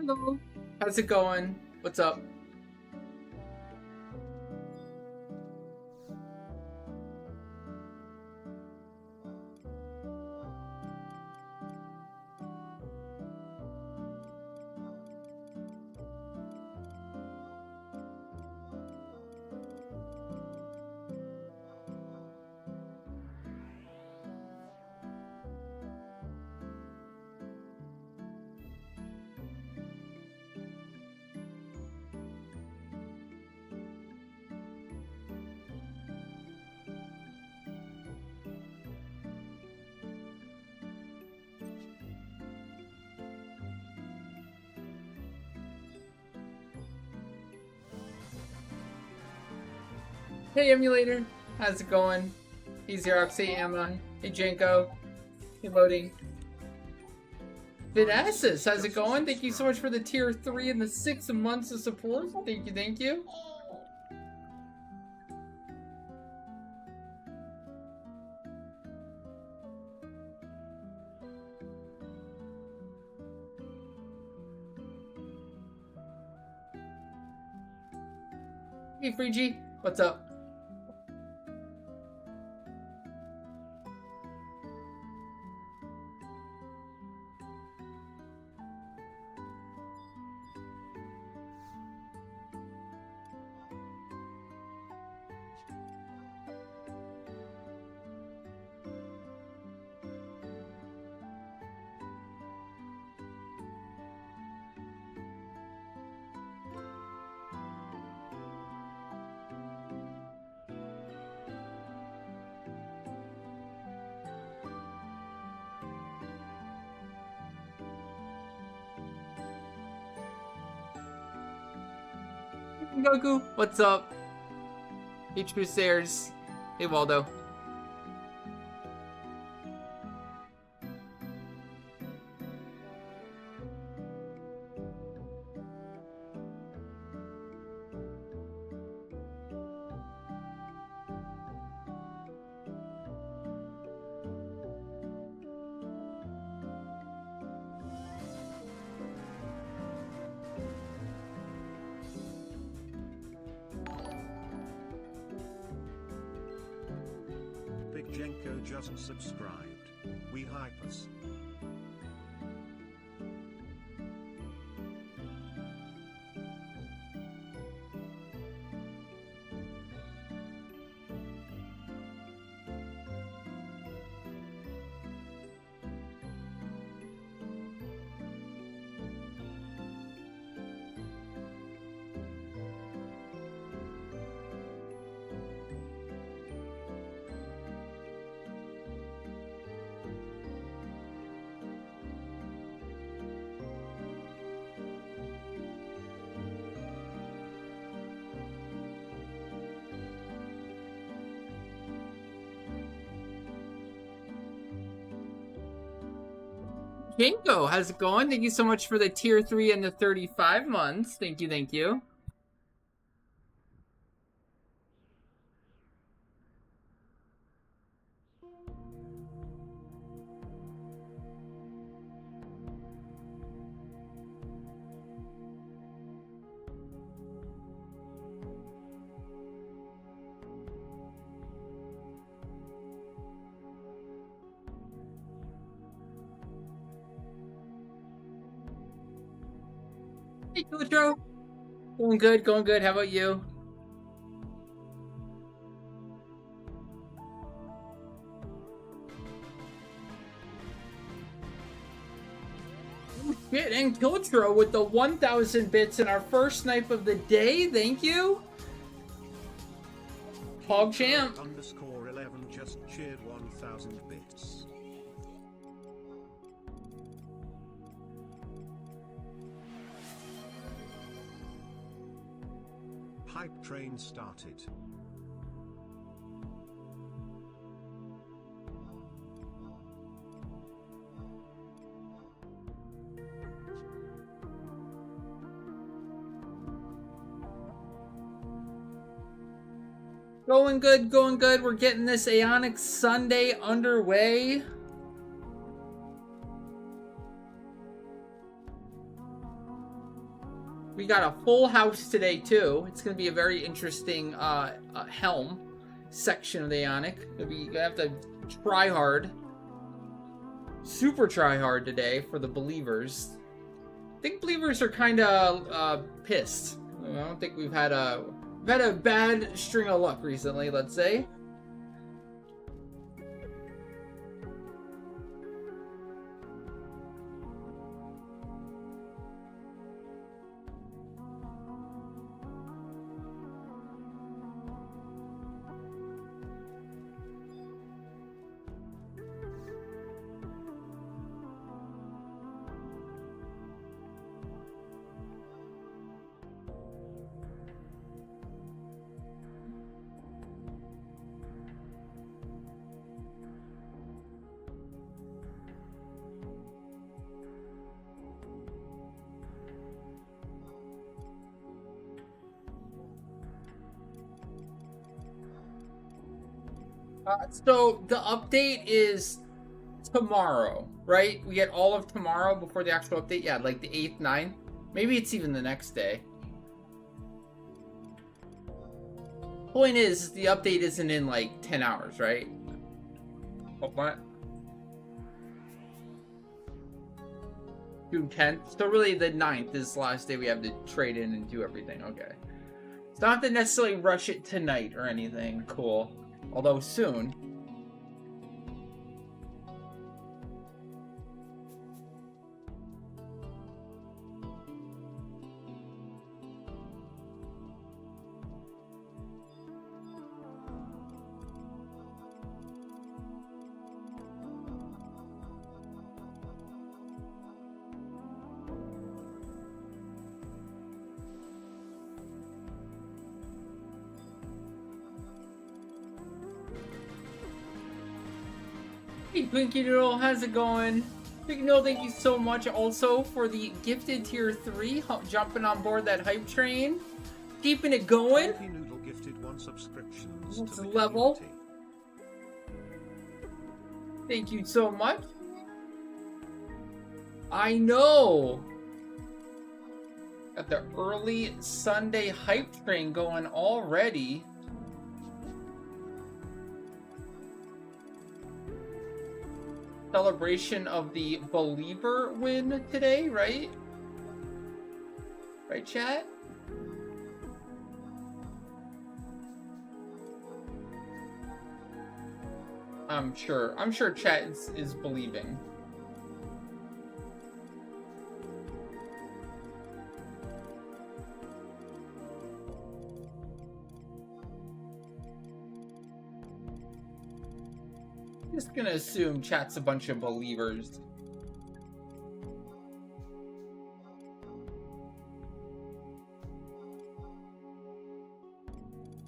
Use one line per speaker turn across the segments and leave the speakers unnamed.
Hello. How's it going? What's up? Hey emulator, how's it going? Hey Xerox, hey Emma, hey Janko, hey Loading. Vidasis, how's it going? Thank you so much for the tier 3 and the 6 months of support. Thank you, thank you. Hey Freegie, what's up? Goku, what's up? Hey Truthsayers. Hey Waldo.
Jenko just subscribed. We hype us.
Kinko, how's it going? Thank you so much for the tier 3 and the 35 months. Thank you, thank you. Hey, Coutro. Going good, going good. How about you? Oh, shit, and Kiltro with the 1,000 bits in our first snipe of the day. Thank you. PogChamp.
Underscore 11 just cheered 1,000 bits. Hype train started.
Going good, going good. We're getting this AEONIC Sunday underway. We got a full house today too. It's gonna be a very interesting helm section of the AEONIC. You're gonna have to try hard, super try hard today for the believers. I think believers are kind of pissed. I don't think we've had a bad string of luck recently. Let's say. So the update is tomorrow, right? We get all of tomorrow before the actual update. Yeah, like the 8th, 9th. Maybe it's even the next day. Point is, the update isn't in like 10 hours, right? What? June 10th. So really the 9th is the last day we have to trade in and do everything. Okay. It's not to necessarily rush it tonight or anything. Cool. Although soon. Hey Twinkie Noodle, how's it going? Twinkie Noodle, thank you so much also for the gifted tier 3, jumping on board that hype train. Keeping it going.
Twinkie Noodle gifted 1 subscription to
Next
the
level.
community.
Thank you so much. I know. Got the early Sunday hype train going already. Celebration of the believer win today, right? Right, chat? I'm sure chat is believing. Just gonna assume chat's a bunch of believers.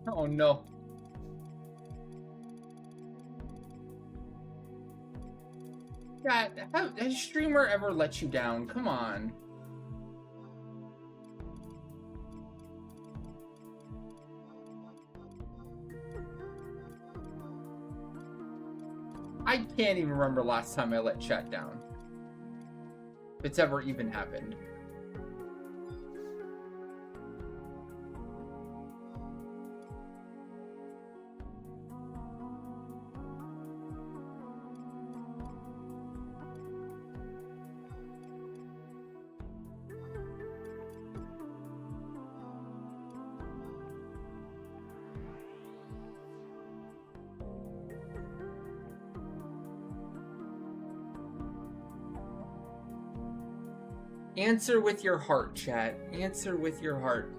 Oh no. Chat, has a streamer ever let you down? Come on. I can't even remember last time I let chat down. If it's ever even happened. Answer with your heart, chat. Answer with your heart.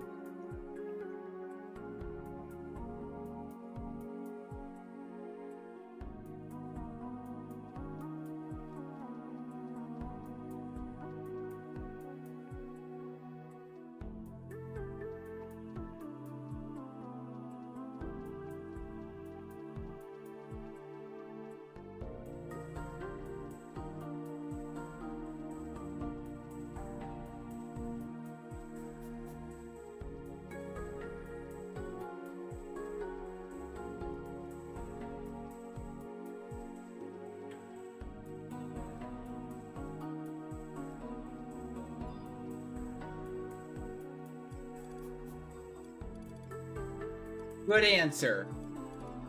Good answer.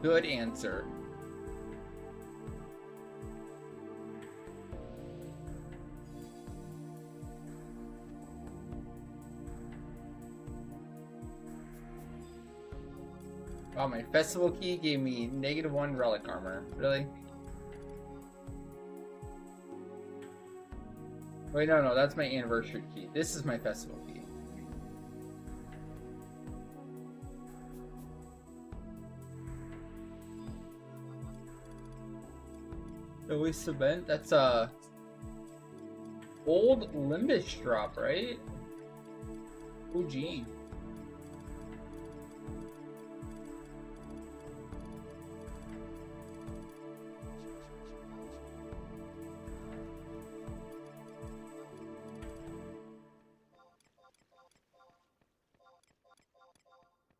Good answer. Wow, my festival key gave me -1 relic armor. Really? Wait, no, that's my anniversary key. This is my festival key. Always event. That's a old Limbus drop, right? Oh, gee.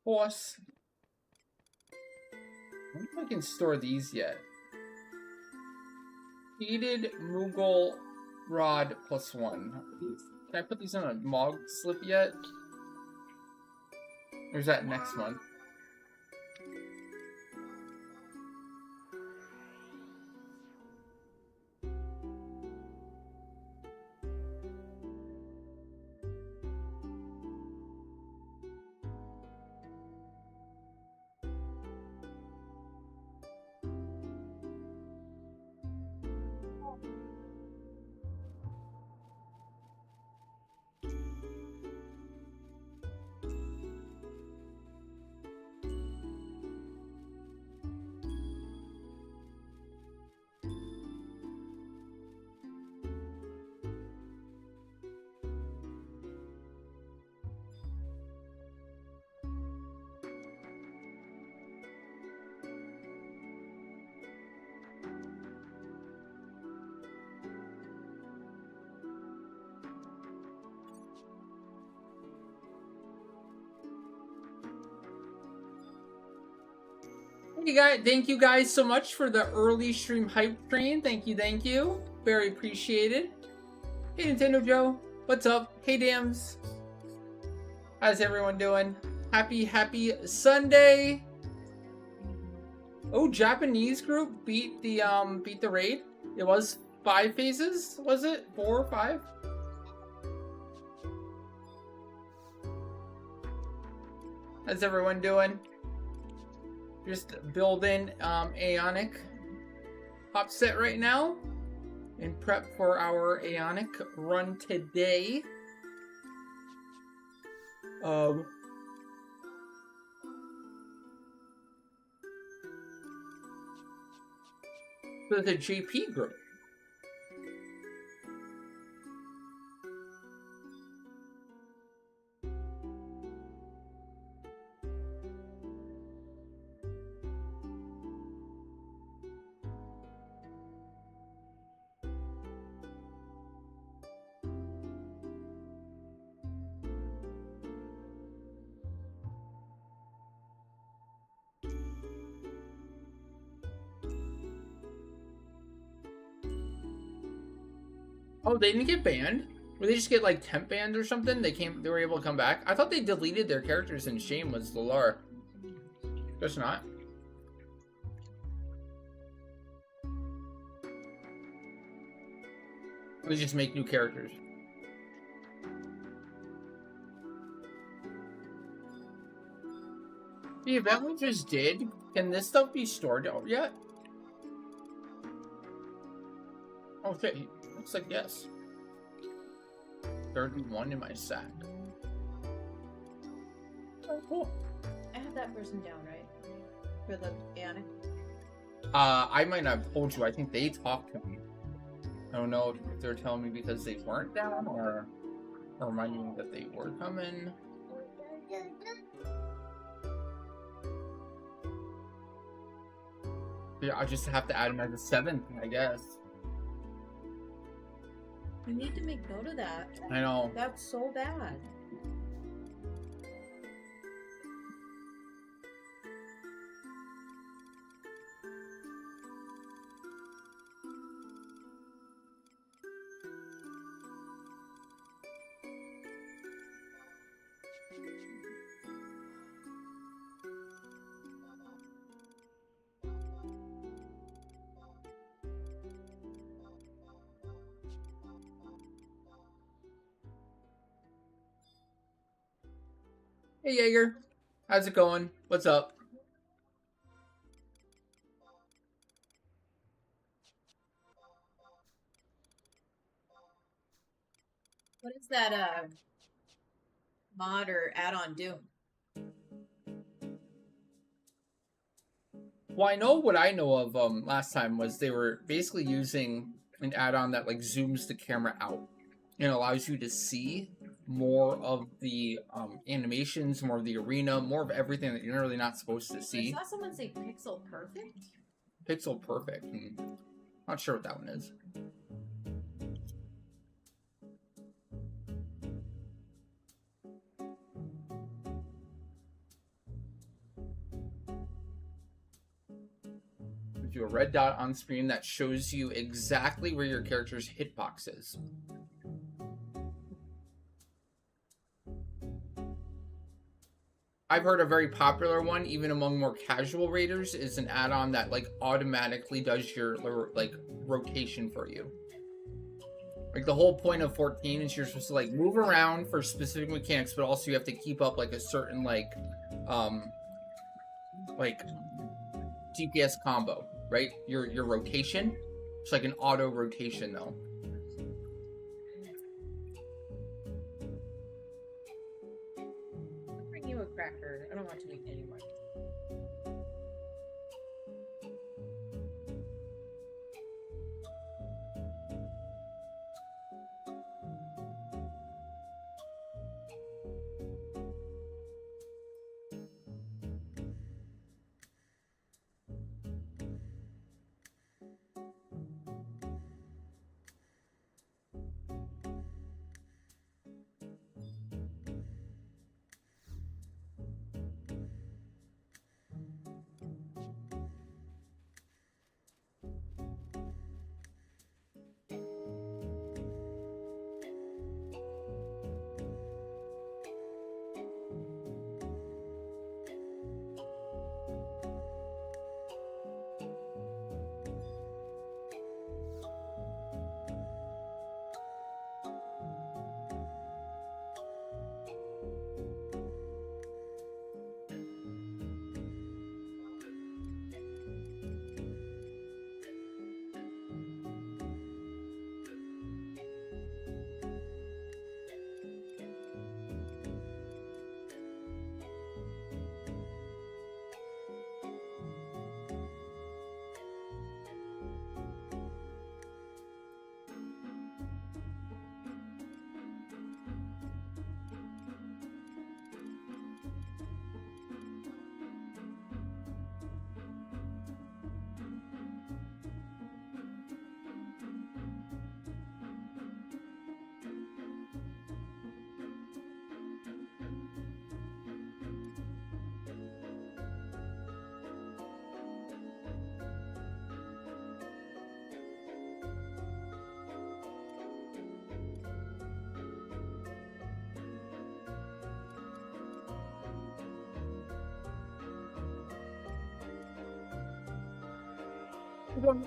Horse. I don't know if I can store these yet. Heated Moogle Rod +1. Can I put these on a Mog slip yet? Or is that next month? Thank you guys so much for the early stream hype train. Thank you. Very appreciated. Hey Nintendo Joe, what's up? Hey Dams. How's everyone doing? Happy Sunday. Oh, Japanese group beat the raid. It was 5 phases, was it? 4 or 5? How's everyone doing? Just building AEONIC hop set right now in prep for our AEONIC run today. For the JP group. Oh, they didn't get banned? Or they just get like temp banned or something? They were able to come back? I thought they deleted their characters and Shame was the lore. Guess not. They just make new characters. The event we just did, can this stuff be stored out yet? Okay, looks like yes. 31 in my sack. Oh, cool.
I have that person down, right? For the AEONIC?
I might not have told you. I think they talked to me. I don't know if they're telling me because they weren't down or reminding me that they were coming. Yeah, I just have to add him as a 7th, I guess.
You need to make note of that.
I know.
That's so bad.
Hey Jaeger, how's it going? What's up?
What does that mod or add-on do?
Well, I know what I know of last time was they were basically using an add-on that like zooms the camera out and allows you to see more of the animations, more of the arena, more of everything that you're really not supposed to see.
I saw someone say pixel perfect.
Pixel perfect. Not sure what that one is. Gives you a red dot on screen that shows you exactly where your character's hitbox is. I've heard a very popular one, even among more casual raiders, is an add-on that like automatically does your like rotation for you. Like the whole point of 14 is you're supposed to like move around for specific mechanics, but also you have to keep up like a certain like GPS combo, right? Your rotation. It's like an auto rotation though.
I'll bring you a cracker. I don't want to eat anymore.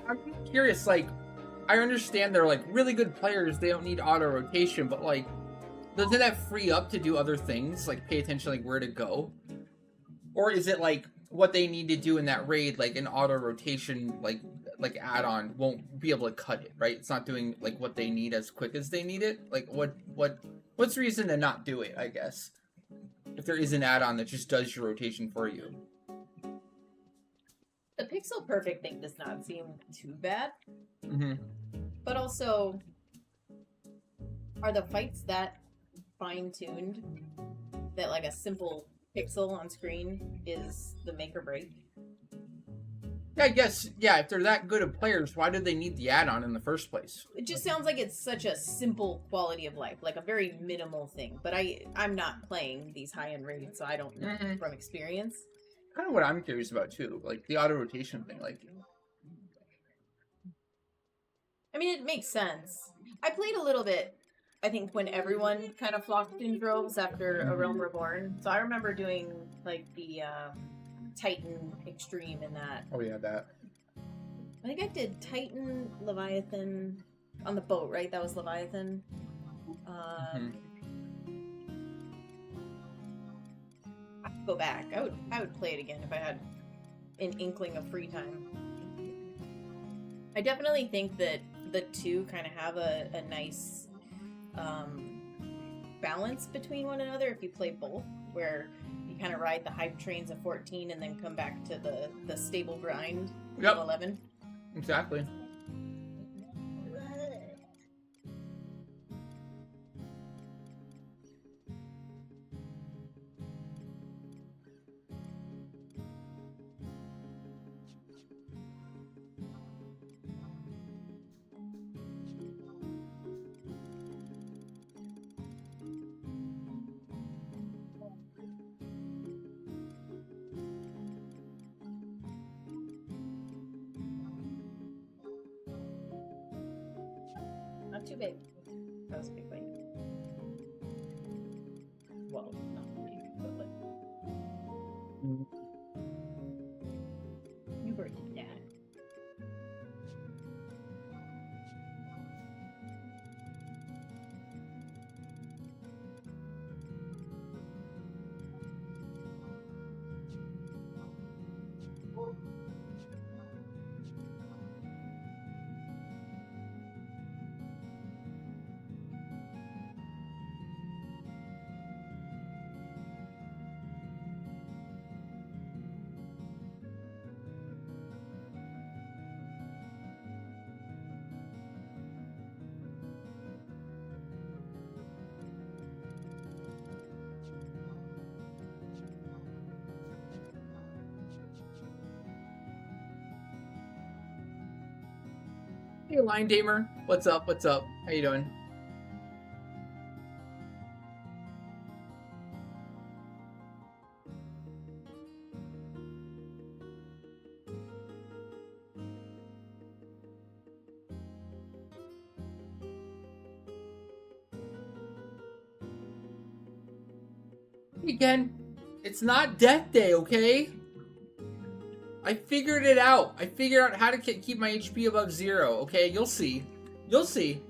I'm curious, like, I understand they're like really good players, they don't need auto rotation, but like, doesn't that free up to do other things, like pay attention like where to go? Or is it like what they need to do in that raid, like an auto rotation like add-on won't be able to cut it, right? It's not doing like what they need as quick as they need it. Like what's the reason to not do it, I guess? If there is an add-on that just does your rotation for you.
The pixel perfect thing does not seem too bad.
Mm-hmm.
But also, are the fights that fine-tuned that like a simple pixel on screen is the make or break?
Yeah, I guess, yeah, if they're that good of players, why did they need the add-on in the first place?
It just sounds like it's such a simple quality of life, like a very minimal thing. But I'm not playing these high-end raids, so I don't know from experience.
Kind of what I'm curious about too, like the auto rotation thing. Like,
I mean, it makes sense. I played a little bit, I think, when everyone kind of flocked in droves after A Realm Reborn. So I remember doing like the Titan Extreme in that.
oh yeah, that.
I think I did Titan, Leviathan on the boat, right? That was Leviathan. I'd go back. I would play it again if I had an inkling of free time. I definitely think that the two kind of have a nice balance between one another if you play both, where you kind of ride the hype trains of 14 and then come back to the stable grind
Yep.
of 11.
Exactly.
Not too big. That was a big bite. Well, not big, but like. You were that.
Hey, Line Damer. What's up? What's up? How you doing? Again, it's not Death Day, okay? I figured it out. I figured out how to keep my HP above 0, okay? You'll see. You'll see.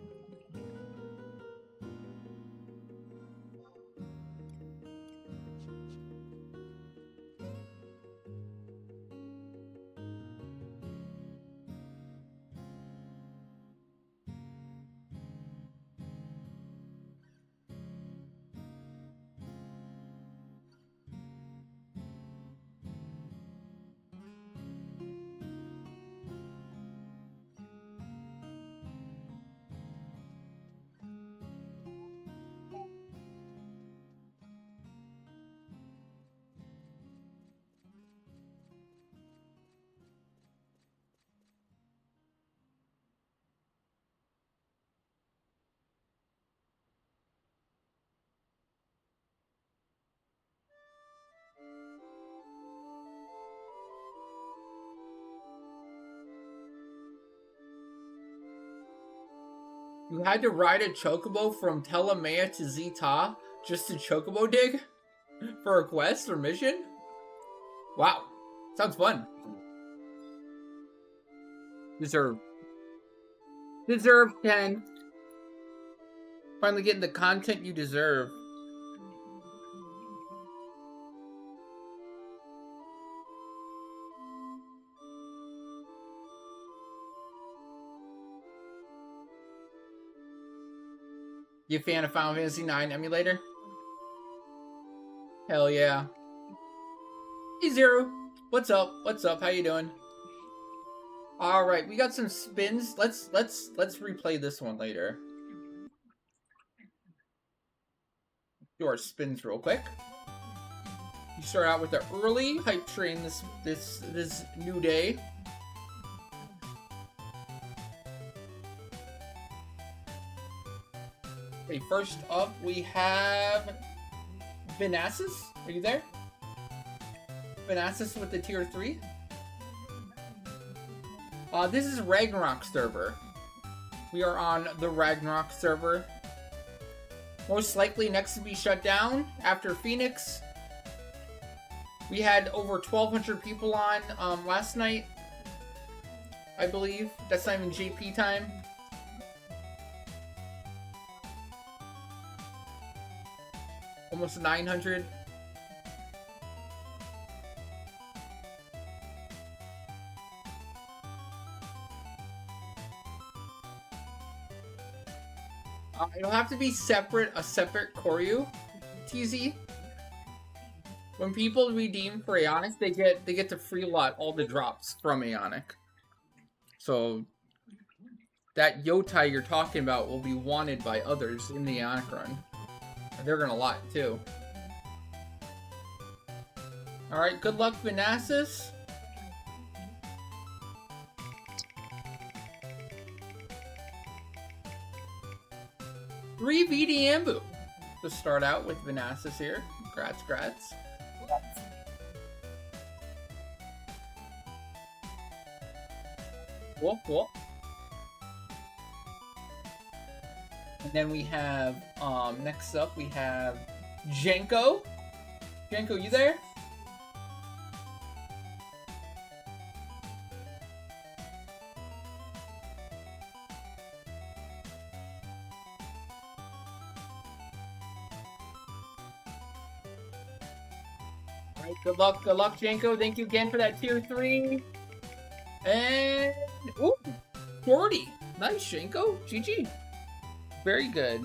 You had to ride a chocobo from Telemea to Zeta just to chocobo dig for a quest or mission? Wow. Sounds fun. Deserve. Deserve, Ken. Finally getting the content you deserve. You a fan of Final Fantasy IX emulator? Hell yeah. Hey Zero, what's up? What's up? How you doing? All right, we got some spins. Let's replay this one later. Do our spins real quick. You start out with the early hype train this new day. Okay, first up we have Vinasus. Are you there? Vinasus with the tier 3. This is Ragnarok server. We are on the Ragnarok server. Most likely next to be shut down after Phoenix. We had over 1,200 people on last night, I believe. That's not even JP time. Almost 900. It'll have to be separate, a separate Koryu TZ. When people redeem for AEONIC, they get to free lot all the drops from AEONIC. So that Yotai you're talking about will be wanted by others in the AEONIC run. And they're gonna lot too. Alright, good luck, Vanassus. Three VD Ambu to start out with Vanassus here. Grats. Cool. And then we have, next up we have Jenko. Jenko, you there? Alright, good luck, Jenko. Thank you again for that tier 3. And, ooh, 40. Nice, Jenko. GG. Very good.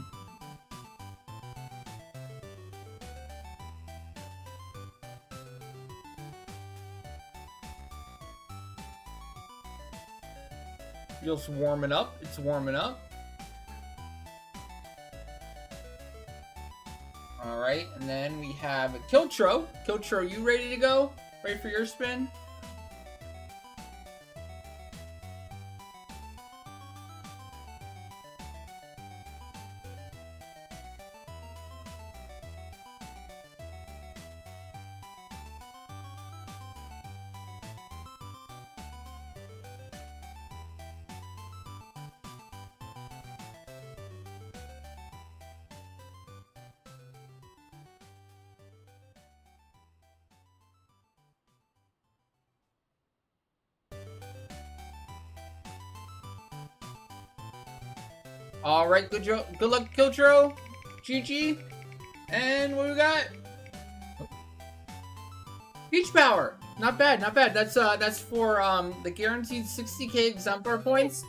Just warming up. It's warming up. Alright, and then we have Kiltro. Kiltro, you ready to go? Ready for your spin? Alright, good luck, Kiltro. GG. And what do we got? Peach Power. Not bad. That's for the guaranteed 60k exemplar points.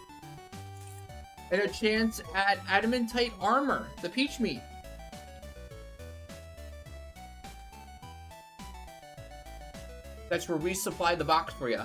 And a chance at Adamantite Armor, the Peach Meat. That's where we supply the box for you.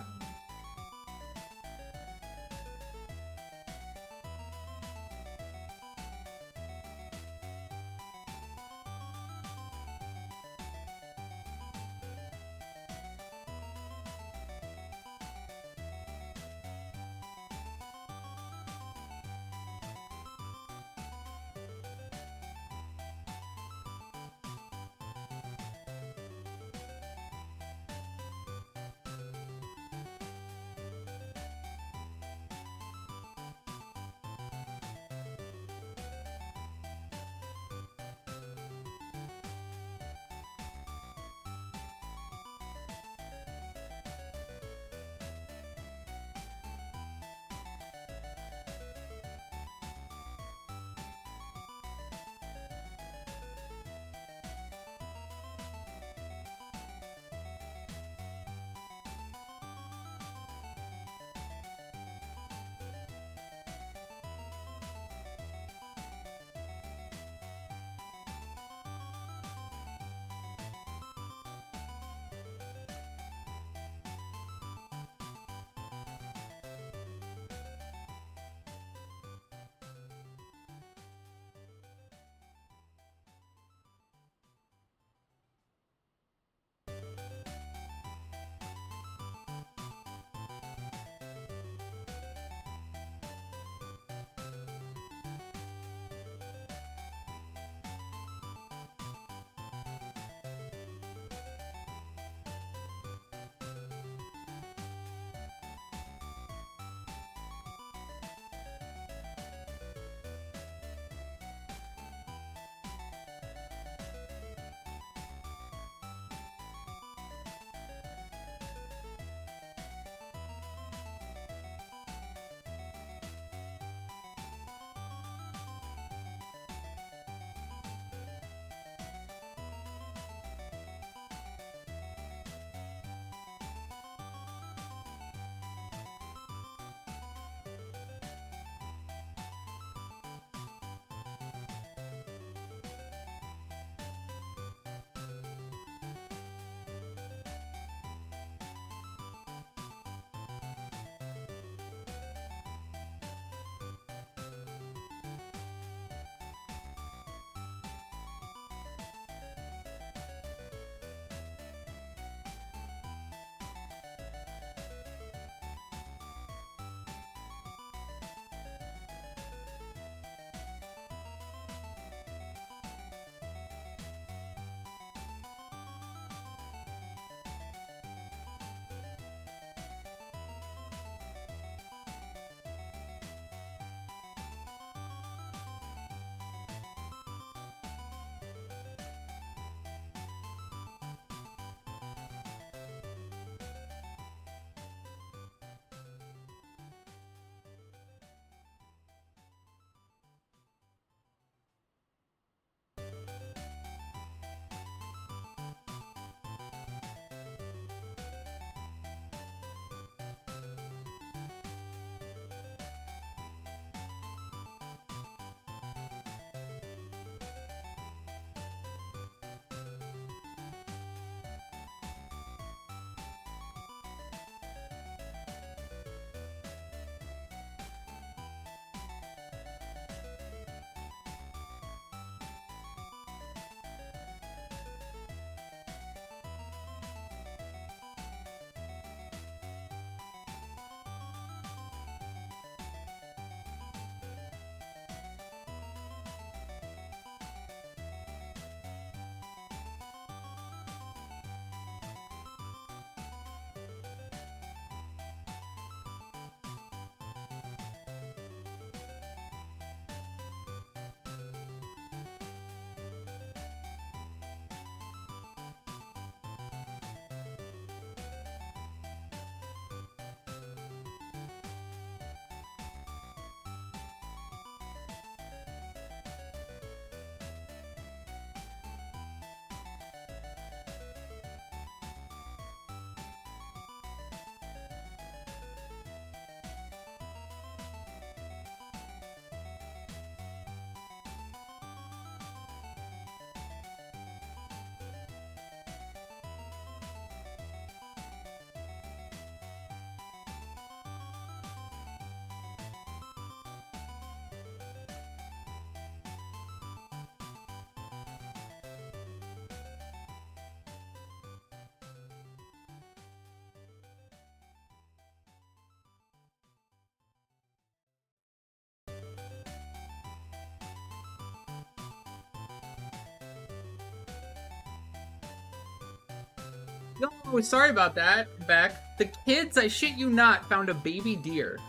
No, sorry about that, Beck. The kids, I shit you not, found a baby deer.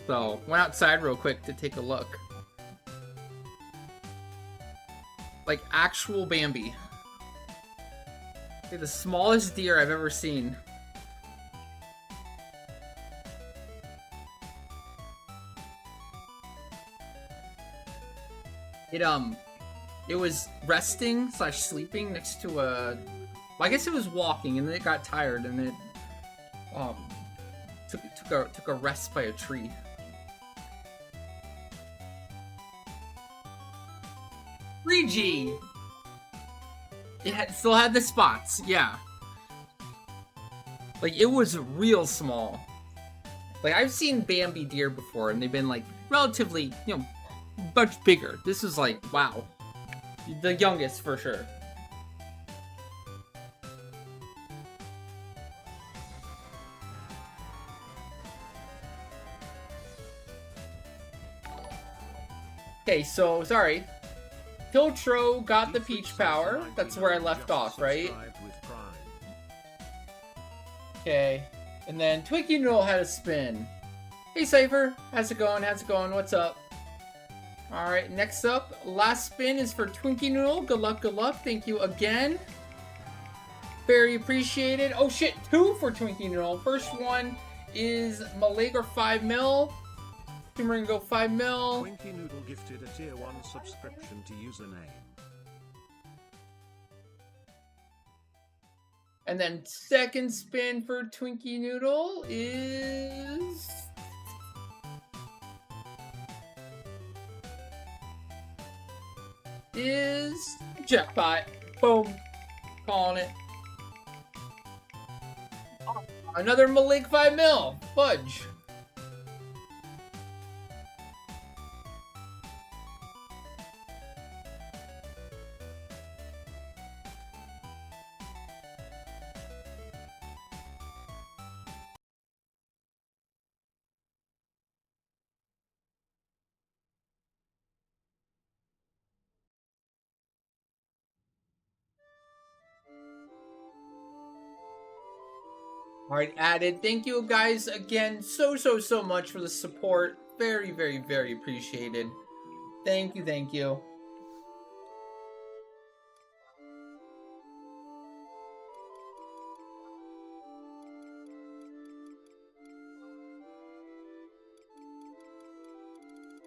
So, went outside real quick to take a look. Like, actual Bambi. The smallest deer I've ever seen. It was resting / sleeping next to a... Well, I guess it was walking, and then it got tired, and it took a rest by a tree. G. It still had the spots, yeah. Like, it was real small. Like, I've seen Bambi deer before, and they've been, like, relatively, you know, much bigger. This is like, wow. The youngest, for sure. Okay, so, sorry. Piltro got the peach power. That's where I left off, right? Okay. And then Twinkie Noodle had a spin. Hey, Cypher. How's it going? How's it going? What's up? Alright, next up. Last spin is for Twinkie Noodle. Good luck, good luck. Thank you again. Very appreciated. Oh, shit. 2 for Twinkie Noodle. First one is Malager 5 mil. We're gonna go 5 mil.
Twinkie Noodle gifted a tier 1 subscription to username.
And then second spin for Twinkie Noodle is jackpot. Boom. Calling it. Another Malik 5 mil. Fudge. Alright, added. Thank you guys again so much for the support. Very appreciated. Thank you, thank you.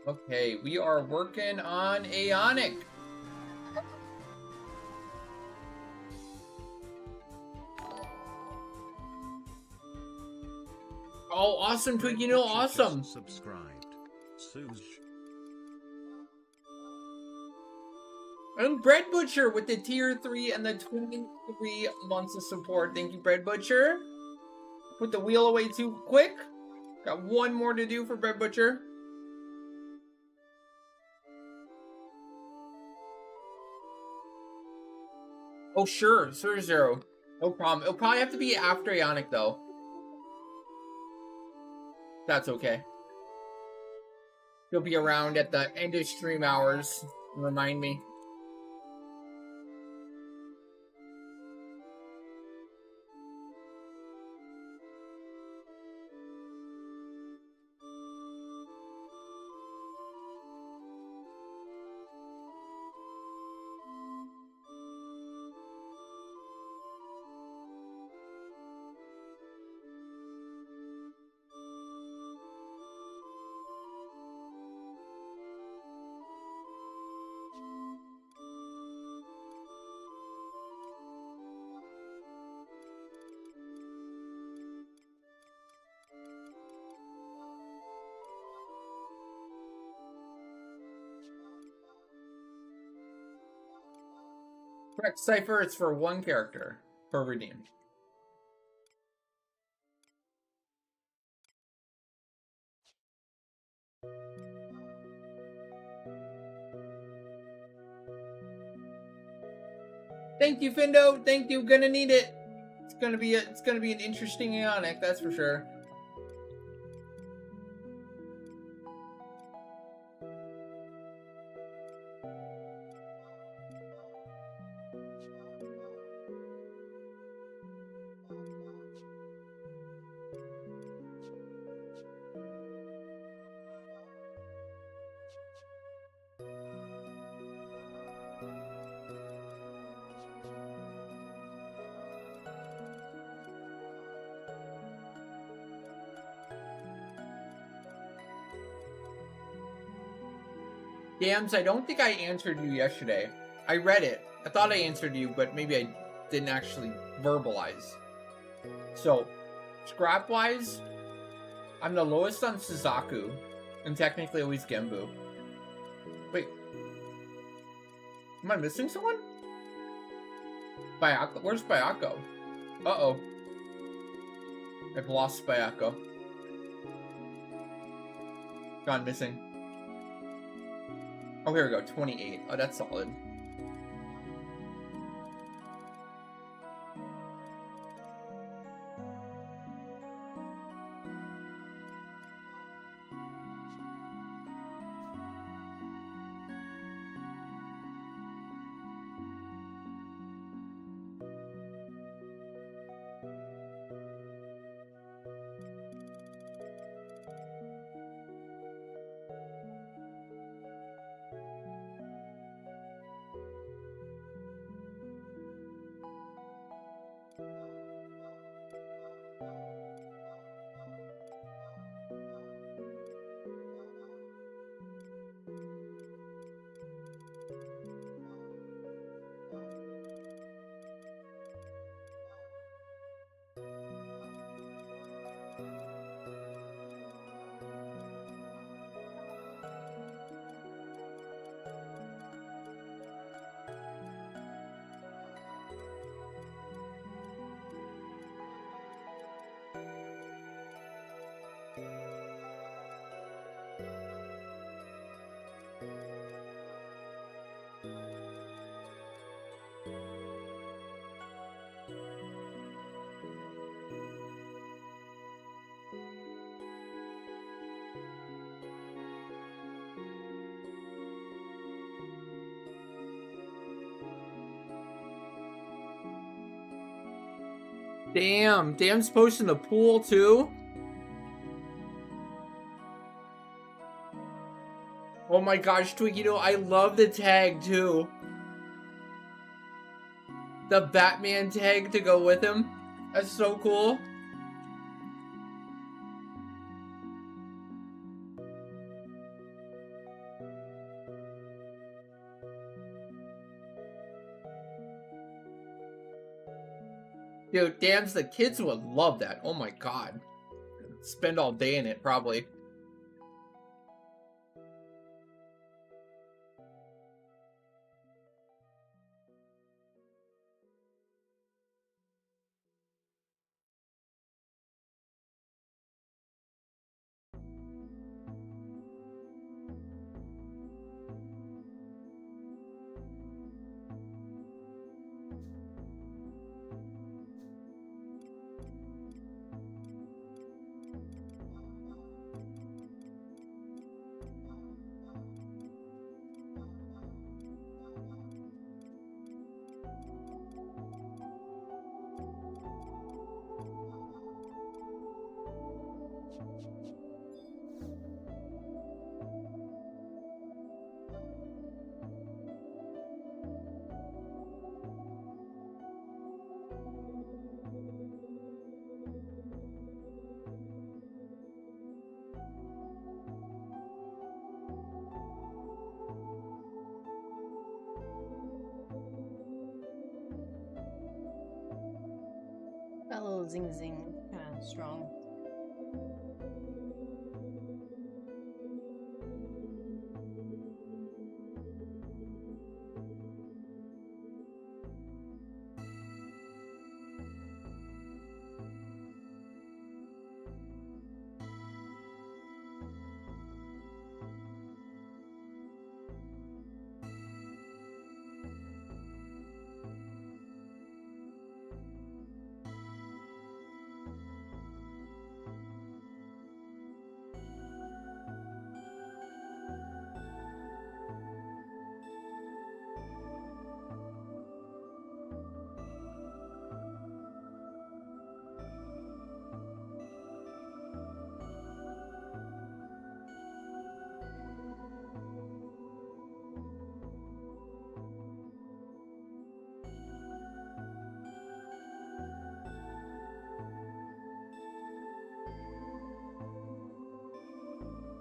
Okay, we are working on AEONIC. Oh, awesome, Twinkie Noodle, awesome.
Subscribed. Suze.
And Bread Butcher with the tier 3 and the 23 months of support. Thank you, Bread Butcher. Put the wheel away too quick. Got one more to do for Bread Butcher. Oh, sure, Zero. No problem. It'll probably have to be after AEONIC, though. That's okay. You'll be around at the end of stream hours. Remind me. Correct, Cypher, it's for one character per redeem. Thank you, Findo. Thank you. Gonna need it. It's gonna be an interesting AEONIC, that's for sure. Dams, I don't think I answered you yesterday. I read it. I thought I answered you, but maybe I didn't actually verbalize. So, scrap-wise, I'm the lowest on Suzaku, and technically always Genbu. Wait. Am I missing someone? Bayako? Where's Bayako? Uh-oh. I've lost Bayako. Gone missing. Oh, here we go. 28. Oh, that's solid. Damn, Dam's posting the pool too? Oh my gosh, Twig, you know, I love the tag too. The Batman tag to go with him. That's so cool. Dude, Dam's the kids would love that. Oh my god. Spend all day in it, probably.
That little zing zing, kind of strong.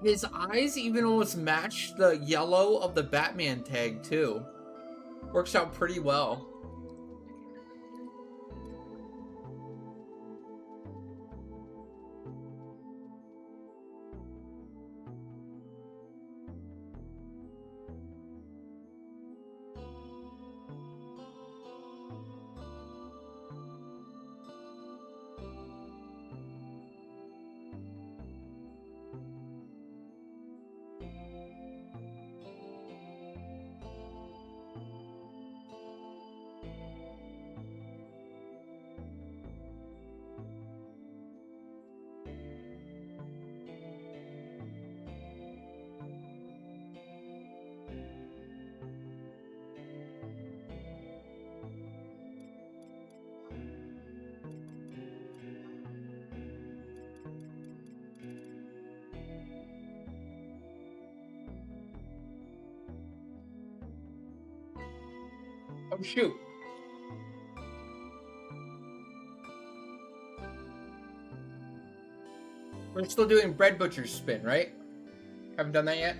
His eyes even almost match the yellow of the Batman tag, too. Works out pretty well. Oh, shoot. We're still doing Bread Butcher's spin, right? Haven't done that yet?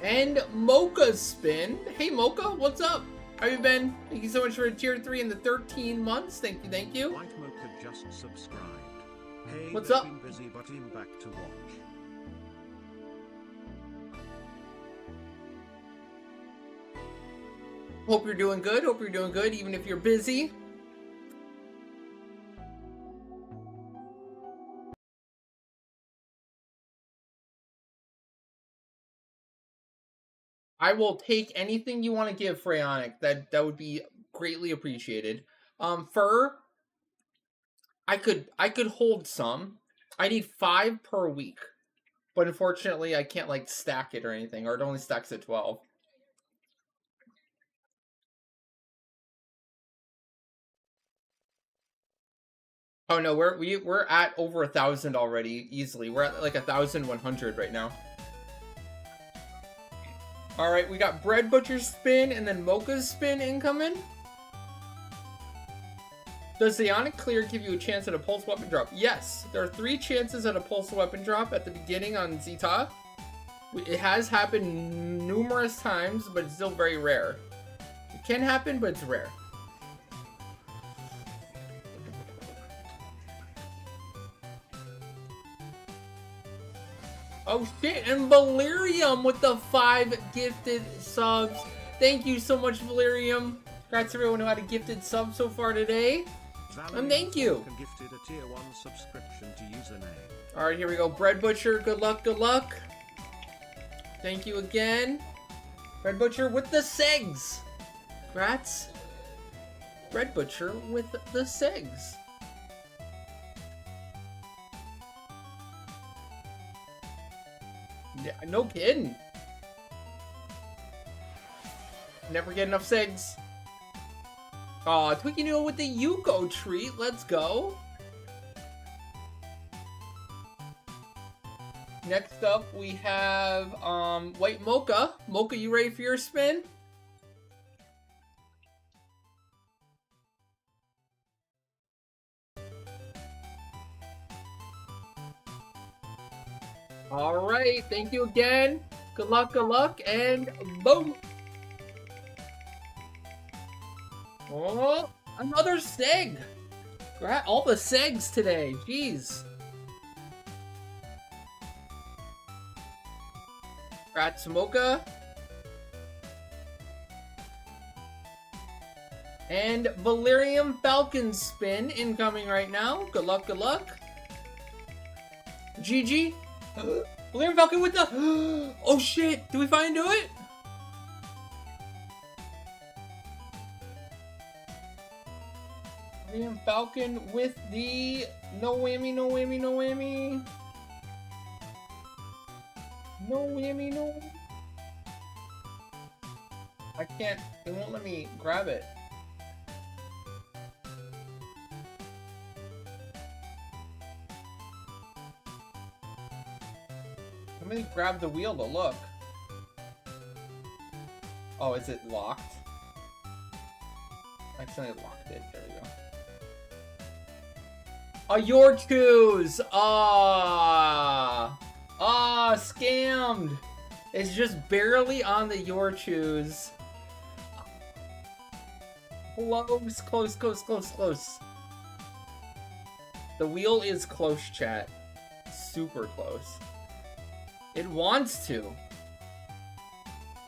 And Mocha's spin. Hey Mocha, what's up? How you been? Thank you so much for tier 3 in the 13 months. Thank you, thank you.
White Mocha just subscribed. Hey,
What's up?
Been busy, but I'm back to watch.
Hope you're doing good. Hope you're doing good, even if you're busy. I will take anything you want to give for AEONIC. That would be greatly appreciated. Fur, I could hold some. I need 5 per week. But unfortunately, I can't like stack it or anything, or it only stacks at 12. Oh no, we're at over 1,000 already, easily. We're at like 1,100 right now. All right, we got Bread Butcher's spin and then Mocha's spin incoming. Does the AEONIC clear give you a chance at a pulse weapon drop? Yes, there are 3 chances at a pulse weapon drop at the beginning on Zeta. It has happened numerous times, but it's still very rare. It can happen, but it's rare. Oh shit, and Valerium with the 5 gifted subs. Thank you so much, Valerium. Congrats to everyone who had a gifted sub so far today. And thank you.
Gifted a tier 1 subscription to username.
Alright, here we go. Bread Butcher, good luck, good luck. Thank you again. Bread Butcher with the segs. Congrats. Bread Butcher with the segs. Yeah, no kidding. Never get enough segs. Aw, Twinkie Noodle with the Yuko treat. Let's go. Next up, we have White Mocha. Mocha, you ready for your spin? Alright, thank you again. Good luck, and boom! Oh, another seg! We're at all the segs today, jeez. Congrats, Mocha. And Valerium Falcon spin incoming right now. Good luck, good luck. GG. Valerium Falcon with the... Oh shit, do we finally do it? Valerium Falcon with the... No whammy, no whammy, no whammy. No whammy, no whammy. I can't... It won't let me grab it. Let me grab the wheel to look. Oh, is it locked? Actually, I locked it. There we go. Oh, your choose! Scammed! It's just barely on the your choose. Close. The wheel is close, chat. Super close. It wants to.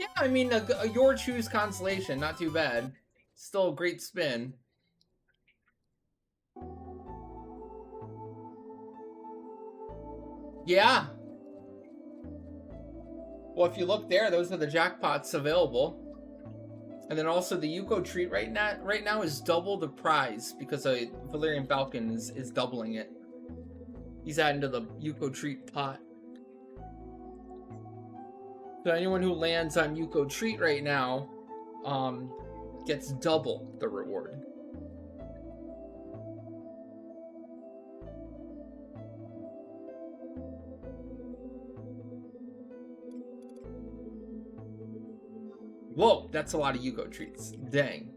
Yeah, I mean, a your choose constellation, not too bad. Still a great spin. Yeah. Well, if you look there, those are the jackpots available. And then also the Yuko treat right now is double the prize because a Valerian Falcon is doubling it. He's adding to the Yuko treat pot. So anyone who lands on Yuko treat right now gets double the reward. Whoa, that's a lot of Yuko treats. Dang.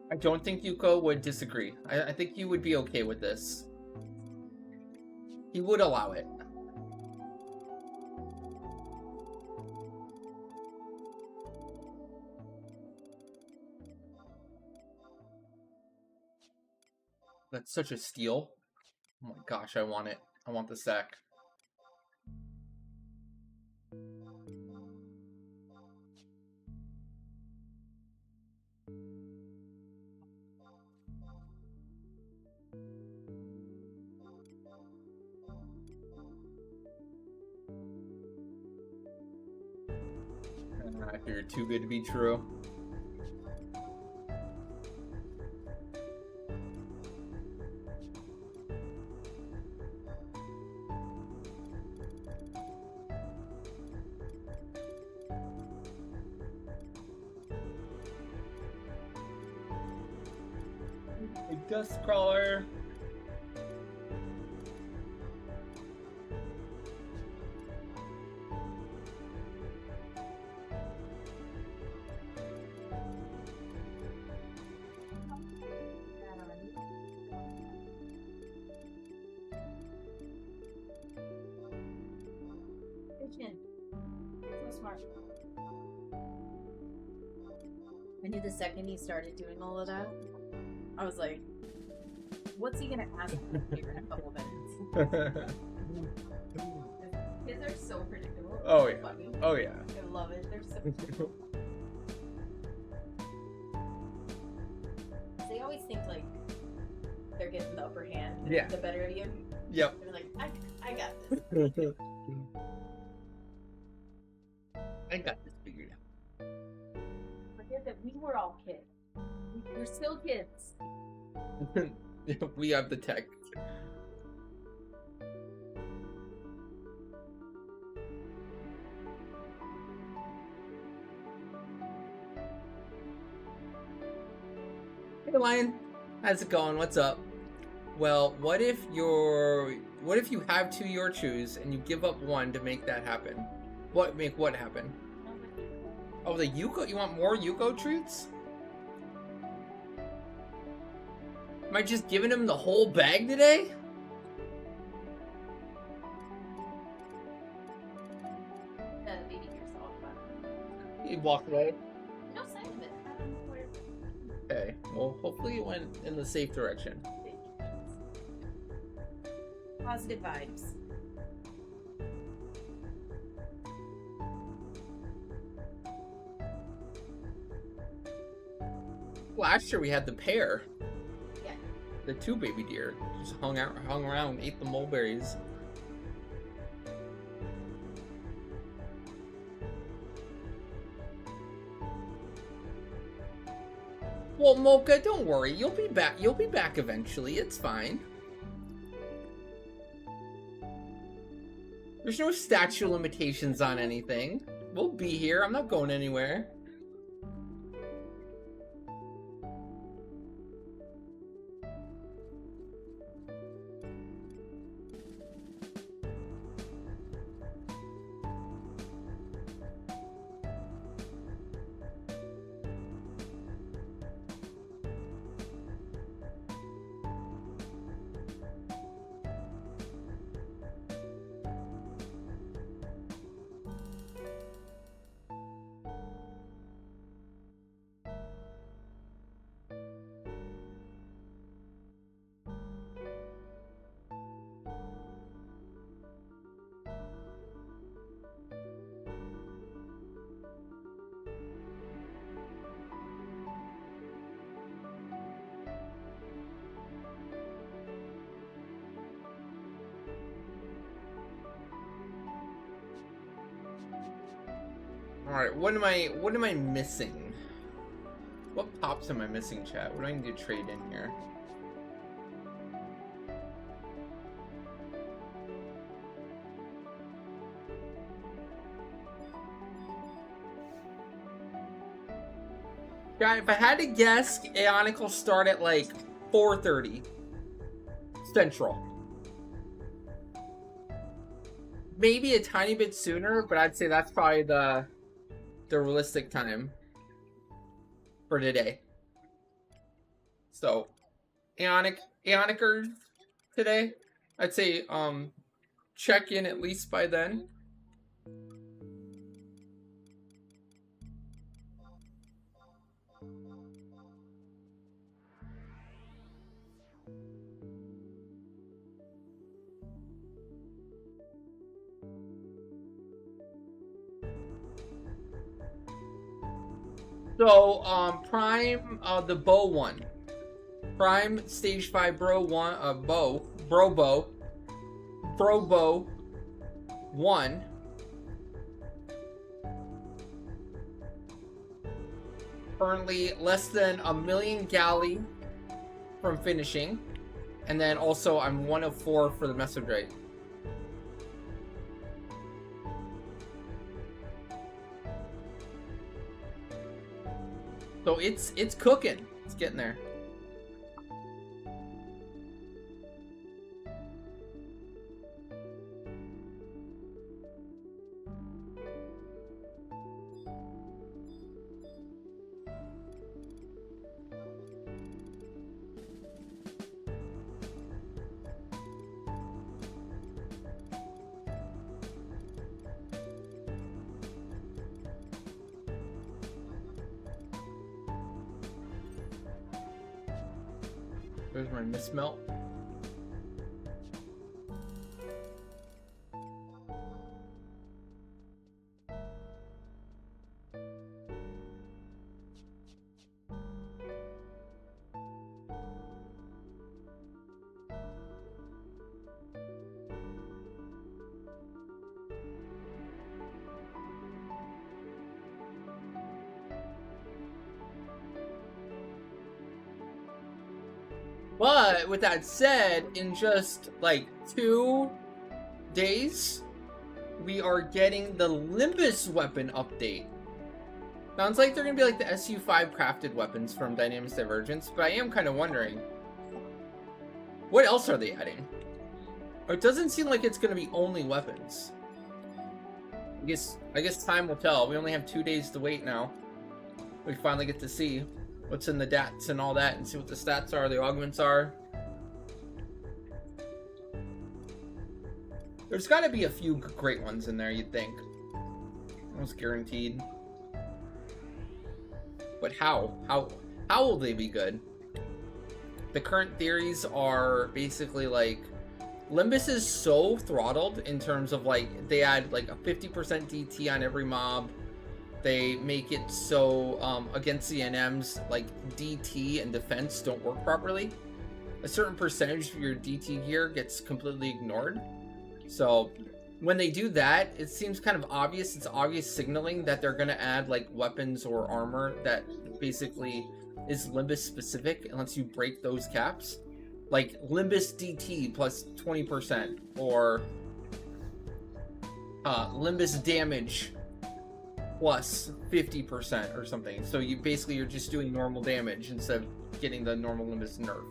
I don't think Yuko would disagree. I think you would be okay with this. He would allow it. That's such a steal. Oh my gosh, I want it. I want the sack. I figured too good to be true. A dust crawler.
So smart. I knew the second he started doing all of that, I was like, what's he gonna ask me here in a couple minutes? Kids are so predictable.
Oh
so
yeah.
funny.
Oh yeah.
I love it. They're so cute. They always think like they're getting the upper hand.
Yeah.
The better of you.
Yep.
They're like, I got this.
I got this figured out.
Forget that we were all kids. We're still kids.
We have the tech. Hey Lion, how's it going? What's up? Well, what if you have two your choose and you give up one to make that happen? Make what happen? Oh, the Yuko? You want more Yuko treats? Am I just giving him the whole bag today?
The baby deer's all fun.
He walked away.
No sign of it. I don't know where.
Okay, well, hopefully it went in the safe direction.
Positive vibes.
Last year we had the pair.
Yeah.
The two baby deer just hung around, ate the mulberries. Well, Mocha, don't worry. You'll be back. You'll be back eventually. It's fine. There's no statute limitations on anything. We'll be here. I'm not going anywhere. Alright, what am I missing? What pops am I missing, chat? What do I need to trade in here? Yeah, if I had to guess, AEONIC will start at like 4:30 Central. Maybe a tiny bit sooner, but I'd say that's probably the realistic time for today. So, AEONICers today, I'd say check in at least by then. So, Prime, the bow one. Prime Stage 5 Bro 1, Bro Bow 1. Currently less than a million galley from finishing. And then also, I'm 1 of 4 for the message rate. So it's cooking. It's getting there. There's my mismelt. But with that said, in just like 2 days, we are getting the Limbus weapon update. Sounds like they're gonna be like the SU-5 crafted weapons from Dynamics Divergence, but I am kind of wondering, what else are they adding? Or it doesn't seem like it's gonna be only weapons. I guess time will tell. We only have 2 days to wait now. We finally get to see what's in the DATs and all that, and see what the stats are, the augments are. There's got to be a few great ones in there, you'd think. Almost guaranteed. But how? How will they be good? The current theories are basically like, Limbus is so throttled in terms of like, they add like a 50% DT on every mob. They make it so against the NMs, like DT and defense don't work properly. A certain percentage of your DT gear gets completely ignored. So when they do that, it seems kind of obvious. It's obvious signaling that they're going to add like weapons or armor that basically is Limbus specific and lets you break those caps. Like Limbus DT plus 20% or Limbus damage plus 50% or something. So you basically you're just doing normal damage instead of getting the normal Limbus nerf.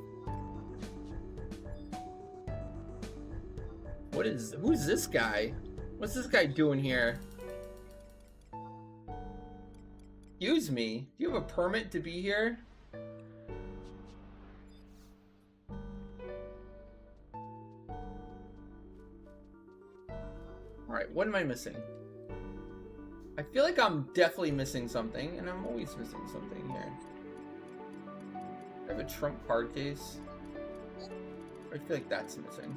Who's this guy? What's this guy doing here? Excuse me, do you have a permit to be here? Alright, what am I missing? I feel like I'm definitely missing something, and I'm always missing something here. I have a trump card case. I feel like that's missing.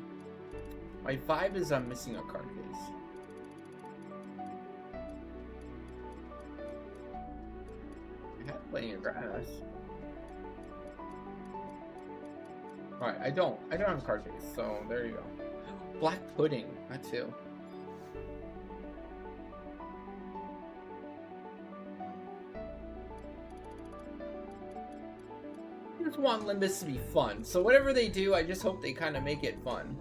My vibe is I'm missing a card case. I have plenty of grass. Alright, I don't have a card case, so there you go. Black pudding, that too. I just want Limbus to be fun, so whatever they do, I just hope they kind of make it fun.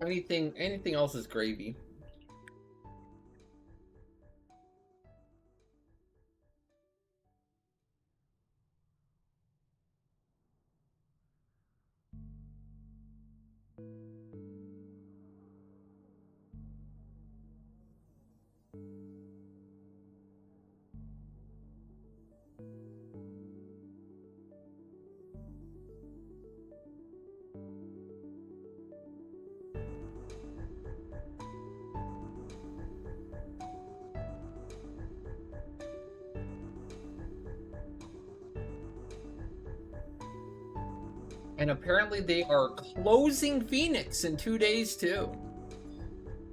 Anything else is gravy. And apparently they are closing Phoenix in 2 days too.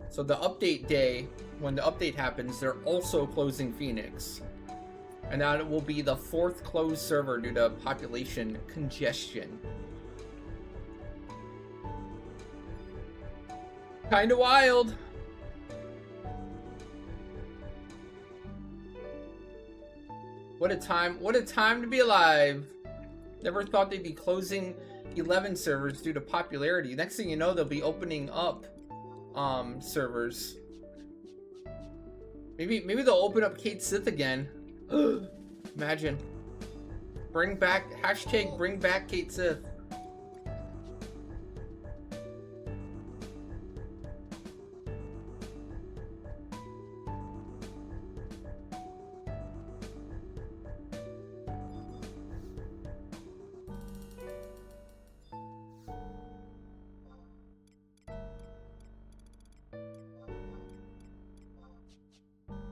So the update day, when the update happens, they're also closing Phoenix. And that will be the 4th closed server due to population congestion. Kinda wild. What a time to be alive. Never thought they'd be closing 11 servers due to popularity. Next thing you know, they'll be opening up servers. Maybe they'll open up Kate Sith again. Imagine. Bring back Kate Sith.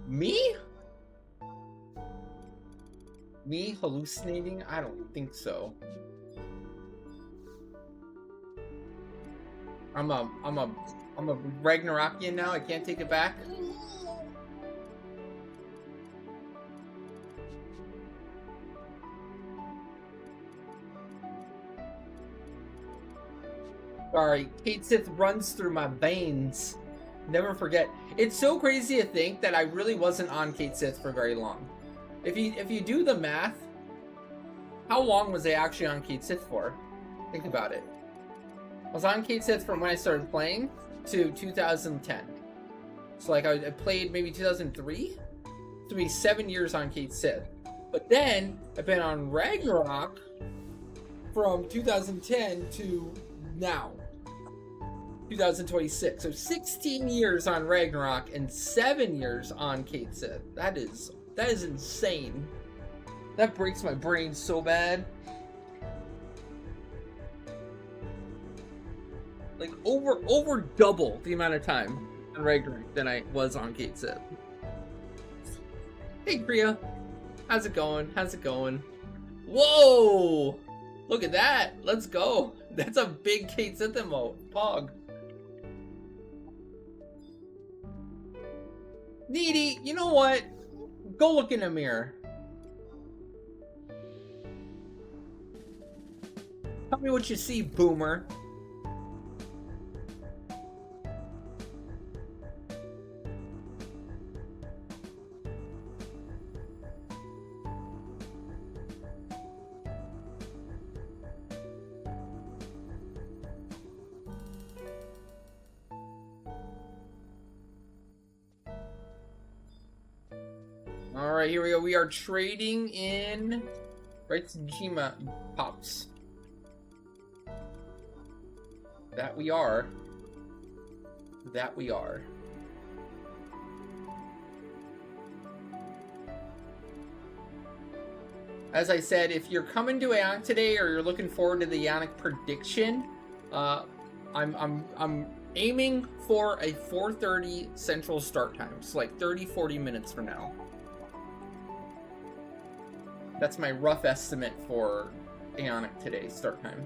Me? Me hallucinating? I don't think so. I'm a Ragnarokian now. I can't take it back. Sorry, Kate Sith runs through my veins. Never forget. It's so crazy to think that I really wasn't on Kate Sith for very long. If you do the math, how long was I actually on Kate Sith for? Think about it. I was on Kate Sith from when I started playing to 2010. So like I played maybe 2003? So maybe 7 years on Kate Sith. But then I've been on Ragnarok from 2010 to now. 2026. So 16 years on Ragnarok and 7 years on Kate Sith. That is insane. That breaks my brain so bad. Like over double the amount of time on Ragnarok than I was on Kate Sith. Hey Kriya. How's it going? How's it going? Whoa! Look at that. Let's go. That's a big Kate Sith emote. Pog. Needy, you know what? Go look in a mirror. Tell me what you see, boomer. All right, here we go. We are trading in right to Jima pops. That we are. That we are. As I said, if you're coming to AEONIC today or you're looking forward to the AEONIC prediction, I'm aiming for a 4:30 Central start time. So like 30-40 minutes from now. That's my rough estimate for AEONIC today start time.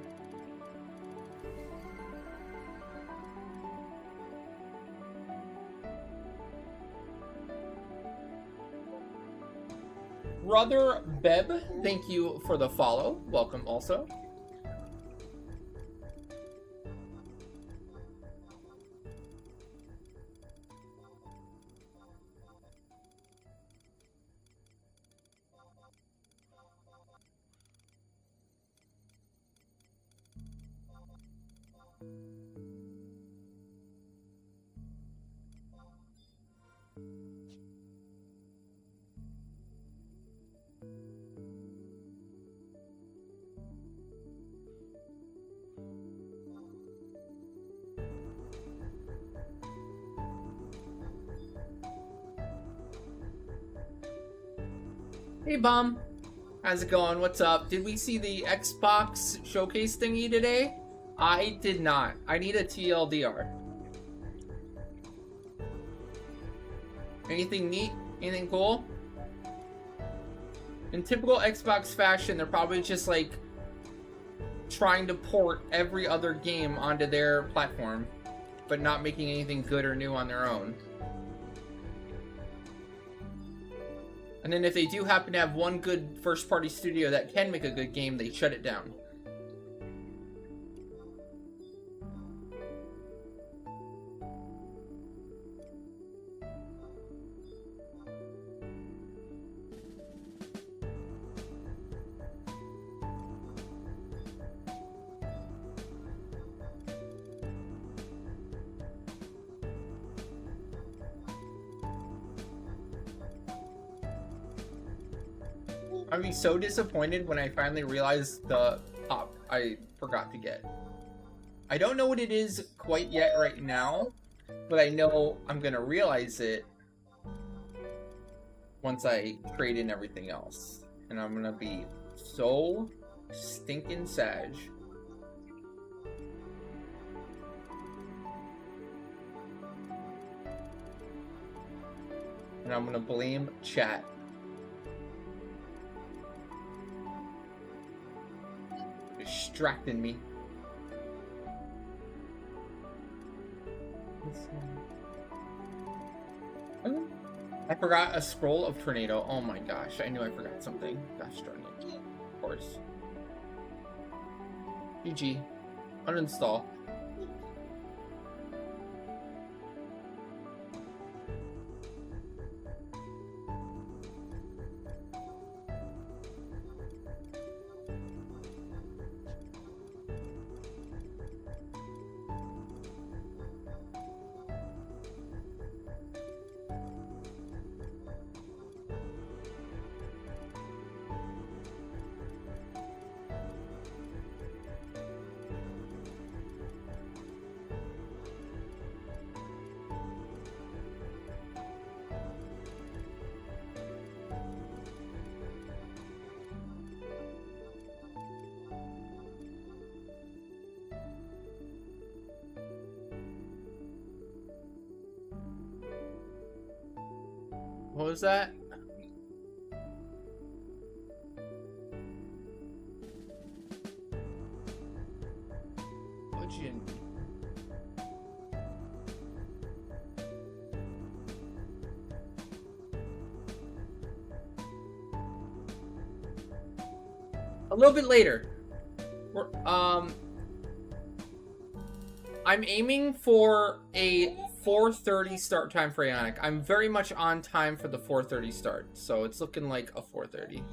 Brother Beb, thank you for the follow. Welcome also. Hey, Bum. How's it going? What's up? Did we see the Xbox showcase thingy today? I did not. I need a TLDR. Anything neat? Anything cool? In typical Xbox fashion, they're probably just like trying to port every other game onto their platform, but not making anything good or new on their own. And then if they do happen to have one good first-party studio that can make a good game, they shut it down. I'd be so disappointed when I finally realized the pop I forgot to get. I don't know what it is quite yet right now, but I know I'm gonna realize it once I trade in everything else. And I'm gonna be so stinking sad. And I'm gonna blame chat. Distracting me. I forgot a scroll of tornado. Oh my gosh, I knew I forgot something. Gosh darn it. Of course. GG. Uninstall. What was that? Legend. A little bit later. I'm aiming for a 4:30 start time for AEONIC. I'm very much on time for the 4:30 start, so it's looking like a 4:30.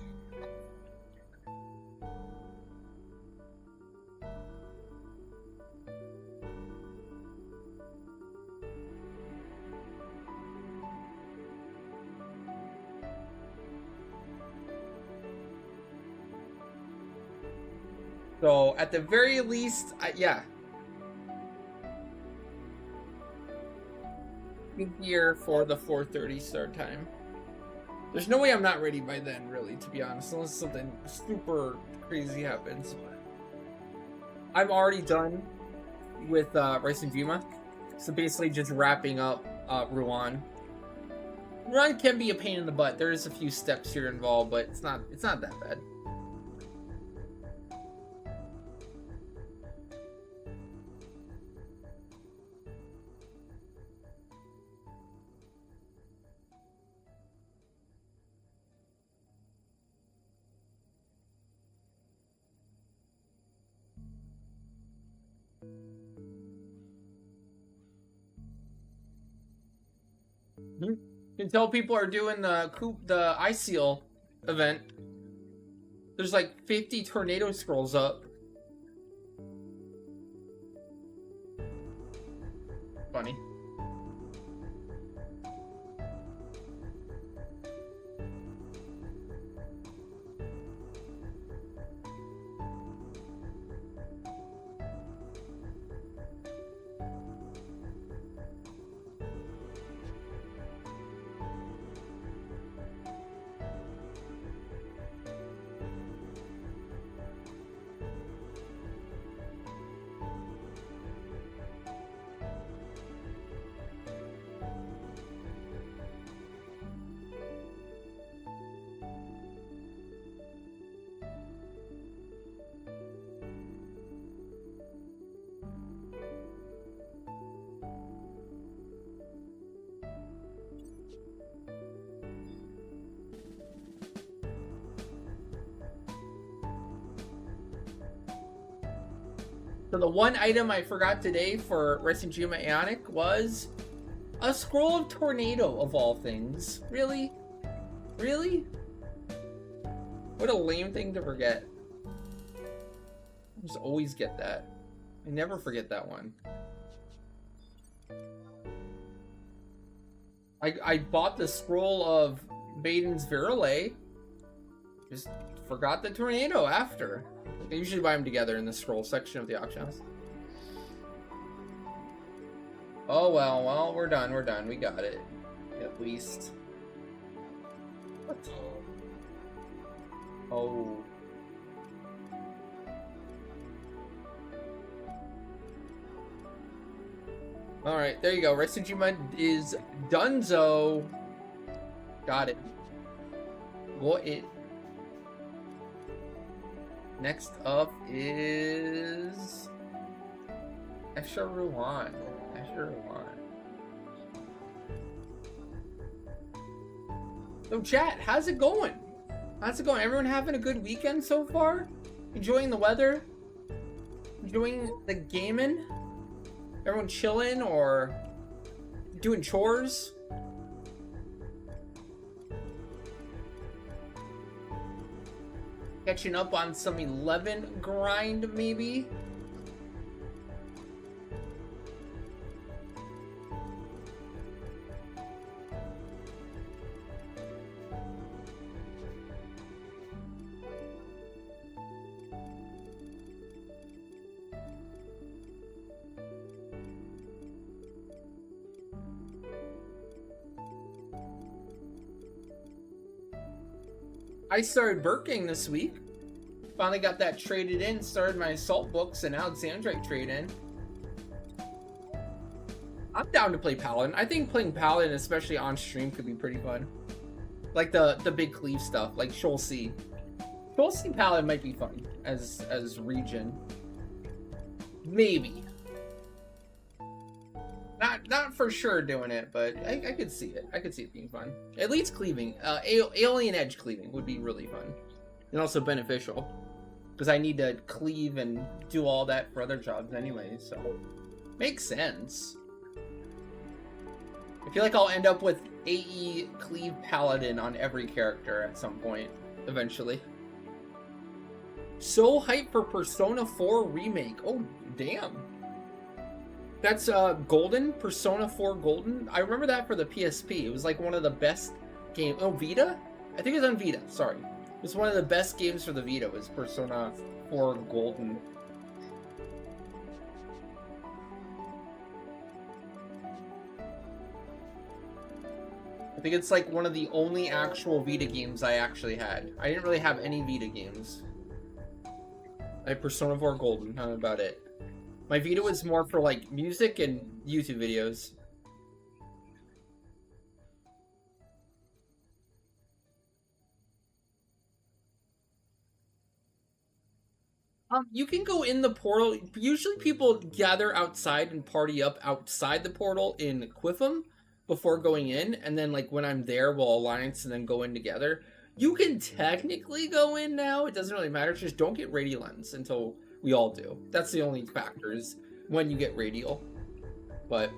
So at the very least, yeah. Be here for the 4:30 start time. There's no way I'm not ready by then, really, to be honest, unless something super crazy happens. I'm already done with Rice and Jima, so basically just wrapping up Ruan. Ruan can be a pain in the butt. There's a few steps here involved, but it's not that bad. You can tell people are doing the Ice Seal event. There's like 50 tornado scrolls up. Funny. So the one item I forgot today for Resident Evil AEONIC was a scroll of tornado, of all things. Really? Really? What a lame thing to forget. I just always get that. I never forget that one. I bought the scroll of Maiden's Virulé. Just forgot the tornado after. I usually buy them together in the scroll section of the auction house. Oh well, we're done, we got it. At least. What? Oh. Alright, there you go. Resident Evil is donezo. Got it. Got it. Next up is Escher Ruan. So chat, how's it going? How's it going? Everyone having a good weekend so far? Enjoying the weather? Enjoying the gaming? Everyone chilling or doing chores? Catching up on some 11 grind, maybe? I started Birking this week. Finally got that traded in, started my assault books, and now Xandrake trade in. I'm down to play Paladin. I think playing Paladin, especially on stream, could be pretty fun. Like the big cleave stuff, like Shoal C. Shoal C Paladin might be fun as region. Maybe. Not for sure doing it, but I could see it. I could see it being fun. At least cleaving. Alien Edge cleaving would be really fun. And also beneficial. Because I need to cleave and do all that for other jobs anyway, so... Makes sense. I feel like I'll end up with AE Cleave Paladin on every character at some point, eventually. So hyped for Persona 4 Remake. Oh, damn. That's Golden, Persona 4 Golden. I remember that for the PSP. It was like one of the best games. Oh, Vita? I think it was on Vita, sorry. was one of the best games for the Vita, was Persona 4 Golden. I think it's like one of the only actual Vita games I actually had. I didn't really have any Vita games. I had Persona 4 Golden, how about it? My Vita was more for like music and YouTube videos. You can go in the portal. Usually people gather outside and party up outside the portal in Quiffum before going in, and then like when I'm there, we'll alliance and then go in together. You can technically go in now. It doesn't really matter. Just don't get radial lens until we all do. That's the only factor is when you get radial. But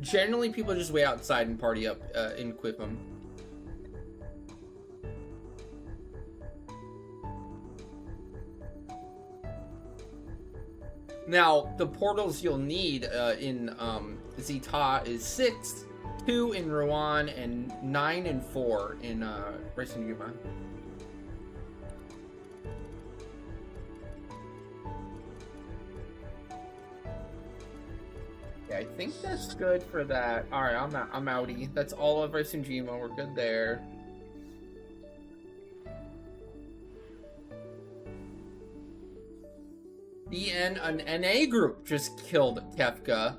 generally people just wait outside and party up in Quiffum. Now, the portals you'll need in Zeta is 6, 2 in Rouen, and 9 and 4 in Racing Yuma. Yeah, I think that's good for that. Alright, I'm outie. That's all of Racing Jima. We're good there. An NA group just killed Kefka.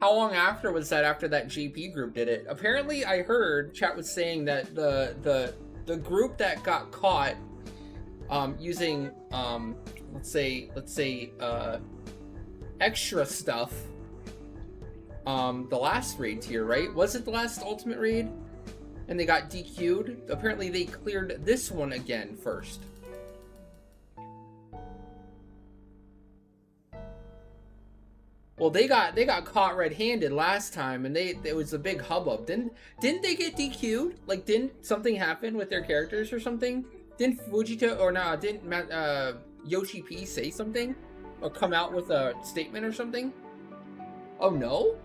How long after was that after that JP group did it? Apparently I heard chat was saying that the group that got caught using let's say extra stuff the last raid tier, right? Was it the last ultimate raid? And they got DQ'd? Apparently they cleared this one again first. Well, they got caught red-handed last time, and it was a big hubbub. Didn't they get DQ'd? Like, didn't something happen with their characters or something? Didn't Fujita or no? Didn't Yoshi P say something or come out with a statement or something? Oh no?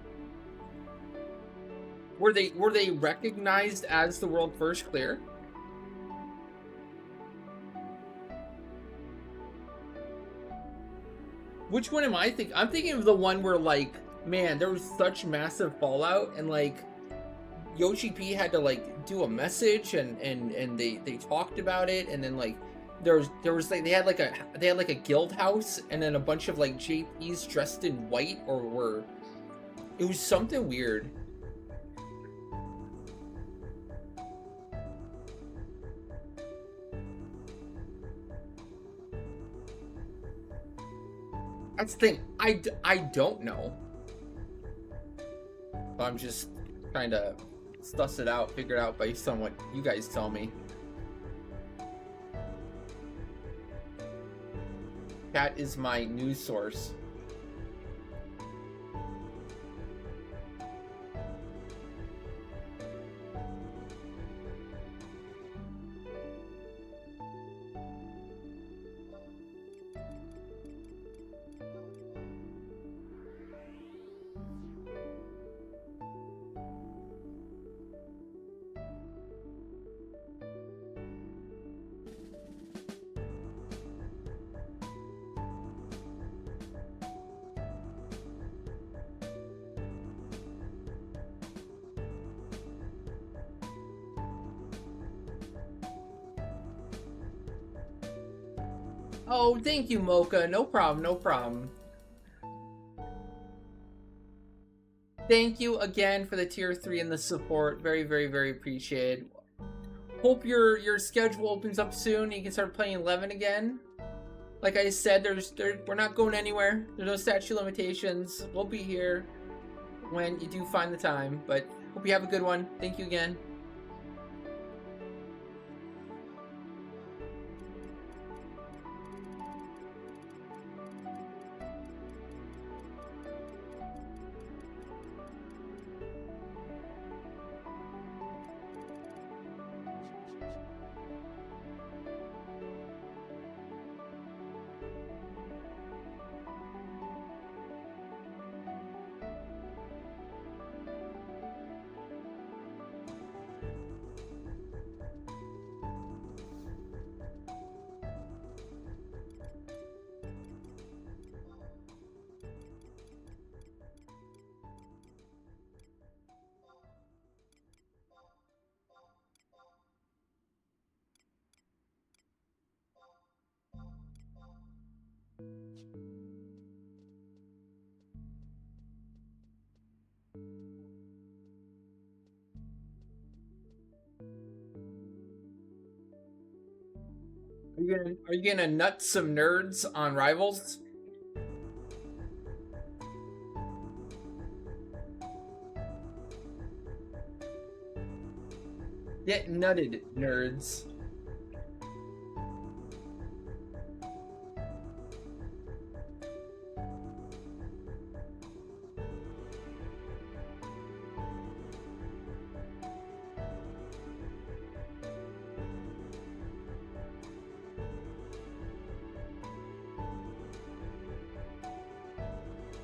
Were they recognized as the world first clear? Which one am I thinking? I'm thinking of the one where, like, man, there was such massive fallout, and like Yoshi P had to like do a message, and they talked about it, and then like there was like they had like a guild house, and then a bunch of like JPs dressed in white, or were it was something weird. That's the thing. I don't know. I'm just trying to suss it out, figure it out based on what you guys tell me. Cat is my news source. Oh, thank you, Mocha. No problem, no problem. Thank you again for the tier 3 and the support. Very, very, very appreciated. Hope your schedule opens up soon and you can start playing 11 again. Like I said, we're not going anywhere. There's no statute limitations. We'll be here when you do find the time. But hope you have a good one. Thank you again. Are you gonna nut some nerds on Rivals? Get nutted, nerds.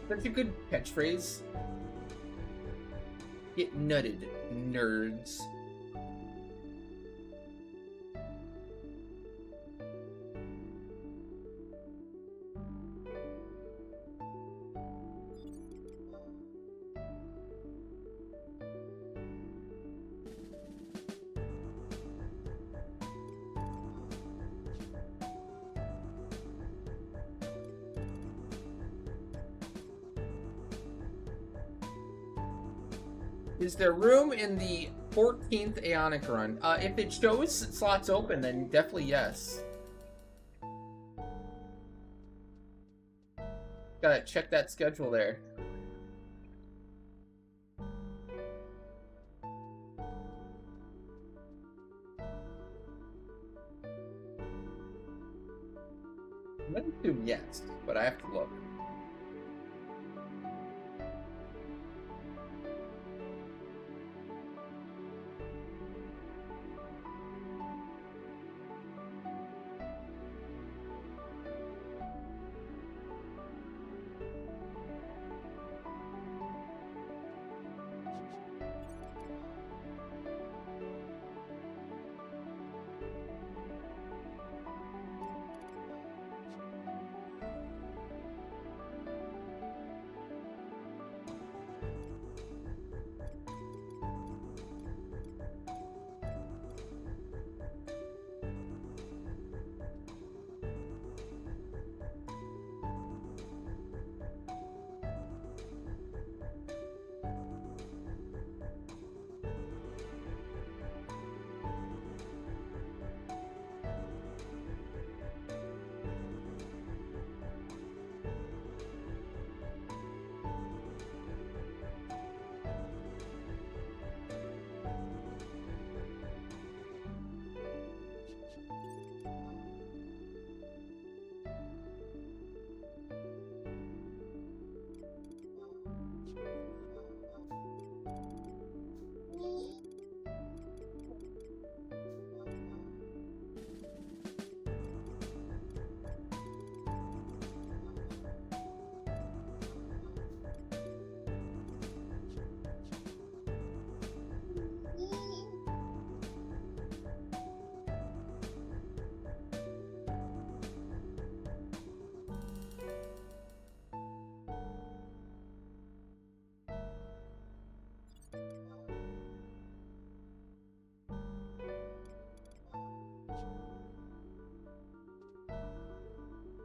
That's a good catchphrase. Get nutted, nerds. Is there room in the 14th AEONIC run? If it shows slots open, then definitely yes. Gotta check that schedule there. I'm gonna assume yes, but I have to look.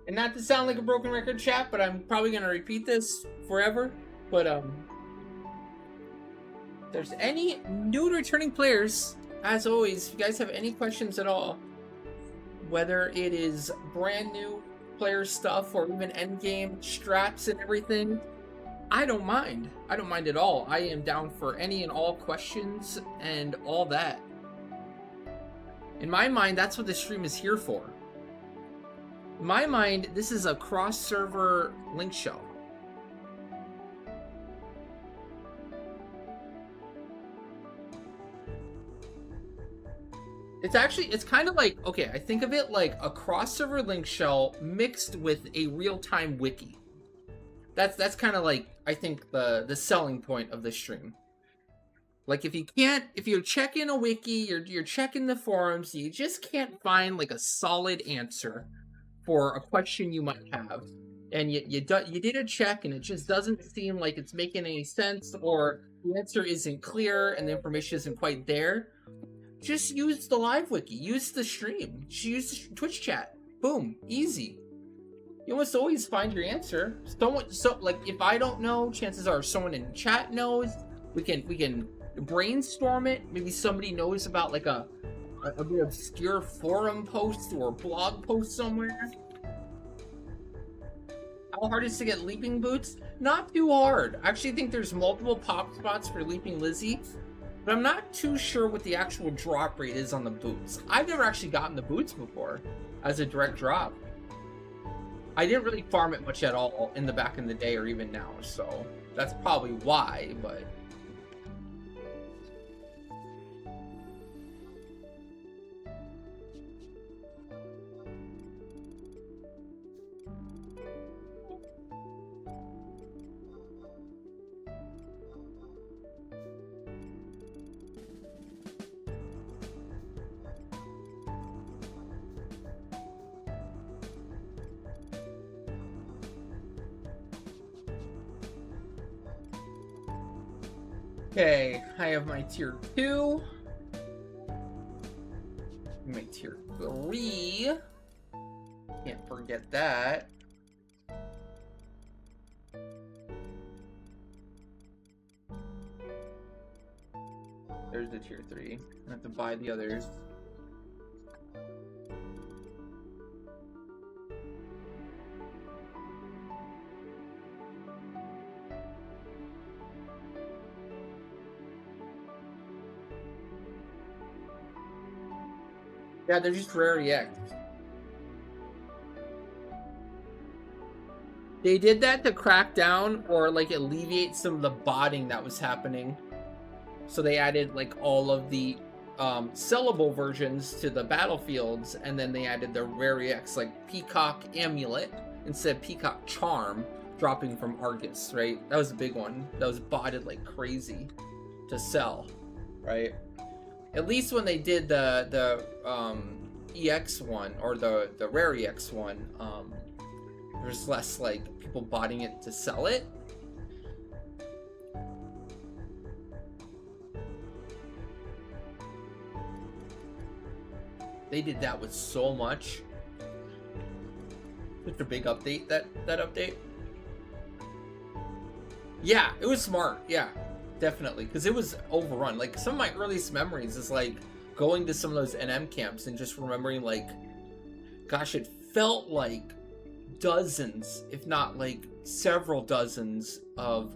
And not to sound like a broken record, chat, but I'm probably gonna repeat this forever. But if there's any new returning players, as always, if you guys have any questions at all, whether it is brand new player stuff or even endgame strats and everything, I don't mind. I don't mind at all. I am down for any and all questions and all that. In my mind, that's what the stream is here for. In my mind, this is a cross-server link show. It's kind of like, okay, I think of it like a cross-server link shell mixed with a real-time wiki. That's kind of like, I think, the selling point of the stream. Like, if you're checking a wiki, you're checking the forums, you just can't find like a solid answer for a question you might have, and you did a check and it just doesn't seem like it's making any sense, or the answer isn't clear and the information isn't quite there, just use the live wiki, use the stream, just use the Twitch chat. Boom, easy. You almost always find your answer. Like, if I don't know, chances are someone in chat knows. We can brainstorm it. Maybe somebody knows about like a an obscure forum post or blog post somewhere. How hard is to get leaping boots? Not too hard. I actually think there's multiple pop spots for leaping Lizzie, but I'm not too sure what the actual drop rate is on the boots. I've never actually gotten the boots before as a direct drop. I didn't really farm it much at all in the back in the day or even now, so that's probably why, but... Okay, I have my tier 2. My tier 3. Can't forget that. There's the tier 3. I have to buy the others. Yeah, they're just rare EX. They did that to crack down or like alleviate some of the botting that was happening. So they added like all of the sellable versions to the battlefields, and then they added the rare EX like Peacock Amulet instead of Peacock Charm dropping from Argus, right? That was a big one. That was botted like crazy to sell, right? At least when they did the EX one or the rare EX one, there's less like people botting it to sell it. They did that with so much. Such a big update, that update. Yeah, it was smart. Yeah. Definitely, because it was overrun. Like, some of my earliest memories is like going to some of those NM camps and just remembering like, gosh, it felt like dozens, if not like several dozens of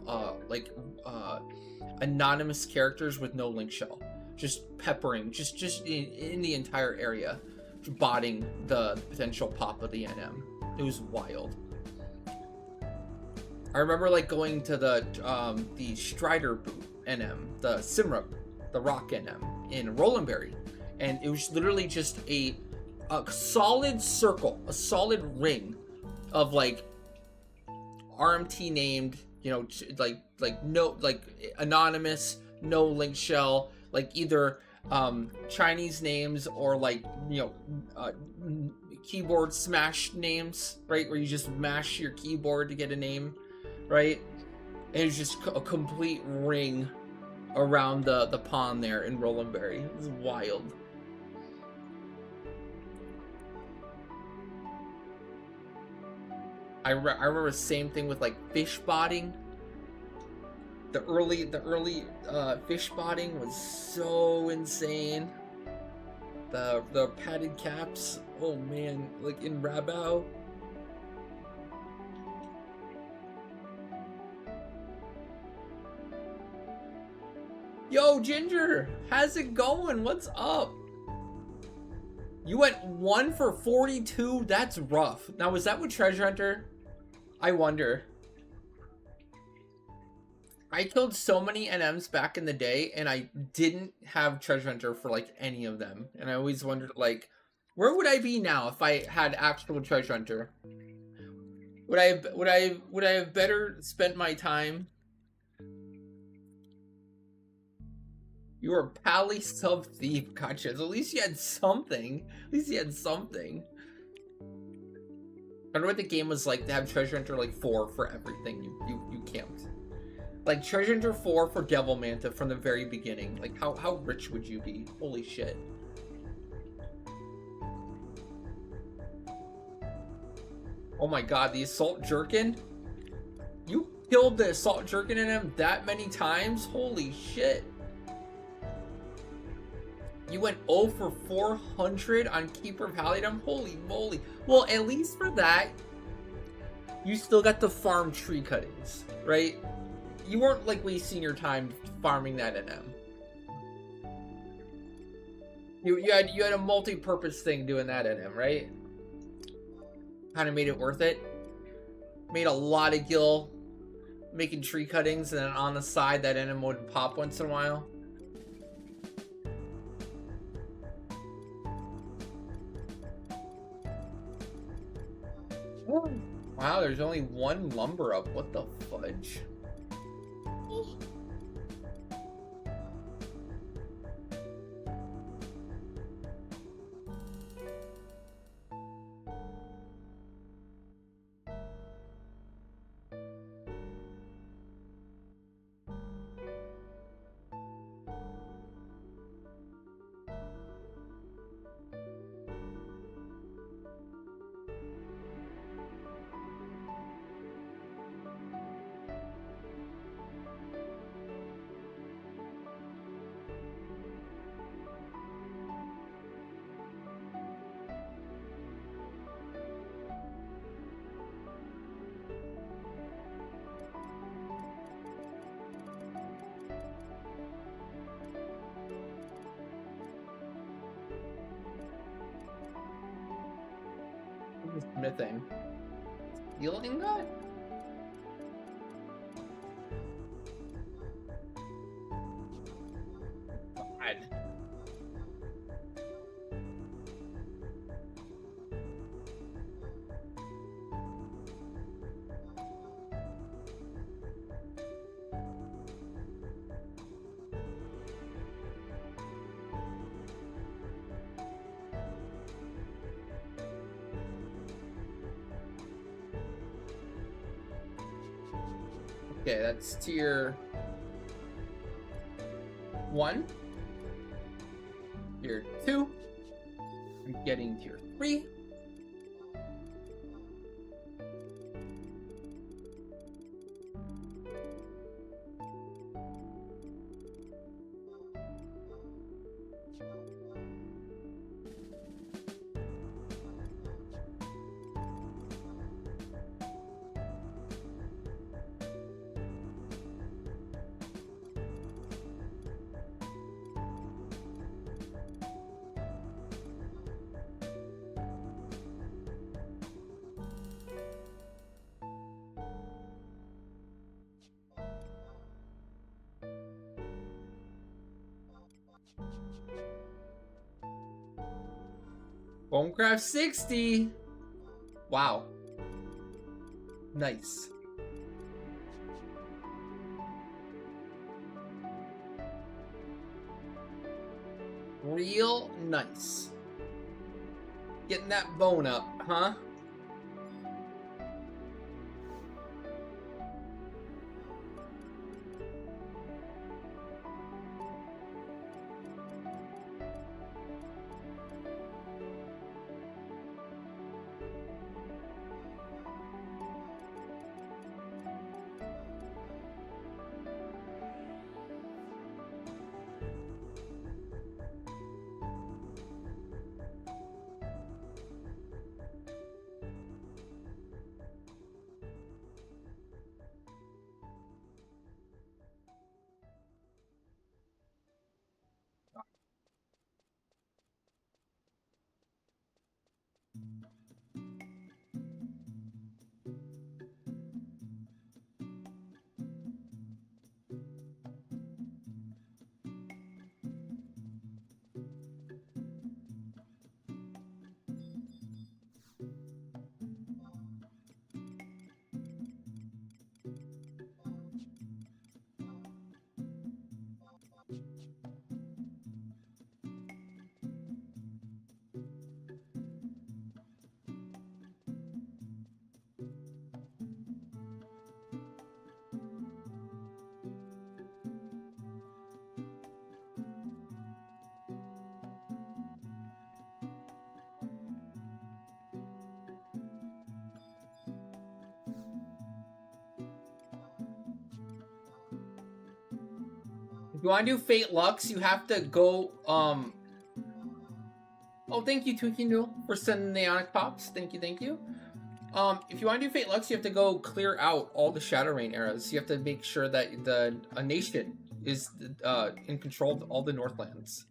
anonymous characters with no link shell, just peppering, just in the entire area, botting the potential pop of the NM. It was wild. I remember like going to the Strider boot NM, the Simra, the Rock NM in Rolandberry, and it was literally just a solid circle, a solid ring of like RMT named, you know, like no, like anonymous, no link shell, like either Chinese names or like, you know, keyboard smash names, right, where you just mash your keyboard to get a name. Right? And it was just a complete ring around the pond there in Rolandberry. It was wild. I remember the same thing with like fish botting. The early fish botting was so insane. The padded caps, oh man, like in Rabao. Yo, Ginger, how's it going? What's up? You went 1 for 42? That's rough. Now, was that with Treasure Hunter? I wonder. I killed so many NMs back in the day, and I didn't have Treasure Hunter for, like, any of them. And I always wondered, like, where would I be now if I had actual Treasure Hunter? Would I have better spent my time? You were Pally sub thief, gotcha. So at least you had something. At least you had something. I wonder what the game was like to have Treasure Hunter like 4 for everything you camped. Like Treasure Hunter 4 for Devil Manta from the very beginning. Like how rich would you be? Holy shit. Oh my god, the Assault Jerkin? You killed the Assault Jerkin in him that many times? Holy shit. You went 0 for 400 on Keeper Pallium? Holy moly. Well, at least for that, you still got the farm tree cuttings, right? You weren't, like, wasting your time farming that NM. You had a multi-purpose thing doing that NM, right? Kind of made it worth it. Made a lot of gil making tree cuttings, and then on the side that NM would pop once in a while. Wow, there's only one lumber up. What the fudge? Smithing. Healing God? God. Okay, that's tier 1. Tier 2. I'm getting tier 3. Bonecraft 60. Wow. Nice. Real nice. Getting that bone up, huh? If you want to do Fate Lux, you have to go Oh, thank you, Twinkie Noodle, for sending the Ionic Pops. Thank you, thank you. If you want to do Fate Lux, you have to go clear out all the Shadow Rain eras. You have to make sure that a nation is in control of all the Northlands.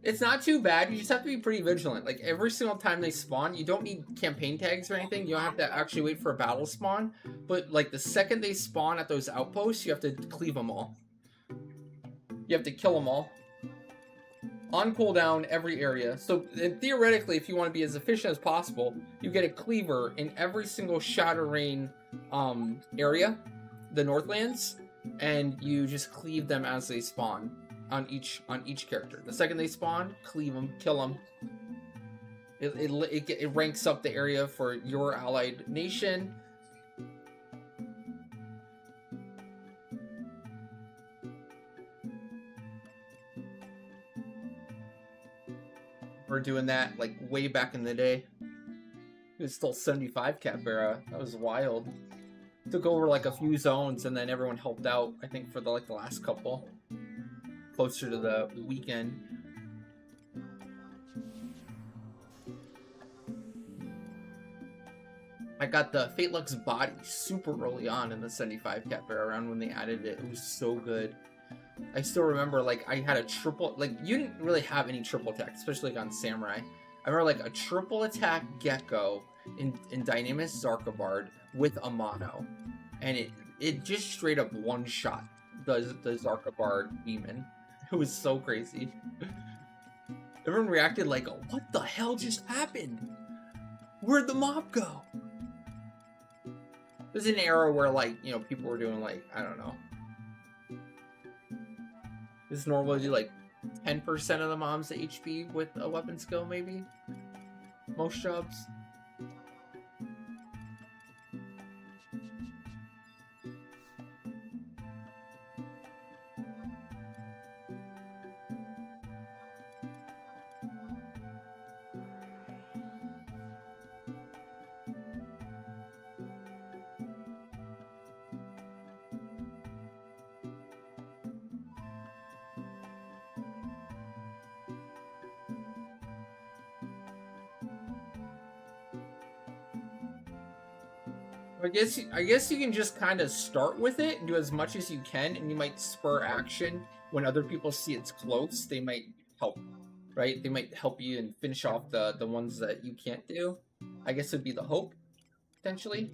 It's not too bad. You just have to be pretty vigilant. Like, every single time they spawn, you don't need campaign tags or anything. You don't have to actually wait for a battle spawn. But, like, the second they spawn at those outposts, you have to cleave them all. You have to kill them all. On cooldown, every area. So, theoretically, if you want to be as efficient as possible, you get a cleaver in every single Shadow Rain area, the Northlands, and you just cleave them as they spawn. On each character. The second they spawn, cleave them, kill them. It ranks up the area for your allied nation. We're doing that like way back in the day. It was still 75 cap era. That was wild. Took over like a few zones and then everyone helped out. I think for the last couple. Closer to the weekend. I got the Fate Lux body super early on in the 75 cap era, around when they added it. It was so good. I still remember, like, I had a triple, like, you didn't really have any triple attack, especially like on Samurai. I remember like a triple attack Gecko in Dynamis Zarkabard with a mono. And it just straight up one shot the Zarkabard demon. It was so crazy. Everyone reacted like, what the hell just happened? Where'd the mob go? There's an era where, like, you know, people were doing, like, I don't know. It's normal to do, like, 10% of the mob's HP with a weapon skill, maybe? Most jobs. I guess you can just kind of start with it and do as much as you can, and you might spur action when other people see it's close. They might help, right? They might help you and finish off the ones that you can't do. I guess would be the hope, potentially.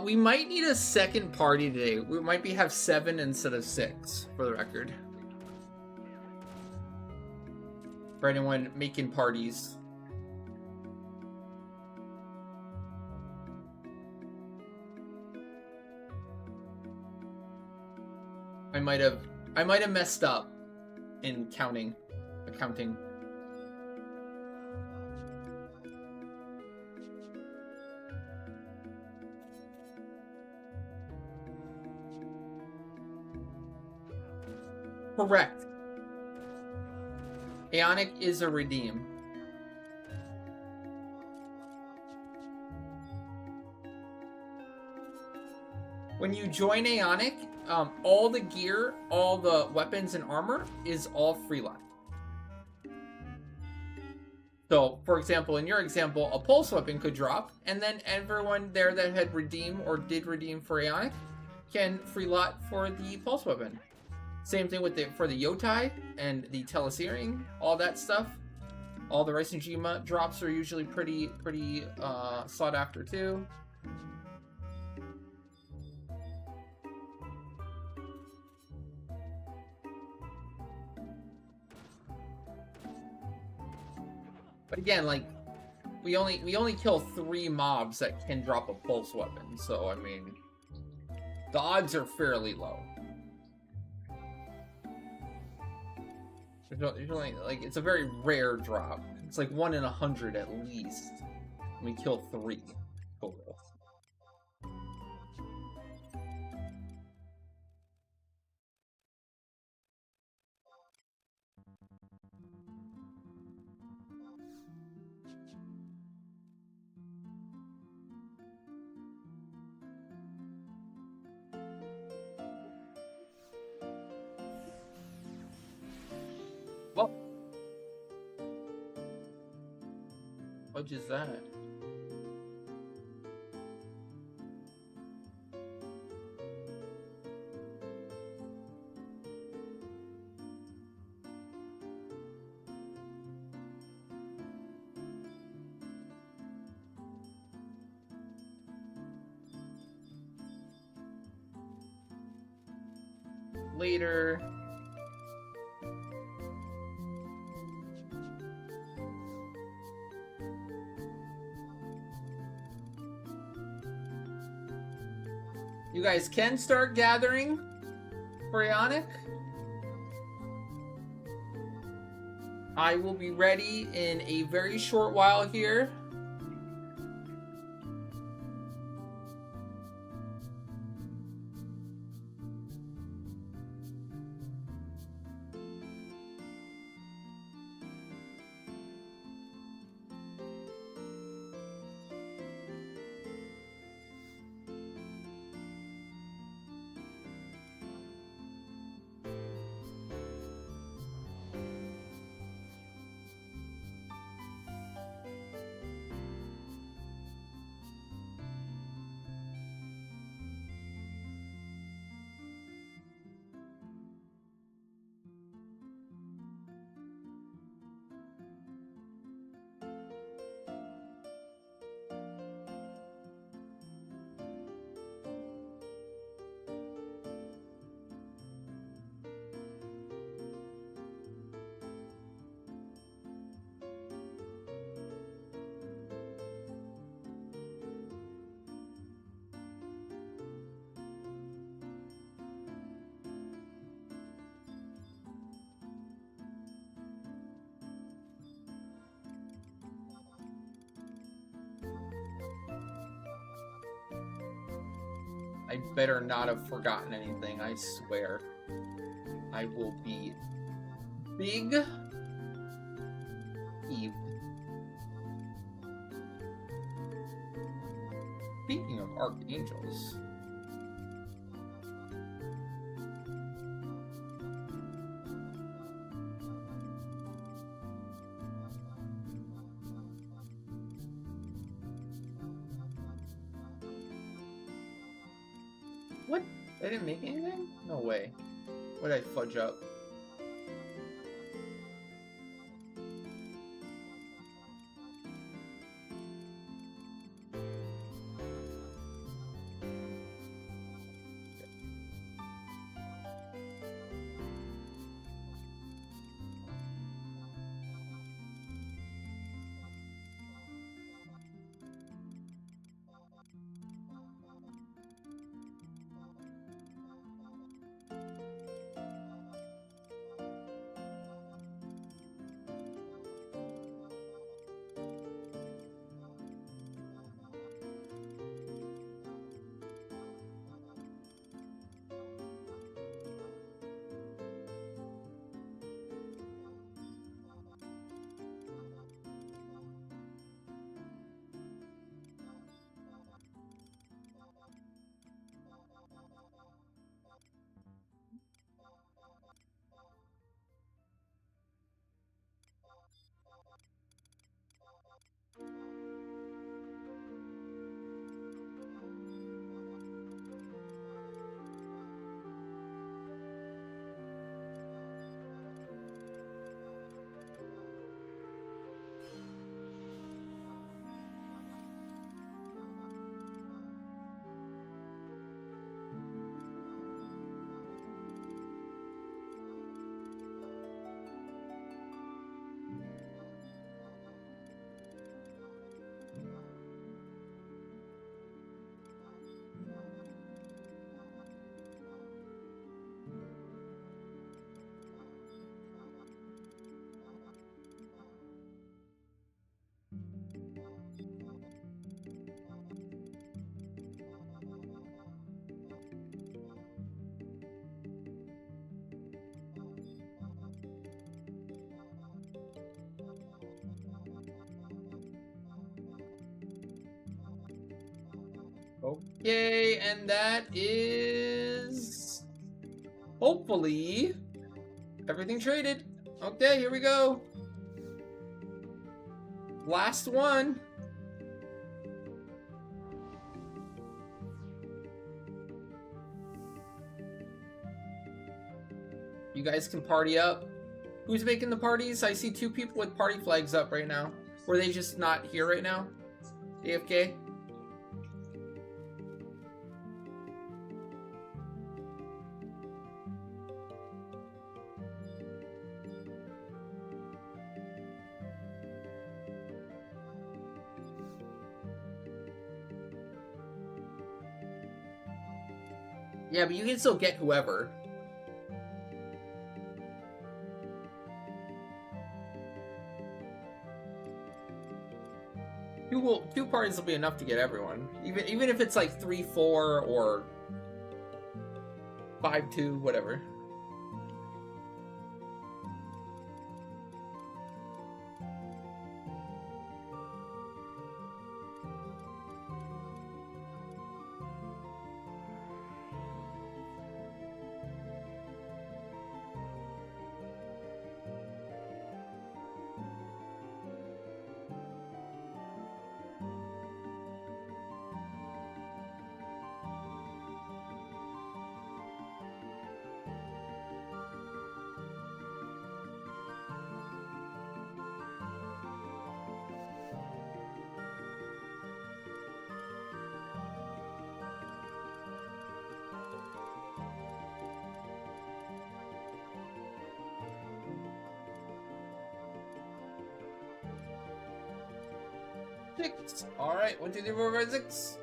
We might need a second party today. We might have 7 instead of 6, for the record. For anyone making parties. I might have messed up in accounting. Correct. AEONIC is a redeem. When you join AEONIC, all the gear, all the weapons and armor is all free lot. So, for example, in your example, a pulse weapon could drop, and then everyone there that had redeemed or did redeem for AEONIC can free lot for the pulse weapon. Same thing with for the Yotai and the Telesseering, all that stuff. All the Raisenjima drops are usually pretty sought after too. But again, like we only kill 3 mobs that can drop a pulse weapon, so I mean the odds are fairly low. There's only, like, it's a very rare drop. It's like 1 in 100 at least. And we kill 3 total. Well, what is that? Later. You guys can start gathering for AEONIC. I will be ready in a very short while here. I better not have forgotten anything, I swear. I will be big Eve. Speaking of archangels. What? I didn't make anything? No way. What did I fudge up? Yay, and that is hopefully everything traded. Okay, here we go. Last one. You guys can party up. Who's making the parties? I see 2 people with party flags up right now. Were they just not here right now? AFK? Yeah, but you can still get whoever. Two parties will be enough to get everyone. Even if it's like 3-4 or 5-2, whatever. Six. All right, 1, 2, 3, 4, 5, 6.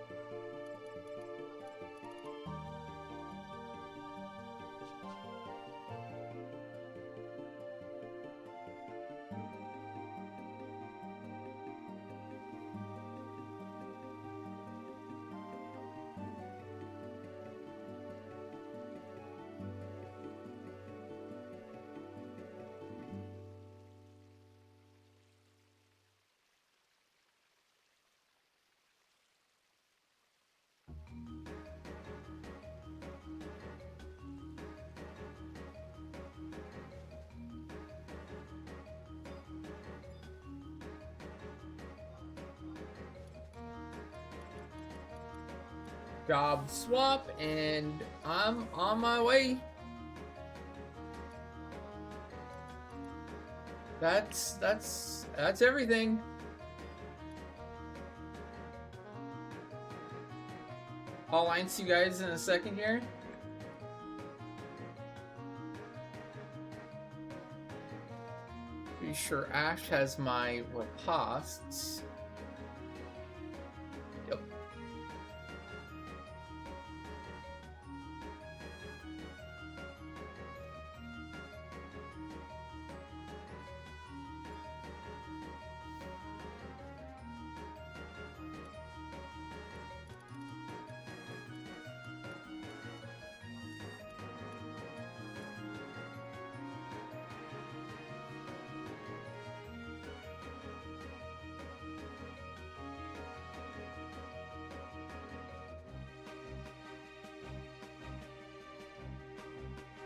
Job swap, and I'm on my way. That's everything. I'll line to you guys in a second here. Pretty sure Ash has my reposts. Yep.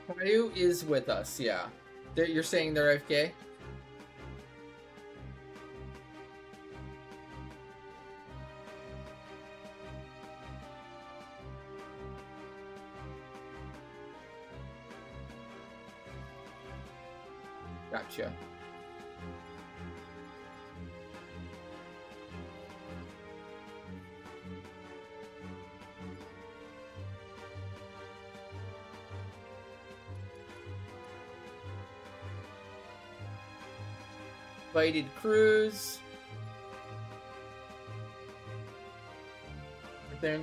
Caillou is with us, yeah. You're saying they're AFK? Gotcha. Invited crews. Right there.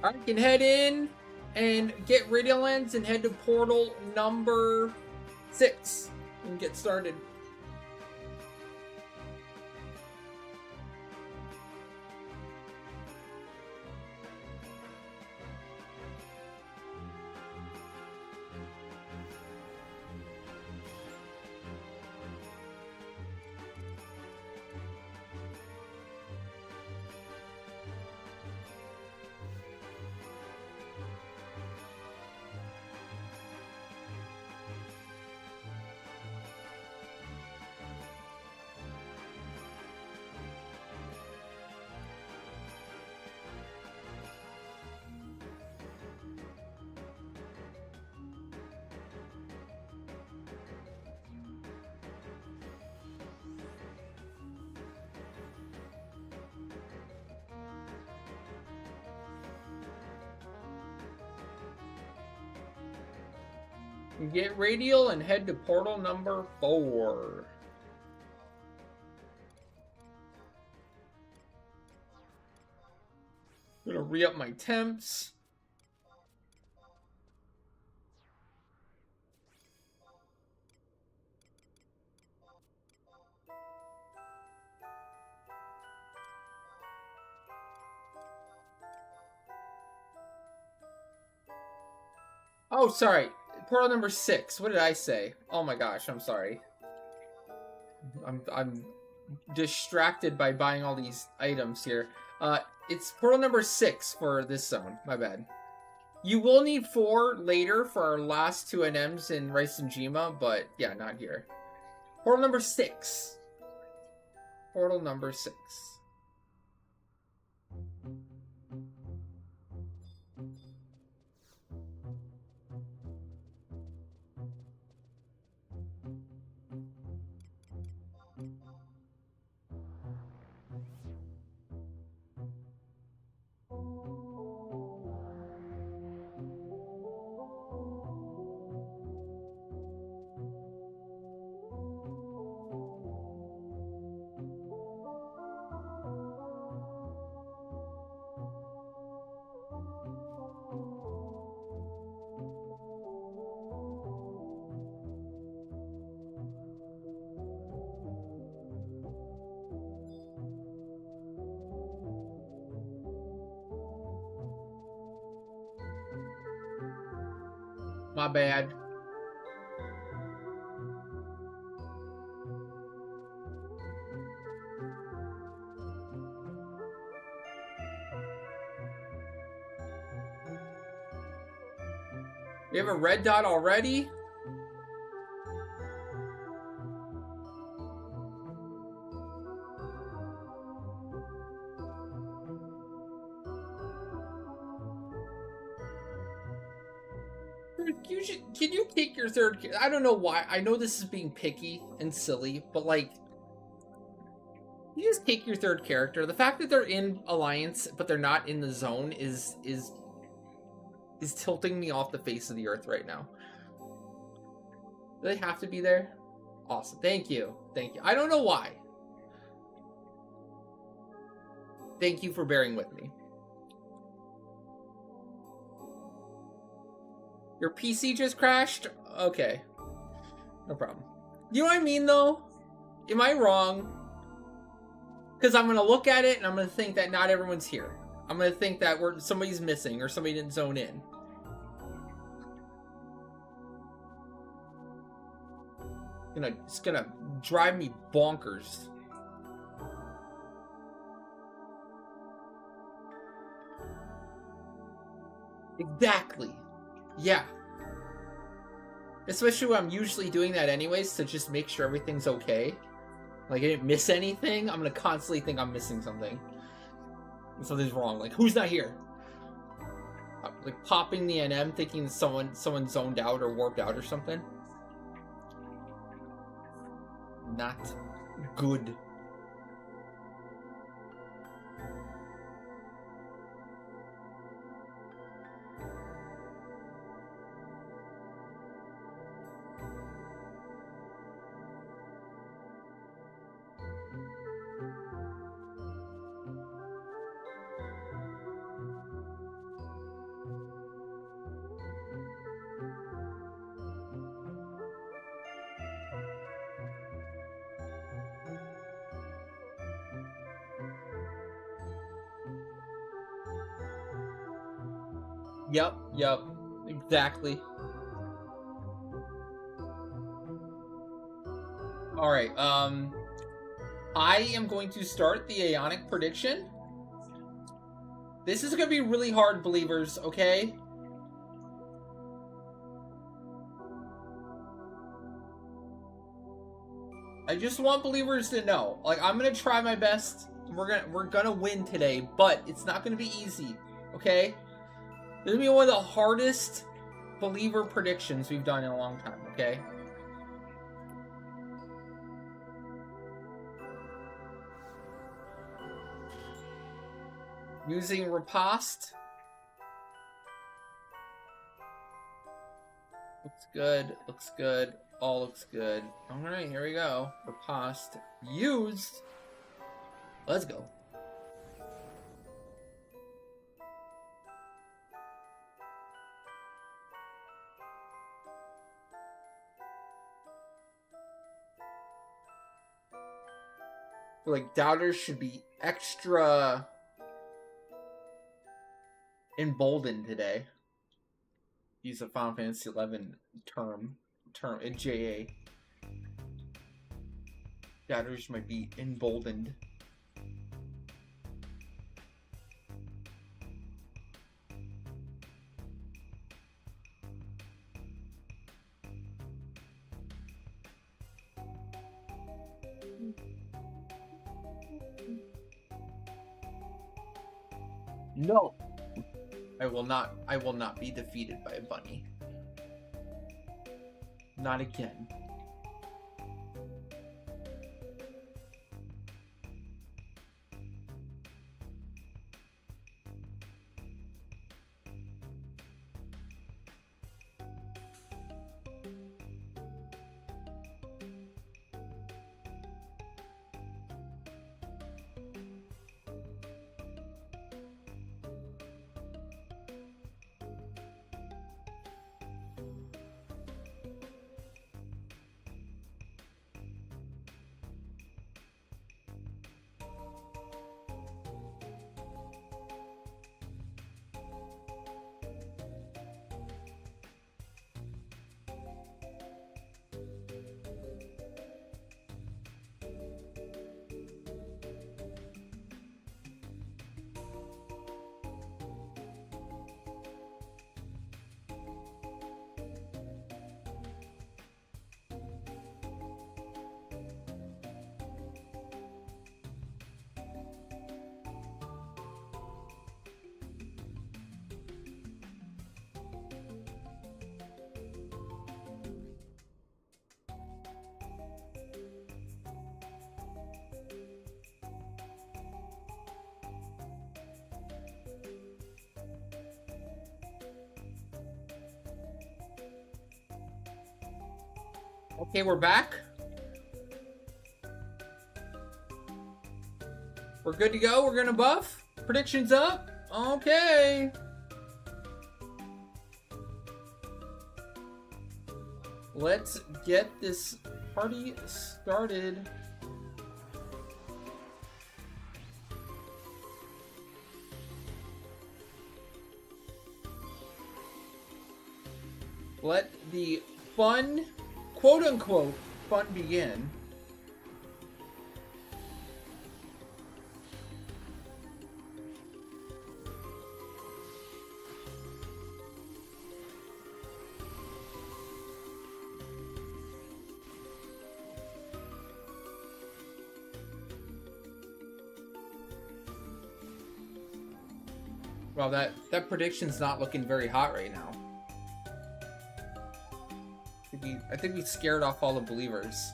I can head in and get radial lens and head to portal number 6 and get started. You get radial and head to portal number 4. I'm gonna re-up my temps. Oh, sorry. Portal number 6. What did I say? Oh my gosh, I'm sorry. I'm distracted by buying all these items here. It's portal number 6 for this zone. My bad. You will need 4 later for our last 2 NMs in Rice and Jima, but yeah, not here. Portal number 6. Portal number 6. My bad. We have a red dot already? Can you pick your third? I don't know why. I know this is being picky and silly, but like, you just pick your third character. The fact that they're in Alliance but they're not in the zone is tilting me off the face of the earth right now. Do they have to be there? Awesome. Thank you. Thank you. I don't know why. Thank you for bearing with me. Your PC just crashed? Okay. No problem. You know what I mean, though? Am I wrong? Because I'm going to look at it and I'm going to think that not everyone's here. I'm going to think that somebody's missing or somebody didn't zone in. It's gonna drive me bonkers. Exactly. Yeah. Especially when I'm usually doing that anyways, to just make sure everything's okay. Like, I didn't miss anything. I'm gonna constantly think I'm missing something. Something's wrong. Like, who's not here? Like, popping the NM thinking someone zoned out or warped out or something. Not good. Yep, exactly. Alright, I am going to start the AEONIC prediction. This is gonna be really hard, believers, okay? I just want believers to know. Like, I'm gonna try my best. We're gonna win today, but it's not gonna be easy, okay? This is gonna be one of the hardest believer predictions we've done in a long time, okay? Using riposte. It's good. Looks good. All looks good. Alright, here we go. Riposte. Used. Let's go. I feel like doubters should be extra emboldened today. Use a Final Fantasy 11 term in JA. Doubters might be emboldened. No. I will not be defeated by a bunny. Not again. Okay, we're back. We're good to go. We're gonna buff. Predictions up. Okay. Let's get this party started. Let the fun, quote-unquote, fun begin. Well, that prediction's not looking very hot right now. I think we scared off all the believers.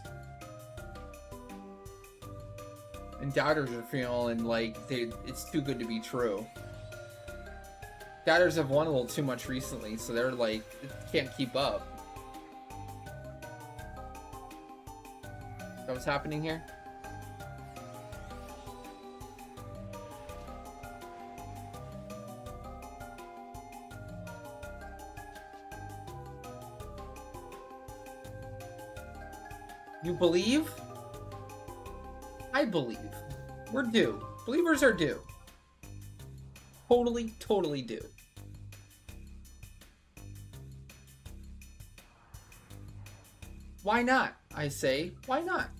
And doubters are feeling like it's too good to be true. Doubters have won a little too much recently, so they're like, can't keep up. Is that what's happening here? You believe? I believe. We're due. Believers are due. Totally due. Why not? I say, why not?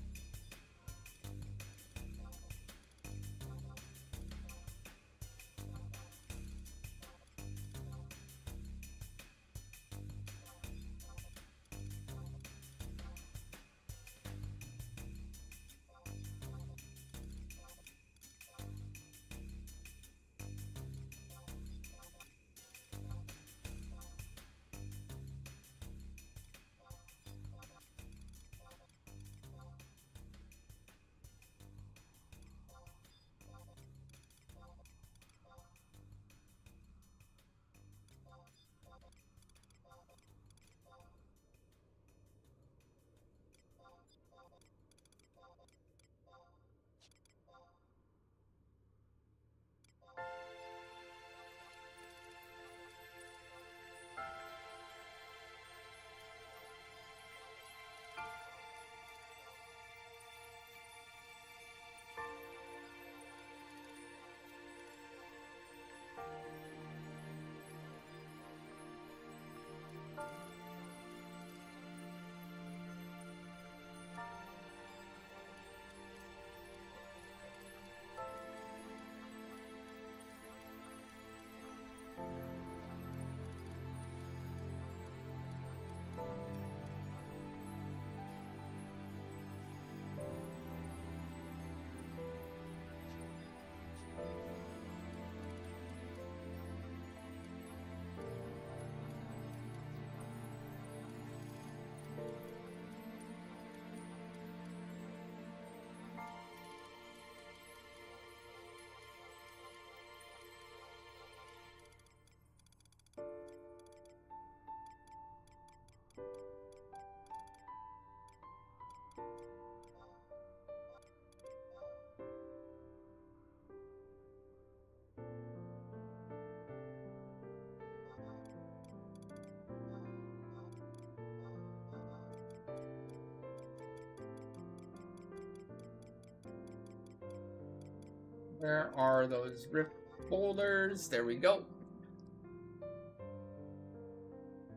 Where are those rift boulders? There we go.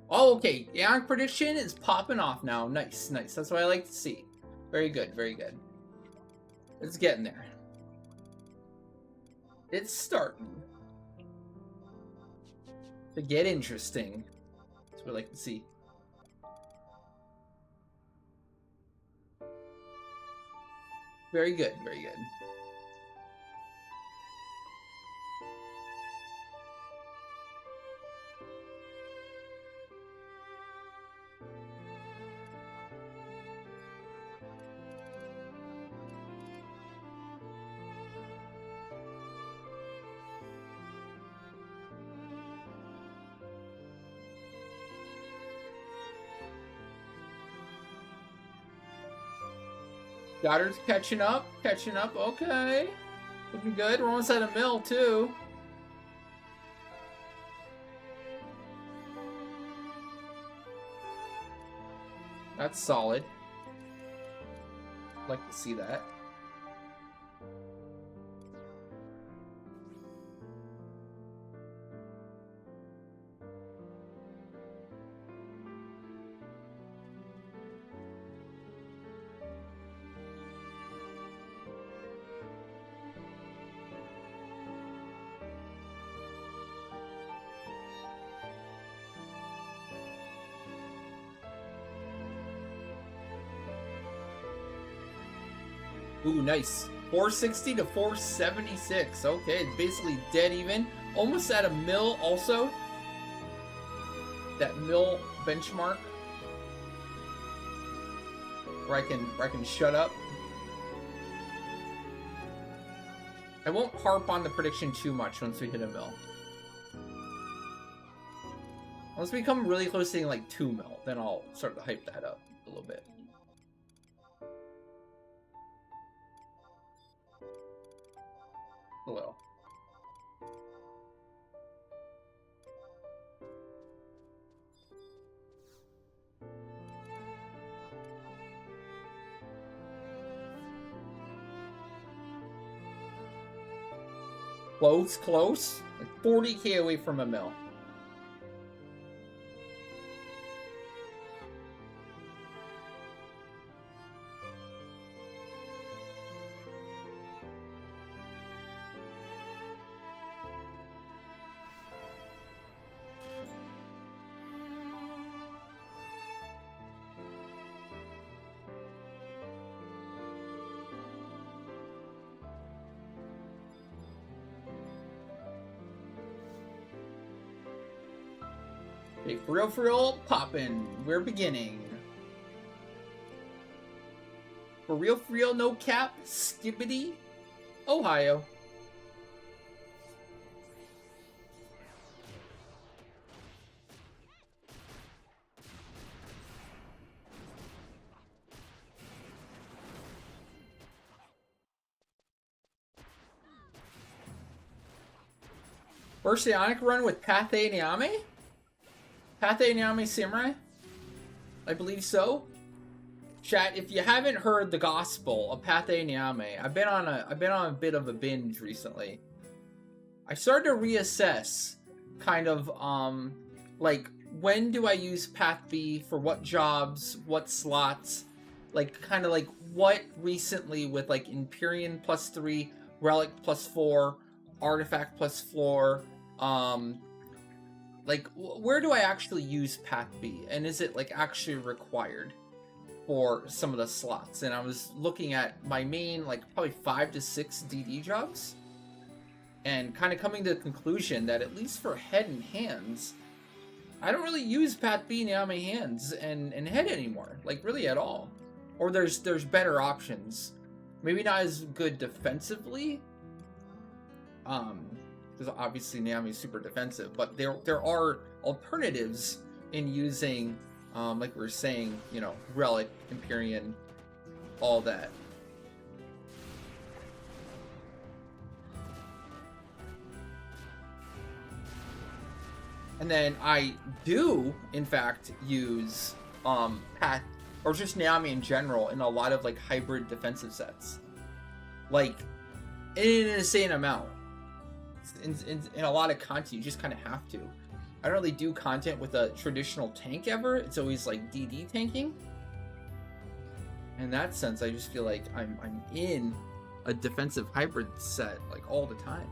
Oh, okay. AEONIC prediction is popping off now. Nice, nice. That's what I like to see. Very good, very good. It's getting there. It's starting to get interesting. That's what I like to see. Very good, very good. Goddard's catching up, okay. Looking good, we're almost at a mil, too. That's solid. Like to see that. Ooh, nice. 460 to 476. Okay, basically dead even. Almost at a mil also. That mil benchmark. Where I can shut up. I won't harp on the prediction too much once we hit a mil. Once we come really close to hitting like 2 mil, then I'll start to hype that up a little bit. A little. Close. Like 40k away from a mil. Okay, for real, poppin'. We're beginning. For real, no cap, skibbity, Ohio. First AEONIC run with Pathé Niame? Pathé Niame Samurai? I believe so. Chat, if you haven't heard the gospel of Pathé Niame, I've been on a bit of a binge recently. I started to reassess kind of like when do I use Path B for what jobs, what slots, like kind of like what recently with like Empyrean +3, Relic +4, Artifact +4, like where do I actually use Path B, and is it like actually required for some of the slots? And I was looking at my main like probably 5 to 6 DD jobs and kind of coming to the conclusion that at least for head and hands, I don't really use Path B Niame hands and head anymore, like really at all. Or there's better options. Maybe not as good defensively, because obviously Niame is super defensive, but there are alternatives in using, like we were saying, you know, Relic, Empyrean, all that. And then I do, in fact, use Path, or just Niame in general, in a lot of like hybrid defensive sets. Like, in an insane amount. In a lot of content, you just kind of have to. I don't really do content with a traditional tank ever. It's always like DD tanking. In that sense, I just feel like I'm in a defensive hybrid set like all the time.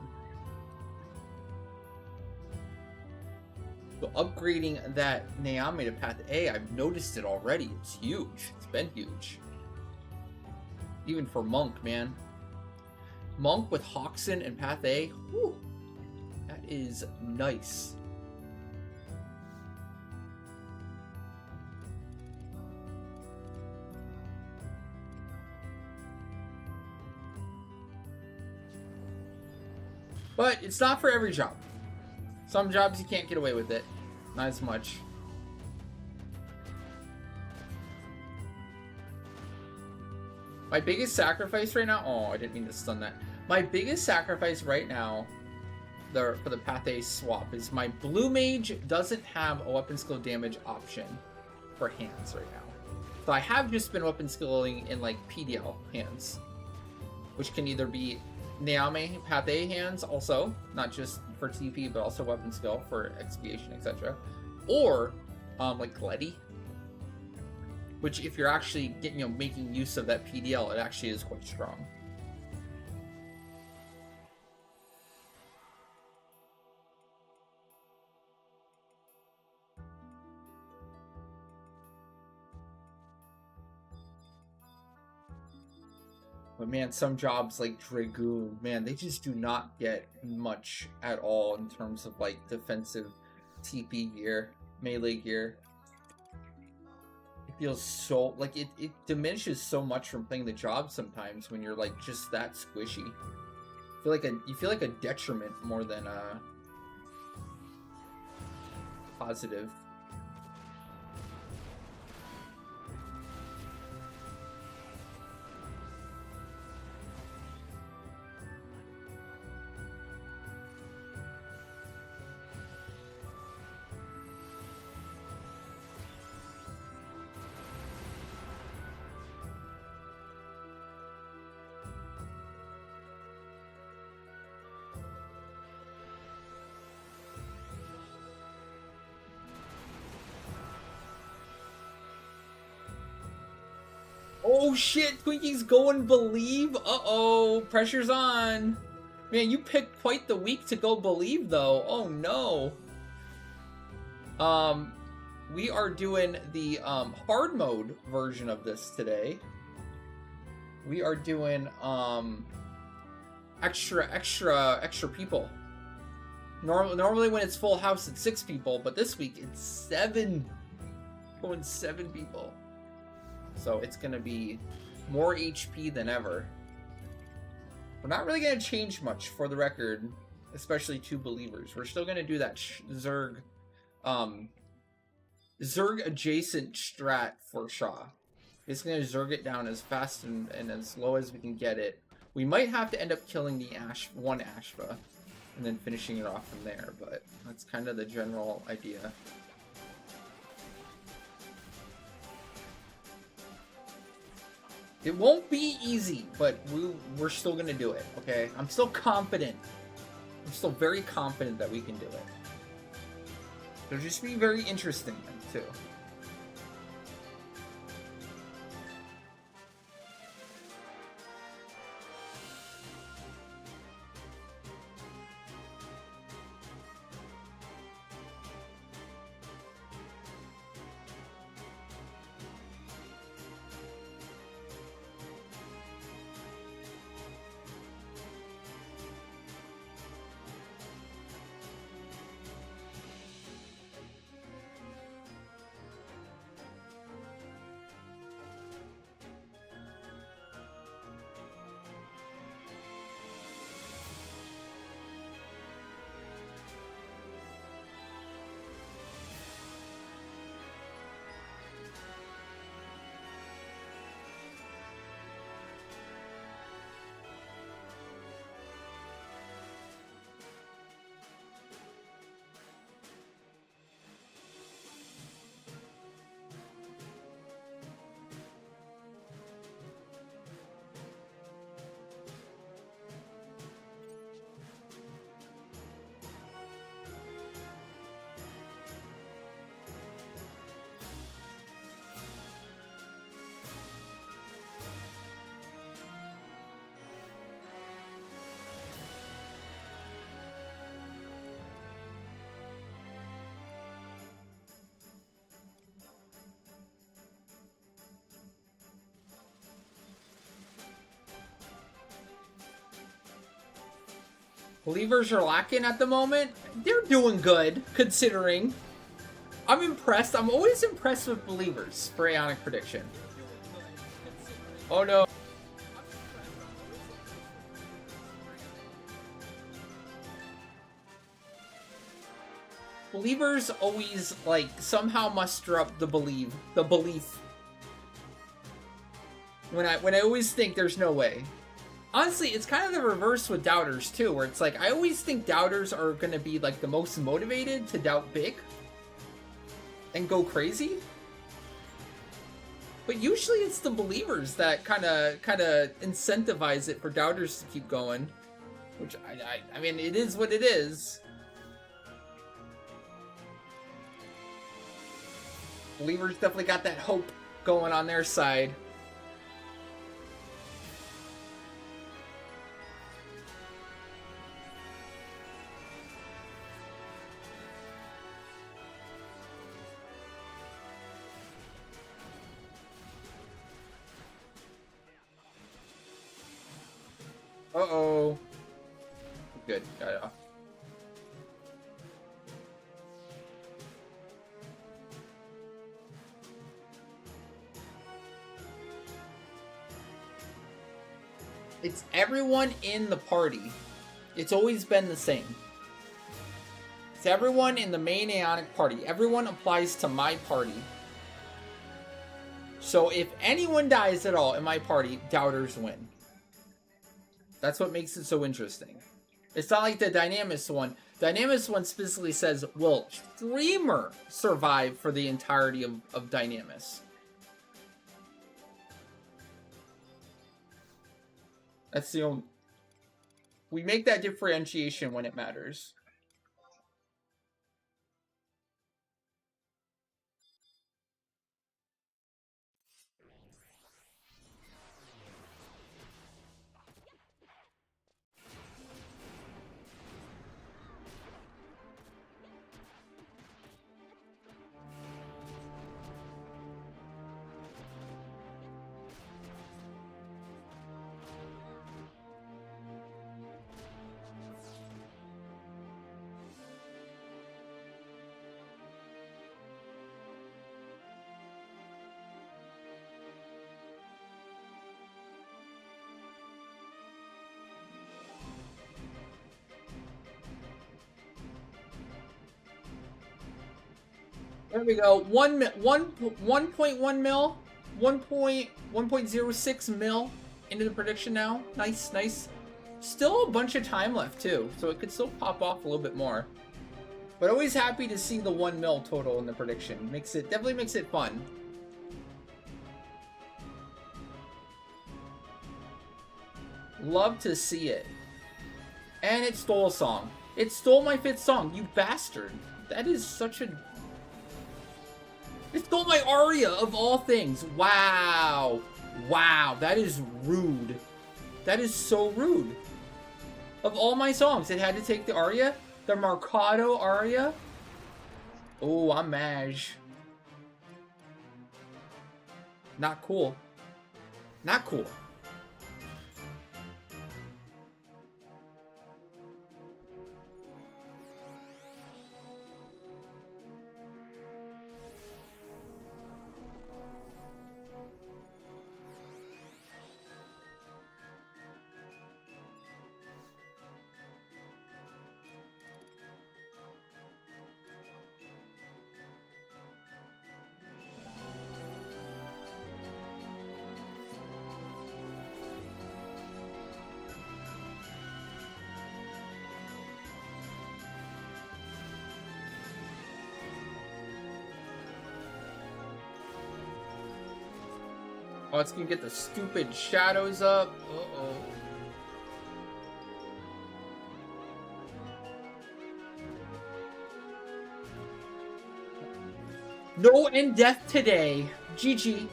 So upgrading that Naomi to Path A, I've noticed it already. It's huge. It's been huge. Even for Monk, man. Monk with Hoxton and Path A, whew, that is nice. But it's not for every job. Some jobs you can't get away with it. Not as much. My biggest sacrifice right now... Oh, I didn't mean to stun that. My biggest sacrifice right now for the Path A swap is my Blue Mage doesn't have a weapon skill damage option for hands right now. So I have just been weapon skilling in like PDL hands, which can either be Naomi Path A hands also, not just for TP, but also weapon skill for expiation, etc. Or like Letty, which if you're actually getting, making use of that PDL, it actually is quite strong. But man, some jobs like Dragoon, man, they just do not get much at all in terms of like defensive TP gear, melee gear. It feels so, like it diminishes so much from playing the job sometimes when you're like just that squishy. You feel like a detriment more than a positive. Oh shit, Twinkie's going Believe. Uh-oh, pressure's on. Man, you picked quite the week to go Believe though. Oh no. We are doing the hard mode version of this today. We are doing extra people. Normally when it's full house it's 6 people, but this week it's 7. Going 7 people. So it's going to be more HP than ever. We're not really going to change much for the record, especially 2 believers. We're still going to do that Zerg adjacent strat for Shaw. It's going to Zerg it down as fast and as low as we can get it. We might have to end up killing the one Ashva and then finishing it off from there, but that's kind of the general idea. It won't be easy, but we're still going to do it, okay? I'm still confident. I'm still very confident that we can do it. It'll just be very interesting, too. Believers are lacking at the moment. They're doing good, considering. I'm impressed. I'm always impressed with Believers for AEONIC prediction. Oh no. Believers always, like, somehow muster up the belief. When I always think there's no way. Honestly, it's kind of the reverse with doubters, too, where it's like, I always think doubters are going to be, like, the most motivated to doubt big and go crazy. But usually it's the believers that kind of incentivize it for doubters to keep going. Which, I mean, it is what it is. Believers definitely got that hope going on their side. Uh-oh. Good. Got it off. It's everyone in the party. It's always been the same. It's everyone in the main AEONIC party. Everyone applies to my party. So if anyone dies at all in my party, doubters win. That's what makes it so interesting. It's not like the Dynamis one. Dynamis one specifically says, will streamer survive for the entirety of Dynamis? That's the only... We make that differentiation when it matters. There we go. 1.1 mil, 1.06 mil into the prediction now. Nice, nice. Still a bunch of time left too, so it could still pop off a little bit more. But always happy to see the 1 mil total in the prediction. Definitely makes it fun. Love to see it. And it stole a song. It stole my 5th song, you bastard. That is such a... It stole my aria of all things. Wow. Wow, that is rude. That is so rude. Of all my songs, it had to take the aria? The Mercado aria? Oh, I'm maj. Not cool. Not cool. Oh, it's gonna get the stupid shadows up. Uh-oh. No end death today. GG.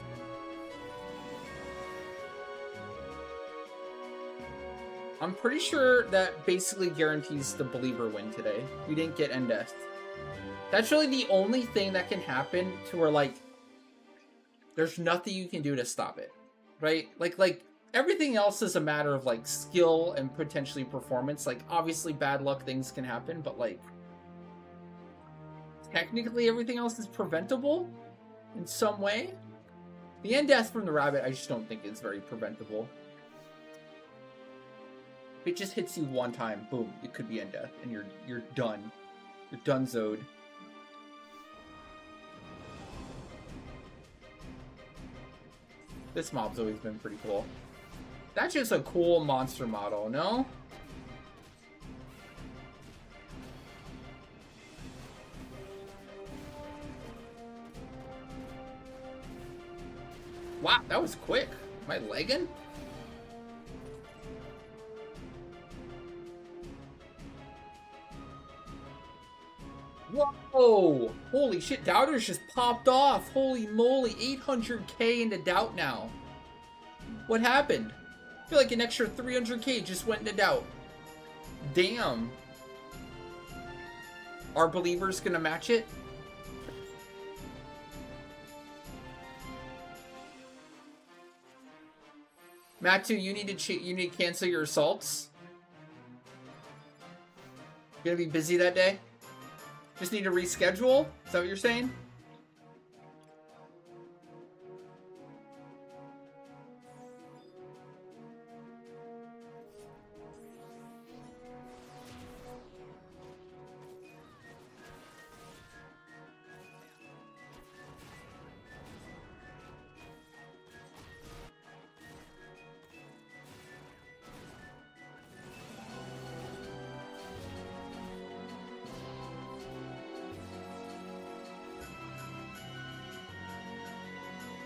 I'm pretty sure that basically guarantees the believer win today. We didn't get end death. That's really the only thing that can happen to where, like, there's nothing you can do to stop it, right? Like Everything else is a matter of, like, skill and potentially performance. Like, obviously, bad luck things can happen, but, like, technically everything else is preventable in some way. The end death from the rabbit, I just don't think is very preventable. If it just hits you one time, boom, it could be end death, and you're done. You're done-zoed. This mob's always been pretty cool. That's just a cool monster model, no? Wow, that was quick. Am I lagging? Whoa! Holy shit, Doubters just popped off. Holy moly, 800k into Doubt now. What happened? I feel like an extra 300k just went into Doubt. Damn. Are believers gonna match it? Mattu, you need to cancel your assaults. You're gonna be busy that day? Just need to reschedule? Is that what you're saying?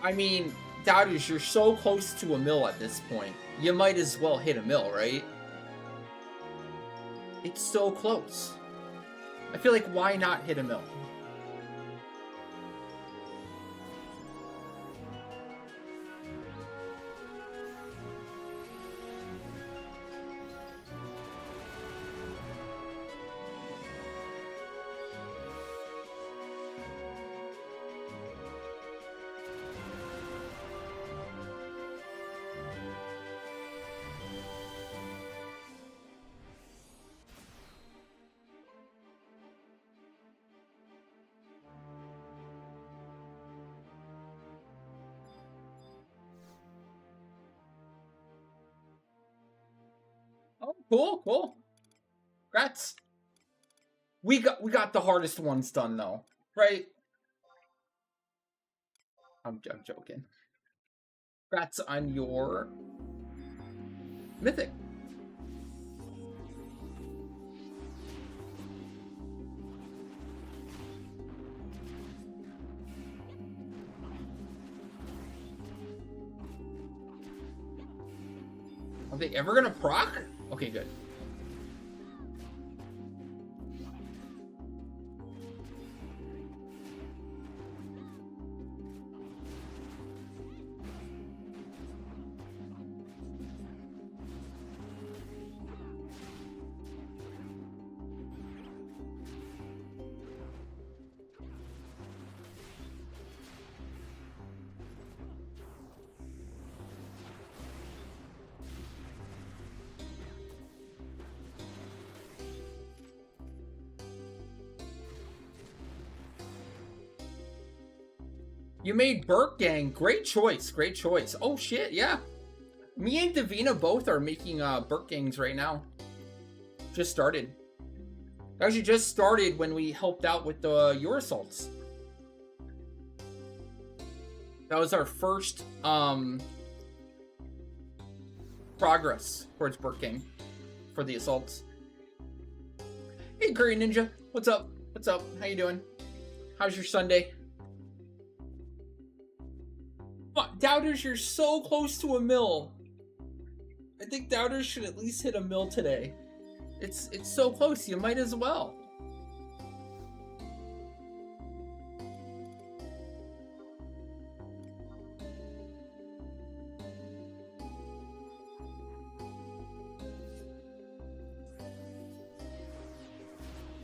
I mean, Doubters, you're so close to a mill at this point. You might as well hit a mill, right? It's so close. I feel like, why not hit a mill? Oh, cool, cool. Congrats. We got the hardest ones done though, right? I'm joking. Congrats on your mythic. Are they ever gonna proc? Okay, good. You made Burke Gang. Great choice. Great choice. Oh, shit. Yeah. Me and Davina both are making Burke Gangs right now. Just started. Actually, just started when we helped out with the your assaults. That was our first progress towards Burke Gang for the assaults. Hey, Curry Ninja. What's up? What's up? How you doing? How's your Sunday? Doubters, you're so close to a mill. I think Doubters should at least hit a mill today. It's so close, you might as well.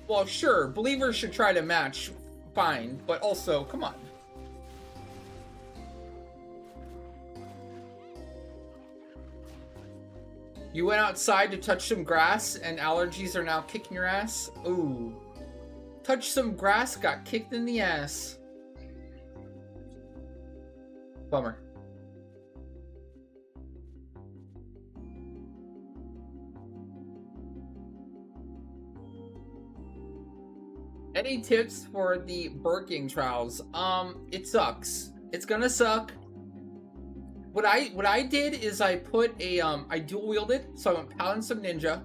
Well, sure, believers should try to match, fine, but also, come on. You went outside to touch some grass, and allergies are now kicking your ass? Ooh. Touch some grass, got kicked in the ass. Bummer. Any tips for the Birking trials? It sucks. It's gonna suck. What I did is I put a I dual wielded, so I went Paladin some Ninja,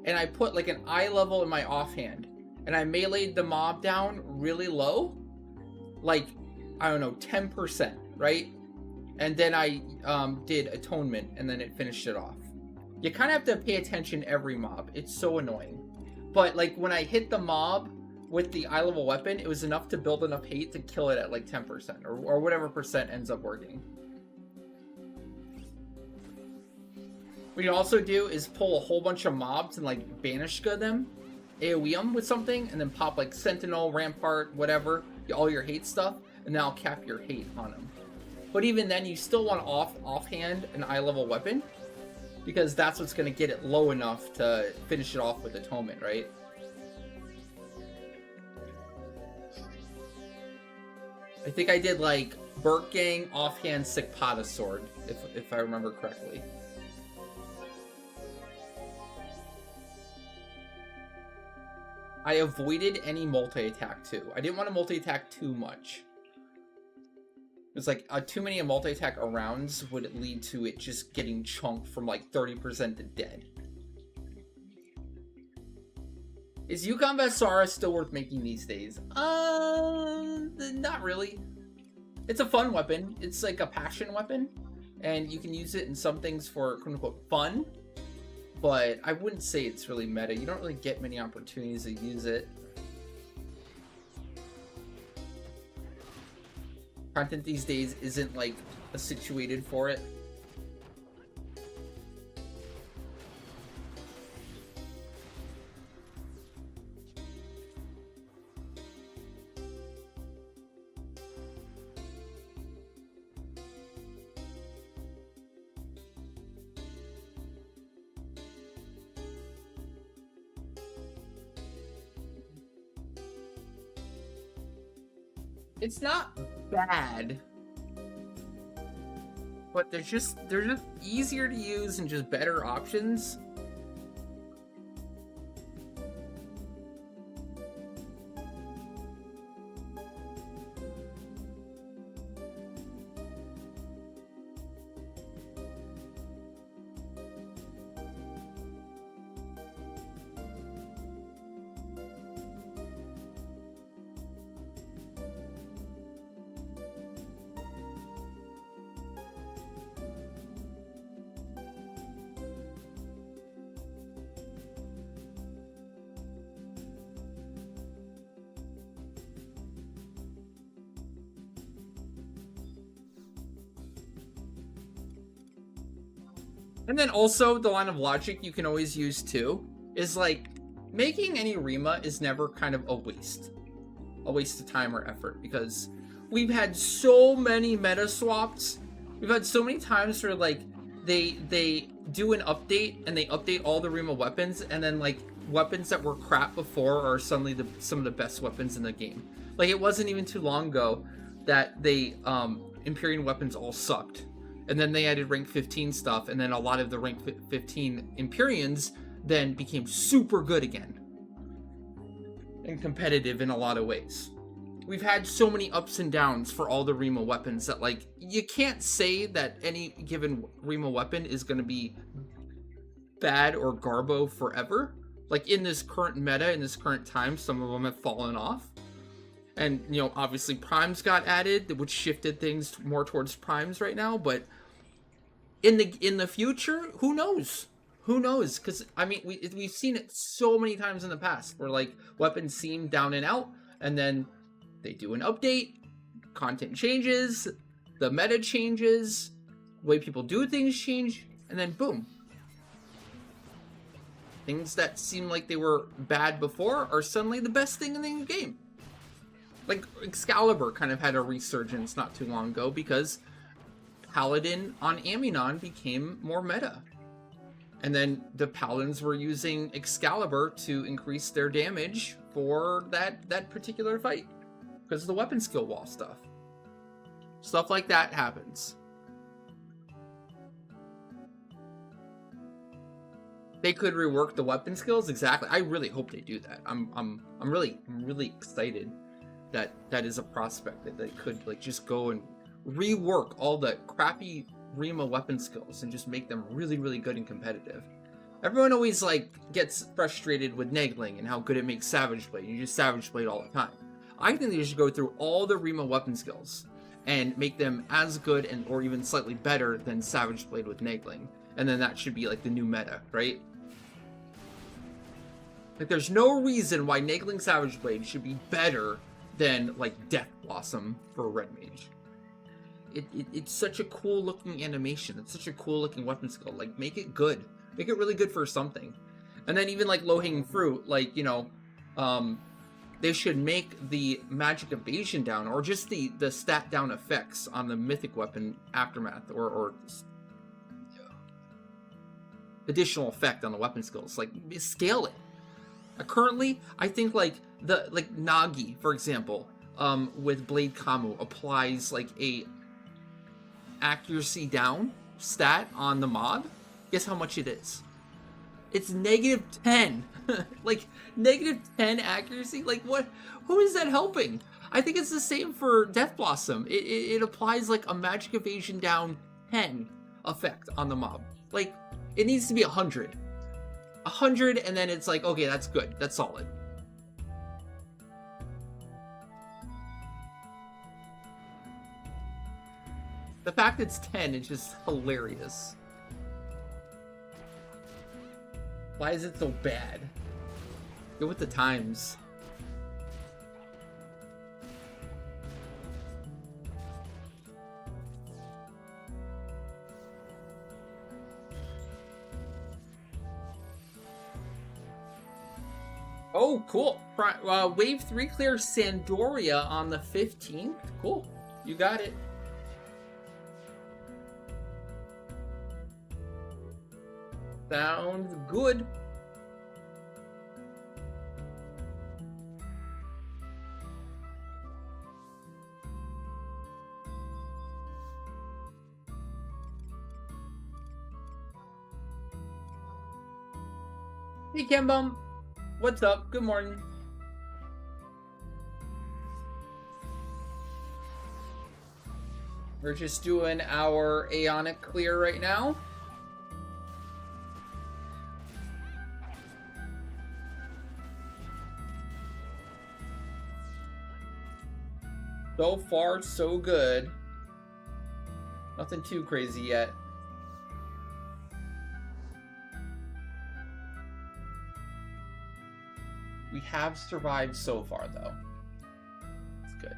and I put like an eye level in my offhand, and I meleeed the mob down really low, like I don't know, 10%, right? And then I did Atonement, and then it finished it off. You kind of have to pay attention every mob. It's so annoying. But like when I hit the mob with the eye level weapon, it was enough to build enough hate to kill it at like 10% or whatever percent ends up working. What you also do is pull a whole bunch of mobs and like Banishka them, AoE them with something, and then pop like Sentinel, Rampart, whatever, all your hate stuff, and then I'll cap your hate on them. But even then, you still want offhand an eye level weapon, because that's what's going to get it low enough to finish it off with Atonement, right? I think I did like Birking, offhand, Sikpata sword, if I remember correctly. I avoided any multi-attack too. I didn't want to multi-attack too much. It's like too many multi-attack rounds would lead to it just getting chunked from like 30% to dead. Is Yukon Vasara still worth making these days? Not really. It's a fun weapon. It's like a passion weapon, and you can use it in some things for quote-unquote fun, but I wouldn't say it's really meta. You don't really get many opportunities to use it. Content these days isn't like situated for it. It's not bad, but they're just easier to use and just better options. And then also the line of logic you can always use too is like making any Rima is never kind of a waste of time or effort, because we've had so many meta swaps. We've had so many times where like they do an update and they update all the Rima weapons, and then like weapons that were crap before are suddenly some of the best weapons in the game. Like it wasn't even too long ago that they Empyrean weapons all sucked. And then they added rank 15 stuff, and then a lot of the rank 15 Empyreans then became super good again. And competitive in a lot of ways. We've had so many ups and downs for all the Rima weapons that, like, you can't say that any given Rima weapon is going to be bad or garbo forever. Like, in this current meta, in this current time, some of them have fallen off. And, you know, obviously Primes got added, which shifted things more towards Primes right now. But in the future, who knows? Who knows? Because, I mean, we've seen it so many times in the past where, like, weapons seem down and out, and then they do an update, content changes, the meta changes, the way people do things change, and then boom. Things that seem like they were bad before are suddenly the best thing in the game. Like, Excalibur kind of had a resurgence not too long ago because Paladin on Aminon became more meta. And then the paladins were using Excalibur to increase their damage for that particular fight because of the weapon skill wall stuff. Stuff like that happens. They could rework the weapon skills, exactly. I really hope they do that. I'm really excited that that is a prospect that they could like just go and rework all the crappy Rima weapon skills and just make them really good and competitive. Everyone always like gets frustrated with Negling and how good it makes Savage Blade. You just Savage Blade all the time. I think they should go through all the Rima weapon skills and make them as good and or even slightly better than Savage Blade with Negling. And then that should be like the new meta, right? Like there's no reason why Negling Savage Blade should be better than like Death Blossom for a Red Mage. It's such a cool looking animation. It's such a cool looking weapon skill. Like make it good. Make it really good for something. And then even like low hanging fruit, like, you know, they should make the magic evasion down or just the stat down effects on the mythic weapon Aftermath or additional effect on the weapon skills. Like scale it. Currently, I think like Nagi, for example, with Blade Kamu applies like a accuracy down stat on the mob. Guess how much it is? It's -10. Like -10 accuracy. Like what? Who is that helping? I think it's the same for Death Blossom. It applies like a magic evasion down 10 effect on the mob. Like it needs to be 100. 100, and then it's like, okay, that's good. That's solid. The fact it's 10 is just hilarious. Why is it so bad? Go with the times. Oh, cool. Wave 3 clear Sandoria on the 15th. Cool. You got it. Sounds good. Hey, Kembum. What's up? Good morning. We're just doing our AEONIC clear right now. So far, so good. Nothing too crazy yet. We have survived so far, though. It's good.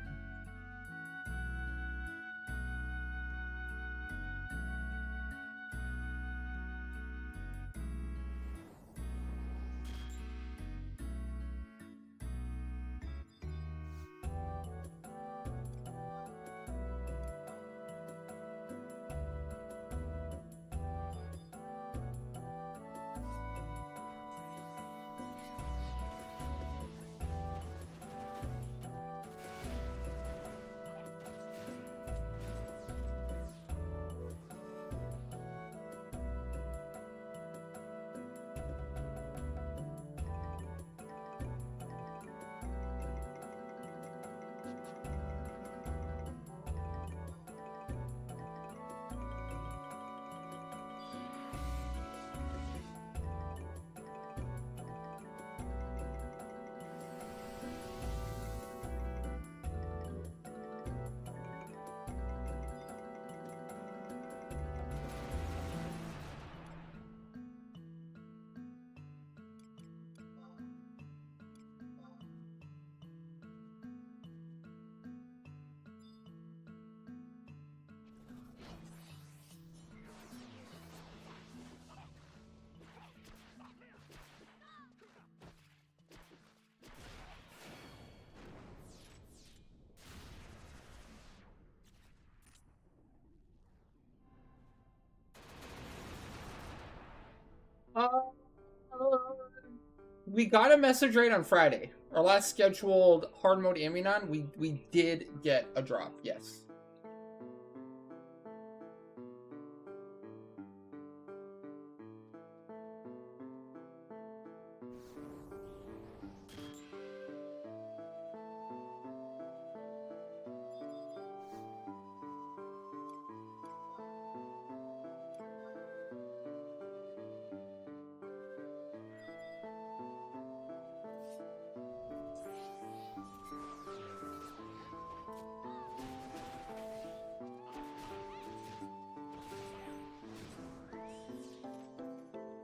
We got a message right on Friday. Our last scheduled hard mode Ambinon, we did get a drop, yes.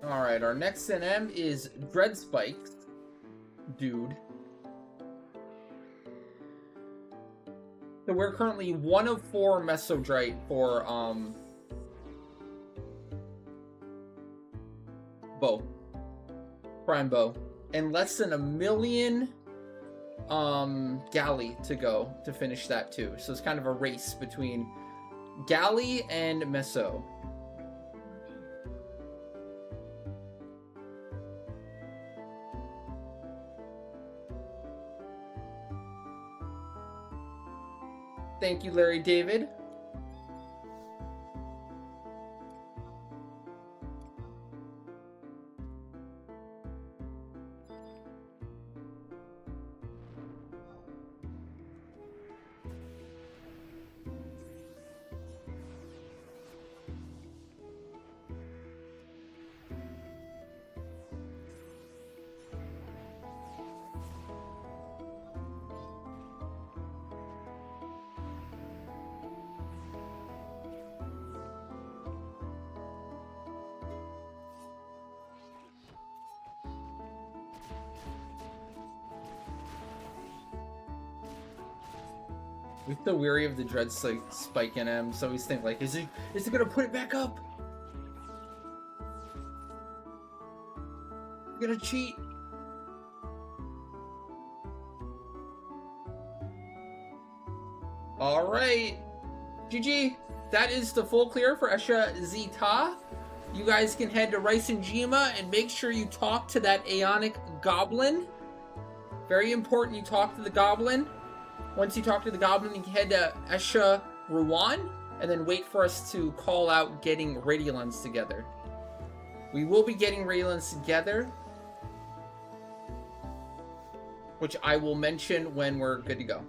Alright, our next NM is Dread Spikes. Dude. So we're currently 1 of 4 Mesodrite for, bow. Prime bow. And less than 1 million, Galley to go to finish that too. So it's kind of a race between Galley and Meso. Thank you, Larry David. We're so weary of the Dread Spike NM, so always think like, is it gonna put it back up? Gonna cheat? Alright. GG. That is the full clear for Esha Zeta. You guys can head to Rice and Jima and make sure you talk to that AEONIC goblin. Very important you talk to the goblin. Once you talk to the goblin, you can head to Esha Ruan, and then wait for us to call out getting Radiolons together. We will be getting Radiolons together, which I will mention when we're good to go.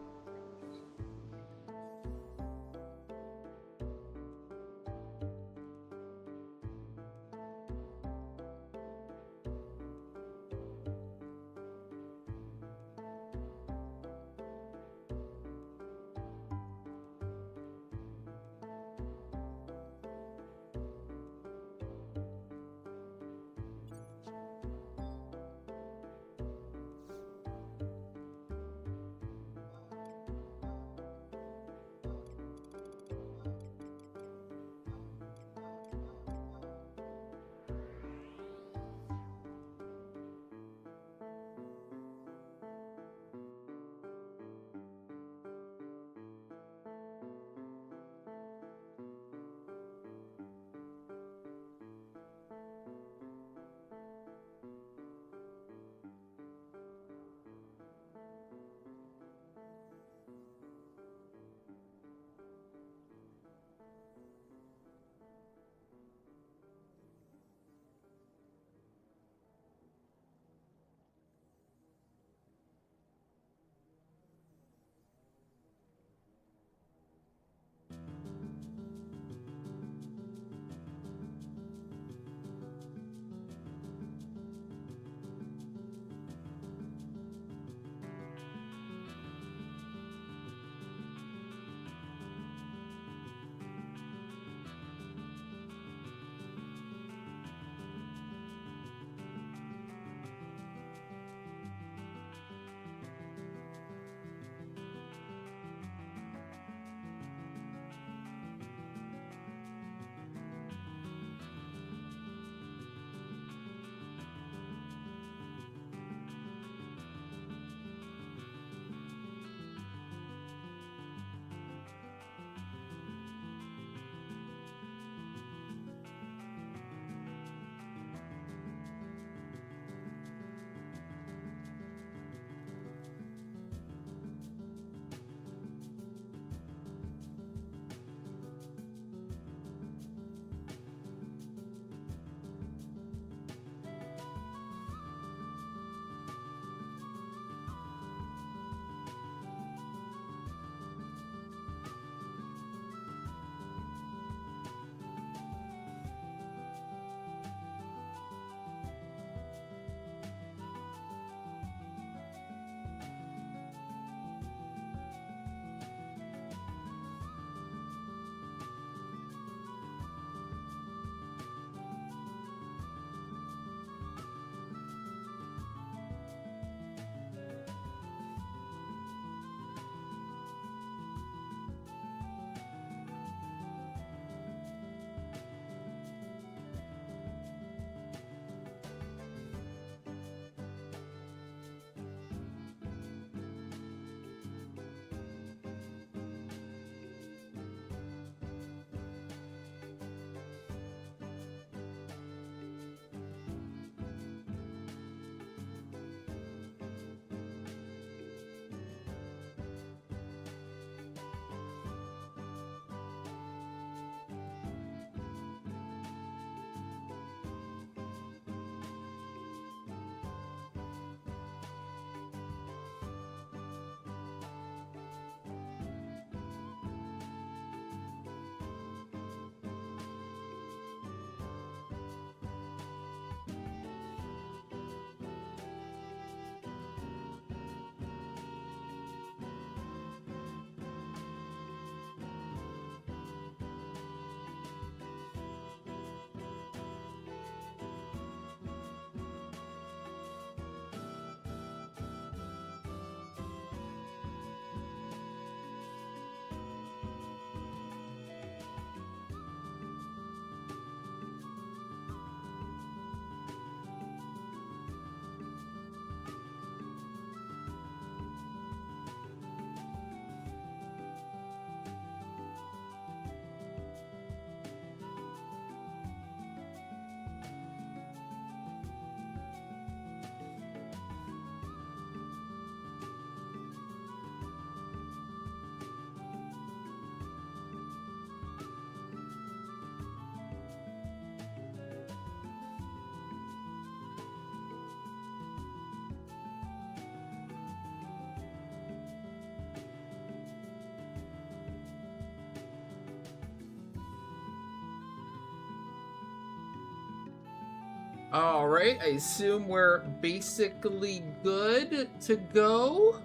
Alright, I assume we're basically good to go.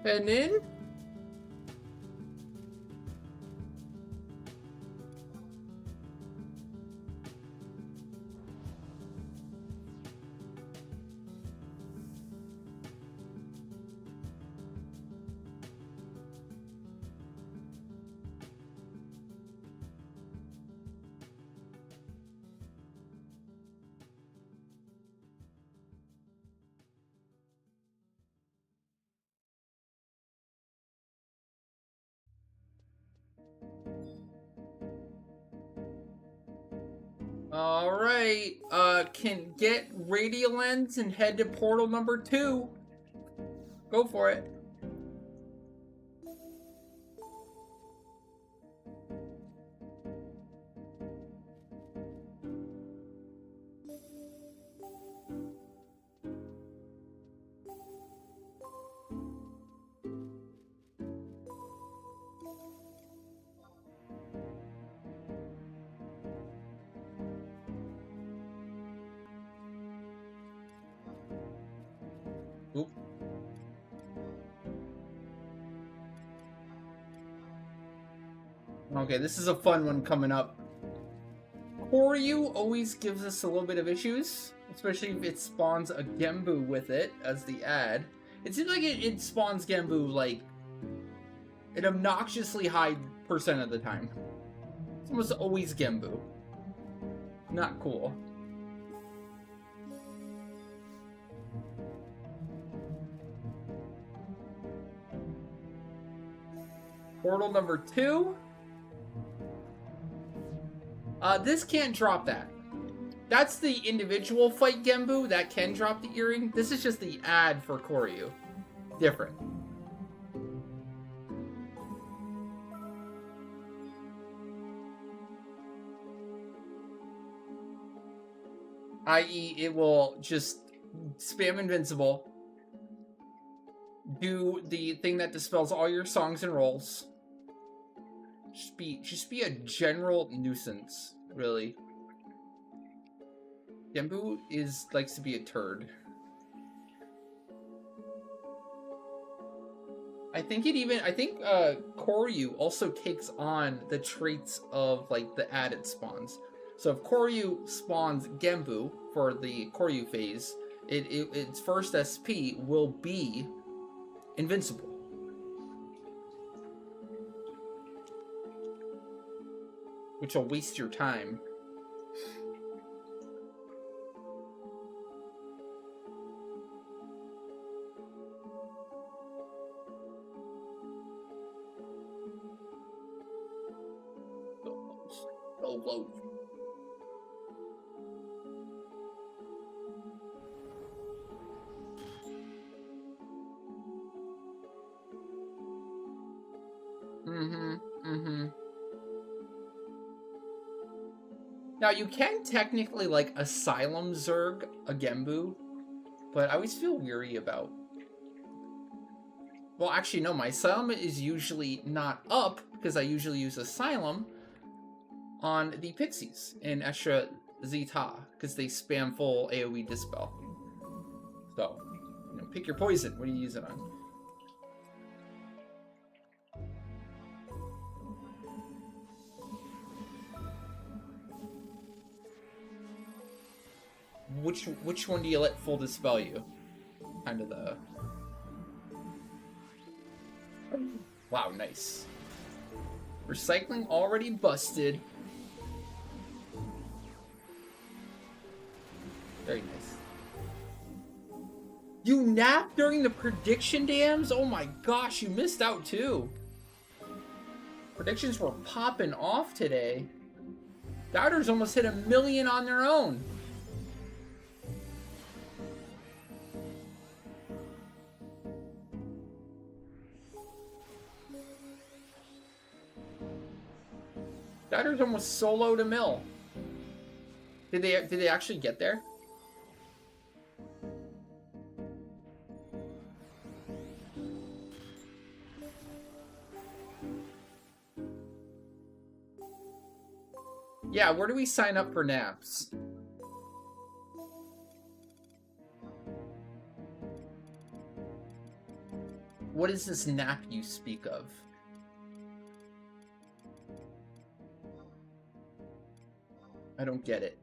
Heading in. Alright, can get radio lens and head to portal number 2. Go for it. Oop. Okay, this is a fun one coming up. Koryu always gives us a little bit of issues, especially if it spawns a Gembu with it as the ad. It seems like it spawns Gembu like an obnoxiously high percent of the time. It's almost always Gembu. Not cool. Portal number 2. This can't drop that. That's the individual fight Gembu that can drop the earring. This is just the ad for Koryu. Different. I.e., it will just spam invincible, do the thing that dispels all your songs and rolls. Just be a general nuisance, really. Gembu likes to be a turd. I think Koryu also takes on the traits of like the added spawns. So if Koryu spawns Gembu for the Koryu phase, its first SP will be invincible. Which will waste your time. So close. Now, you can technically, like, Asylum Zerg a Gembu, but I always feel weary about... Well, actually, no, my Asylum is usually not up, because I usually use Asylum on the Pixies in Estra Zeta, because they spam full AoE Dispel. So, you know, pick your poison. What do you use it on? Which one do you let full dispel you? Kind of the... Wow, nice. Recycling already busted. Very nice. You napped during the prediction dams? Oh my gosh, you missed out too. Predictions were popping off today. Doubters almost hit 1 million on their own. Doubters almost soloed a mill. Did they actually get there? Yeah, where do we sign up for naps? What is this nap you speak of? I don't get it.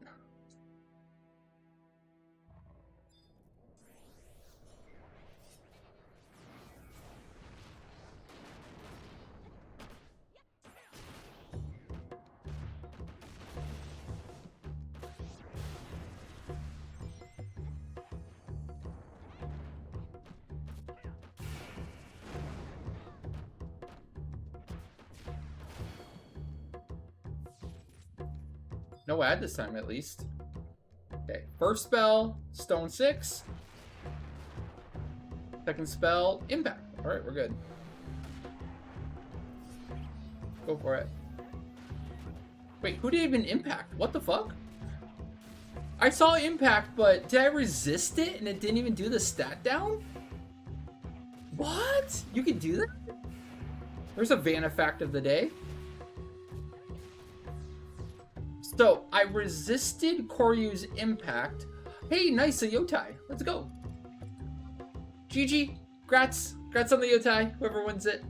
No ad this time, at least. Okay, first spell, Stone 6. Second spell, Impact. Alright, we're good. Go for it. Wait, who did even Impact? What the fuck? I saw Impact, but did I resist it and it didn't even do the stat down? What? You can do that? There's a Vanna fact of the day. So, I resisted Koryu's Impact. Hey, nice, a Yotai. Let's go. GG. Grats. Grats on the Yotai, whoever wins it.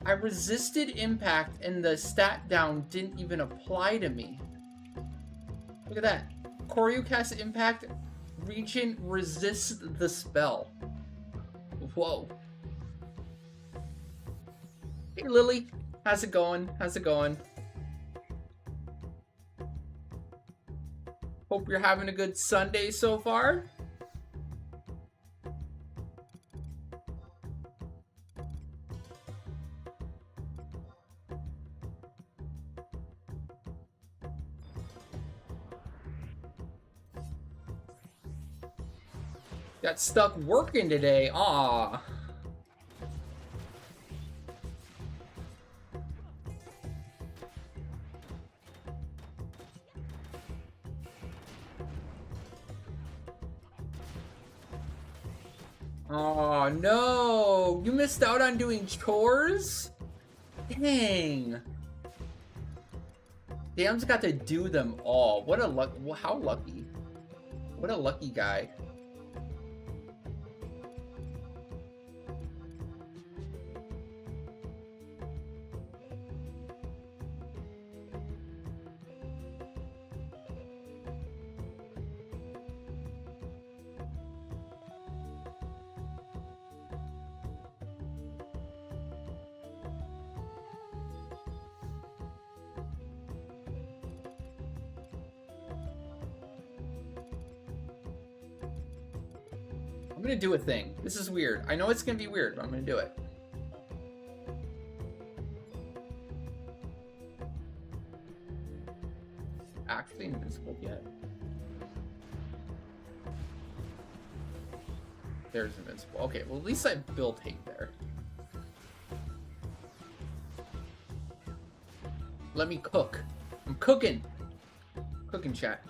I resisted Impact and the stat down didn't even apply to me. Look at that. Koryu casts Impact. Regent resists the spell. Whoa. Hey, Lily. How's it going? How's it going? Hope you're having a good Sunday so far. Got stuck working today. Aw. Oh no, you missed out on doing chores? Dang. Dam's got to do them all. What a luck, how lucky. What a lucky guy. I'm gonna do a thing. This is weird. I know it's gonna be weird, but I'm gonna do it. Actually invisible yet. There's invincible. Okay, well at least I built hate there. Let me cook. I'm cooking. Cooking, chat.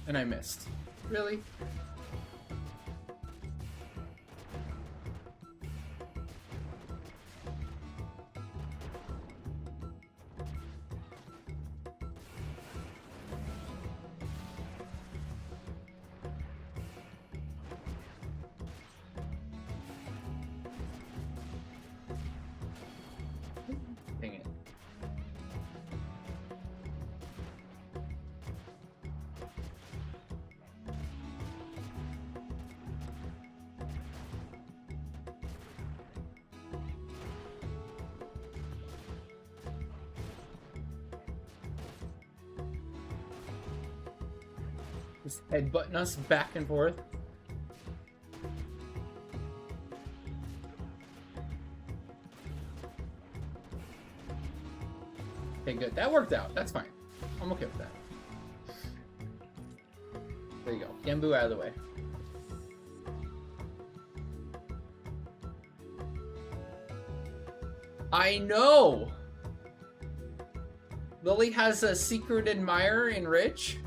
And I missed. Really? Dang it. Just headbutting us back and forth. Okay, good. That worked out. That's fine. I'm okay with that. There you go. Genbu out of the way. I know! Lily has a secret admirer in Rich.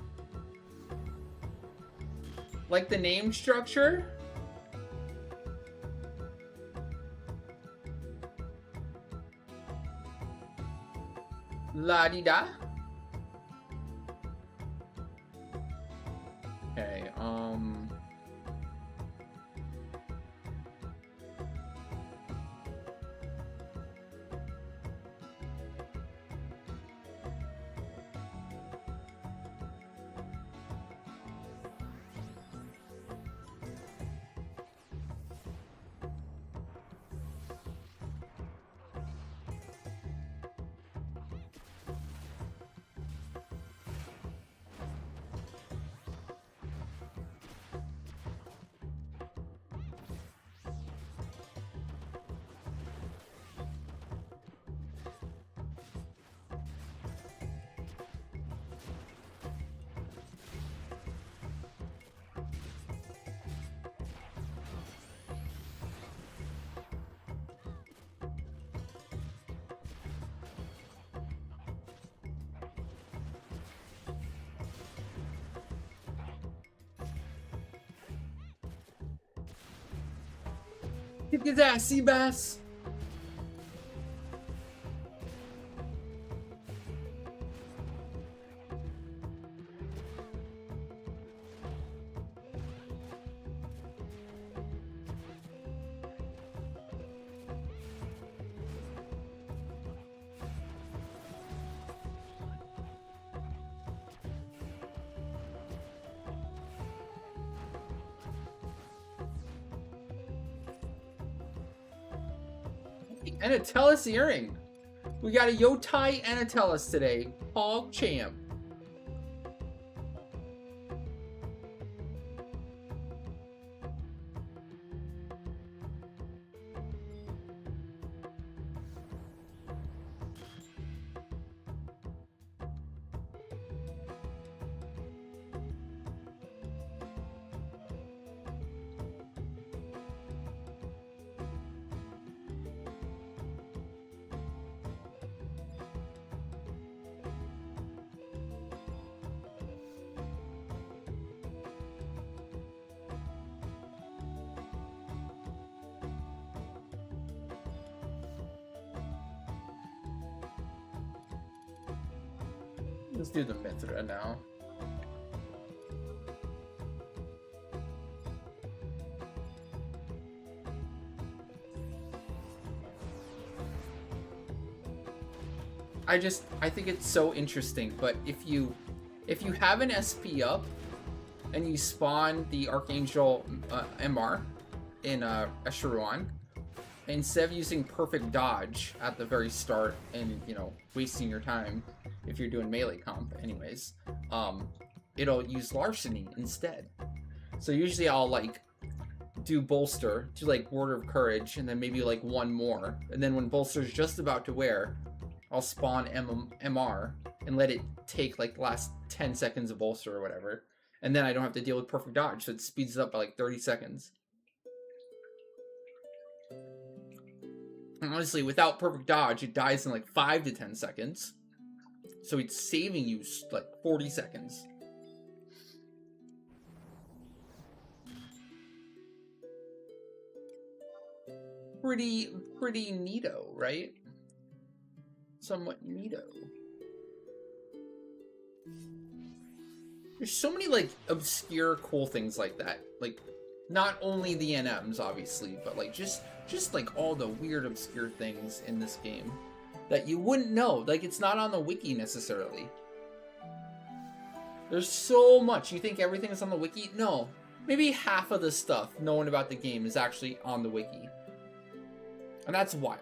Like the name structure. La-di-da. Okay, kick his ass, Seabass. And a Tellus earring. We got a Yotai and a Tellus today. Hog champ. Let's do the Mithra now. I think it's so interesting, but if you have an SP up and you spawn the Archangel MR in Escharuan, instead of using perfect dodge at the very start and, you know, wasting your time if you're doing melee comp anyways, it'll use larceny instead. So usually I'll like do bolster, do like Word of Courage, and then maybe like one more, and then when bolster's just about to wear, I'll spawn MR and let it take like the last 10 seconds of bolster or whatever, and then I don't have to deal with perfect dodge, so it speeds it up by like 30 seconds. And honestly, without perfect dodge, it dies in like 5 to 10 seconds. So it's saving you like 40 seconds. Pretty neato, right? Somewhat neato. There's so many like obscure cool things like that. Like not only the NMs obviously, but like just like all the weird obscure things in this game that you wouldn't know. Like it's not on the wiki necessarily. There's so much. You think everything is on the wiki? No. Maybe half of the stuff known about the game is actually on the wiki. And that's wild.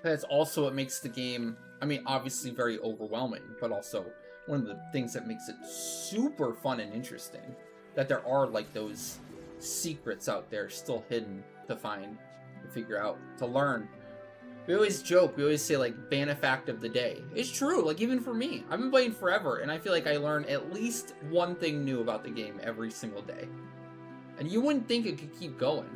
That's also what makes the game, I mean, obviously very overwhelming, but also one of the things that makes it super fun and interesting. That there are, like, those secrets out there still hidden to find, to figure out, to learn. We always joke, we always say, like, Banifact of the day. It's true, like, even for me. I've been playing forever, and I feel like I learn at least one thing new about the game every single day. And you wouldn't think it could keep going.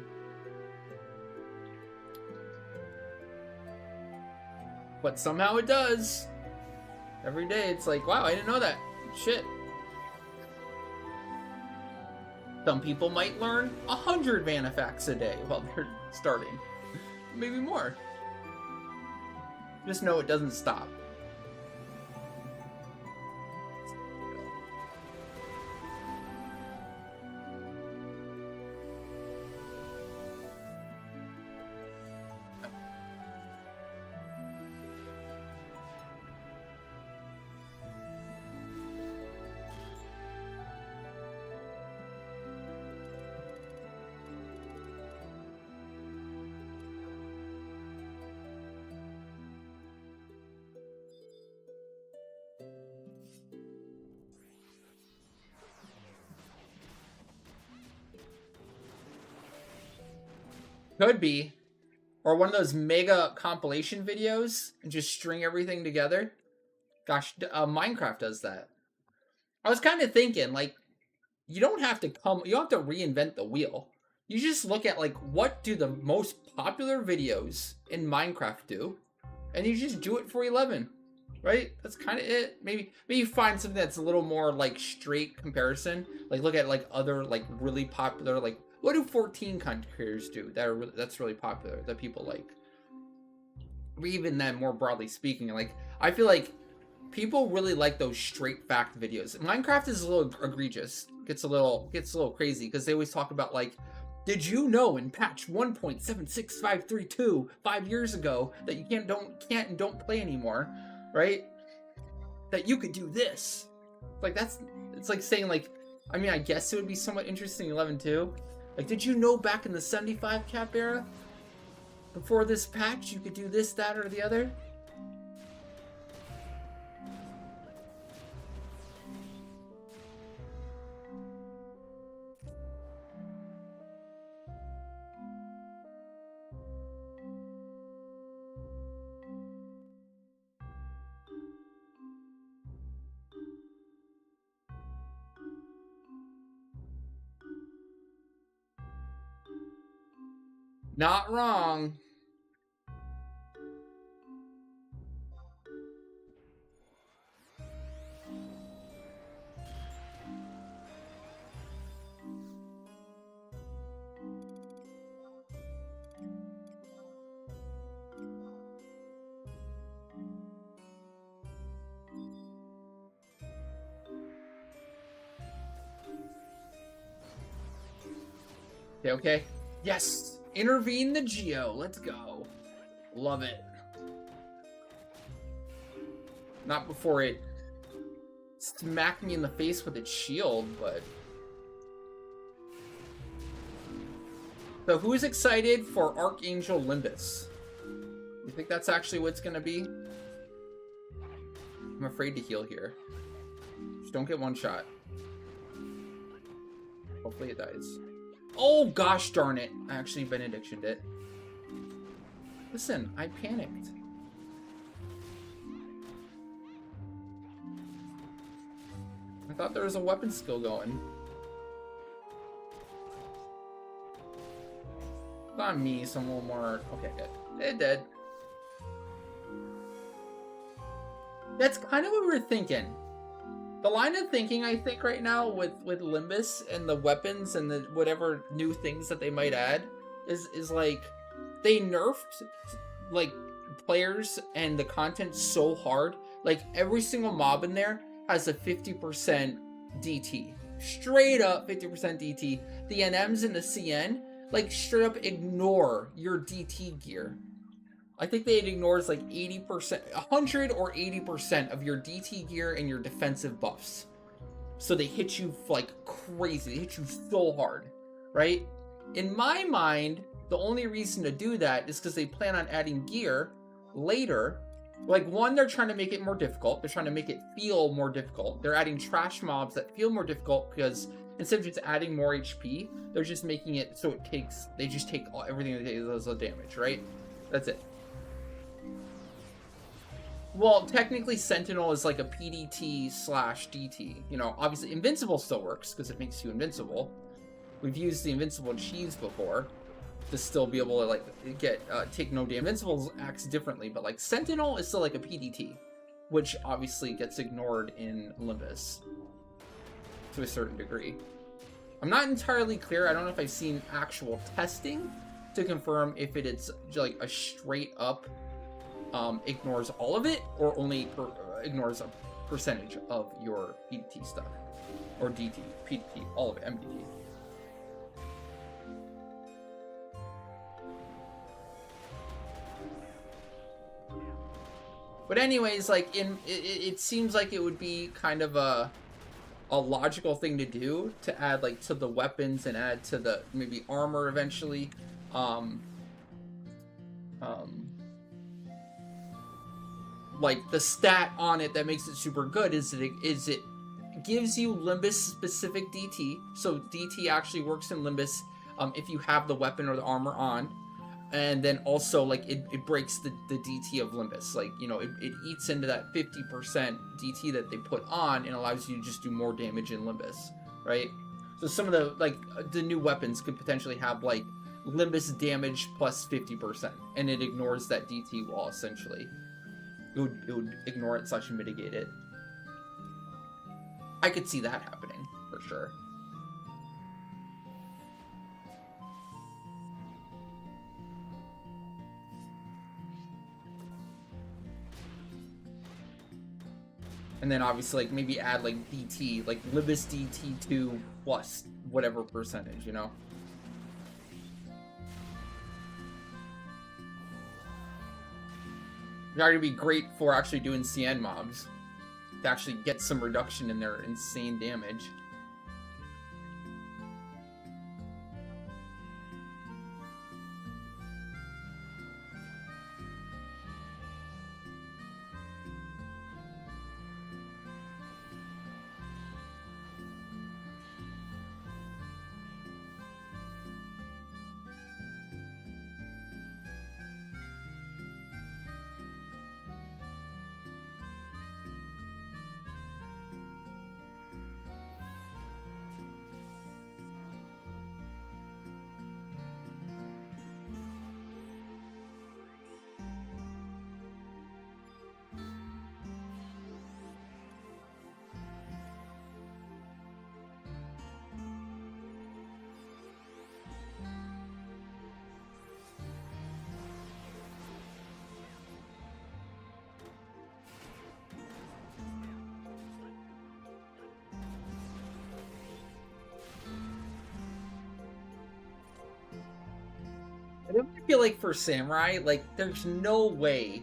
But somehow it does. Every day, it's like, wow, I didn't know that. Shit. Some people might learn 100 Banifacts a day while they're starting. Maybe more. Just know it doesn't stop. Could be. Or one of those mega compilation videos and just string everything together. Gosh, Minecraft does that. I was kind of thinking, like, you don't have to reinvent the wheel. You just look at, like, what do the most popular videos in Minecraft do? And you just do it for 11. Right? That's kind of it. Maybe find something that's a little more, like, straight comparison. Like, look at, like, other, like, really popular, like, what do 14 content creators do that's really popular, that people like? Or even then, more broadly speaking, like, I feel like people really like those straight fact videos. Minecraft is a little egregious. Gets a little crazy, because they always talk about, like, did you know in patch 1.76532 5 years ago that you can't and don't play anymore, right? That you could do this. Like, it's like saying, like, I mean, I guess it would be somewhat interesting in 11.2. Like, did you know back in the 75 cap era, before this patch, you could do this, that, or the other? Not wrong. Okay. Yes! Intervene the Geo. Let's go. Love it. Not before it smacked me in the face with its shield, but... So who's excited for Archangel Limbus? You think that's actually what it's gonna be? I'm afraid to heal here. Just don't get one shot. Hopefully it dies. Oh, gosh darn it. I actually benedictioned it. Listen, I panicked. I thought there was a weapon skill going. Not me, so I'm a little more... Okay, good. It did. That's kind of what we were thinking. The line of thinking, I think, right now with Limbus and the weapons and the whatever new things that they might add is like, they nerfed, like, players and the content so hard. Like, every single mob in there has a 50% DT. Straight up 50% DT. The NMs and the CN, like, straight up ignore your DT gear. I think it ignores like 80%, 100 or 80% of your DT gear and your defensive buffs. So they hit you like crazy. They hit you so hard, right? In my mind, the only reason to do that is because they plan on adding gear later. Like, one, they're trying to make it more difficult. They're trying to make it feel more difficult. They're adding trash mobs that feel more difficult because instead of just adding more HP, they're just making it so it takes, they just take everything that does the damage, right? That's it. Well, technically Sentinel is like a PDT slash DT. You know, obviously Invincible still works because it makes you invincible. We've used the Invincible cheese before to still be able to like get take no damage. Invincible acts differently, but like Sentinel is still like a PDT, which obviously gets ignored in Limbus to a certain degree. I'm not entirely clear. I don't know if I've seen actual testing to confirm if it's like a straight up ignores all of it or only ignores a percentage of your PDT stuff or DT, PDT, all of it, MDT. But anyways, like it seems like it would be kind of a logical thing to do to add like to the weapons and add to the maybe armor eventually. Like the stat on it that makes it super good is it gives you Limbus specific DT. So DT actually works in Limbus if you have the weapon or the armor on. And then also, like, it breaks the DT of Limbus. Like, you know, it eats into that 50% DT that they put on and allows you to just do more damage in Limbus, right? So some of the, like, the new weapons could potentially have, like, Limbus damage plus 50%. And it ignores that DT wall, essentially. It would ignore it / mitigate it. I could see that happening, for sure. And then obviously, like, maybe add, like, DT, like, Limbus DT2 plus whatever percentage, you know? It's going to be great for actually doing CN mobs. To actually get some reduction in their insane damage. I feel like for Samurai, like, there's no way.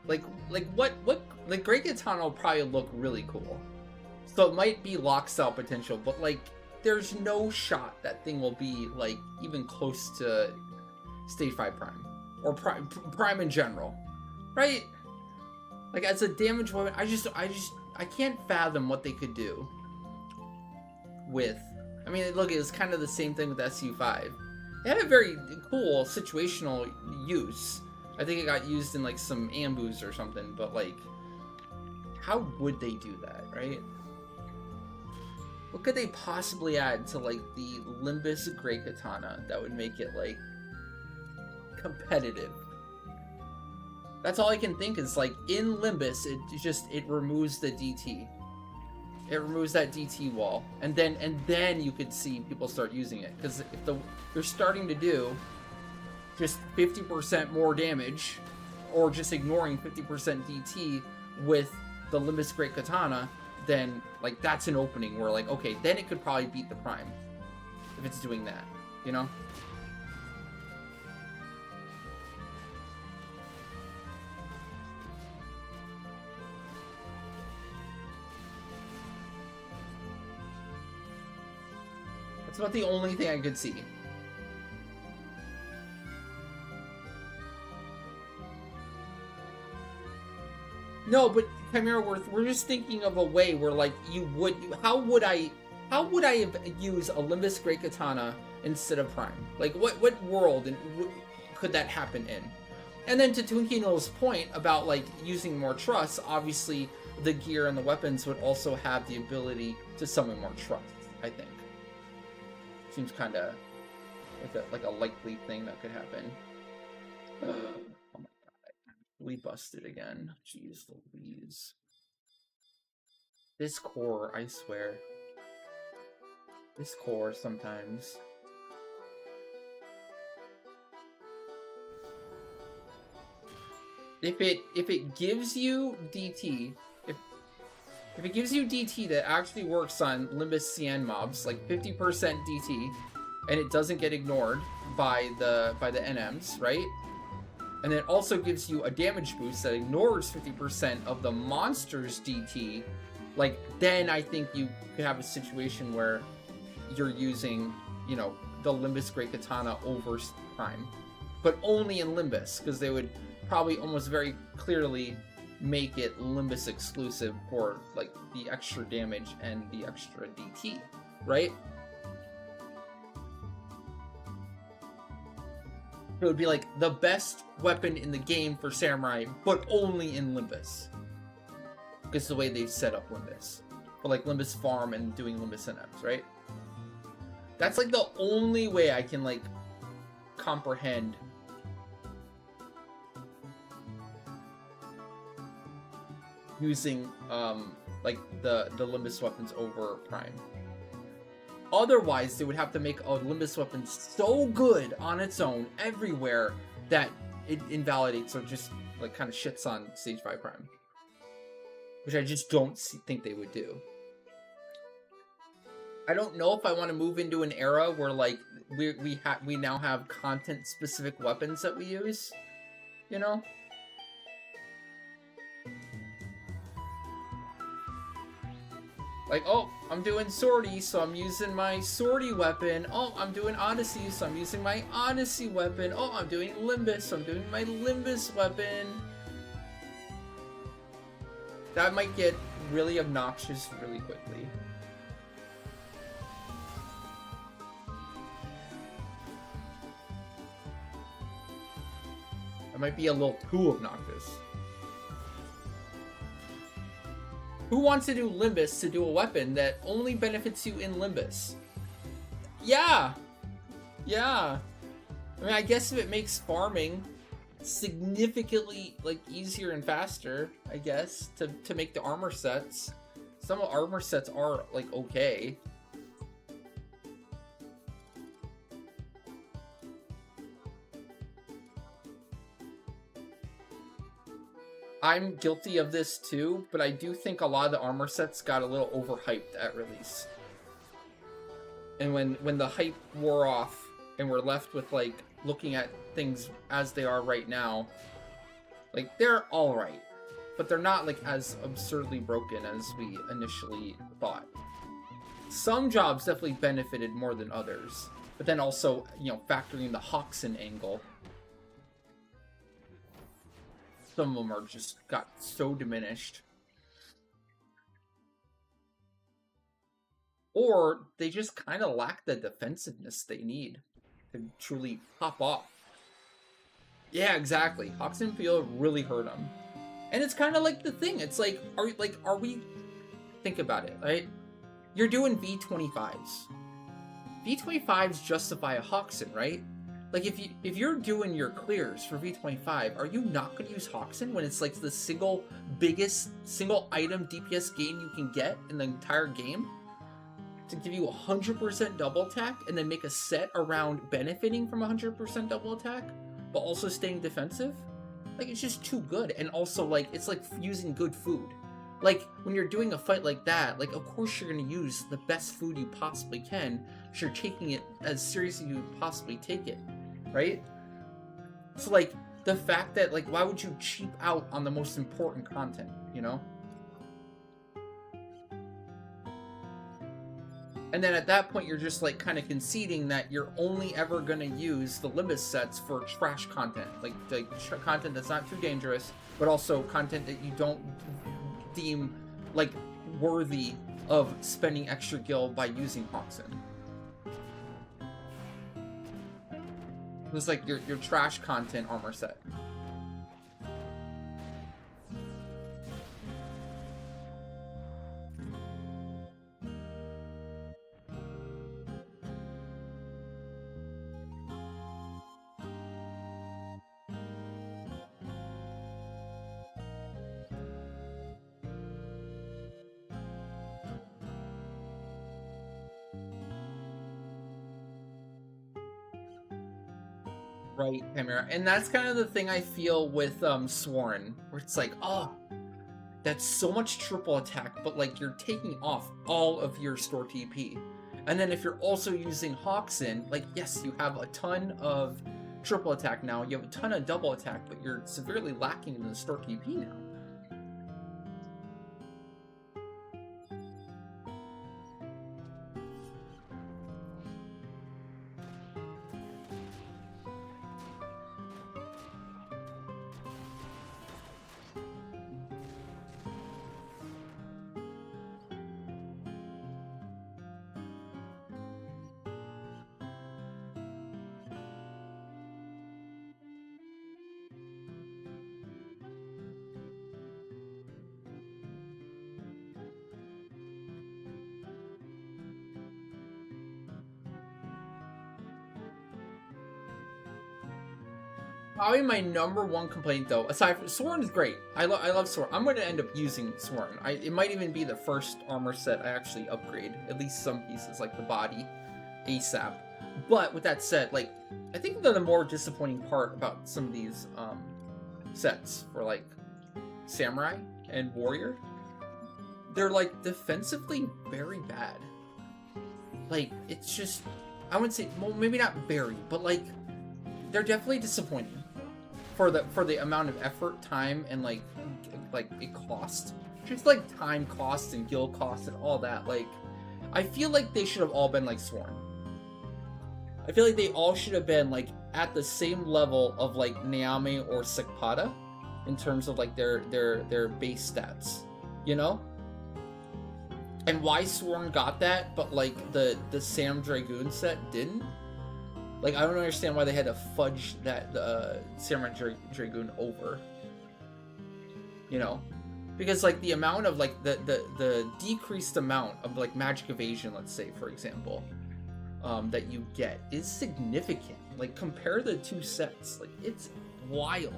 Like Great Katana will probably look really cool. So it might be lock style potential, but, like, there's no shot that thing will be, like, even close to Stage 5 Prime. Or Prime in general. Right? Like, as a damage weapon, I can't fathom what they could do with. I mean, look, it's kind of the same thing with SU5. It had a very cool situational use. I think it got used in, like, some ambush or something, but, like, how would they do that, right? What could they possibly add to, like, the Limbus Great Katana that would make it, like, competitive? That's all I can think is, like, in Limbus, it removes the DT. It removes that DT wall, and then you could see people start using it. Because if they're starting to do just 50% more damage, or just ignoring 50% DT with the Limbus Great Katana, then, like, that's an opening where, like, okay, then it could probably beat the Prime if it's doing that, you know? That's about the only thing I could see. No, but Chimera, we're just thinking of a way where, like, how would I have used a Limbus Great Katana instead of Prime? Like, what world could that happen in? And then to Twinkie Noodle's point about, like, using more trust, obviously the gear and the weapons would also have the ability to summon more trust, I think. Seems kind of like a likely thing that could happen. Oh my god. We busted again. Jeez Louise. This core, I swear. This core sometimes. If it gives you DT, if it gives you DT that actually works on Limbus CN mobs, like 50% DT, and it doesn't get ignored by the NMs, right? And then it also gives you a damage boost that ignores 50% of the monster's DT, like, then I think you could have a situation where you're using, you know, the Limbus Great Katana over Prime. But only in Limbus, because they would probably almost very clearly make it Limbus exclusive for, like, the extra damage and the extra DT, right? It would be like the best weapon in the game for Samurai, but only in Limbus. Because the way they've set up Limbus. For like Limbus Farm and doing Limbus NMs, right? That's like the only way I can like comprehend using like the Limbus weapons over Prime. Otherwise, they would have to make a Limbus weapon so good on its own everywhere that it invalidates or just like kind of shits on Stage 5 Prime. Which I just don't think they would do. I don't know if I want to move into an era where like we now have content specific weapons that we use, you know? Like, oh, I'm doing Swordy, so I'm using my Swordy weapon. Oh, I'm doing Odyssey, so I'm using my Odyssey weapon. Oh, I'm doing Limbus, so I'm doing my Limbus weapon. That might get really obnoxious really quickly. That might be a little too obnoxious. Who wants to do Limbus to do a weapon that only benefits you in Limbus? Yeah! Yeah! I mean, I guess if it makes farming significantly, like, easier and faster, I guess, to make the armor sets. Some armor sets are, like, okay. I'm guilty of this too, but I do think a lot of the armor sets got a little overhyped at release. And when the hype wore off and we're left with like looking at things as they are right now, like they're alright, but they're not like as absurdly broken as we initially thought. Some jobs definitely benefited more than others, but then also, you know, factoring the Hoxton angle, some of them are just got so diminished. Or they just kind of lack the defensiveness they need to truly pop off. Yeah, exactly. Hoxton Field really hurt them. And it's kind of like the thing. It's like, are we... Think about it, right? You're doing V25s. V25s justify a Hoxton, right? Like, if you're doing your clears for V25, are you not going to use Hoxton when it's like the biggest single item DPS gain you can get in the entire game? To give you 100% double attack and then make a set around benefiting from 100% double attack, but also staying defensive? Like, it's just too good. And also, like, it's like using good food. Like, when you're doing a fight like that, like, of course you're going to use the best food you possibly can, because you're taking it as seriously as you possibly take it. Right? So, like, the fact that, like, why would you cheap out on the most important content, you know? And then at that point, you're just, like, kind of conceding that you're only ever going to use the Limbus sets for trash content. Like content that's not too dangerous, but also content that you don't deem like worthy of spending extra gil by using Hoxin. It's like your trash content armor set. Right, Chimera. And that's kind of the thing I feel with Sworn, where it's like, oh, that's so much triple attack, but like you're taking off all of your store TP. And then if you're also using Hoxin, like yes, you have a ton of triple attack now, you have a ton of double attack, but you're severely lacking in the store TP now. Probably my number one complaint, though, aside from Sworn is great. I love Sworn. I'm going to end up using Sworn. It might even be the first armor set I actually upgrade, at least some pieces, like the body, ASAP. But with that said, like, I think the more disappointing part about some of these sets for like Samurai and Warrior, they're like defensively very bad. Like, it's just, I wouldn't say, well, maybe not very, but like, they're definitely disappointing for the amount of effort, time, and like it cost. Just like time cost and guild cost and all that. Like, I feel like they should have all been like Sworn. I feel like they all should have been like at the same level of like Naomi or Sekpada in terms of like their base stats, you know? And why Sworn got that, but like the Sam Dragoon set didn't? Like, I don't understand why they had to fudge that Samurai Dragoon over. You know? Because, like, the amount of, like, the decreased amount of, like, magic evasion, let's say, for example, that you get is significant. Like, compare the two sets. Like, it's wild.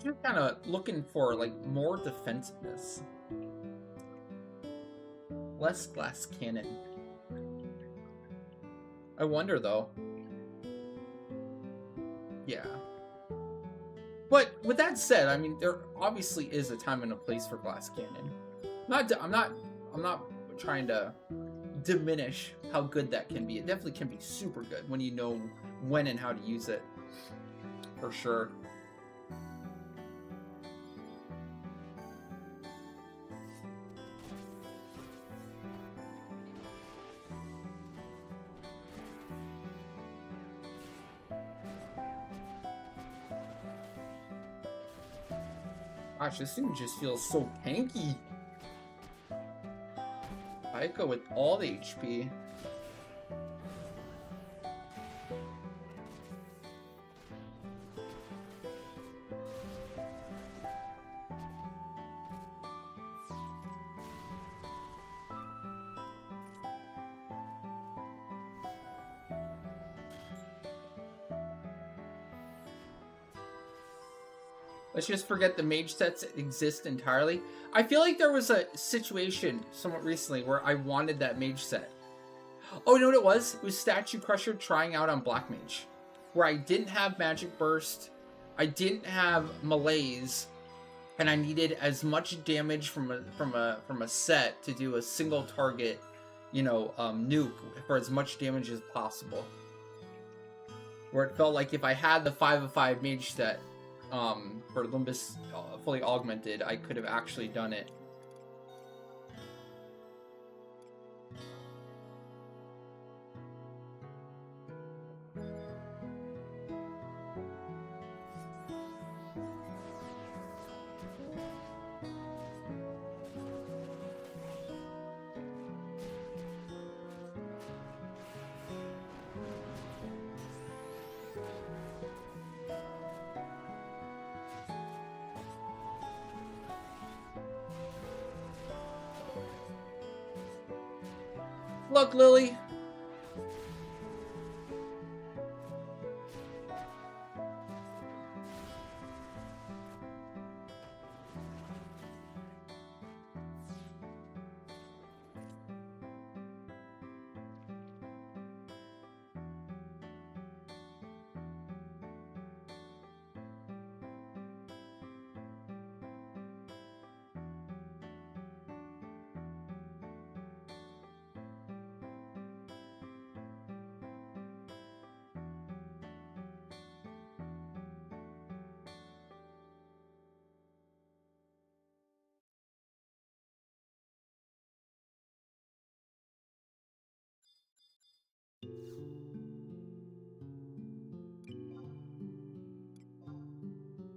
Just kind of looking for like more defensiveness, less glass cannon. I wonder though. Yeah. But with that said, I mean, there obviously is a time and a place for glass cannon. I'm not trying to diminish how good that can be. It definitely can be super good when you know when and how to use it. For sure. Gosh, this thing just feels so tanky. I go with all the HP. Let's just forget the mage sets exist entirely. I feel like there was a situation somewhat recently where I wanted that mage set. Oh, you know what it was? It was Statue Crusher trying out on Black Mage, where I didn't have Magic Burst, I didn't have Malaise, and I needed as much damage from a set to do a single target, you know, nuke for as much damage as possible. Where it felt like if I had the 5/5 mage set for Limbus fully augmented, I could have actually done it. Look, Lily.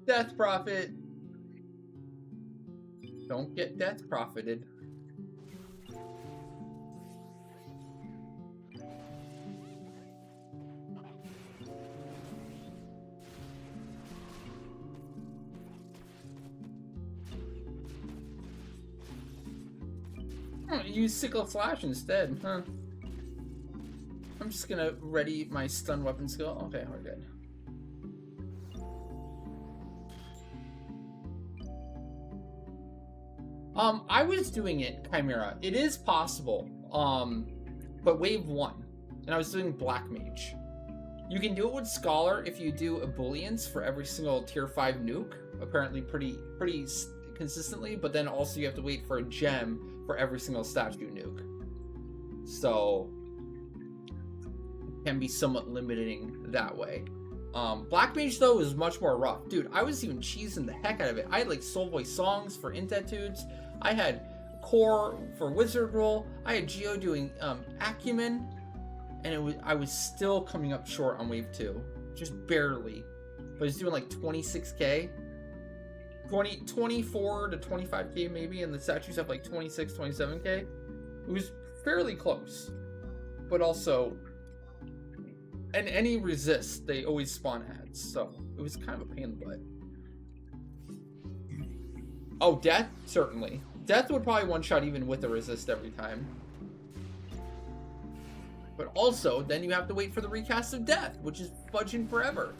Death Prophet. Don't get death profited. Use Sickle Slash instead, huh? I'm just gonna ready my stun weapon skill. Okay, we're good. I was doing it, Chimera. It is possible. But wave 1. And I was doing Black Mage. You can do it with Scholar if you do ebullience for every single tier 5 nuke. Apparently pretty consistently, but then also you have to wait for a gem for every single statue nuke. So it can be somewhat limiting that way. Black Mage though is much more rough. Dude, I was even cheesing the heck out of it. I had like Soul Voice songs for Intitudes. I had Core for Wizard Roll. I had Geo doing Acumen. And I was still coming up short on wave 2. Just barely. But I was doing like 26k. 24 to 25k maybe, and the statues have like 26, 27k. It was fairly close. But also, and any resist, they always spawn ads, so it was kind of a pain in the butt. Oh, Death? Certainly. Death would probably one-shot even with the resist every time. But also, then you have to wait for the recast of Death, which is fudging forever.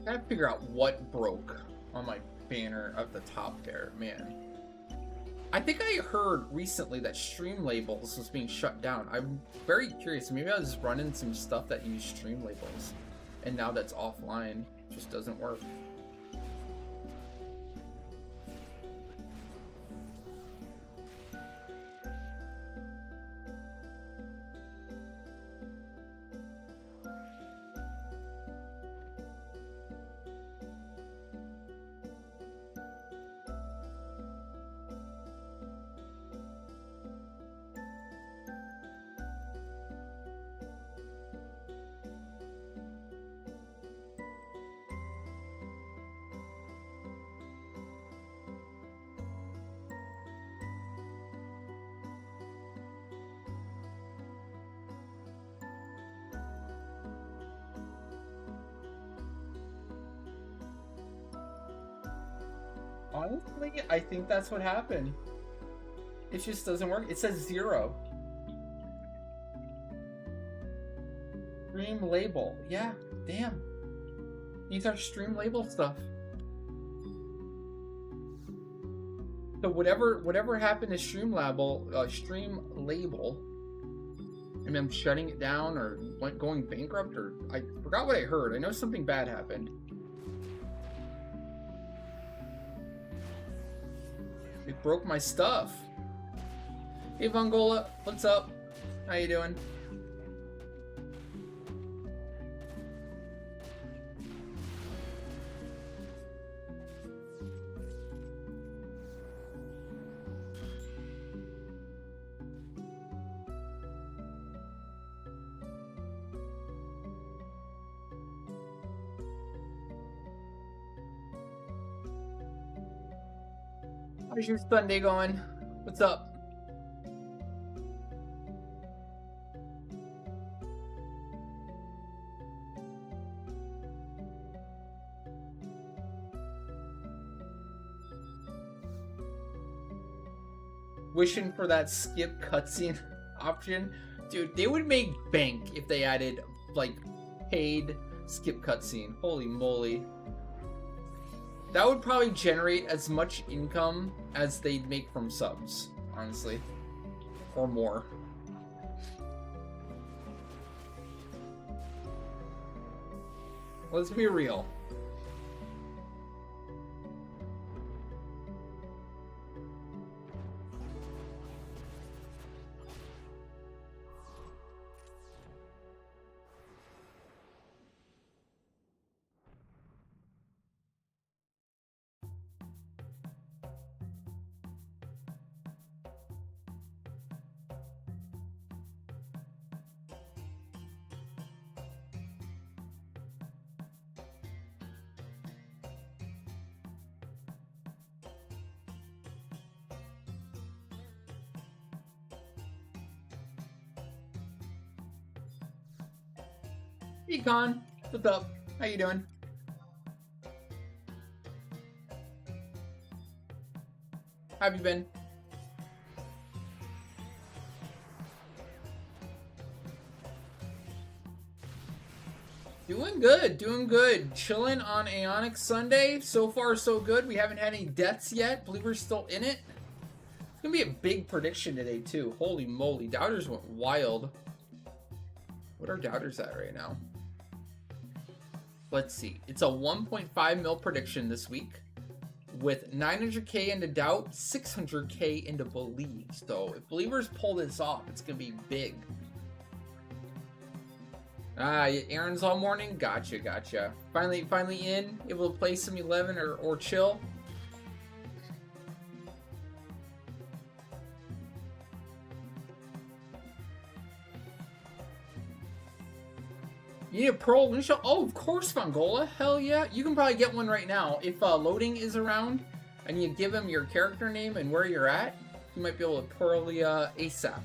I gotta figure out what broke on my banner at the top there, man. I think I heard recently that Stream Labels was being shut down. I'm very curious. Maybe I was running some stuff that used Stream Labels, and now that's offline. It just doesn't work. Honestly, I think that's what happened. It just doesn't work. It says 0. Stream label. Yeah, damn. These are stream label stuff. So whatever happened to stream label, and I'm shutting it down or going bankrupt, or I forgot what I heard. I know something bad happened. It broke my stuff. Hey Vongola, what's up? How you doing? How's your Sunday going? What's up? Wishing for that skip cutscene option. Dude, they would make bank if they added, like, paid skip cutscene. Holy moly. That would probably generate as much income as they'd make from subs, honestly. Or more. Let's be real. Hey Con, what's up? How you doing? How have you been? Doing good, doing good. Chilling on AEONIC Sunday. So far, so good. We haven't had any deaths yet. Believe we're still in it. It's gonna be a big prediction today, too. Holy moly. Doubters went wild. What are Doubters at right now? Let's see. It's a 1.5 mil prediction this week with 900k into doubt, 600k into believe. So if believers pull this off, it's going to be big. Ah, Aaron's all morning? Gotcha, gotcha. Finally in, able to play some 11 or chill. You need a Pearl Windshield? Oh, of course, Vongola. Hell yeah. You can probably get one right now. If loading is around and you give him your character name and where you're at, you might be able to Pearl ASAP.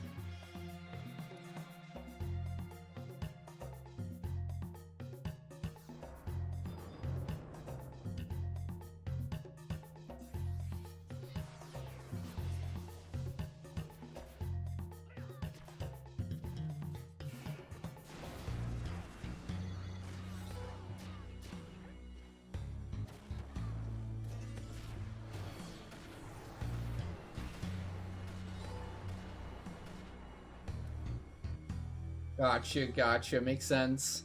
Gotcha, gotcha. Makes sense.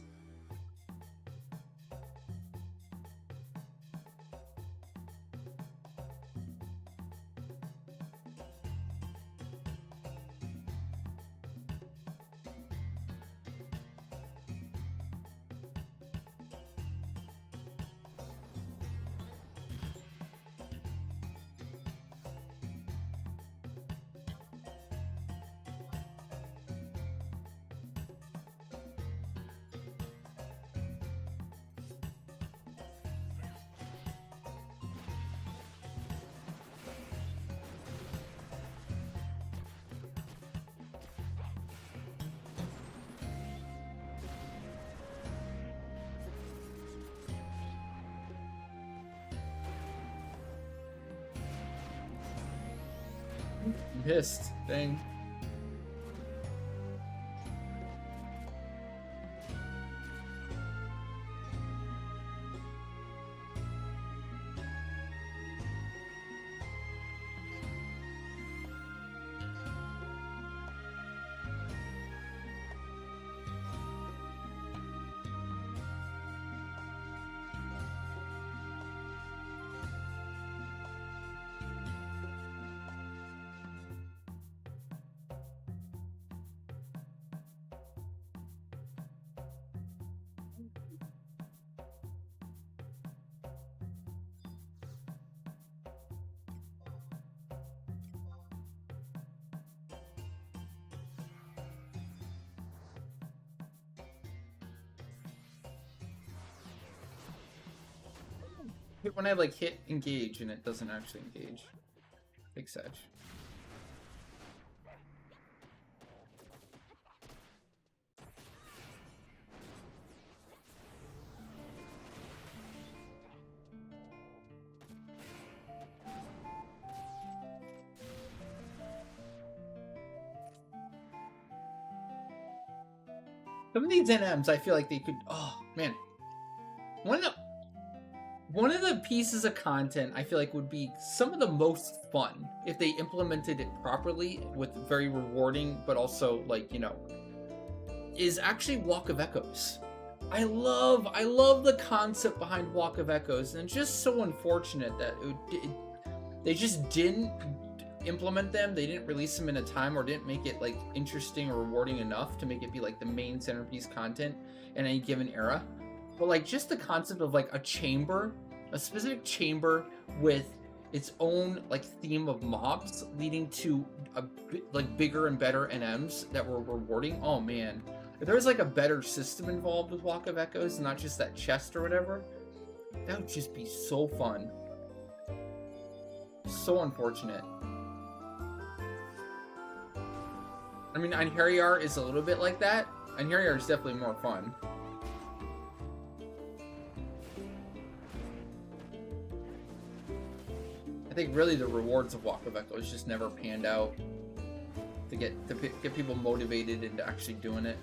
Missed. Dang. When I like hit engage and it doesn't actually engage. Big sedge. Some of these NMs, I feel like they could. Oh man, one of the pieces of content I feel like would be some of the most fun if they implemented it properly with very rewarding, but also like, you know, is actually Walk of Echoes. I love the concept behind Walk of Echoes, and it's just so unfortunate that they just didn't implement them. They didn't release them in a time, or didn't make it like interesting or rewarding enough to make it be like the main centerpiece content in any given era. But like just the concept of like a chamber, a specific chamber with its own like theme of mobs leading to like bigger and better NMs that were rewarding. Oh man, if there was like a better system involved with Walk of Echoes, not just that chest or whatever, that would just be so fun. So unfortunate. I mean, Einherjar is a little bit like that. Einherjar is definitely more fun. I think really the rewards of Walk of Echoes just never panned out to get people motivated into actually doing it.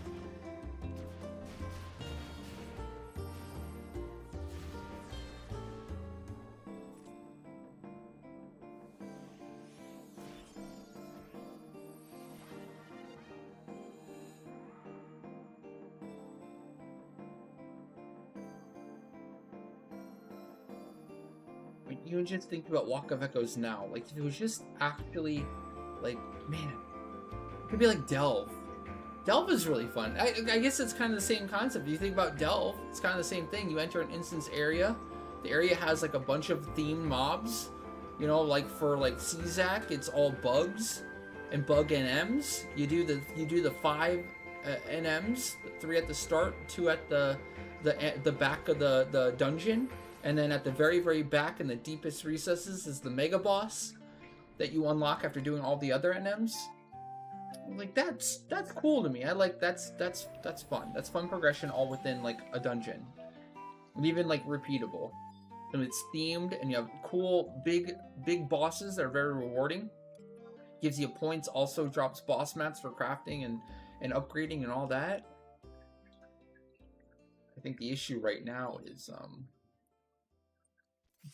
You just think about Walk of Echoes now, like if it was just actually, like, man, it could be like Delve. Delve is really fun. I guess it's kind of the same concept. If you think about Delve, it's kind of the same thing. You enter an instance area. The area has like a bunch of themed mobs. You know, like for like Czak, it's all bugs and bug NMs. You do the 5 NMs, 3 at the start, 2 at the back of the dungeon. And then at the very, very back in the deepest recesses is the mega boss that you unlock after doing all the other NMs. Like that's cool to me. I like that's fun. That's fun progression all within like a dungeon. And even like repeatable. And it's themed and you have cool big bosses that are very rewarding. Gives you points, also drops boss mats for crafting and upgrading and all that. I think the issue right now is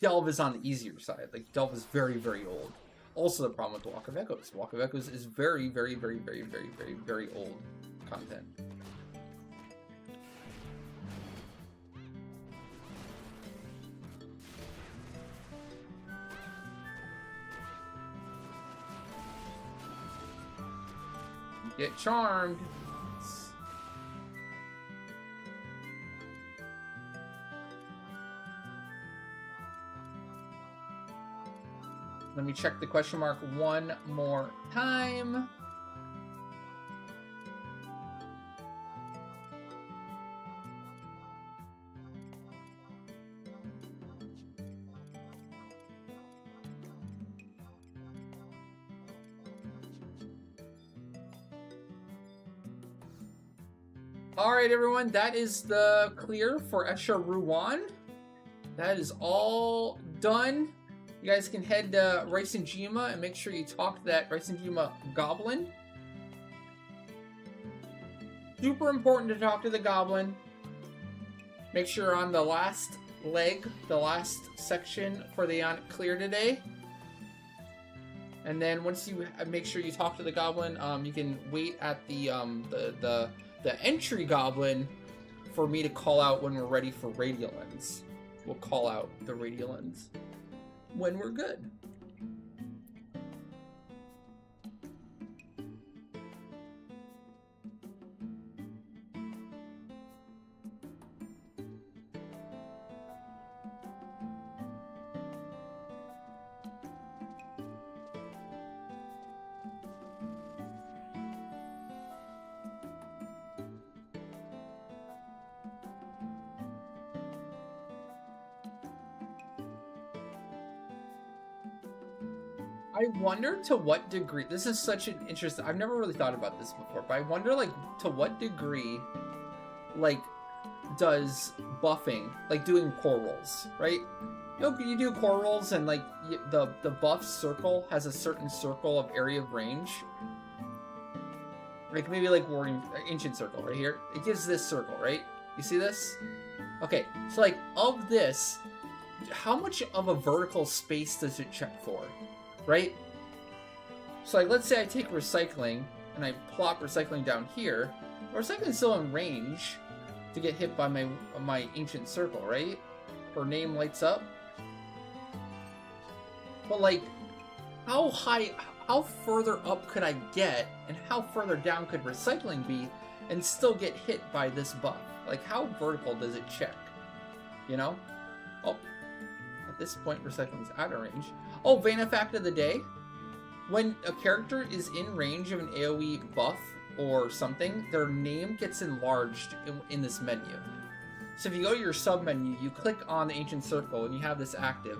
Delve is on the easier side. Like, Delve is very, very old. Also, the problem with Walk of Echoes. Walk of Echoes is very, very, very, very, very, very, very old content. Get charmed. Let me check the question mark one more time. All right, everyone, that is the clear for Escher Ruan. That is all done. You guys can head to Raisenjima and make sure you talk to that Raisenjima goblin. Super important to talk to the goblin. Make sure you're on the last leg, the last section for the AEONIC clear today. And then once you make sure you talk to the goblin, you can wait at the entry goblin for me to call out when we're ready for Radiolens. We'll call out the Radiolens when we're good. I wonder to what degree, this is such an interesting, I've never really thought about this before, but I wonder, like, to what degree, like, does buffing, like doing core rolls, right? You know, you do core rolls and, like, the buff circle has a certain circle of area of range. Like, maybe, like, Warring, Ancient Circle right here. It gives this circle, right? You see this? Okay, so, like, of this, how much of a vertical space does it check for? Right? So like, let's say I take recycling and I plop recycling down here. Recycling's still in range to get hit by my ancient circle, right? Her name lights up. But like, how further up could I get and how further down could recycling be and still get hit by this buff? Like, how vertical does it check? You know? Oh, at this point recycling's out of range. Oh, Vana fact of the day. When a character is in range of an AoE buff or something, their name gets enlarged in this menu. So if you go to your sub menu, you click on the Ancient Circle and you have this active.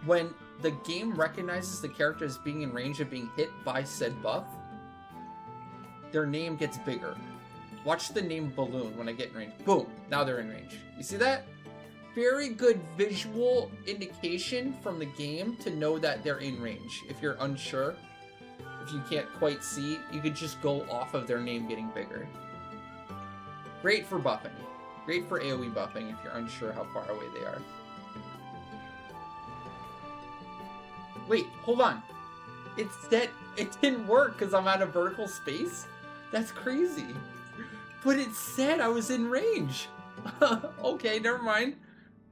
When the game recognizes the character as being in range of being hit by said buff, their name gets bigger. Watch the name balloon when I get in range. Boom, now they're in range. You see that? Very good visual indication from the game to know that they're in range. If you're unsure, if you can't quite see, you could just go off of their name getting bigger. Great for buffing. Great for AoE buffing if you're unsure how far away they are. Wait, hold on. It didn't work because I'm out of vertical space? That's crazy. But it said I was in range. Okay, never mind.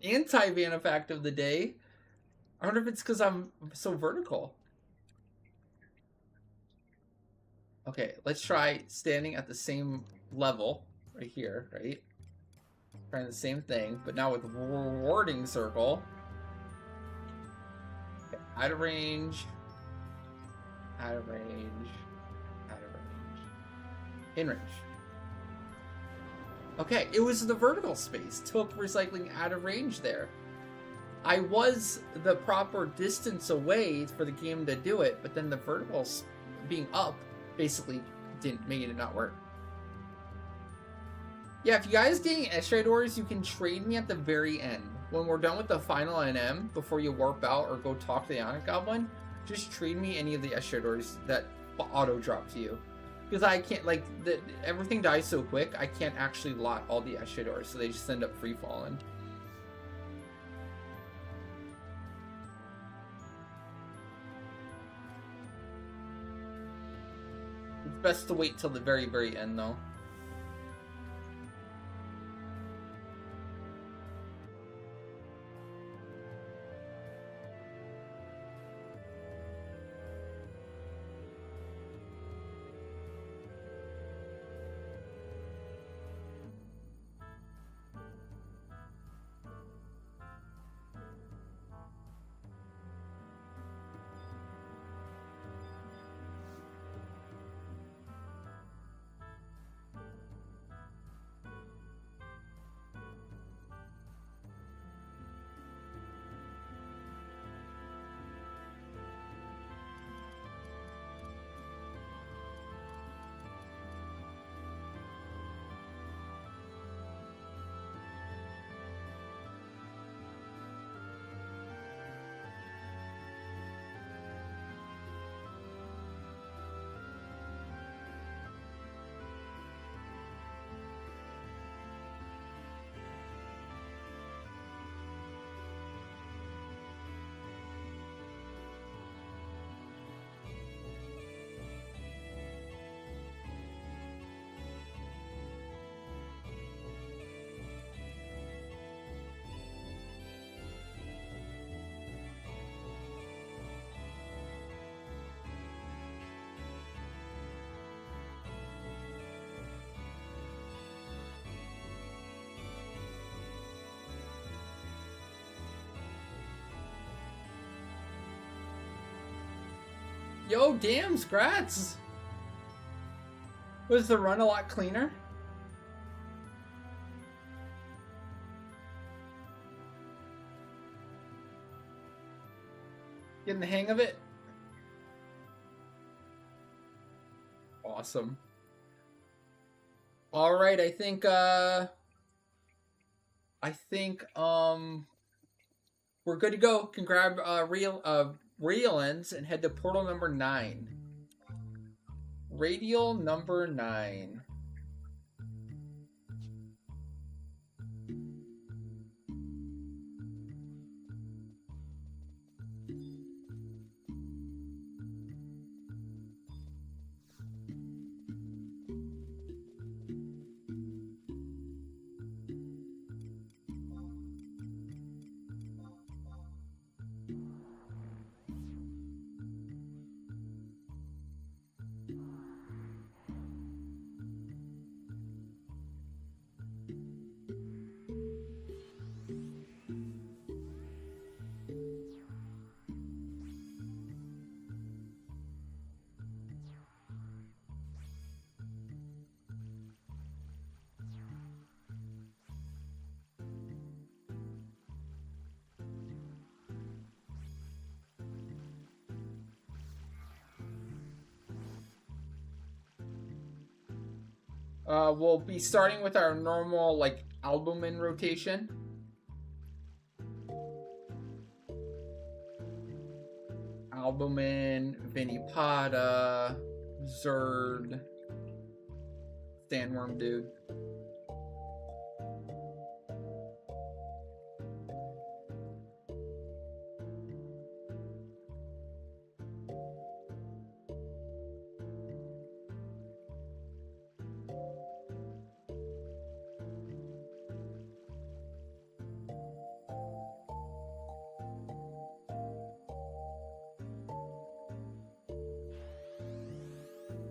Anti-Vana fact of the day. I wonder if it's because I'm so vertical. Okay, let's try standing at the same level right here, right? Trying the same thing, but now with rewarding circle. Okay, out of range. Out of range. Out of range. In range. Okay, it was the vertical space. Took recycling out of range there. I was the proper distance away for the game to do it, but then the verticals being up basically didn't make it not work. Yeah, if you guys getting Estradors, you can trade me at the very end. When we're done with the final NM, before you warp out or go talk to the AEONIC Goblin, just trade me any of the Estradors that auto-drop to you. Because I can't, like, everything dies so quick, I can't actually lot all the Estradors, so they just end up free-falling. It's best to wait till the very, very end, though. Yo, damn, Scrats! Was the run a lot cleaner? Getting the hang of it? Awesome. All right, I think we're good to go. Can grab radial ends and head to portal number 9. Radial number 9. We'll be starting with our normal, like, albumin rotation. Albumin, Vinipata, Zerd, Sandworm Dude.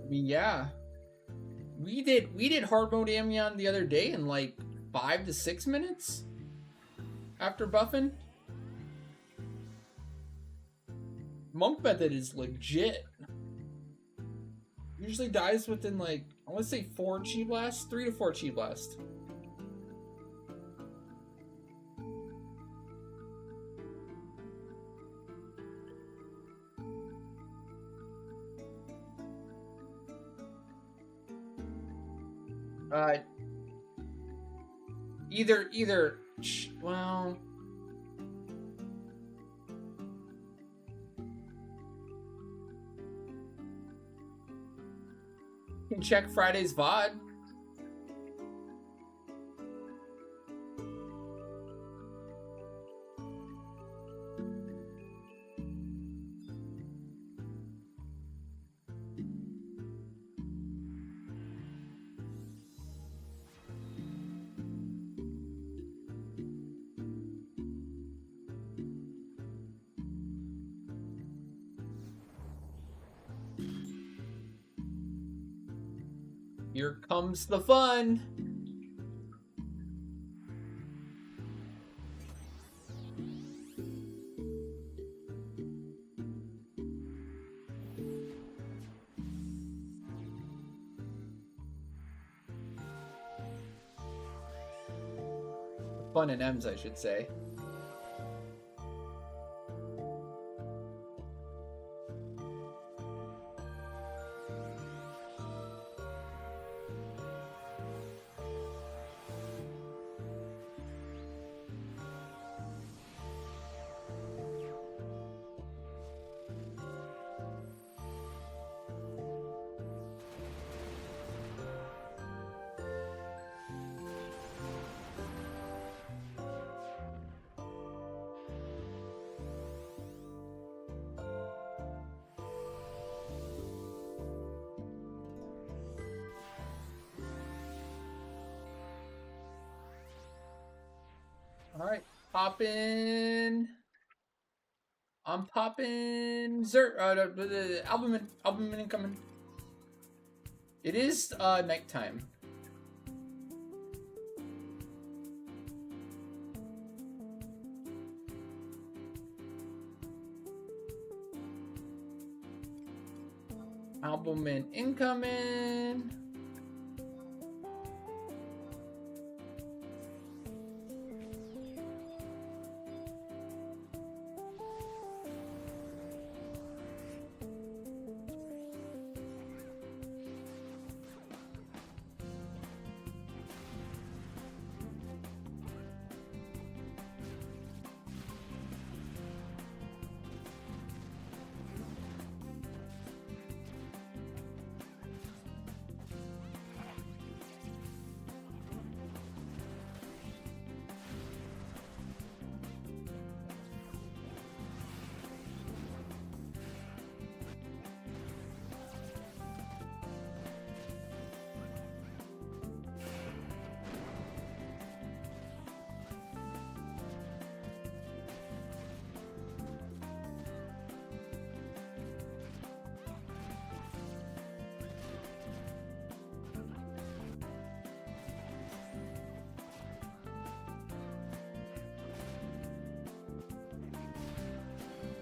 Yeah, we did hard mode Amion the other day in like 5 to 6 minutes after buffing. Monk method is legit. Usually dies within like, I want to say 4 chi blasts, 3 to 4 chi blasts. Well, you can check Friday's VOD. Here comes the fun. Fun and M's, I should say. All right, popping. I'm popping the albumin incoming. It is nighttime. Album and incoming.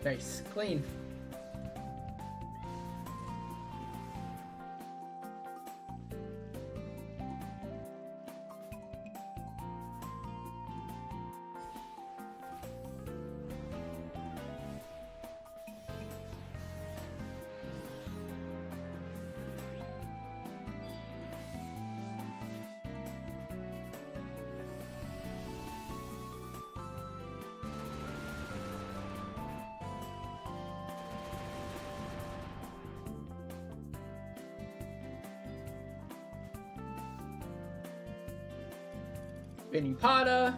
Nice, clean. Vinny-Pata.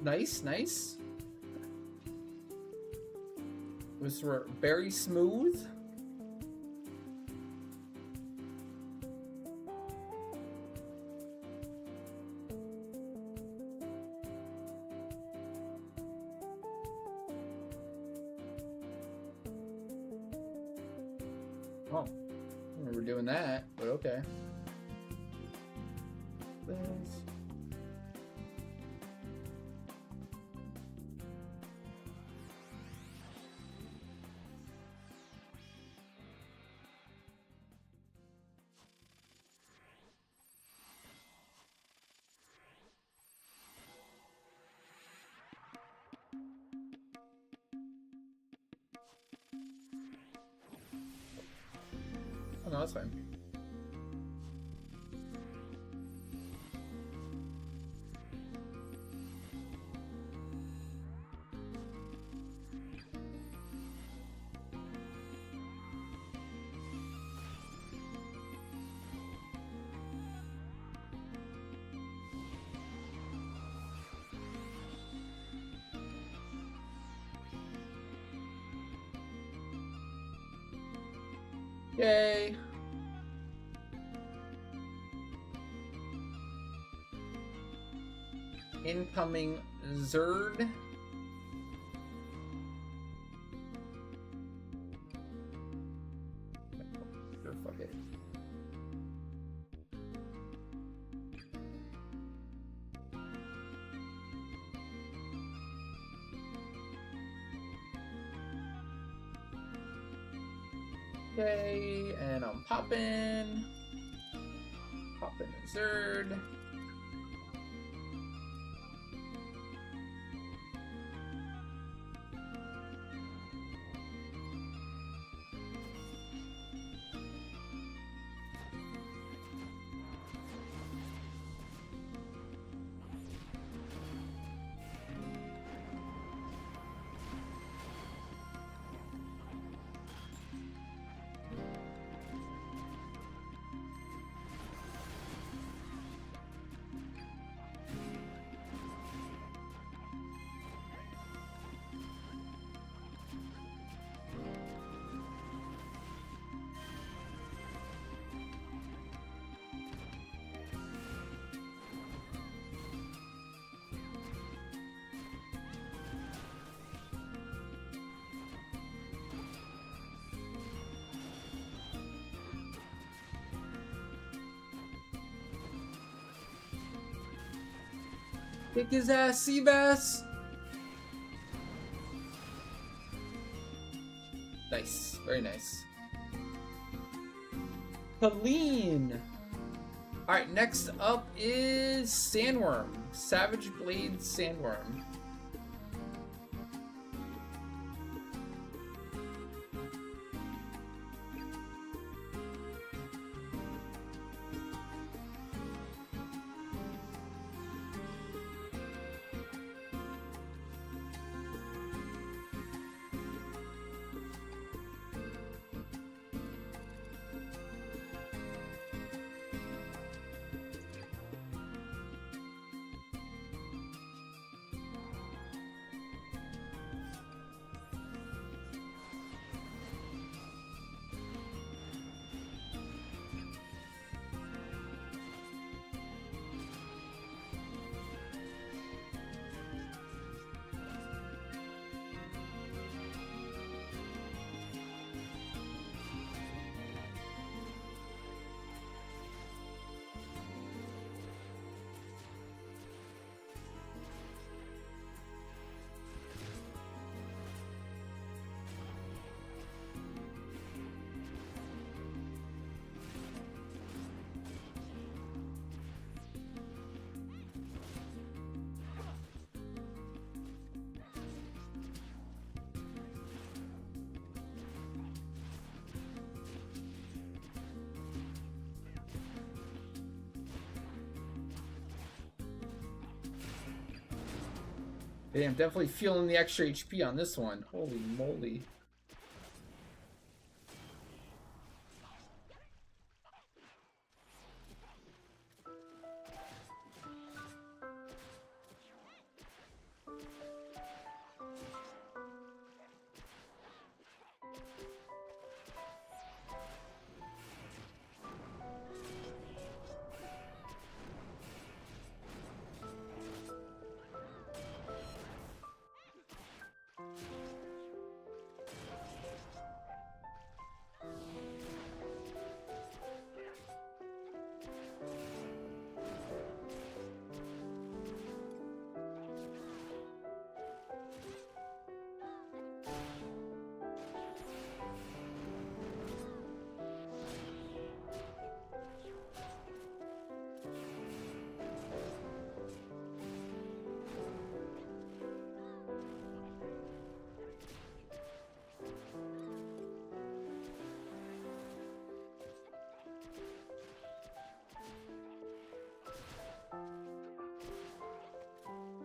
Nice, nice. Was very smooth. Oh, I remember doing that, but okay. Oh, no, that's fine. Yay! Incoming Zerd. Sure, fuck it. Okay, and I'm popping a Zerd. Kick his ass, Seabass! Nice. Very nice. Colleen! Alright, next up is Sandworm. Savage Blade Sandworm. Yeah, I'm definitely feeling the extra HP on this one. Holy moly.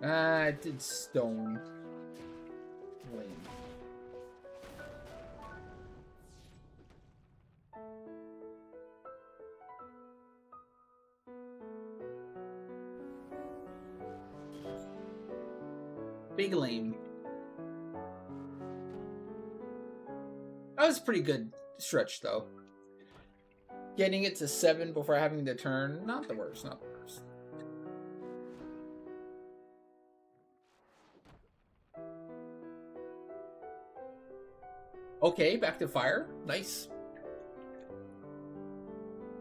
Ah, it did stone. Lame. Big lame. That was a pretty good stretch, though. Getting it to 7 before having to turn, not the worst, not the worst. Okay, back to fire. Nice.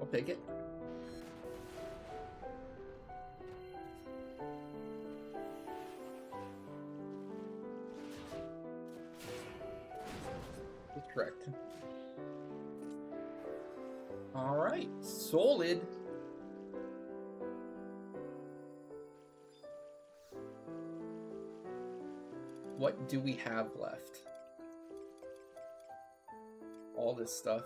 I'll take it. That's correct. All right, solid. What do we have left? All this stuff.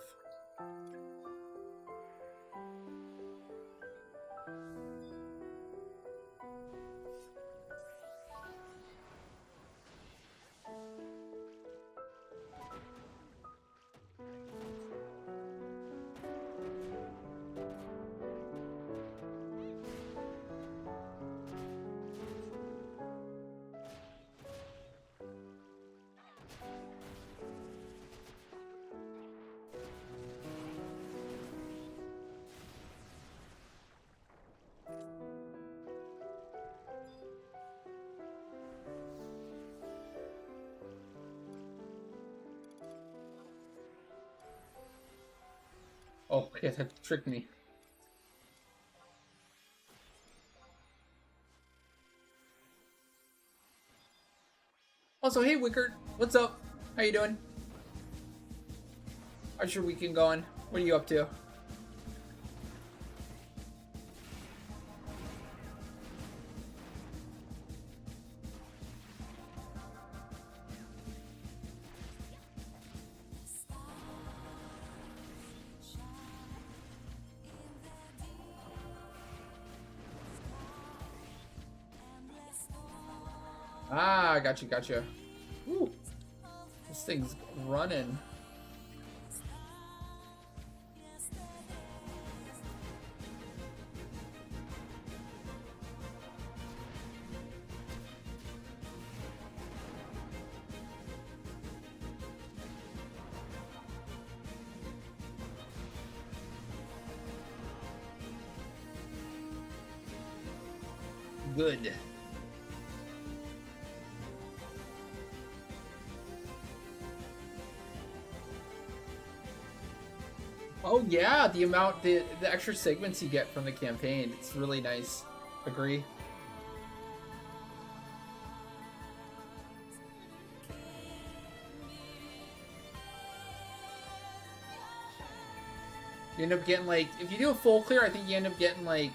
Oh, yeah, that tricked me. Also, hey Wickard, what's up? How you doing? How's your weekend going? What are you up to? Ah, gotcha, gotcha. Ooh, this thing's running. Good. Oh yeah, the amount, the extra segments you get from the campaign, it's really nice. Agree. You end up getting like, if you do a full clear, I think you end up getting like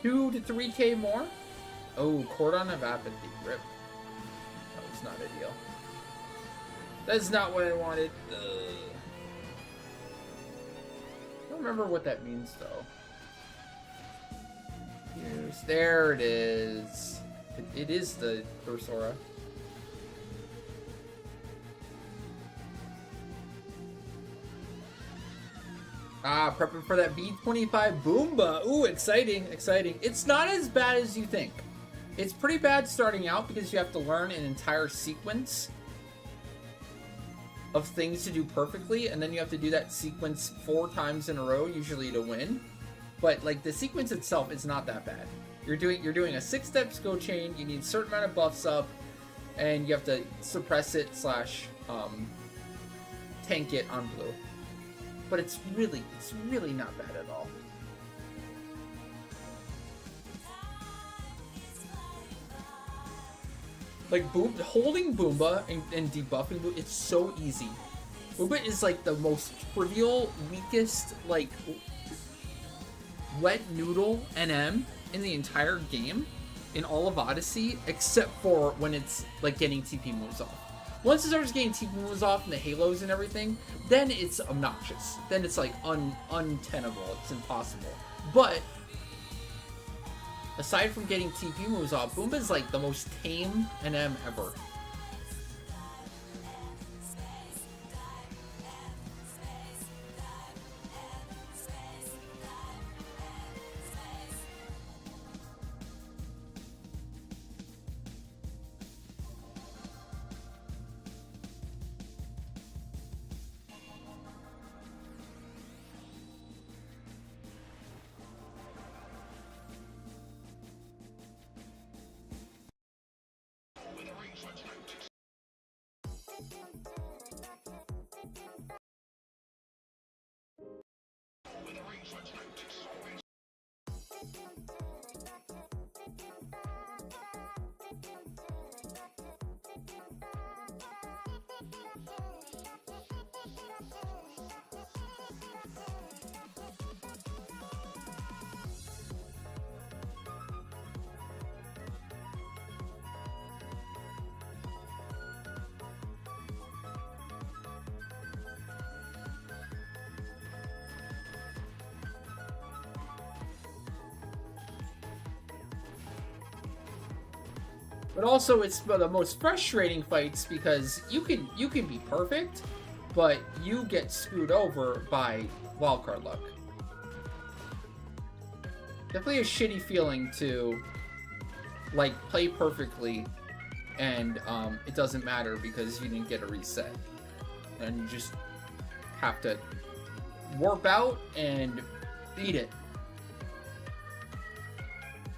$2 to $3K more. Oh, Cordon of Apathy. Rip. That was not ideal. That's not what I wanted. Ugh. I don't remember what that means though. There it is. It is the Cursora. Ah, prepping for that B25 Boomba. Ooh, exciting, exciting. It's not as bad as you think. It's pretty bad starting out because you have to learn an entire sequence of things to do perfectly, and then you have to do that sequence 4 times in a row, usually to win. But like the sequence itself is not that bad. You're doing a 6-step skill chain. You need a certain amount of buffs up, and you have to suppress it slash tank it on blue. But it's really not bad at all. Like holding Boomba and debuffing Boomba, it's so easy. Boomba is like the most trivial, weakest, like wet noodle NM in the entire game, in all of Odyssey, except for when it's like getting TP moves off. Once it starts getting TP moves off and the halos and everything, then it's obnoxious. Then it's like untenable. It's impossible. But aside from getting TP moves off, Boomba is like the most tame NM ever. But also, it's the most frustrating fights because you can be perfect, but you get screwed over by wildcard luck. Definitely a shitty feeling to like play perfectly and it doesn't matter because you didn't get a reset, and you just have to warp out and beat it.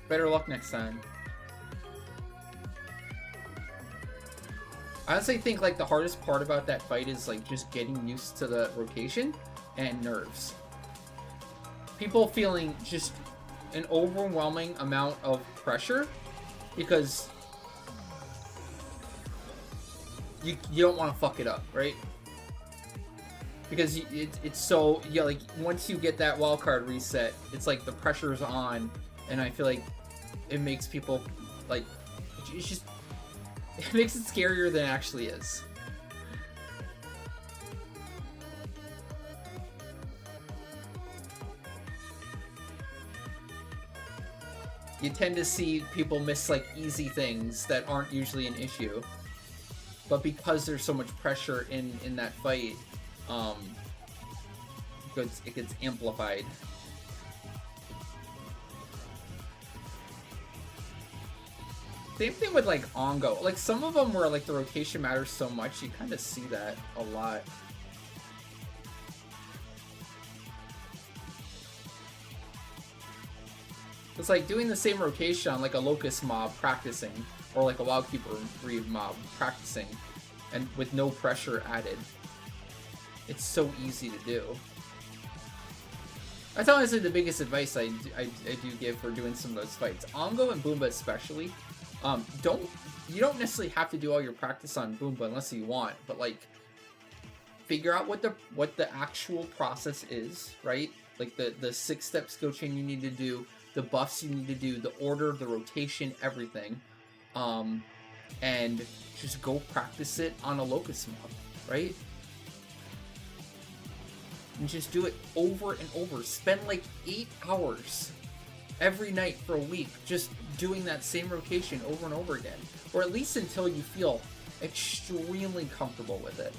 Better luck next time. I honestly think like the hardest part about that fight is like just getting used to the rotation and nerves. People feeling just an overwhelming amount of pressure because you don't want to fuck it up, right? Because it's so, yeah, like once you get that wild card reset, it's like the pressure's on, and I feel like it makes people like, it's just, it makes it scarier than it actually is. You tend to see people miss like easy things that aren't usually an issue, but because there's so much pressure in that fight, it gets amplified. Same thing with like Ongo. Like some of them where like the rotation matters so much, you kind of see that a lot. It's like doing the same rotation on like a Locust mob practicing, or like a Wildkeeper Reed mob practicing, and with no pressure added. It's so easy to do. That's honestly the biggest advice I do give for doing some of those fights. Ongo and Boomba especially. You don't necessarily have to do all your practice on Boomba unless you want, but like figure out what the actual process is, right? Like the 6-step skill chain you need to do, the buffs you need to do, the order, the rotation, everything. And just go practice it on a Locust mob, right? And just do it over and over. Spend like 8 hours every night for a week just doing that same rotation over and over again. Or at least until you feel extremely comfortable with it.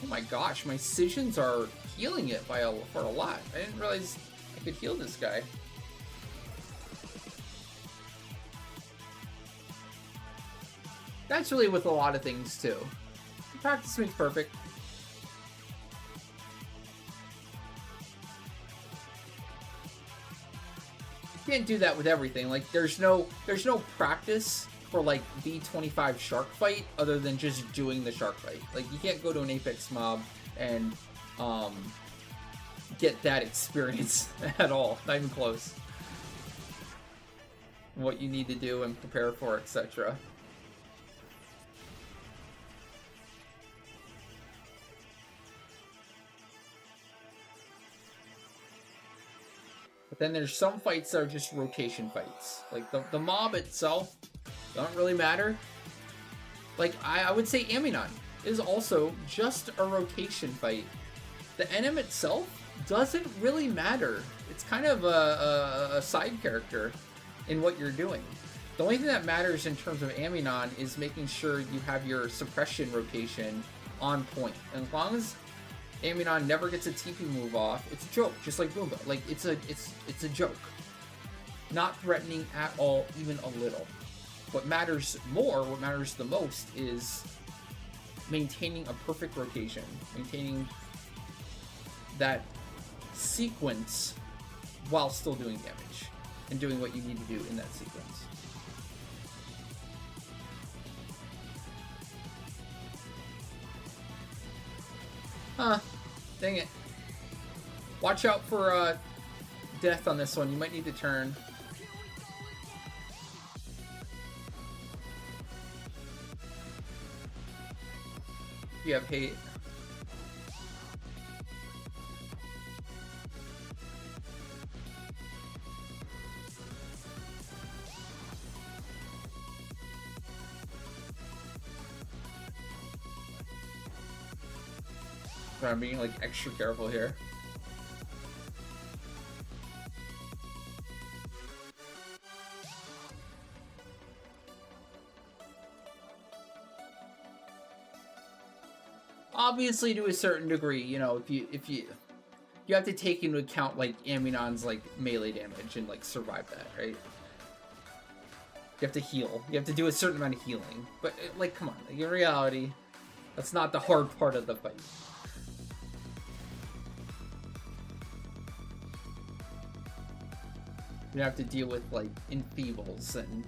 Oh my gosh, my Scissions are healing it for a lot. I didn't realize I could heal this guy. That's really with a lot of things too. Practice makes perfect. You can't do that with everything. Like there's no practice for like the 25 shark fight other than just doing the shark fight. Like you can't go to an Apex mob and get that experience at all. Not even close. What you need to do and prepare for, etc. But then there's some fights that are just rotation fights. Like the mob itself don't really matter. Like I would say Aminon is also just a rotation fight. The NM itself doesn't really matter. It's kind of a side character in what you're doing. The only thing that matters in terms of Aminon is making sure you have your suppression rotation on point. And as long as Aminon never gets a TP move off, it's a joke, just like Boomba. Like it's a joke. Not threatening at all, even a little. What matters the most is maintaining a perfect rotation, maintaining that sequence while still doing damage and doing what you need to do in that sequence. Huh. Dang it. Watch out for death on this one. You might need to turn. You have hate. I'm being like extra careful here. Obviously, to a certain degree, you know, if you have to take into account like Aminon's like melee damage and like survive that, right? You have to heal. You have to do a certain amount of healing. But like, come on, like, in reality, that's not the hard part of the fight. You have to deal with like enfeebles and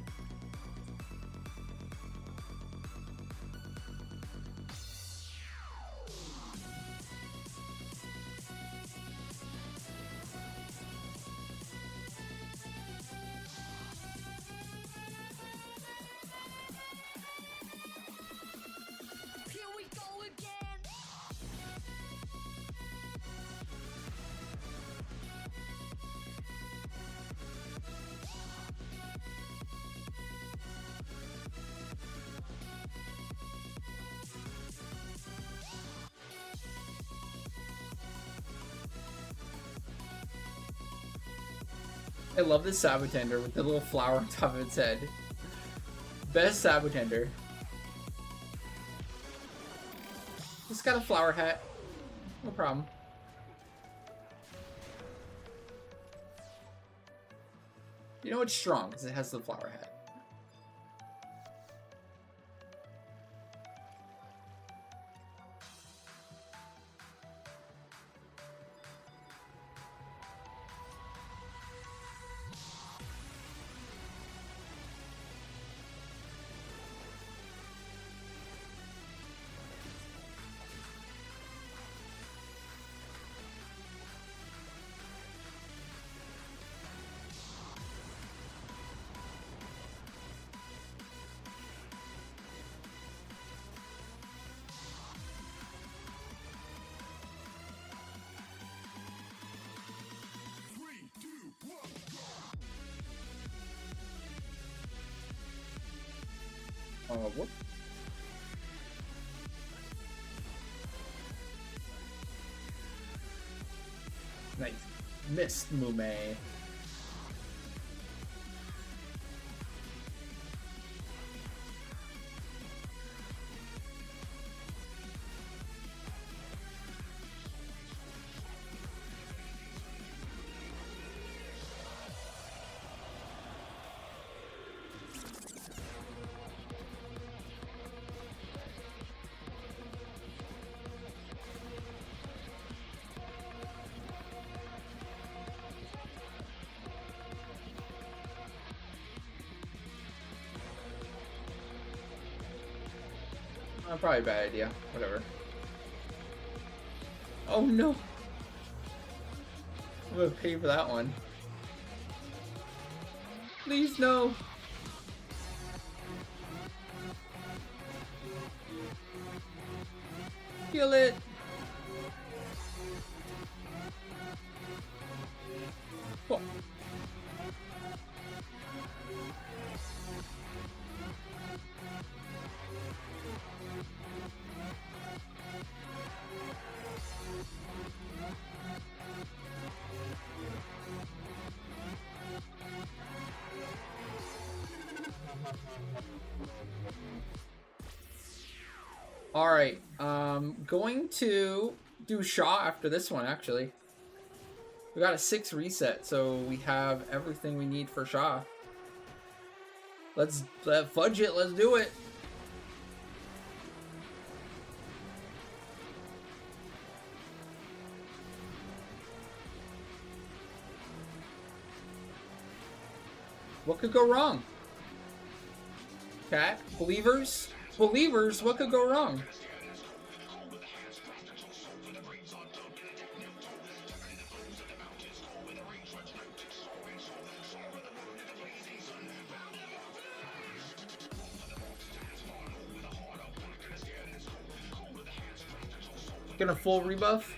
I love this Sabotender with the little flower on top of its head. Best Sabotender. It's got a flower hat. No problem. You know it's strong because it has the flower hat. Whoop. Nice. Missed Mume. Probably a bad idea. Whatever. Oh no! I'm gonna pay for that one. Please no! Kill it! Oh. Alright, going to do Shaw after this one, actually. We got a 6 reset, so we have everything we need for Shaw. Let's fudge it, let's do it! What could go wrong? Cat? Believers? Believers, what could go wrong? Gonna full rebuff?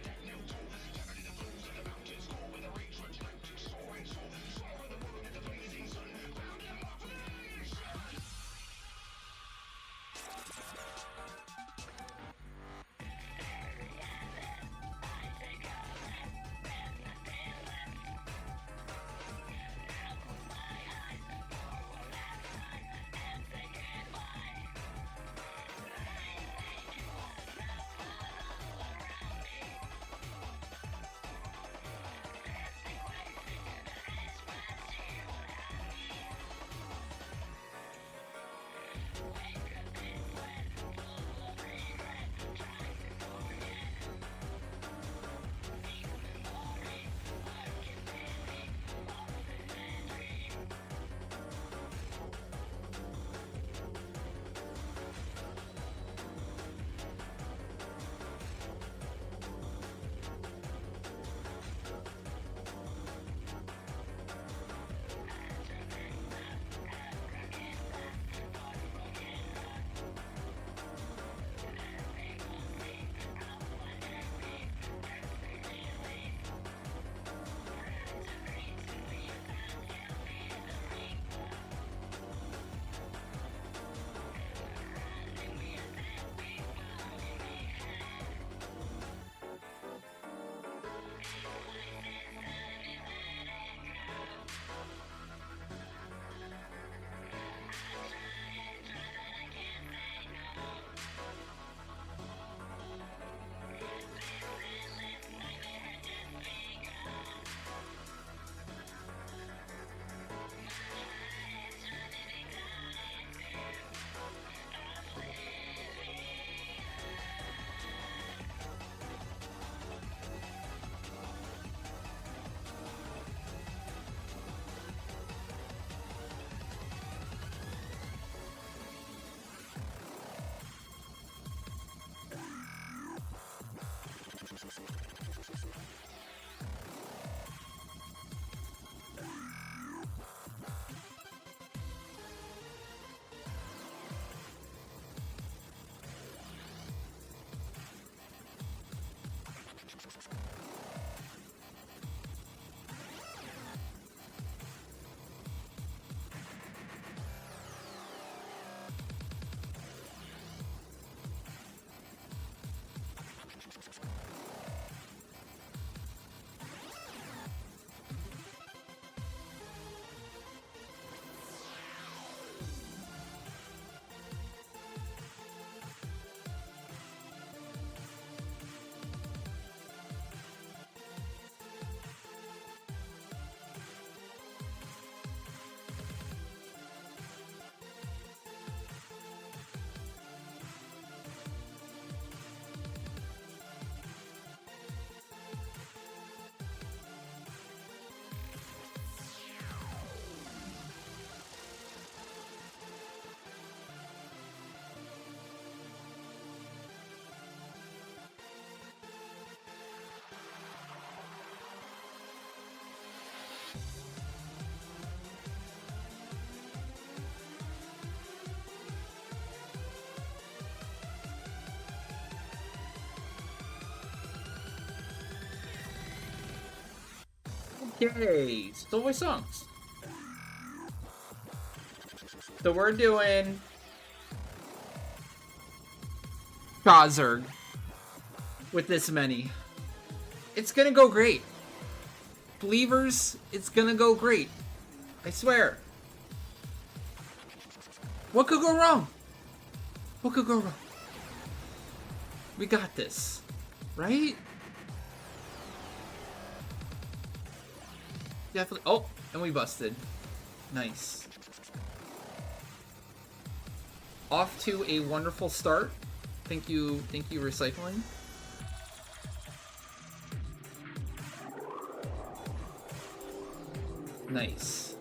Okay, still voice songs. So we're doing Chazerg with this many. It's gonna go great. Believers, it's gonna go great. I swear. What could go wrong? What could go wrong? We got this, right? Definitely. Oh, and we busted. Nice. Off to a wonderful start. Thank you, recycling. Nice.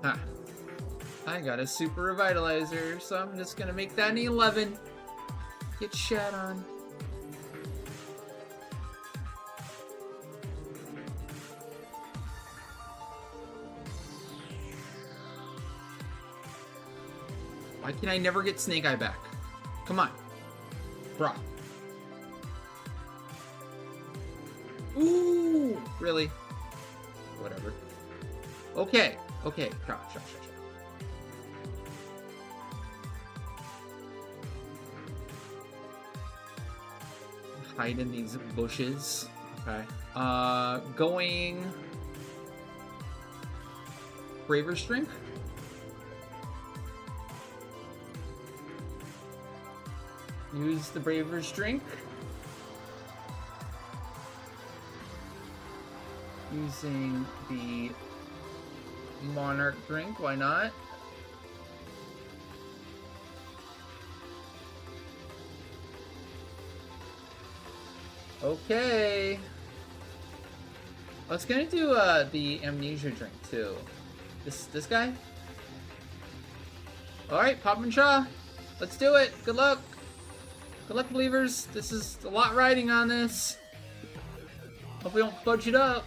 Ah. I got a super revitalizer, so I'm just gonna make that an 11. Get shat on. Why can I never get Snake Eye back? Come on. Bruh. Ooh! Really? Whatever. Okay. Okay. Shot. Hide in these bushes. Okay. Going... Braver's Drink? Use the Braver's Drink. Using the Monarch Drink, why not? Okay. I was gonna do the Amnesia Drink too. This guy? Alright, Pop and Shaw. Let's do it. Good luck. Good luck, believers. This is a lot riding on this. Hope we don't fudge it up.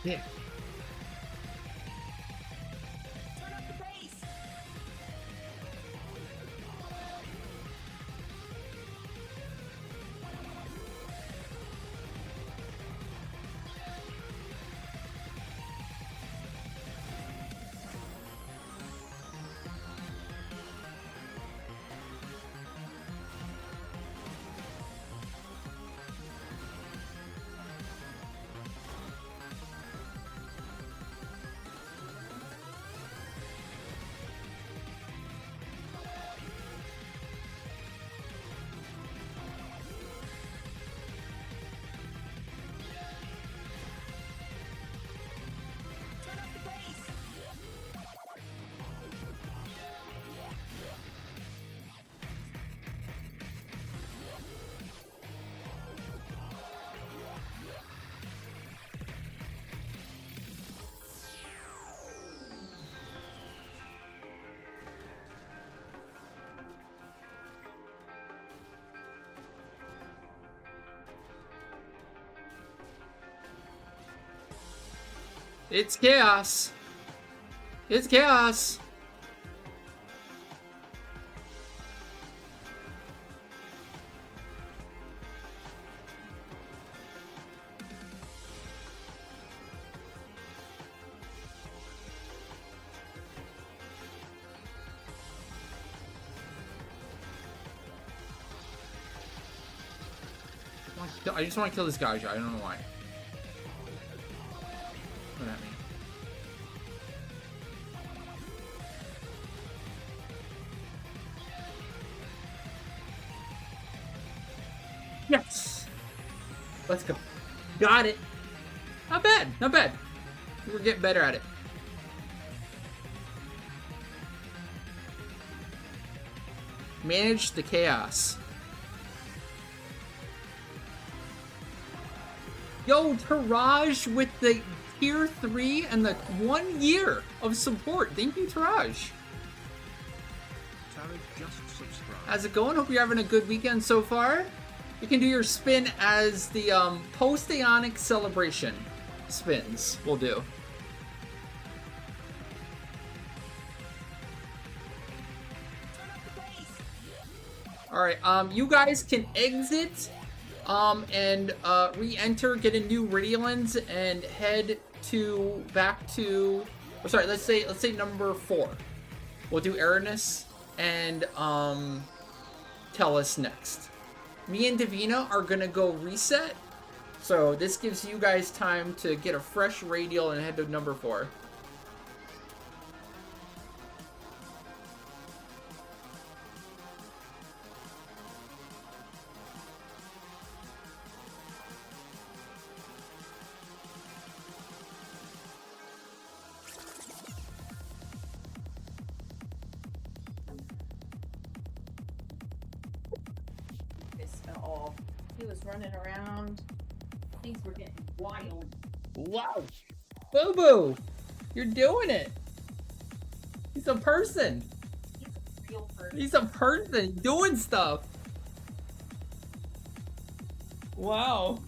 Yeah.
Turn up the bass. Turn up the bass.
It's chaos. It's chaos. I just want to kill this guy. I don't know why. Come at me. Yes! Let's go. Got it. Not bad. Not bad. We're getting better at it. Manage the chaos. Yo, Taraj with the tier 3 and the 1 year of support. Thank you, Taraj.
Tarek just subscribed.
How's it going? Hope you're having a good weekend so far. You can do your spin as the post-AEONIC celebration spins will do. Alright, you guys can exit and re-enter, get a new radio lens, and head to back to, oh, sorry, let's say number 4. We'll do Aranis and tell us next. Me and Davina are gonna go reset, so this gives you guys time to get a fresh radial and head to number 4.
Oh, he was running around. Things were getting wild.
Wow. Boo Boo! You're doing it! He's a person!
He's a real person.
He's a person doing stuff! Wow.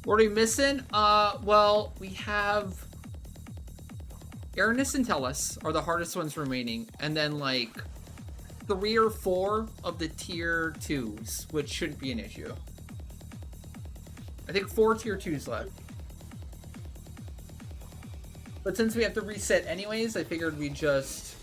What are we missing? Well, we have Aranis and Tellus are the hardest ones remaining, and then like 3 or 4 of the tier 2s, which shouldn't be an issue. I think 4 tier 2s left. But since we have to reset anyways, I figured we just...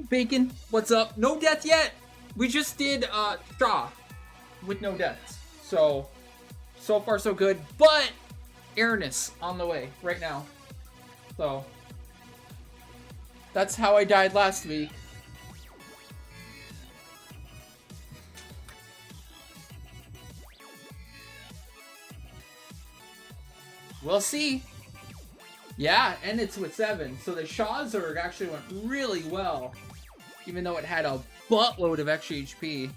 Bacon, what's up? No death yet! We just did Shaw with no deaths. So far so good. But Aranis on the way right now. So that's how I died last week. We'll see. Yeah, and it's with 7. So the Shawzerg actually went really well. Even though it had a buttload of extra HP.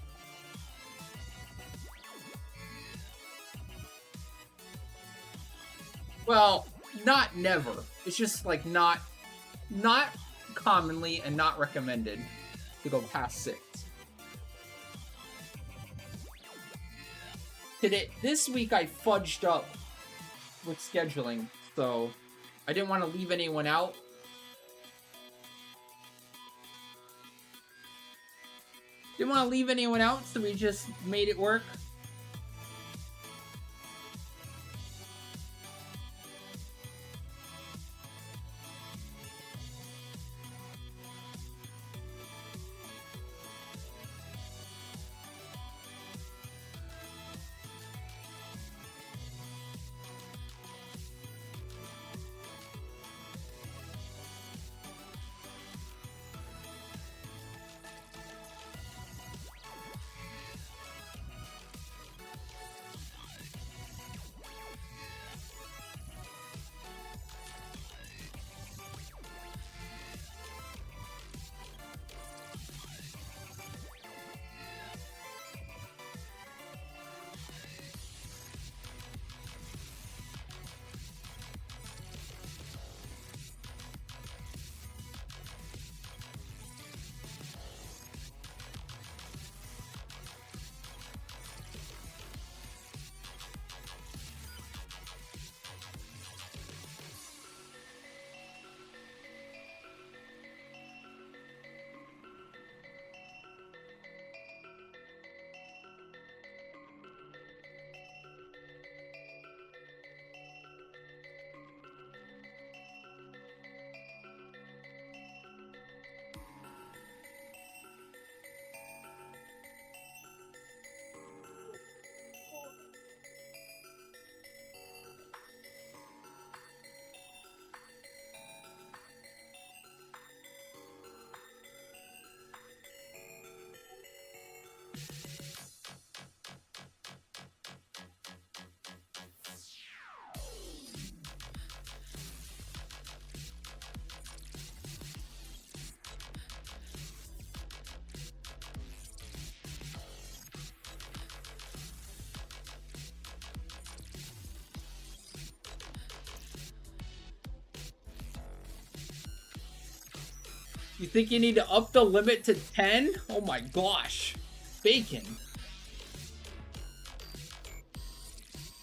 Well, not never. It's just like not commonly and not recommended to go past 6. This week I fudged up with scheduling, so I didn't want to leave anyone out. Didn't want to leave anyone out, so we just made it work. You think you need to up the limit to 10? Oh my gosh. Bacon.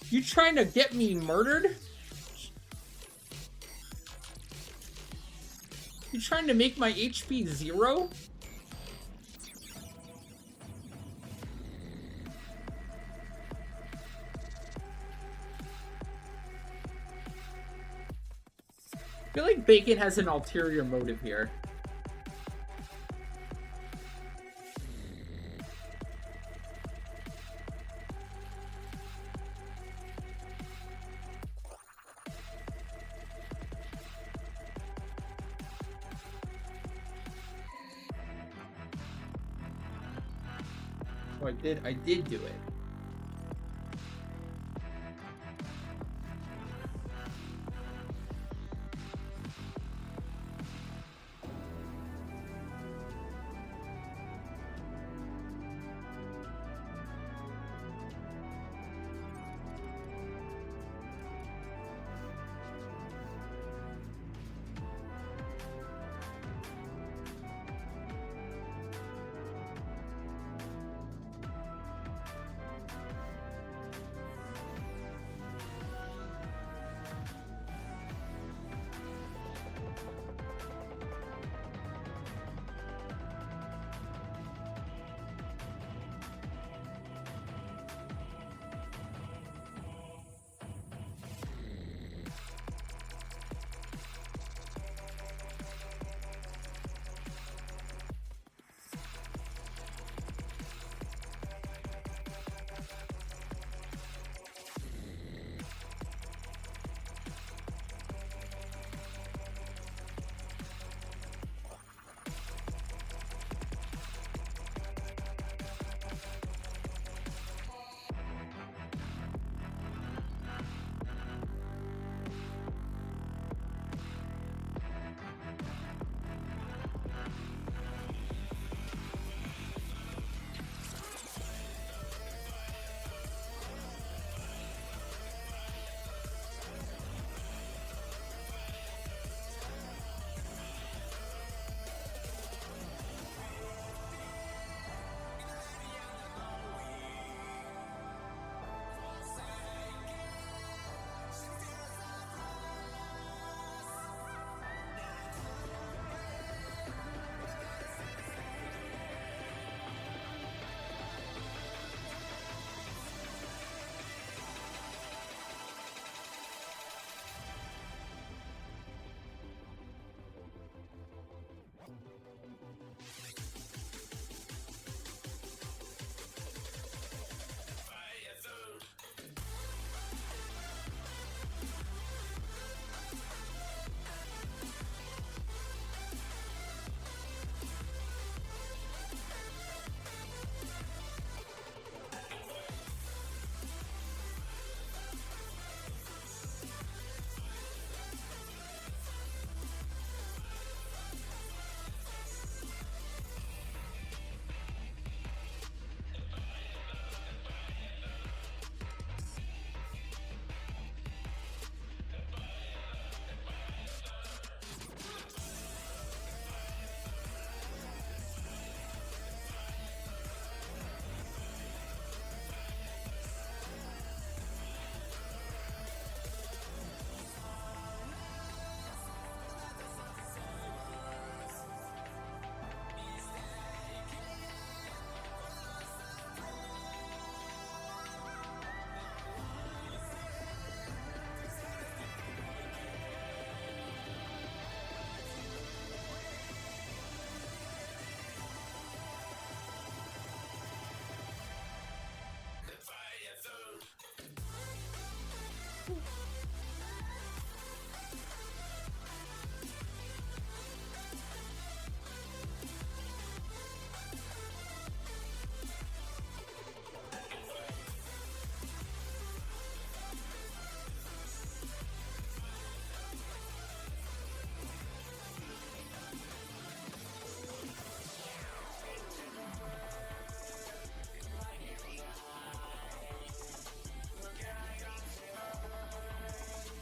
You trying to get me murdered? You trying to make my HP 0? I feel like Bacon has an ulterior motive here. Oh, I did do it.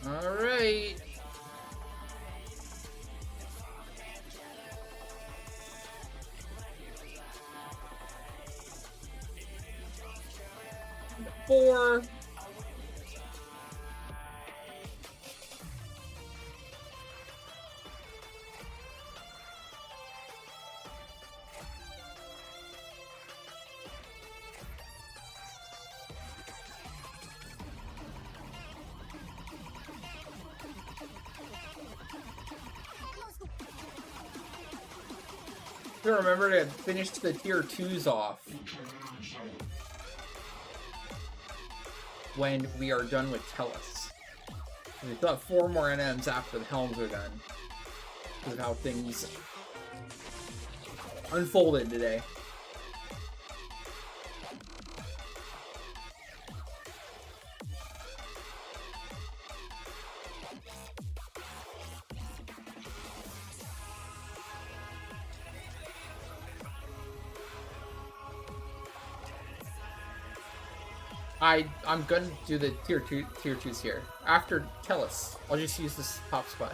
All right. gotta remember to finish the tier 2s off when we are done with Tellus. We still have 4 more NMs after the helms are done. Because of how things unfolded today. I'm gonna do the tier 2s here. After Tellus, I'll just use this top spot.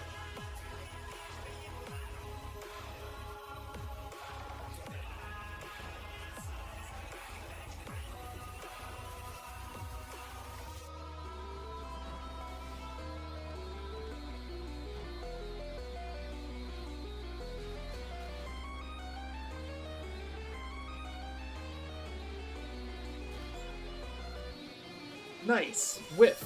Nice. Whiff.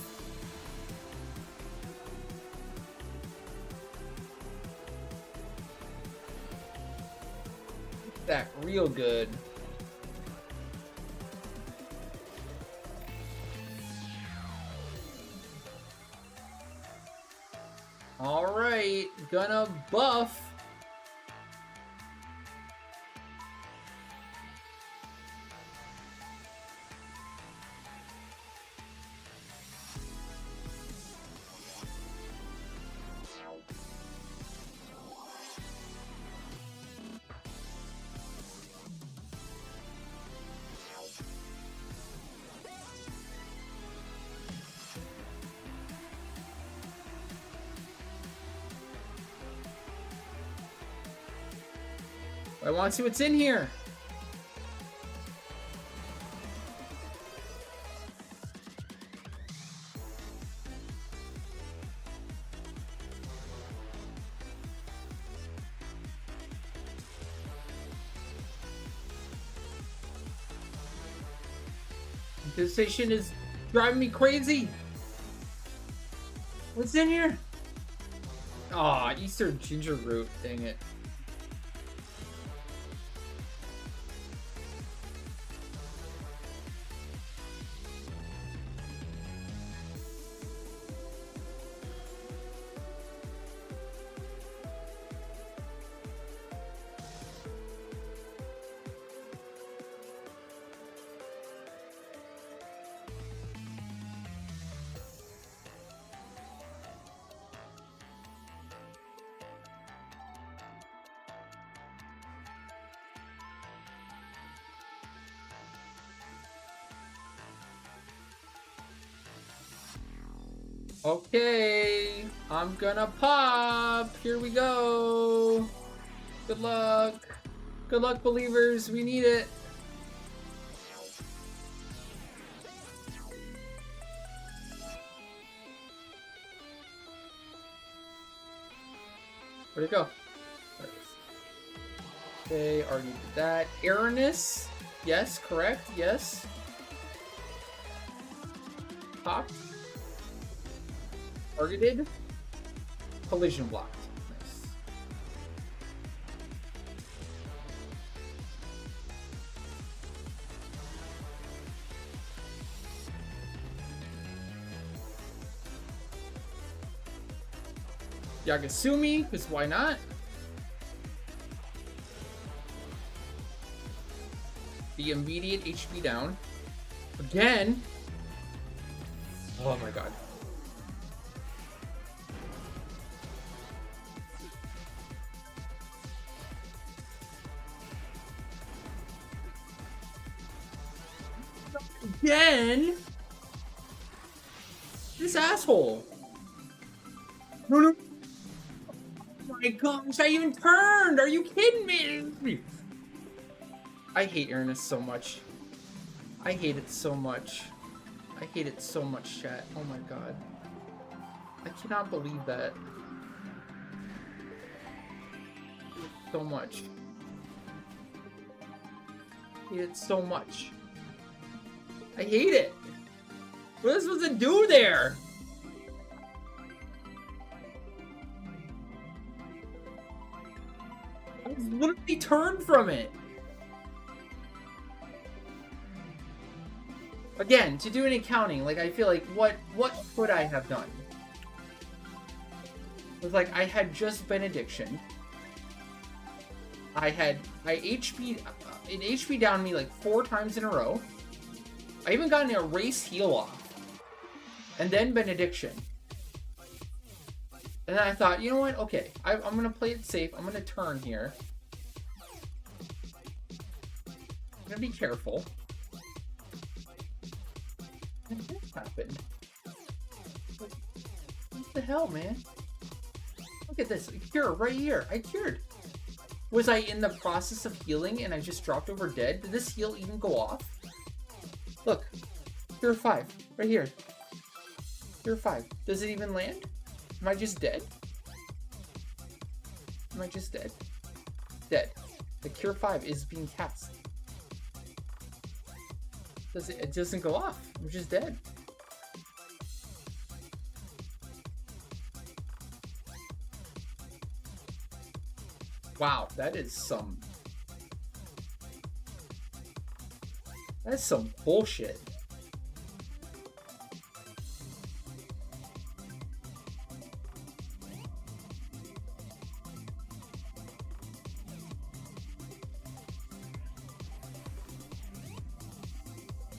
That real good. Alright, gonna buff. I want to see what's in here. This station is driving me crazy. What's in here? Aw, Easter ginger root, dang it. Okay, I'm gonna pop. Here we go. Good luck. Good luck, believers. We need it. Where'd it go? There it is. Okay, already did that. AEONIC. Yes, correct. Yes. Pop. Targeted. Collision blocked. Nice. Yagasumi, because why not? The immediate HP down. Again. Oh my god. Again? This asshole. No, no. Oh my gosh, I even turned. Are you kidding me? I hate AEONIC so much. I hate it so much. I hate it so much, chat. Oh my god. I cannot believe that. So much. I hate it so much. I hate it. What am I supposed to do there? I was literally turned from it. Again, to do an accounting, like, I feel like, what could I have done? It was like, I had just benediction. I HP down me like 4 times in a row. I even got an erase heal off. And then benediction. And then I thought, you know what? Okay, I'm going to play it safe. I'm going to turn here. I'm going to be careful. And this happened. What the hell, man? Look at this. Cure right here. I cured. Was I in the process of healing and I just dropped over dead? Did this heal even go off? Look. Cure 5. Right here. Cure 5. Does it even land? Am I just dead? Am I just dead? Dead. The Cure 5 is being cast. It doesn't go off. I'm just dead. Wow, that's some bullshit.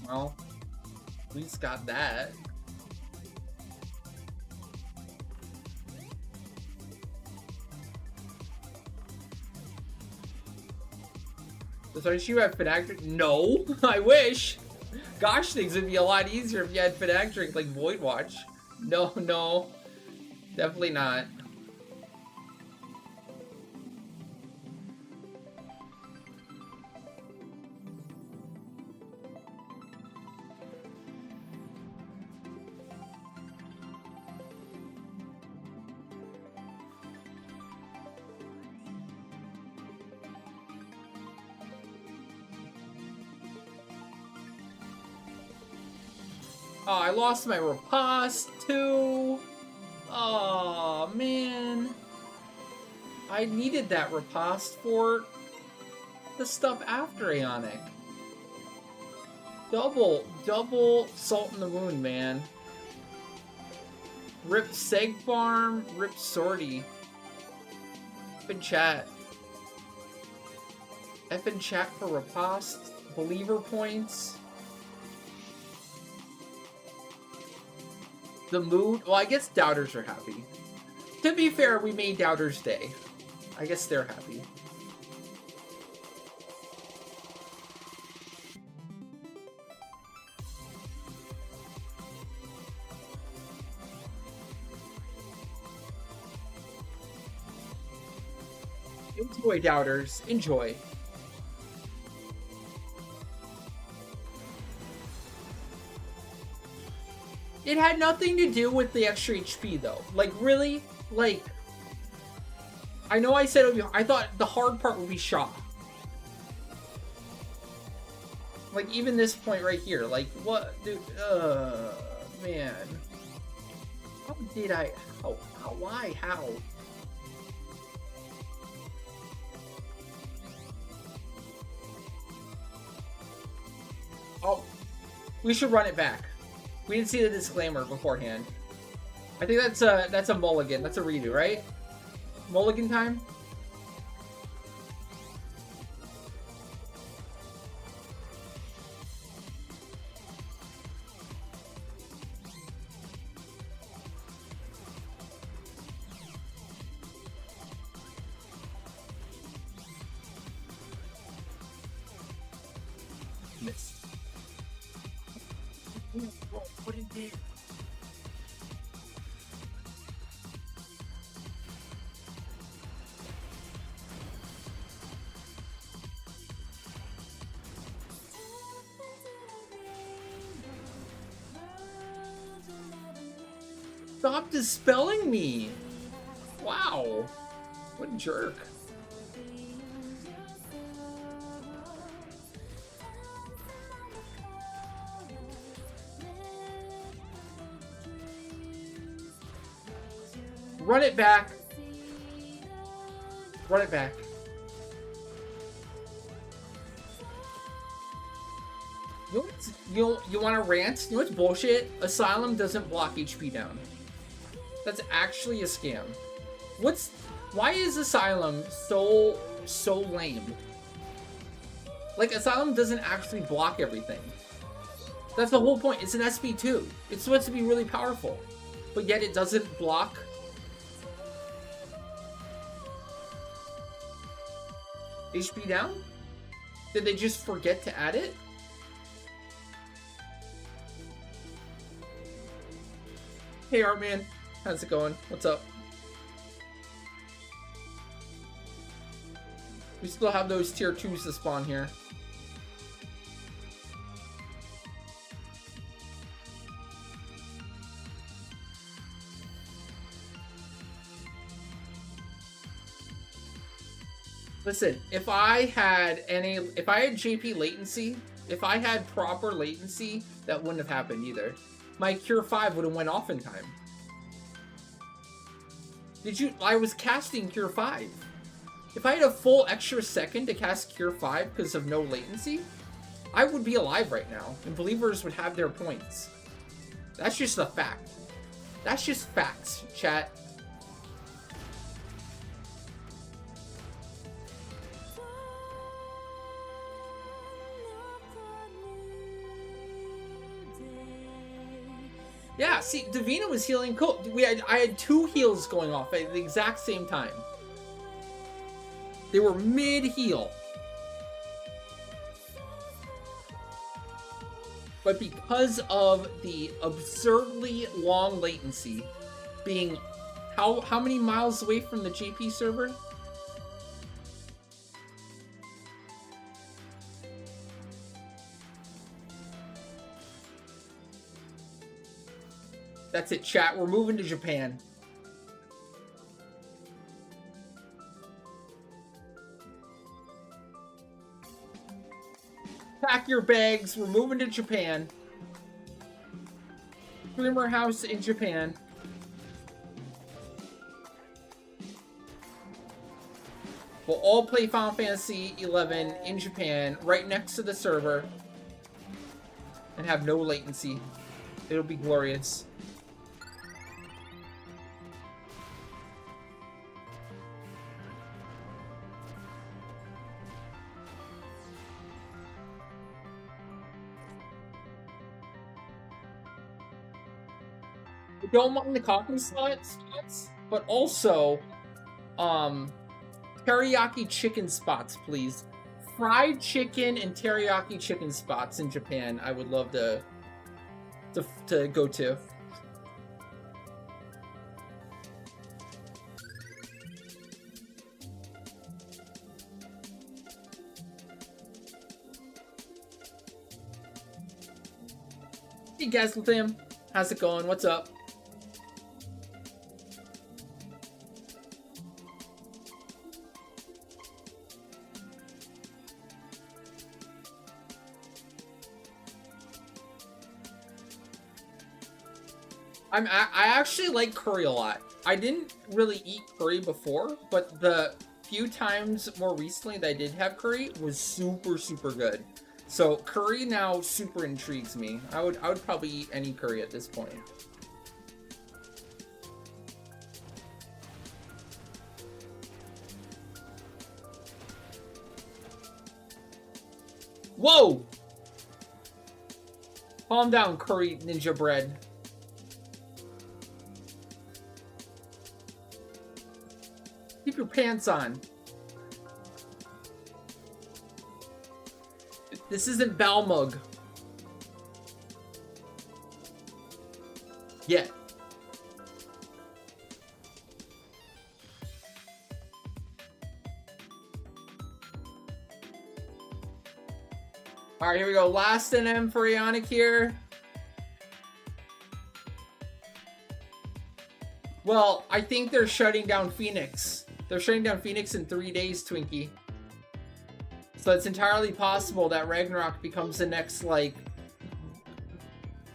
Well, at least got that. So you have Finactric? No, I wish. Gosh, things would be a lot easier if you had Finactric like Void Watch. No, definitely not. Oh, I lost my riposte too. Oh man, I needed that riposte for the stuff after AEONIC. Double salt in the wound, man. Rip Seg Farm, rip Sortie. F in chat. F in chat for riposte. Believer points. The mood. Well, I guess doubters are happy. To be fair, we made doubters day. I guess they're happy. Enjoy, doubters. Enjoy. It had nothing to do with the extra HP, though. Like, really? Like, I know I said it would be, I thought the hard part would be Shaw. Like, even this point right here. Like, what? Dude, man. How did I, why, how? Oh, we should run it back. We didn't see the disclaimer beforehand. I think that's a mulligan. That's a redo, right? Mulligan time? Missed. What is it? Stop dispelling me! Wow. What a jerk. Run it back. Run it back. you want to rant? You know what's bullshit? Asylum doesn't block HP down. That's actually a scam. Why is Asylum so lame? Like, Asylum doesn't actually block everything. That's the whole point. It's an SP2. It's supposed to be really powerful. But yet it doesn't block. HP down? Did they just forget to add it? Hey, Artman. How's it going? What's up? We still have those tier 2s to spawn here. Listen, if I had JP latency, if I had proper latency, that wouldn't have happened either. My Cure 5 would have went off in time. I was casting Cure 5. If I had a full extra second to cast Cure 5 because of no latency, I would be alive right now, and believers would have their points. That's just a fact. That's just facts, chat. Yeah, see, Davina was healing cool. I had 2 heals going off at the exact same time. They were mid-heal. But because of the absurdly long latency, being how many miles away from the JP server? That's it, chat. We're moving to Japan. Pack your bags. We're moving to Japan. Streamer house in Japan. We'll all play Final Fantasy XI in Japan, right next to the server, and have no latency. It'll be glorious. I don't mind the coffee spots, but also, teriyaki chicken spots, please. Fried chicken and teriyaki chicken spots in Japan. I would love to go to. Hey guys, with him. How's it going? What's up? I actually like curry a lot. I didn't really eat curry before, but the few times more recently that I did have curry was super, super good. So curry now super intrigues me. I would probably eat any curry at this point. Whoa! Calm down, curry ninja bread. Keep your pants on. This isn't Balmug. Yet. Alright, here we go. Last NM for AEONIC here. Well, I think they're shutting down Phoenix. They're shutting down Phoenix in 3 days, Twinkie. So it's entirely possible that Ragnarok becomes the next, like,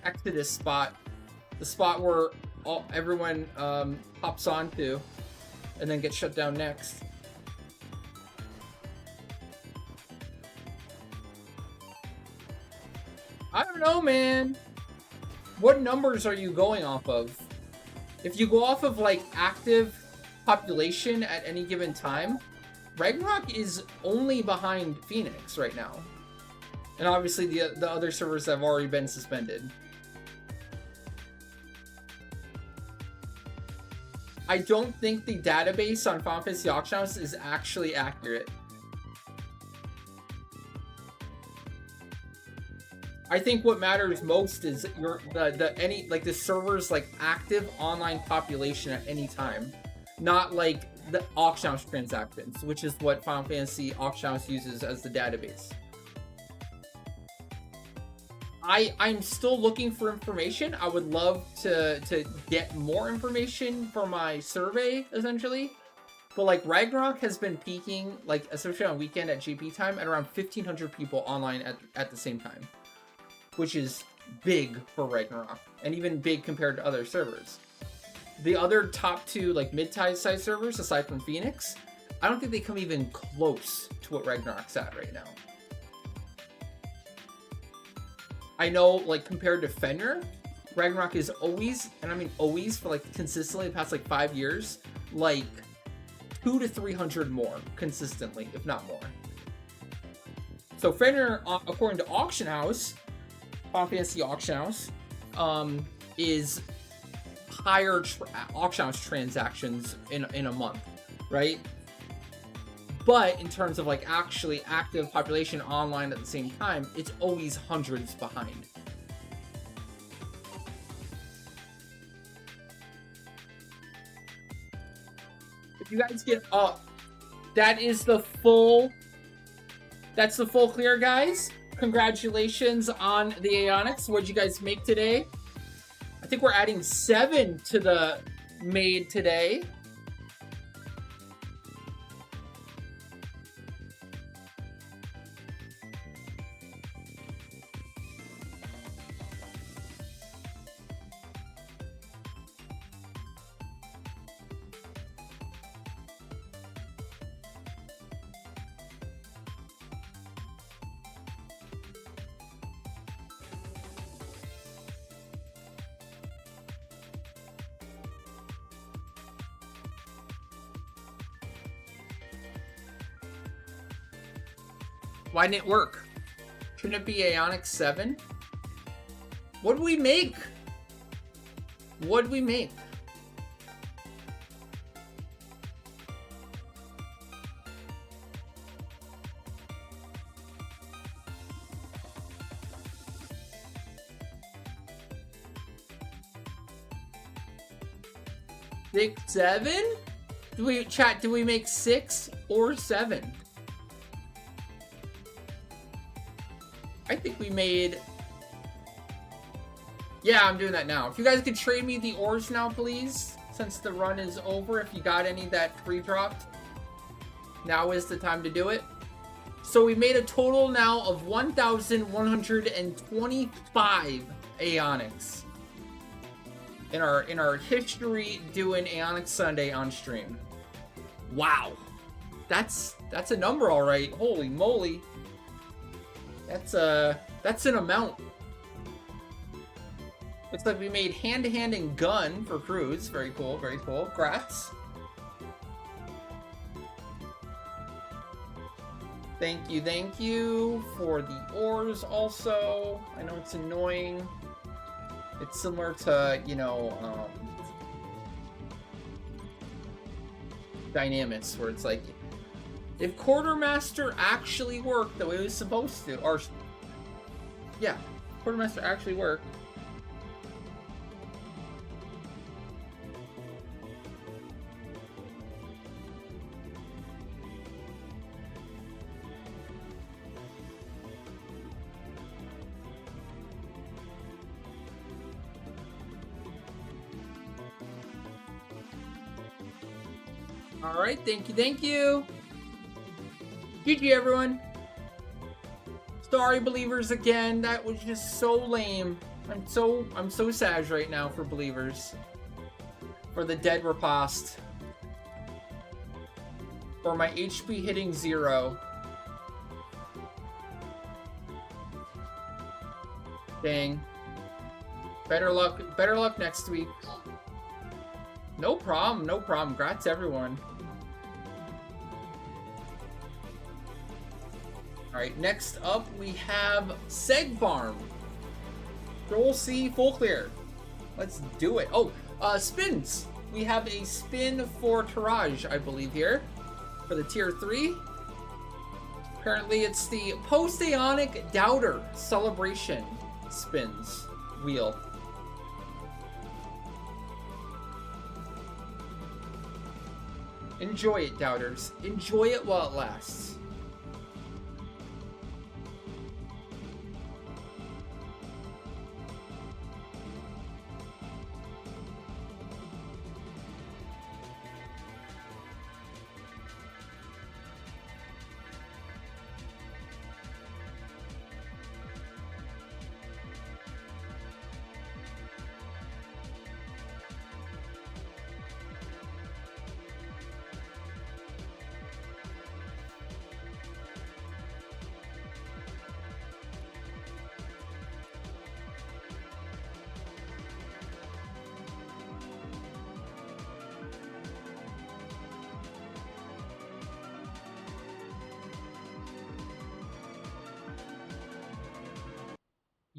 Exodus spot. The spot where everyone hops onto and then gets shut down next. I don't know. know, man. What numbers are you going off of? If you go off of, like, active population at any given time, Ragnarok is only behind Phoenix right now. And obviously the other servers have already been suspended. I don't think the database on Final Fantasy Auction House is actually accurate. I think what matters most is the server's like active online population at any time, not like the auction house transactions, which is what Final Fantasy Auction House uses as the database. I'm still looking for information. I would love to get more information for my survey, essentially. But like Ragnarok has been peaking, like especially on weekend at GP time, at around 1,500 people online at the same time, which is big for Ragnarok, and even big compared to other servers. The other top two like mid-size servers, aside from Phoenix, I don't think they come even close to what Ragnarok's at right now. I know, like, compared to Fenrir, Ragnarok is always, and I mean always for like consistently the past like 5 years, like 200 to 300 more consistently, if not more. So Fenrir, according to Auction House, Final Fantasy Auction House, is higher Auction House transactions in a month, right? But in terms of like actually active population online at the same time, it's always hundreds behind. If you guys get up, that's the full clear, guys. Congratulations on the AEONICs. What'd you guys make today? I think we're adding 7 to the made today. Why didn't it work? Shouldn't it be AEONIC 7? What did we make? What did we make? Six, 7? Do we make 6 or 7? I think we made... Yeah, I'm doing that now. If you guys could trade me the ores now, please, since the run is over. If you got any that free dropped, now is the time to do it. So we made a total now of 1,125 AEONICs in our history doing AEONIC Sunday on stream. Wow, that's a number, all right. Holy moly. That's an amount. Looks like we made hand-to-hand and gun for Cruz. Very cool, very cool. Grats. Thank you for the ores also. I know it's annoying. It's similar to, you know, Dynamics, where it's like, if Quartermaster actually worked the way it was supposed to, or yeah, Quartermaster actually worked. All right, thank you. GG, everyone. Sorry, believers, again. That was just so lame. I'm so sad right now for believers. For the dead riposte. For my HP hitting 0. Dang. Better luck next week. No problem, no problem. Congrats, everyone. Alright, next up we have Seg Farm. Control C, full clear. Let's do it. Oh, spins. We have a spin for Taraj, I believe, here. For the tier 3. Apparently it's the post-AEONIC Doubter Celebration spins wheel. Enjoy it, Doubters. Enjoy it while it lasts.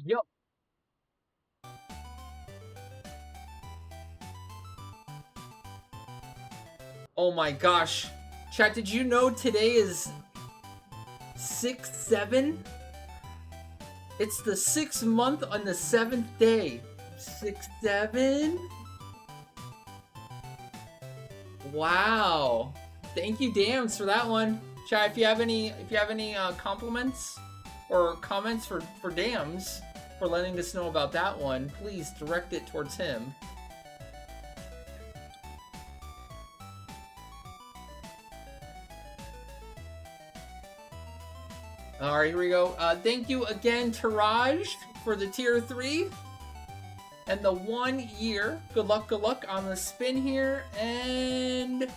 Yup. Oh my gosh. Chat, did you know today is 6/7? It's the 6th month on the 7th day. 6/7? Wow. Thank you, Dams, for that one. Chat, if you have any compliments or comments for Dams for letting us know about that one, please direct it towards him. Alright, here we go. Thank you again, Taraj, for the tier 3. And the 1 year. Good luck on the spin here. And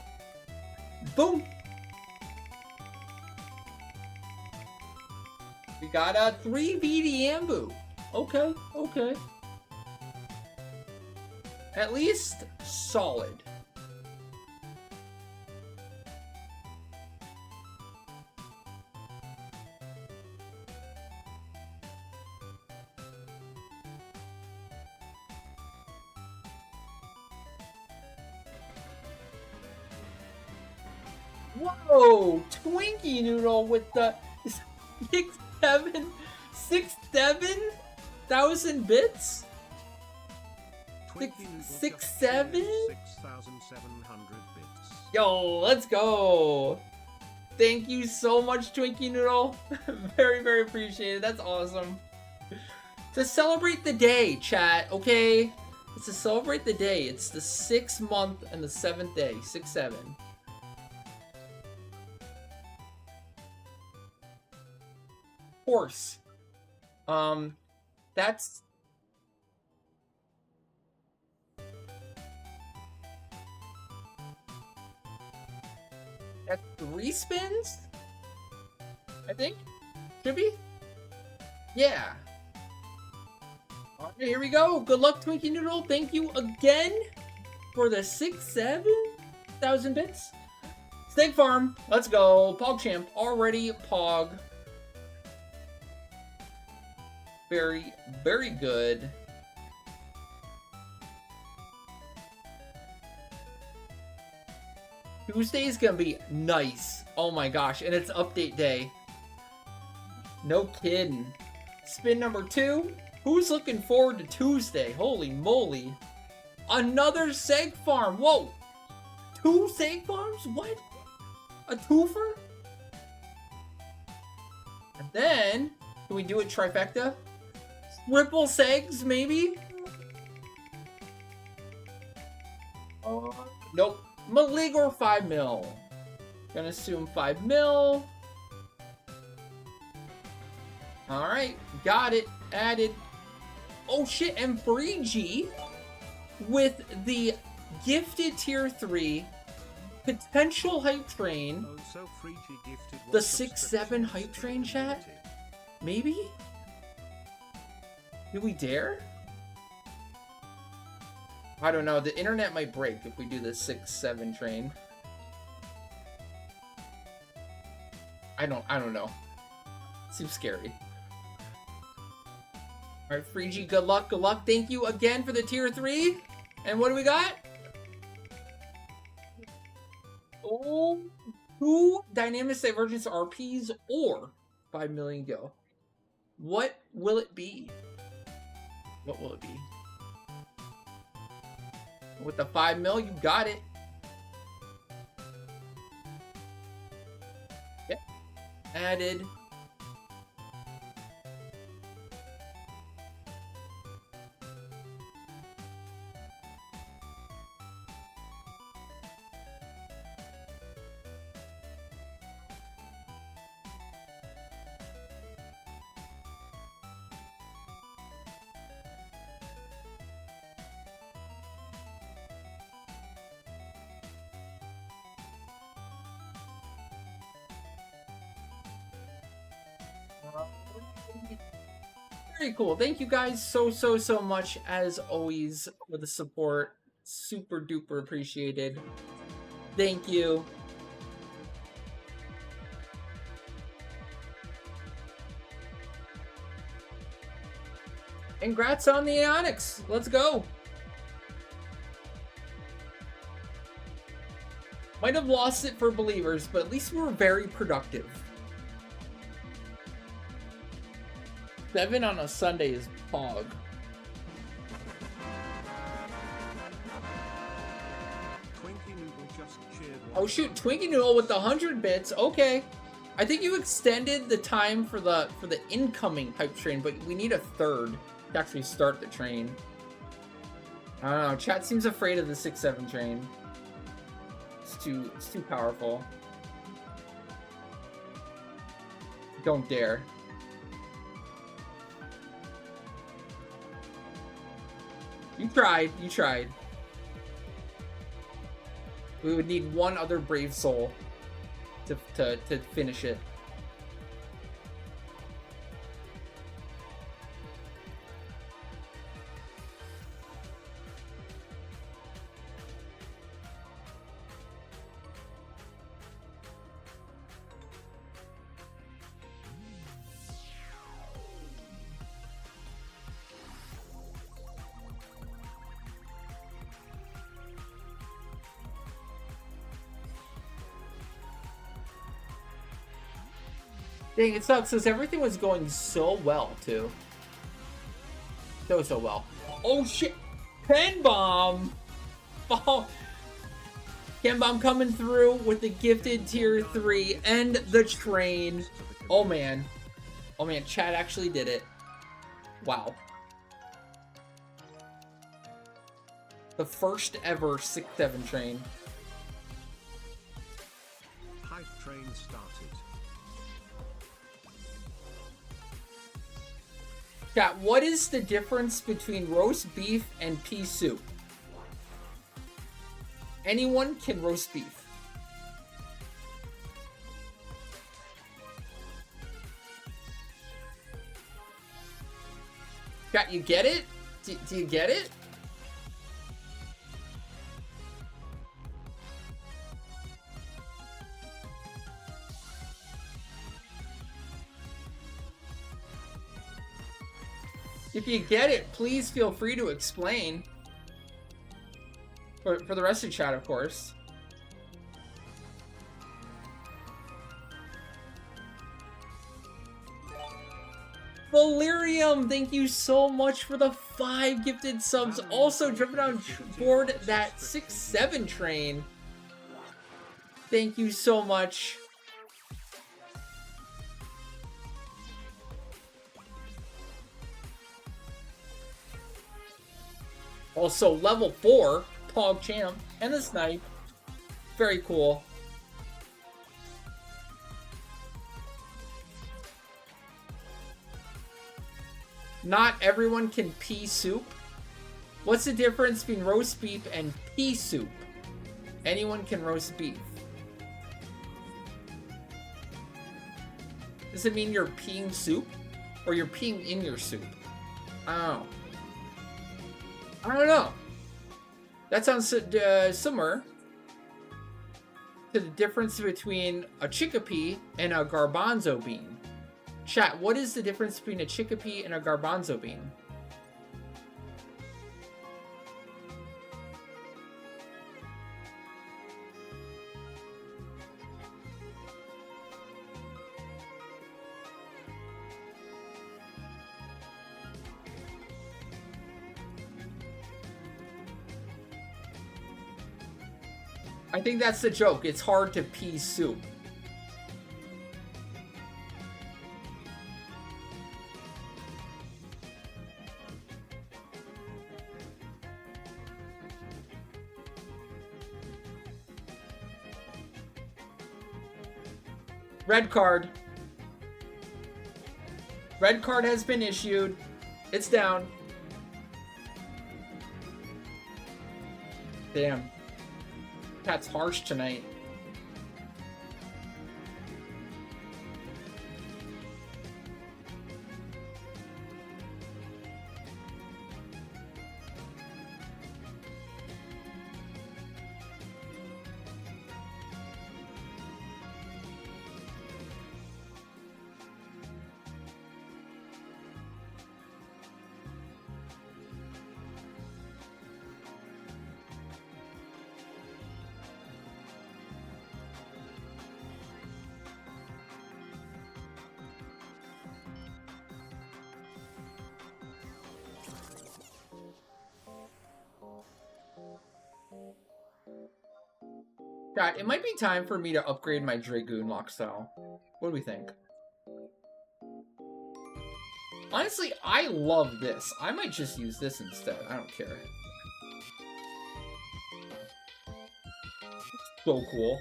boom! We got a 3 VD Ambu. Okay, okay. At least solid. Whoa! Twinkie Noodle with the 6,700 bits?
Twinkie Noodle just
6,700?
shared 6,700 bits.
Yo, let's go! Thank you so much, Twinkie Noodle. Very, very appreciated. That's awesome. To celebrate the day, chat, okay? It's to celebrate the day. It's the 6th month and the 7th day. 6/7. Course. That's that's 3 spins? I think? Should be? Yeah. Alright, here we go. Good luck, Twinkie Noodle. Thank you again for the 6,700 bits. Snake Farm. Let's go. PogChamp. Already Pog. Very, very good. Tuesday's gonna be nice. Oh my gosh, and it's update day. No kidding. Spin number 2. Who's looking forward to Tuesday? Holy moly. Another Seg Farm. Whoa. 2 Seg Farms? What? A twofer? And then, can we do a trifecta? Triple Segs, maybe? Nope. Maligor 5 mil. Gonna assume 5 mil. Alright, got it. Added. Oh shit, and Brigi with the gifted tier 3 potential hype train.
Oh, so Freaky gifted
The
one
6/7
subscription
hype train,
certificate.
chat? Maybe? Do we dare? I don't know. The internet might break if we do the 6-7 train. I don't know. Seems scary. Alright, Freegy, good luck, good luck. Thank you again for the tier 3. And what do we got? Oh, 2 Dynamics Divergence RPs or 5 million go. What will it be? What will it be? With the 5 mil, you got it. Yep. Added. Very cool. Thank you guys so much as always for the support. Super duper appreciated. Thank you. Congrats on the AEONICs. Let's go. Might have lost it for believers, but at least we were very productive. 7 on a Sunday is pog.
Twinkie Noodle just cheered.
Oh shoot, Twinkie Noodle with the 100 bits. Okay. I think you extended the time for the incoming hype train, but we need a third to actually start the train. I don't know. Chat seems afraid of the 6-7 train. It's too powerful. Don't dare. You tried. We would need one other brave soul to finish it. Dang, it sucks because everything was going so well, too. So well. Oh, shit! Pen Bomb! Oh. Pen Bomb coming through with the gifted tier 3 and the train. Oh, man. Oh, man. Chat actually did it. Wow. The first ever 6-7 train.
Hype train started.
Chat, what is the difference between roast beef and pea soup? Anyone can roast beef. Chat, you get it? Do you get it? If you get it, please feel free to explain. For the rest of the chat, of course. Valerium, thank you so much for the 5 gifted subs. Also, jumping on board that 6-7 train. Thank you so much. Also, level 4, Pog Champ, and the Snipe. Very cool. Not everyone can pea soup. What's the difference between roast beef and pea soup? Anyone can roast beef. Does it mean you're peeing soup? Or you're peeing in your soup? Oh. I don't know. That sounds similar to the difference between a chickpea and a garbanzo bean. Chat, what is the difference between a chickpea and a garbanzo bean? I think that's the joke. It's hard to pea soup. Red card. Red card has been issued. It's down. Damn. That's harsh tonight. God, it might be time for me to upgrade my Dragoon lock style. What do we think? Honestly, I love this. I might just use this instead. I don't care. So cool.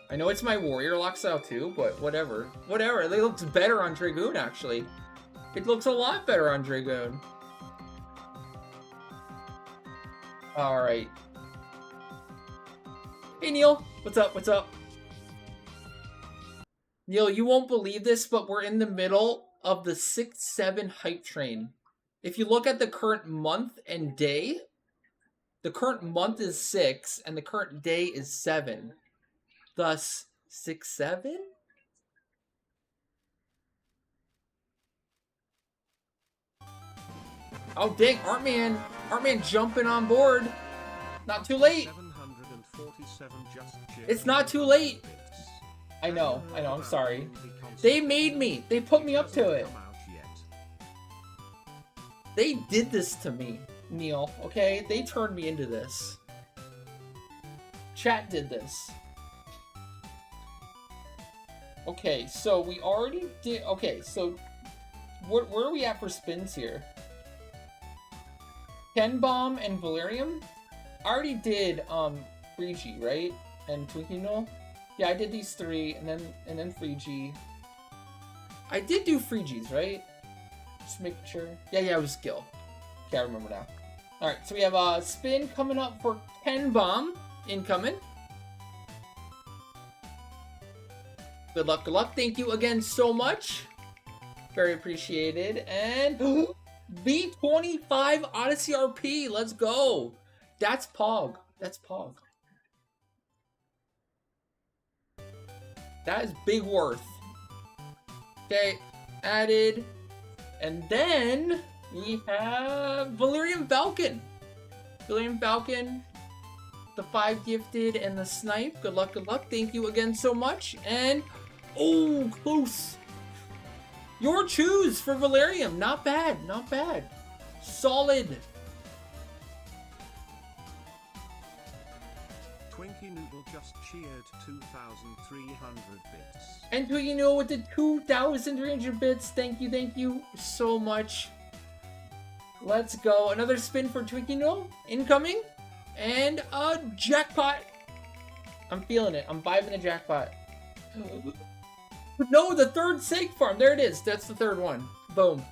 I know it's my warrior lock style too, but whatever. Whatever. It looks better on Dragoon, actually. It looks a lot better on Dragoon. Alright. Hey, Neil. What's up? What's up? Neil, you won't believe this, but we're in the middle of the 6-7 hype train. If you look at the current month and day, the current month is 6, and the current day is 7. Thus, 6-7? Oh, dang, Artman jumping on board. Not too late.
747 just
It's not too late. I know, I'm sorry. They made me. They put me up to it. They did this to me, Neil, okay? They turned me into this. Chat did this. Okay, so we already did... Okay, so... Where are we at for spins here? Ken Bomb and Valerium? I already did, Freegie, right? And Twinkie Null? Yeah, I did these 3, and then Freegie. I did do Freegies, right? Just make sure. Yeah, it was skill. Okay, I remember now. Alright, so we have a spin coming up for Ken Bomb. Incoming. Good luck, good luck. Thank you again so much. Very appreciated. And V25 Odyssey RP. Let's go. That's Pog. That's Pog. That is big worth. Okay, added. And then we have Valerian Falcon. Valerian Falcon, the 5 gifted, and the snipe. Good luck, good luck. Thank you again so much. And, oh, close. Your choose for Valerium. Not bad, not bad. Solid.
Twinkie Noodle just cheered 2,300 bits.
And Twiggy Noodle with the 2,300 bits. Thank you so much. Let's go. Another spin for Twinkie Noodle. Incoming. And a jackpot. I'm feeling it. I'm vibing the jackpot. No, the third Sake Farm. There it is. That's the third one. Boom.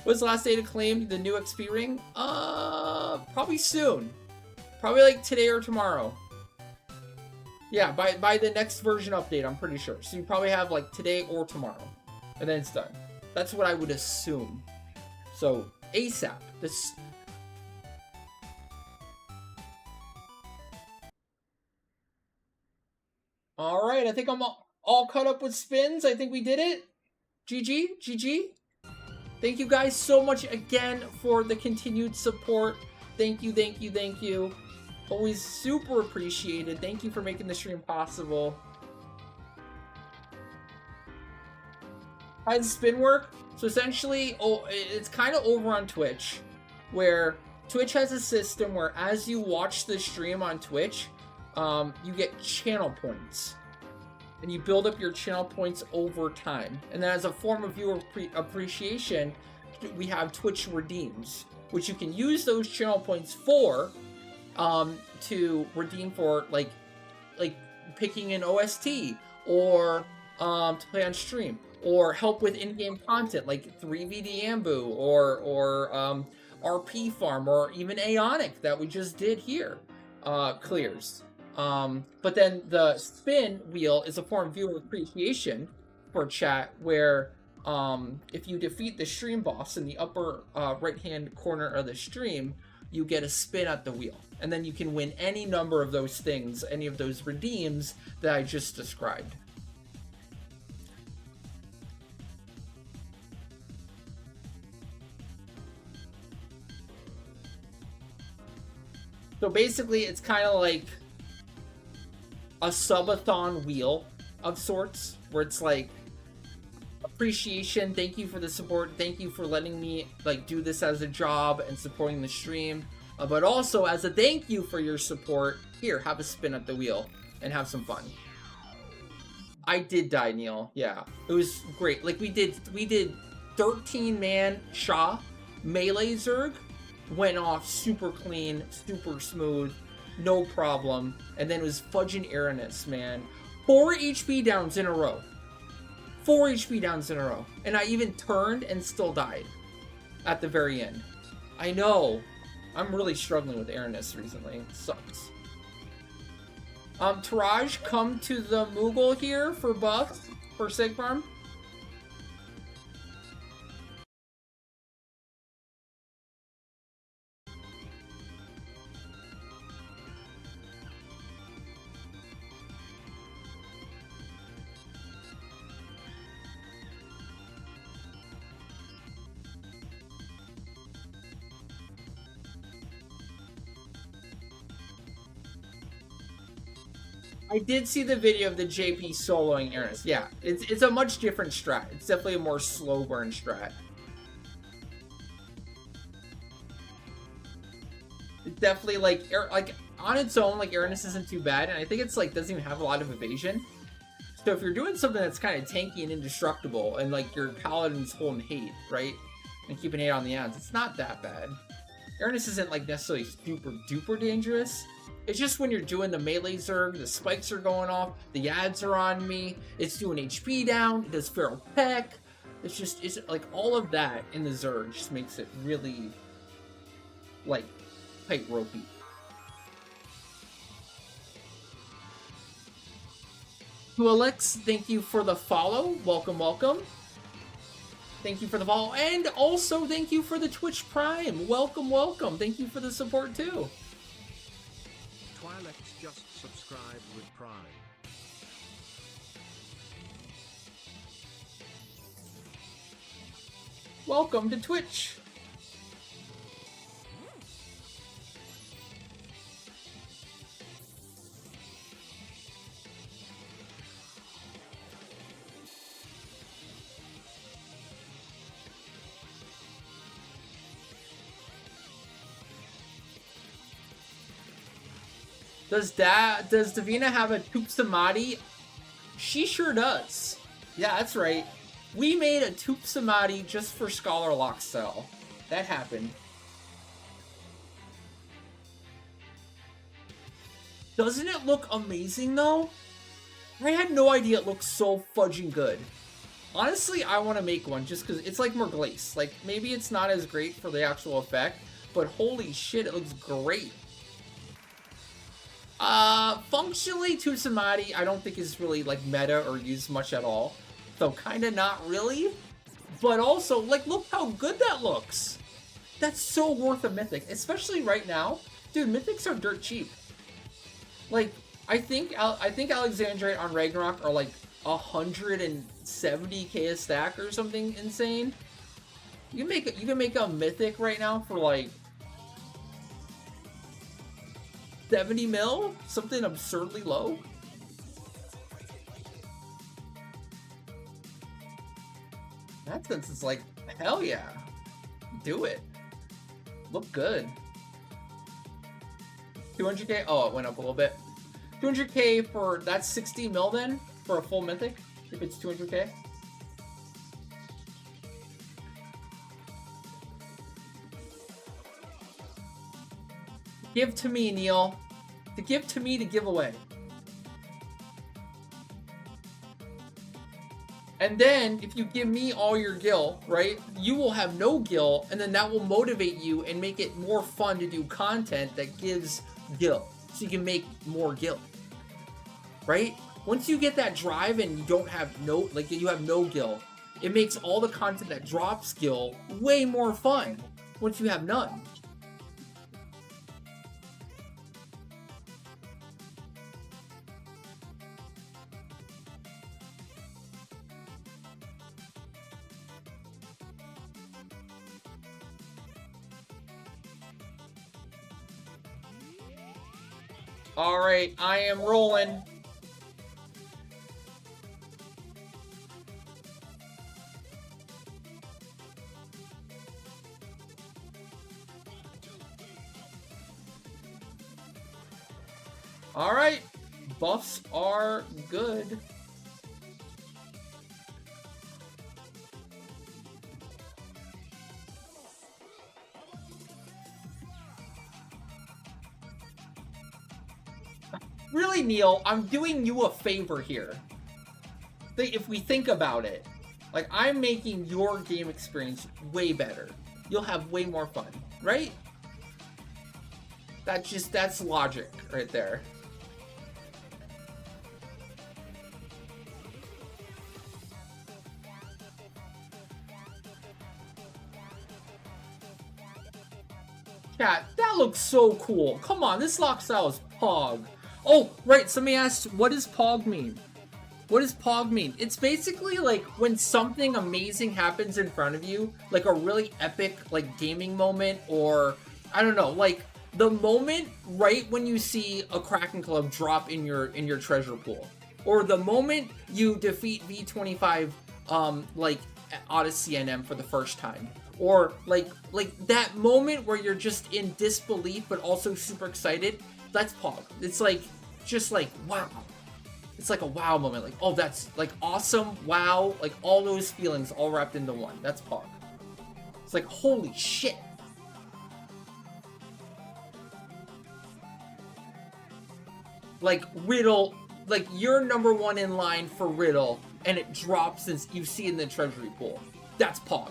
What's the last day to claim the new XP ring? Probably soon. Probably like today or tomorrow. Yeah, by the next version update, I'm pretty sure. So you probably have like today or tomorrow. And then it's done. That's what I would assume. So ASAP. This. All right, I think I'm all caught up with spins. I think we did it. GG, GG. Thank you guys so much again for the continued support. Thank you, thank you, thank you. Always super appreciated. Thank you for making the stream possible. How does spin work? So essentially, it's kind of over on Twitch, where Twitch has a system where as you watch the stream on Twitch, you get channel points. And you build up your channel points over time. And then as a form of viewer appreciation, we have Twitch redeems, which you can use those channel points for, to redeem for like picking an OST, or to play on stream, or help with in-game content like 3v Ambu, or RP Farm, or even AEONIC that we just did here, clears. But then the spin wheel is a form of viewer appreciation for chat, where if you defeat the stream boss in the upper right-hand corner of the stream, you get a spin at the wheel. And then you can win any number of those things, any of those redeems that I just described. So basically, it's kind of like a subathon wheel of sorts, where it's like appreciation, thank you for the support, thank you for letting me like do this as a job and supporting the stream, but also as a thank you for your support, here, have a spin at the wheel and have some fun. I did die, Neil. Yeah, it was great. Like we did 13-man Sha melee Zerg, went off super clean, super smooth, no problem. And then it was fudging Aeronis, man. 4 HP downs in a row. 4 HP downs in a row. And I even turned and still died at the very end. I know. I'm really struggling with Aeronis recently. It sucks. Taraj, come to the Moogle here for buffs for Sig Farm. I did see the video of the JP soloing Aeronis. Yeah, it's a much different strat. It's definitely a more slow burn strat. It's definitely like on its own, like Aeronis isn't too bad, and I think it's like doesn't even have a lot of evasion. So if you're doing something that's kind of tanky and indestructible, and like your paladin's holding hate, right, and keeping hate on the ads, it's not that bad. Aeronis isn't like necessarily super duper dangerous. It's just when you're doing the melee Zerg, the spikes are going off, the ads are on me, it's doing HP down, it does Feral Peck. It's like all of that in the Zerg just makes it really like tight ropey. To Alex, thank you for the follow. Welcome, welcome. Thank you for the follow, and also thank you for the Twitch Prime. Welcome, welcome. Thank you for the support too.
Twilex just subscribed with Prime.
Welcome to Twitch. Does Davina have a Toop Samadhi? She sure does. Yeah, that's right. We made a Toop Samadhi just for Scholar Lockcell. That happened. Doesn't it look amazing though? I had no idea it looked so fudging good. Honestly, I want to make one just because it's like more glaze. Like, maybe it's not as great for the actual effect, but holy shit, it looks great. Functionally, Toop Samadhi, I don't think is really, like, meta or used much at all. So, kinda not really. but also, like, look how good that looks. That's so worth a mythic, especially right now. Dude, mythics are dirt cheap. Like, I think Alexandrite on Ragnarok are like 170k a stack or something insane. You can make a mythic right now for like 70 mil, something absurdly low. In that sense, it's like, hell yeah, do it. Look good. 200k. Oh, it went up a little bit. 200k for that's 60 mil then for a full mythic. If it's 200k. Give to me, Neil. To give to me to give away. And then, if you give me all your gil, right, you will have no gil, and then that will motivate you and make it more fun to do content that gives gil. So you can make more gil. Right? Once you get that drive and you don't have no, like, you have no gil, it makes all the content that drops gil way more fun once you have none. Alright, I am rolling. Alright, buffs are good. Really, Neil, I'm doing you a favor here. If we think about it, like, I'm making your game experience way better. You'll have way more fun, right? That's logic right there. Chat, that looks so cool. Come on, this lock style is Pog. Oh, right, somebody asked, what does Pog mean? What does Pog mean? It's basically like when something amazing happens in front of you, like a really epic, like, gaming moment, or, I don't know, like, the moment right when you see a Kraken Club drop in your treasure pool. Or the moment you defeat V25, like, Odyssey NM for the first time. Or, like that moment where you're just in disbelief, but also super excited. That's Pog. It's like, just like, wow. It's like a wow moment. Like, oh, that's like awesome, wow. Like all those feelings all wrapped into one. That's Pog. It's like, holy shit. Like Riddle, like you're number one in line for Riddle, and it drops since you see in the treasury pool. That's Pog.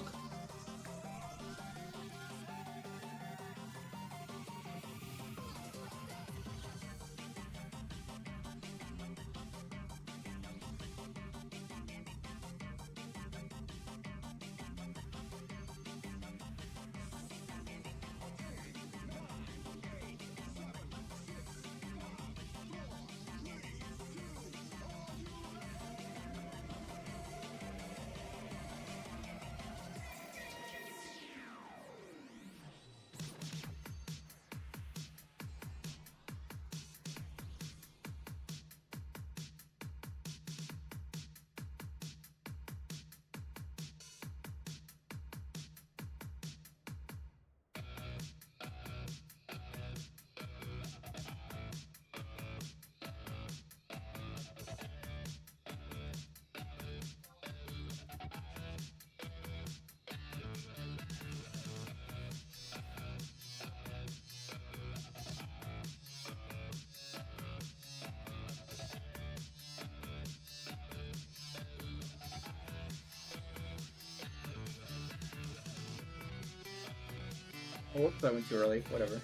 Oh, whoops, that went too early. Whatever.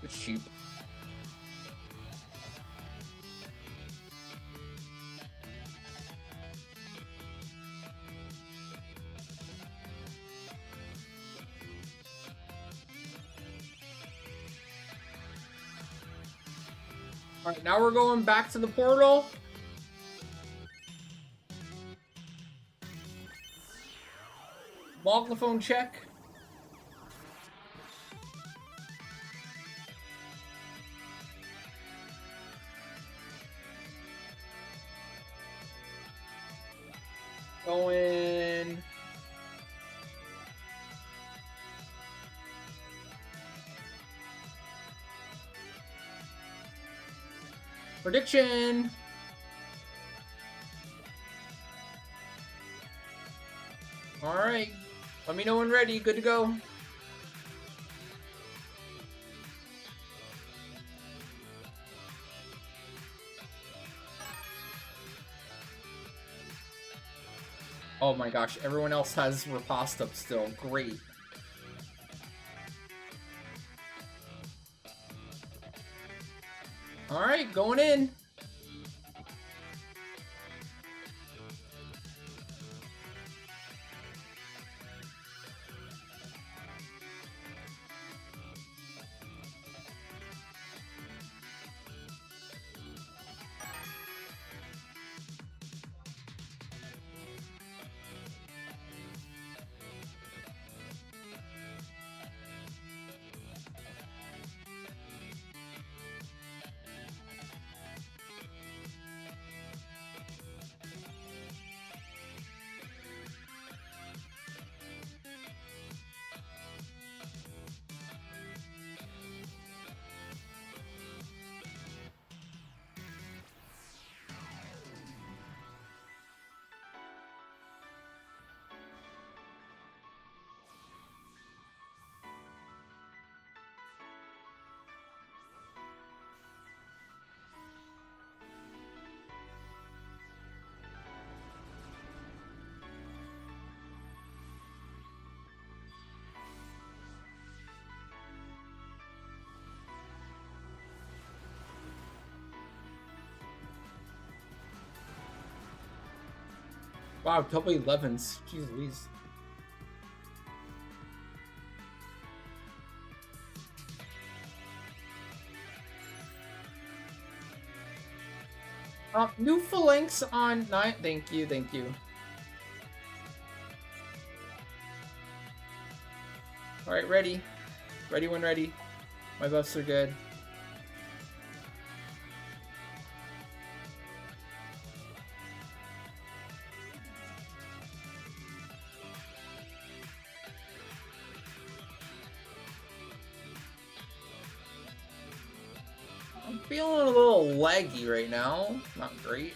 It's cheap. Alright, now we're going back to the portal. Microphone check. Going. Prediction. All right. Let me know when ready. Good to go. Oh my gosh, everyone else has riposte up still. Great. Alright, going in. Wow, double 11s. Jeez Louise. New phalanx on 9. Thank you, thank you. Alright, ready. Ready when ready. My buffs are good. I'm feeling a little laggy right now. Not great.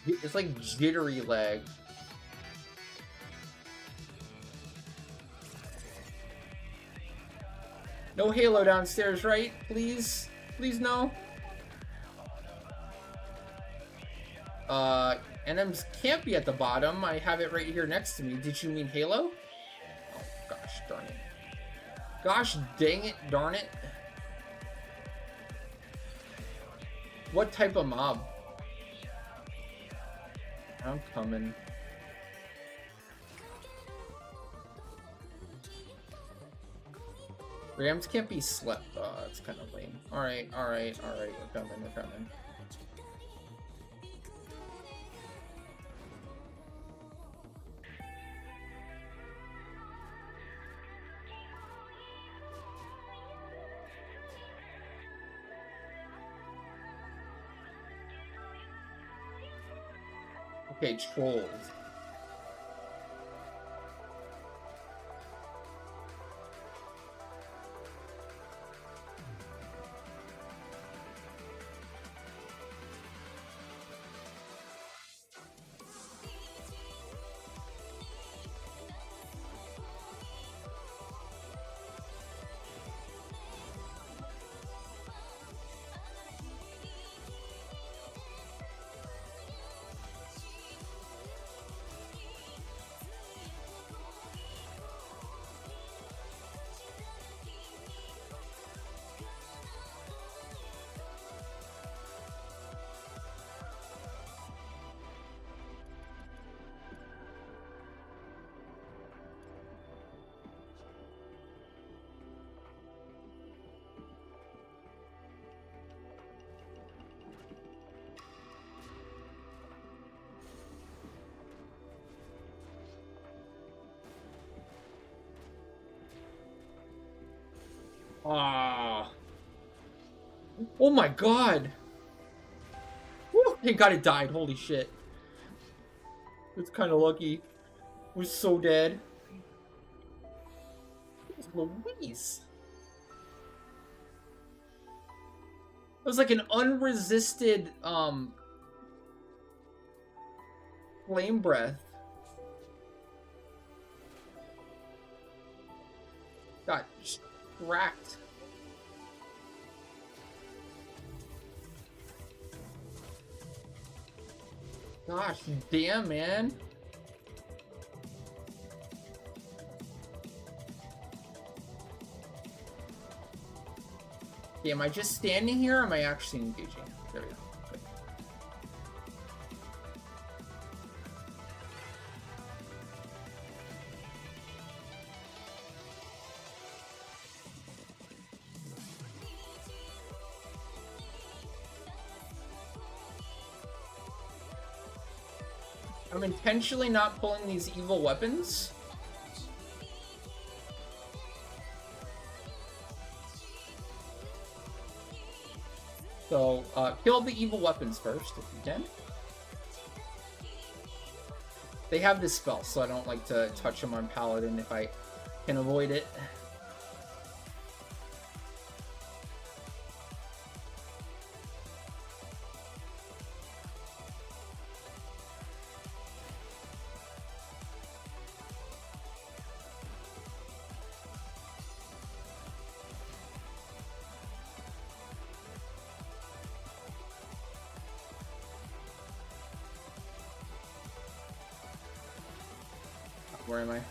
It's like jittery lag. No Halo downstairs, right? Please? Please no? NMs can't be at the bottom. I have it right here next to me. Did you mean Halo? Oh, gosh darn it. Gosh dang it, darn it. What type of mob? I'm coming. Rams can't be slept. It's kind of lame. Alright, alright, alright. We're coming, we're coming. Okay, trolls. Ah. Oh my god. Woo, thank god it died. Holy shit. It's kind of lucky. It was so dead. Louise. It was like an unresisted flame breath. Got racked. Gosh, damn, man. Okay, am I just standing here or am I actually engaging? There we go. Good. I'm intentionally not pulling these evil weapons. So, kill the evil weapons first, if you can. They have this spell, so I don't like to touch them on Paladin if I can avoid it. Where am I?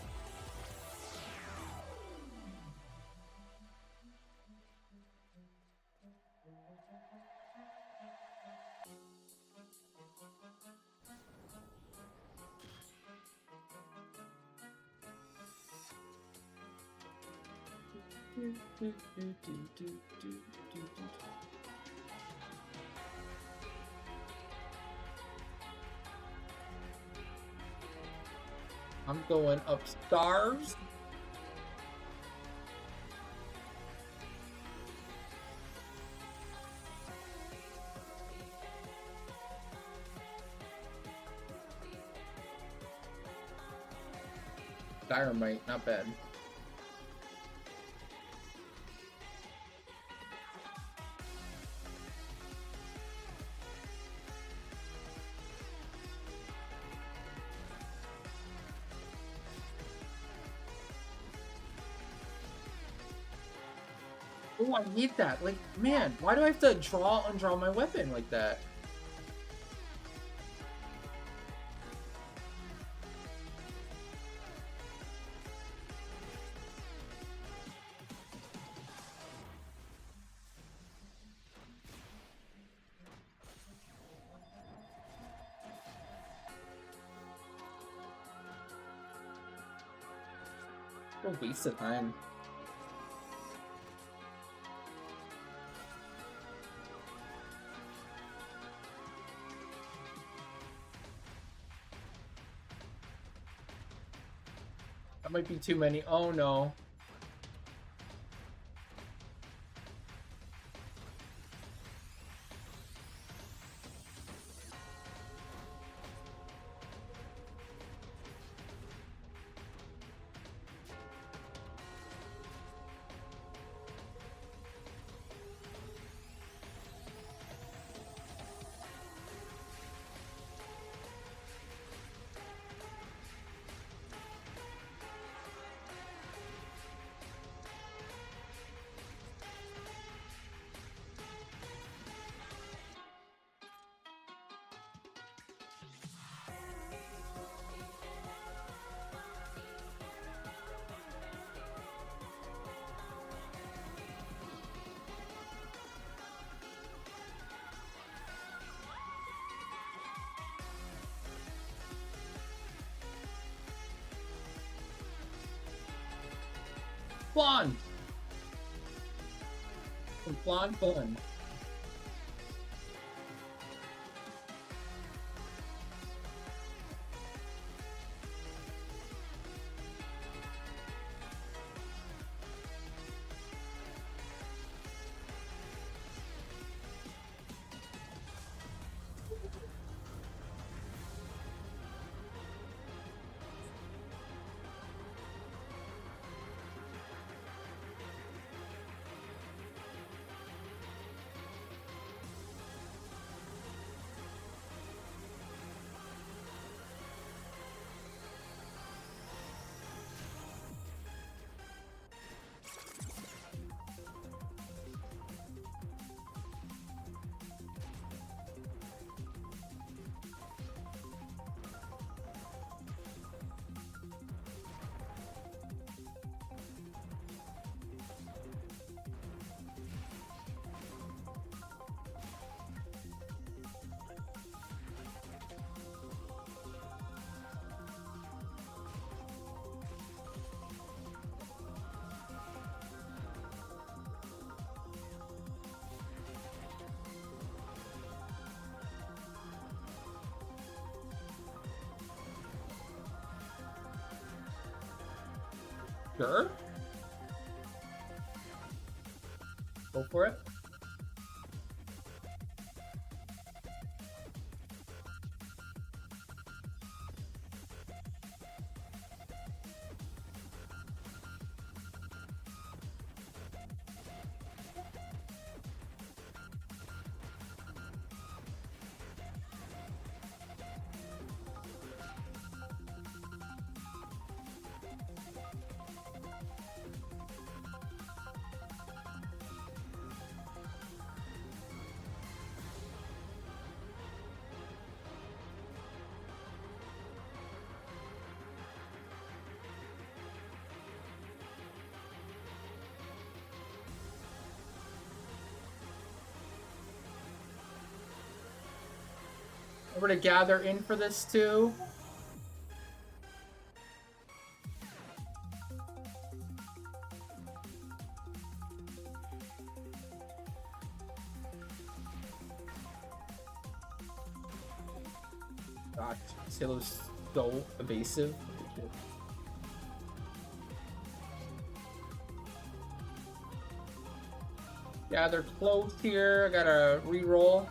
I'm going upstairs. Dynamite, not bad. Oh, I need that. Like, man, why do I have to undraw my weapon like that? What a waste of time. That might be too many. Oh no. Blonde! Blonde fun. Sure. Go for it. We're gonna gather in for this too. God, Sailor's so evasive. Yeah, they're close here. I gotta re-roll.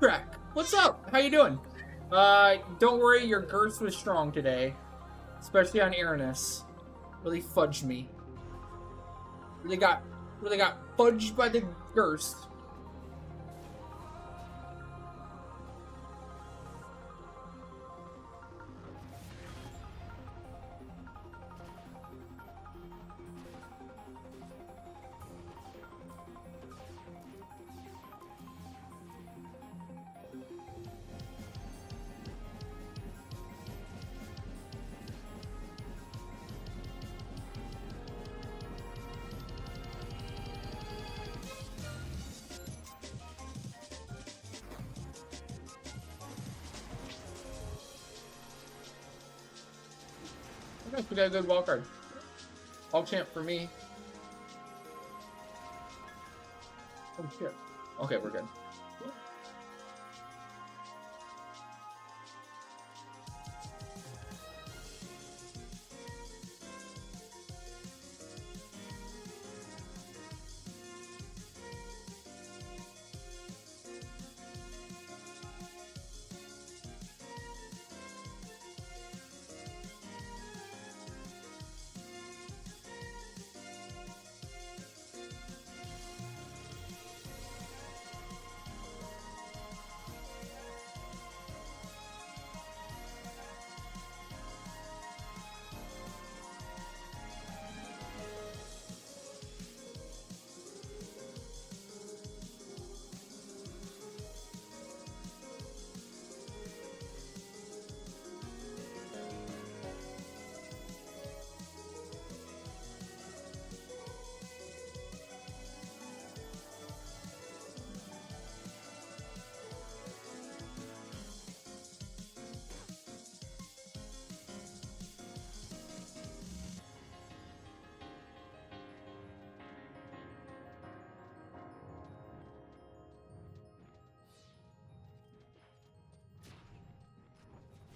Track. What's up? How you doing? Don't worry, your girth was strong today. Especially on Aeronus. Really fudged me. Really got fudged by the girth. Okay, we got a good wild card. All champ for me. Oh shit. Okay, we're good.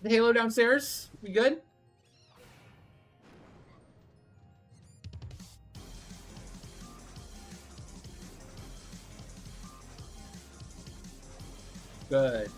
The Halo downstairs. We good? Good.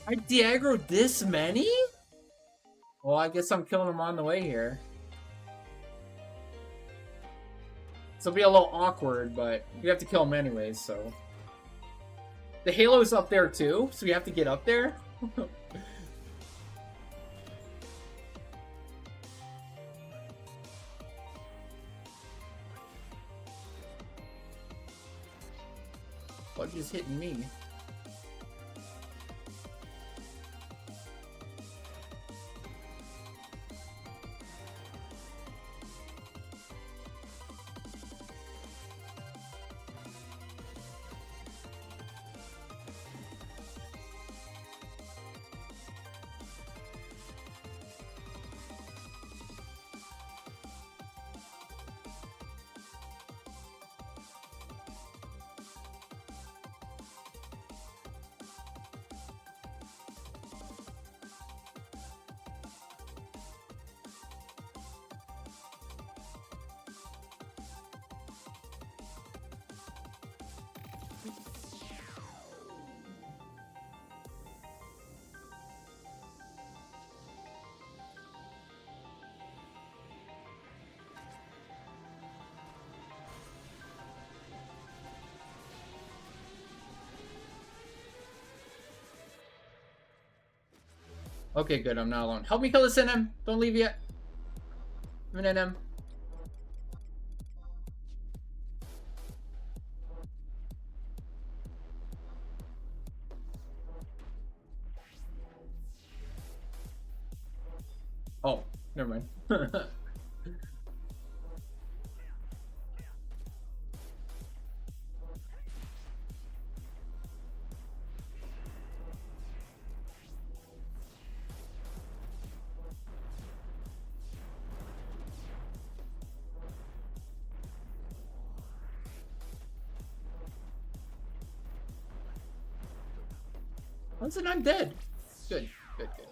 I de-aggroed this many? Well, I guess I'm killing them on the way here. So it'll be a little awkward, but we have to kill them anyways, so. The Halo's up there too, so we have to get up there. What is hitting me? Okay, good. I'm not alone. Help me kill this NM. Don't leave yet. I'm an NM. Oh, never mind. Once and I'm dead. Good, good, good.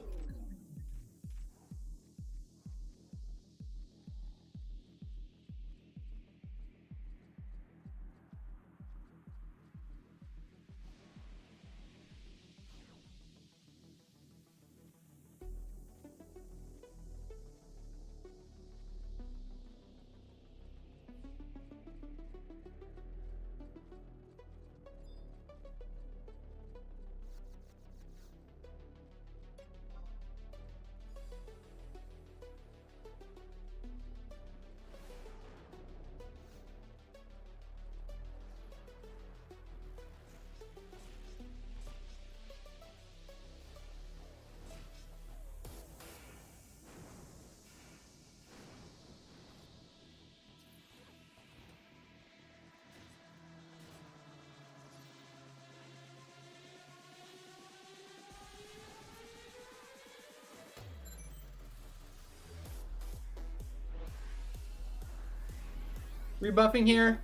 Rebuffing here.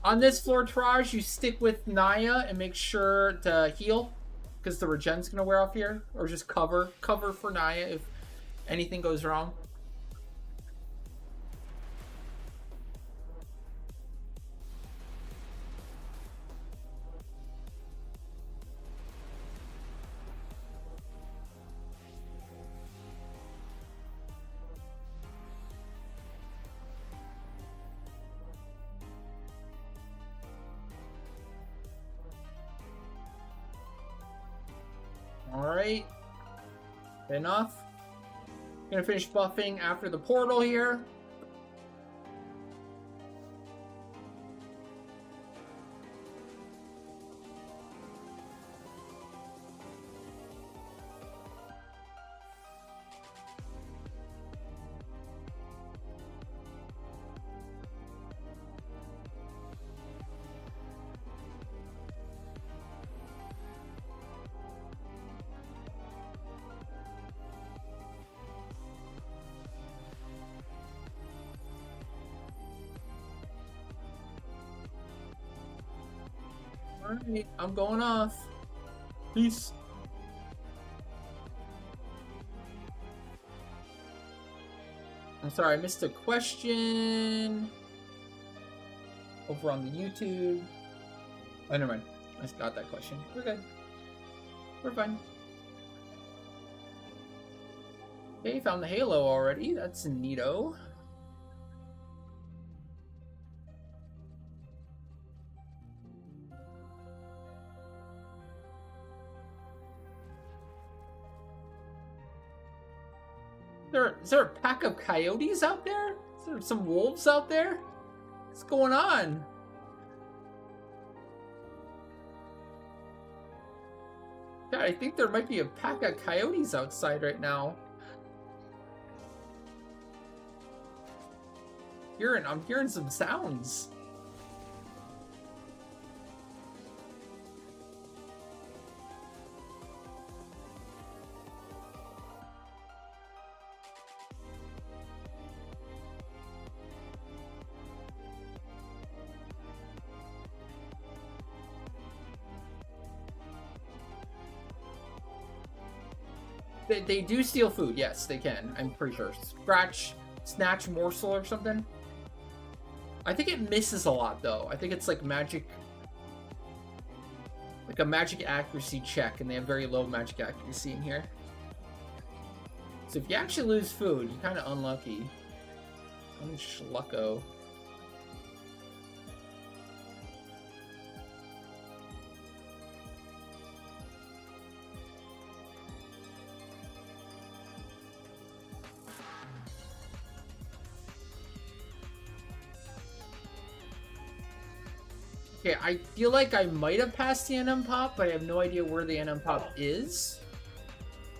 On this floor, Taraj, you stick with Naya and make sure to heal, because the regen's gonna wear off here. Or just cover for Naya if anything goes wrong. Alright. Enough. Gonna finish buffing after the portal here. Alright, I'm going off. Peace. I'm sorry, I missed a question over on the YouTube. Oh, never mind. I got that question. We're good. We're fine. Okay, found the halo already. That's neato. Is there a pack of coyotes out there? Is there some wolves out there? What's going on? God, I think there might be a pack of coyotes outside right now. I'm hearing some sounds. They do steal food, yes, they can. I'm pretty sure. Snatch morsel or something. I think it misses a lot though. I think it's like magic, like a magic accuracy check, and they have very low magic accuracy in here. So if you actually lose food, you're kind of unlucky. I'm schlucko. Okay, I feel like I might have passed the NM pop, but I have no idea where the NM pop is.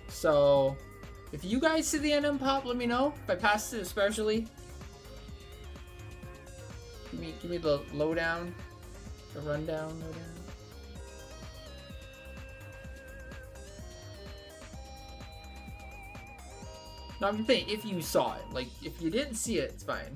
So, if you guys see the NM pop, let me know. If I passed it, especially. Give me the lowdown, the rundown, lowdown. No, I'm saying if you saw it. Like, if you didn't see it, it's fine.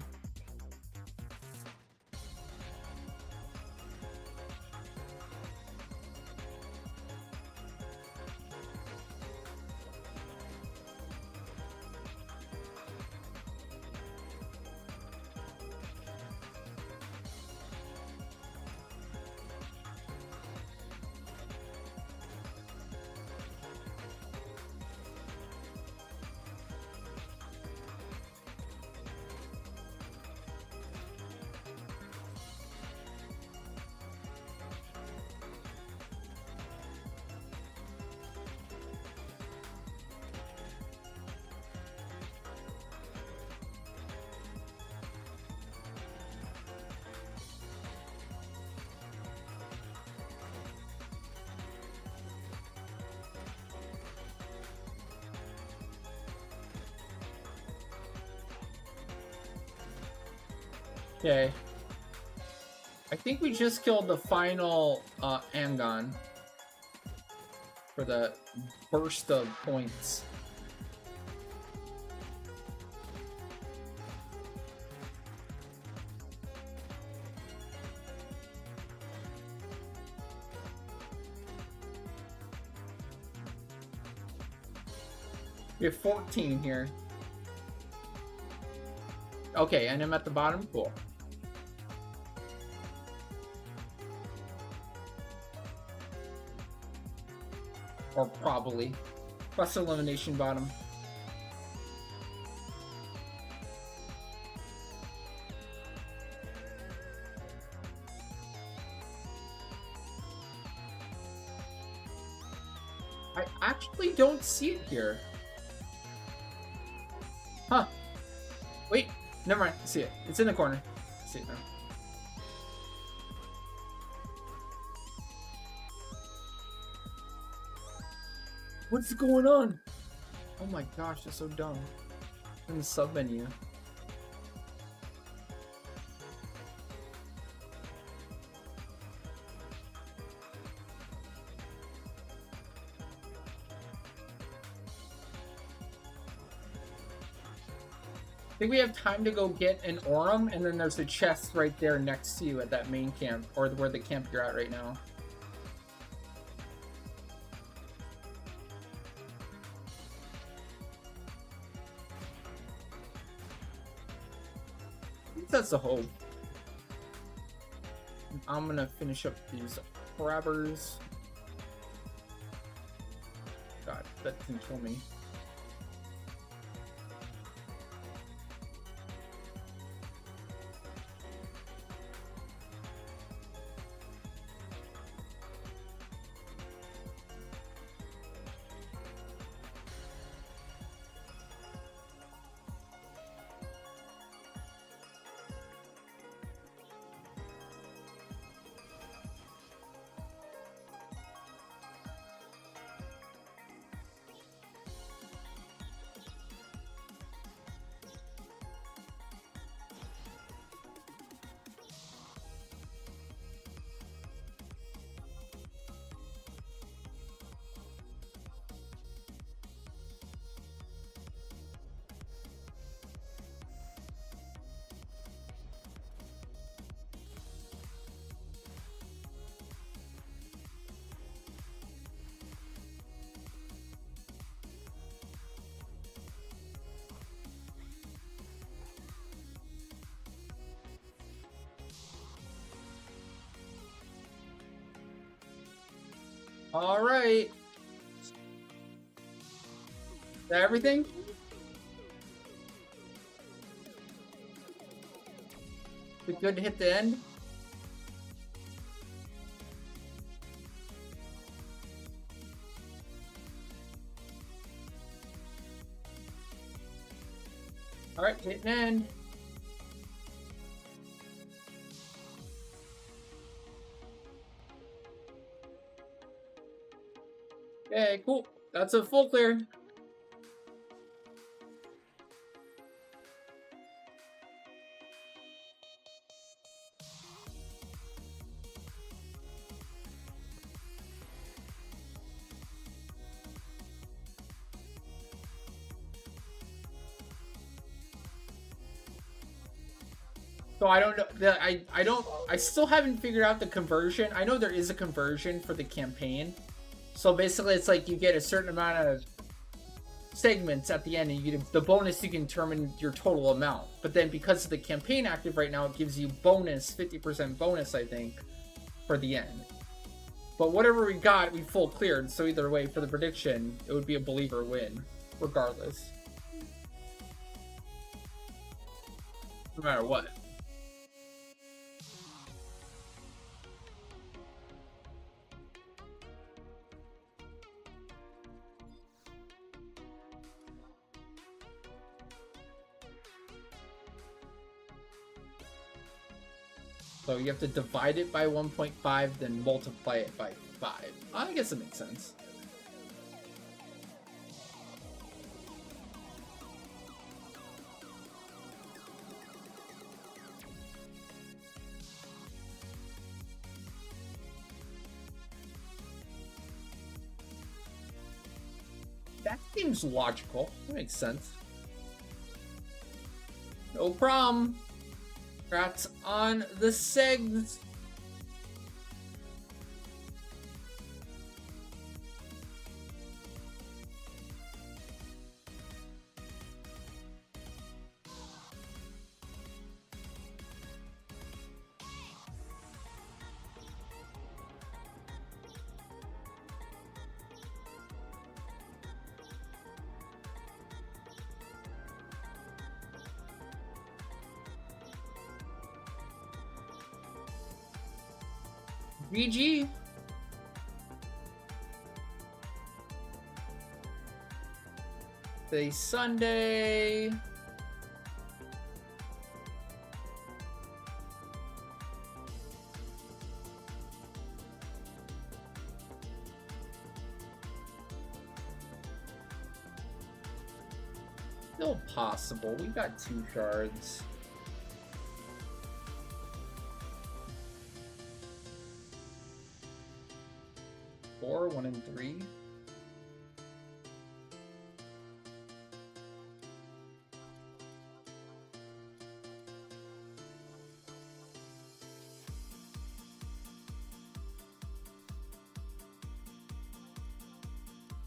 Okay. I think we just killed the final Angon for the burst of points. We have 14 here. Okay, and I'm at the bottom. Cool. Or probably. Plus elimination bottom. I actually don't see it here. Huh. Wait, never mind. I see it. It's in the corner. I see it now. What's going on? Oh my gosh, that's so dumb. In the sub menu. I think we have time to go get an Aurum, and then there's a chest right there next to you at that main camp, or where the camp you're at right now. That's the hope. I'm gonna finish up these grabbers. That doesn't kill me. All right. Is that everything? We good to hit the end? All right, hit an end. Okay, cool. That's a full clear. So I don't know. I still haven't figured out the conversion. I know there is a conversion for the campaign. So basically, it's like you get a certain amount of segments at the end, and you get the bonus. You can determine your total amount. But then because of the campaign active right now, it gives you bonus 50% bonus, I think, for the end. But whatever we got, we full cleared. So either way, for the prediction, it would be a believer win, regardless. No matter what. So you have to divide it by 1.5, then multiply it by 5. I guess it makes sense. That seems logical. That makes sense. No problem. Congrats on the segs. GG. Today's Sunday. Still possible. We got 2 shards. 4, 1 and 3.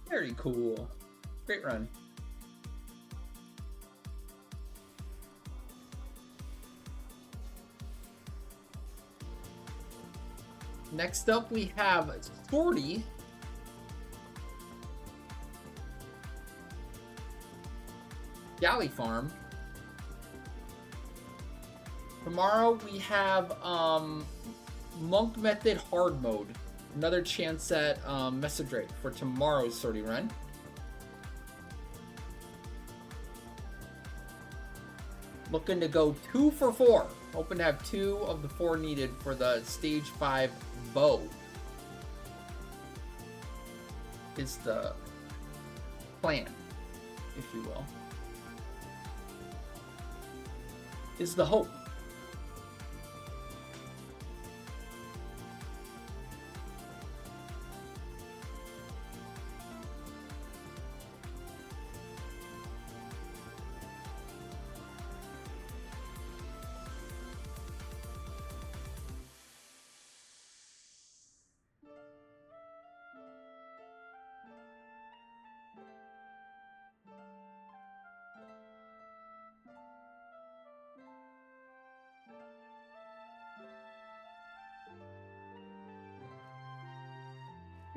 Very cool. Great run. Next up, we have Shorty. Galley Farm. Tomorrow we have Monk Method Hard Mode. Another chance at Messedrake for tomorrow's sortie run. Looking to go 2 for 4. Hoping to have 2 of the 4 needed for the Stage 5 bow. Is the plan, if you will. Is the hope.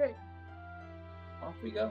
Okay, off we go.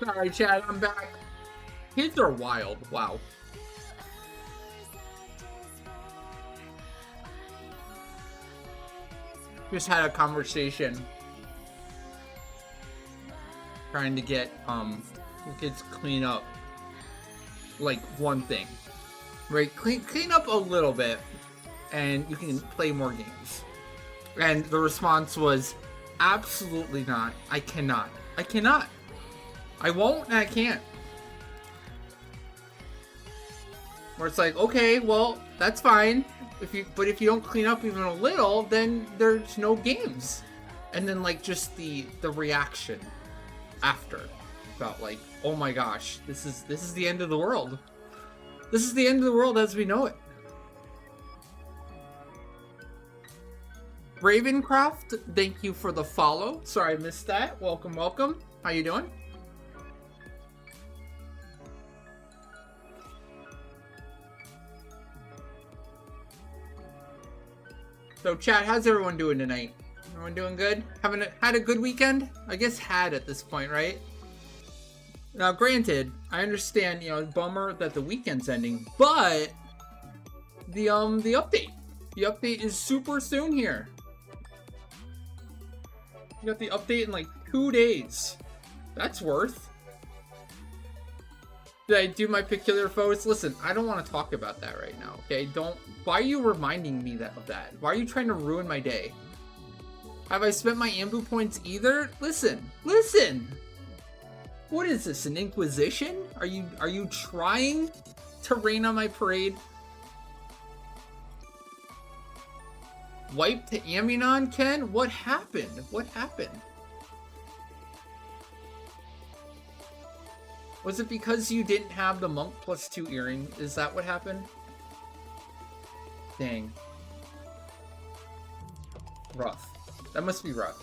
Sorry, Chad, I'm back. Kids are wild. Wow. Just had a conversation trying to get kids clean up like one thing. Right? Clean up a little bit and you can play more games. And the response was absolutely not. I cannot. I cannot. I won't and I can't. Where it's like, okay, well, that's fine. But if you don't clean up even a little, then there's no games. And then like just the reaction after about like, oh my gosh, this is the end of the world. This is the end of the world as we know it. Ravencraft, thank you for the follow. Sorry I missed that. Welcome, welcome. How you doing? So chat, how's everyone doing tonight? Everyone doing good? Had a good weekend? I guess had at this point, right? Now granted, I understand, you know, bummer that the weekend's ending, but the update. The update is super soon here. You got the update in like 2 days. That's worth. Did I do my peculiar foes? Listen, I don't want to talk about that right now, okay? Don't. Why are you reminding me of that? Why are you trying to ruin my day? Have I spent my Ambu points either? Listen. What is this, an inquisition? Are you trying to rain on my parade? Wipe to Aminon, Ken? What happened? What happened? Was it because you didn't have the Monk +2 earring? Is that what happened? Dang. Rough. That must be rough.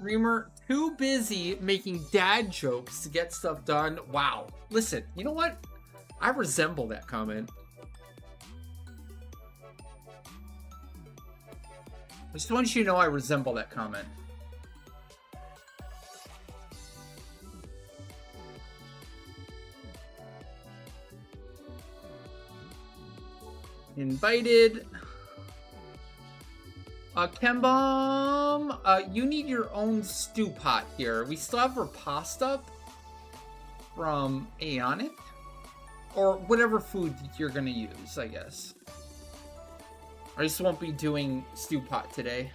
Reamer, too busy making dad jokes to get stuff done. Wow. Listen, you know what? I resemble that comment. I just want you to know I resemble that comment. Invited. Kembom, you need your own stew pot here. We still have our pasta from AEONIC, or whatever food you're gonna use, I guess. I just won't be doing stew pot today.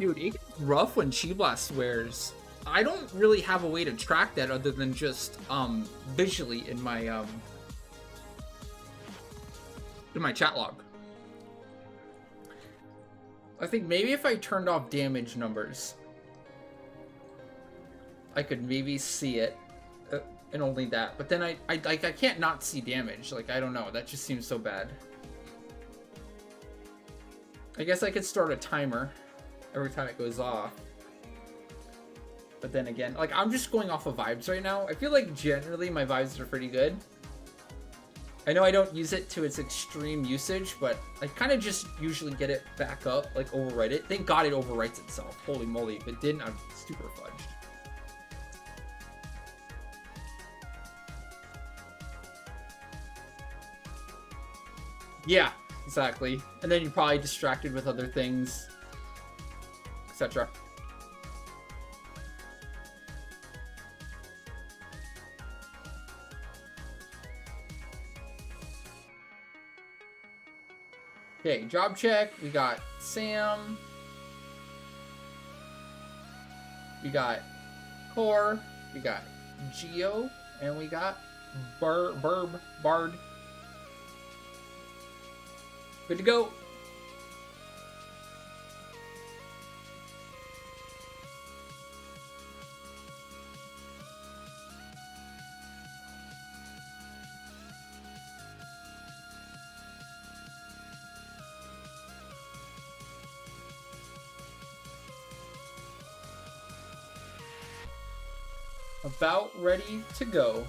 Dude, it gets rough when Chi Blast wears. I don't really have a way to track that other than just visually in my chat log. I think maybe if I turned off damage numbers, I could maybe see it, and only that. But then I can't not see damage. Like, I don't know. That just seems so bad. I guess I could start a timer every time it goes off. But then again, like, I'm just going off of vibes right now. I feel like generally my vibes are pretty good. I know I don't use it to its extreme usage, but I kind of just usually get it back up, like overwrite it. Thank God it overwrites itself. Holy moly. If it didn't, I'm super fudged. Yeah, exactly. And then you're probably distracted with other things, etc. Okay, job check. We got Sam. We got Core. We got Geo. And we got Bard. Good to go. About ready to go.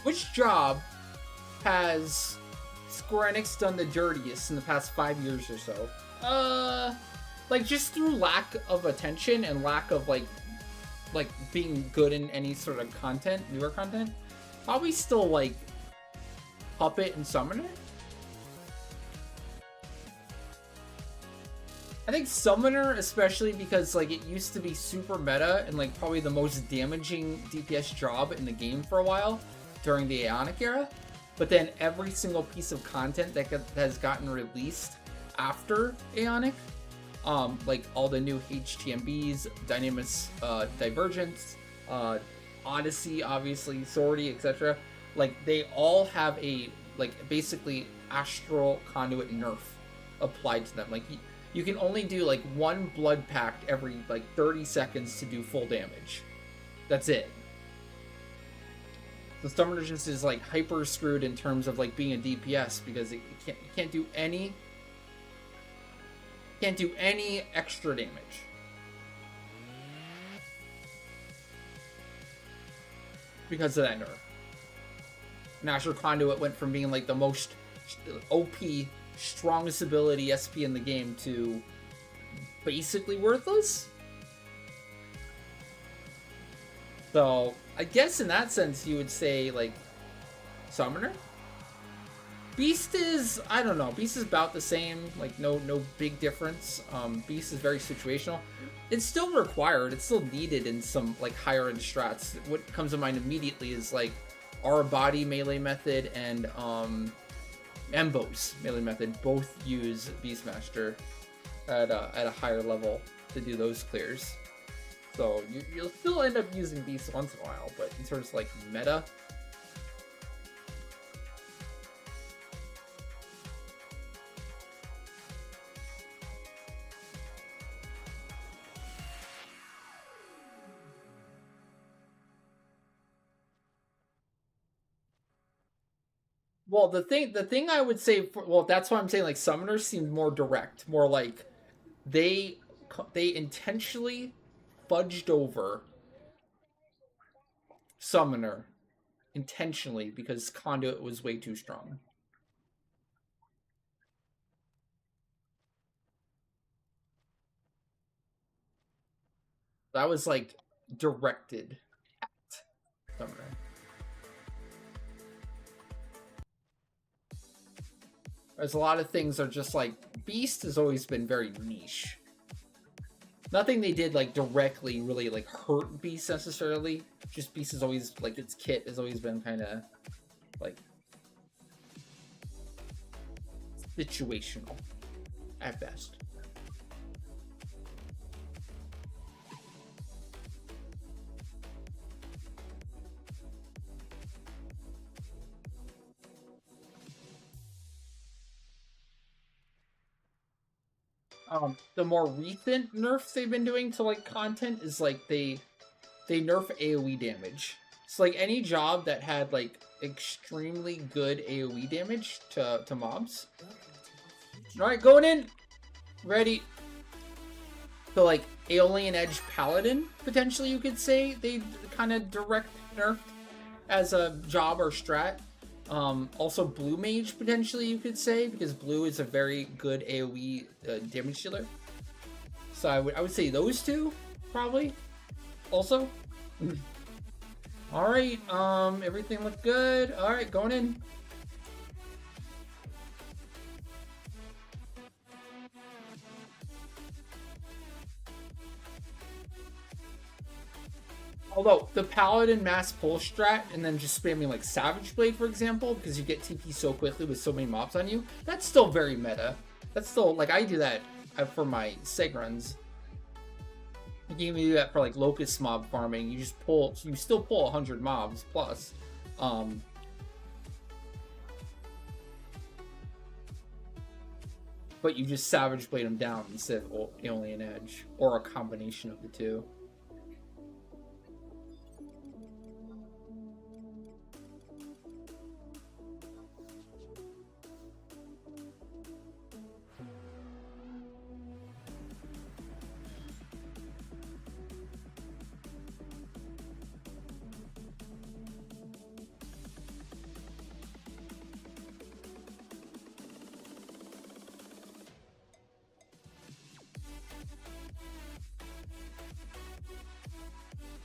Which job has Square Enix done the dirtiest in the past 5 years or so? Like, just through lack of attention and lack of like being good in any sort of content, newer content, probably still like Puppet and Summoner. I think Summoner, especially because like it used to be super meta and like probably the most damaging DPS job in the game for a while during the AEONIC era. But then every single piece of content that has gotten released after AEONIC, like all the new HTMBs, Dynamis, Divergence, Odyssey, obviously, Sortie, etc. Like, they all have a, like, basically Astral Conduit nerf applied to them. Like, you can only do, like, one Blood Pact every, like, 30 seconds to do full damage. That's it. So Summoner just is, like, hyper screwed in terms of, like, being a DPS because it can't do any... Can't do any extra damage. Because of that nerf. Astral Conduit went from being like the most OP, strongest ability SP in the game to basically worthless. So, I guess in that sense you would say like Summoner? Beast is, I don't know, Beast is about the same, like no big difference. Beast is very situational. It's still required, it's still needed in some like higher end strats. What comes to mind immediately is like our body melee method and Embo's melee method both use Beastmaster at a higher level to do those clears. So you'll still end up using Beast once in a while, but in terms of like meta, well, the thing I would say, that's why I'm saying like Summoners seem more direct, more like they intentionally fudged over Summoner intentionally because Conduit was way too strong. That was like directed at Summoner. There's a lot of things are just like Beast has always been very niche. Nothing they did like directly really like hurt Beast necessarily. Just Beast has always like its kit has always been kind of like situational at best. The more recent nerfs they've been doing to like content is like they nerf AoE damage. So like any job that had like extremely good AoE damage to mobs. Alright, going in! Ready. So like Alien Edge Paladin, potentially you could say, they kind of direct nerfed as a job or strat. Also Blue Mage, potentially you could say, because Blue is a very good AoE damage dealer. So I would say those two, probably. Also. Alright, everything looked good. Alright, going in. Although, the Paladin mass pull strat and then just spamming like Savage Blade, for example, because you get TP so quickly with so many mobs on you, that's still very meta. That's still, like, I do that for my seg runs. You can even do that for like Locust mob farming. You just pull, you still pull 100 mobs plus. But you just Savage Blade them down instead of Alien Edge, or a combination of the two.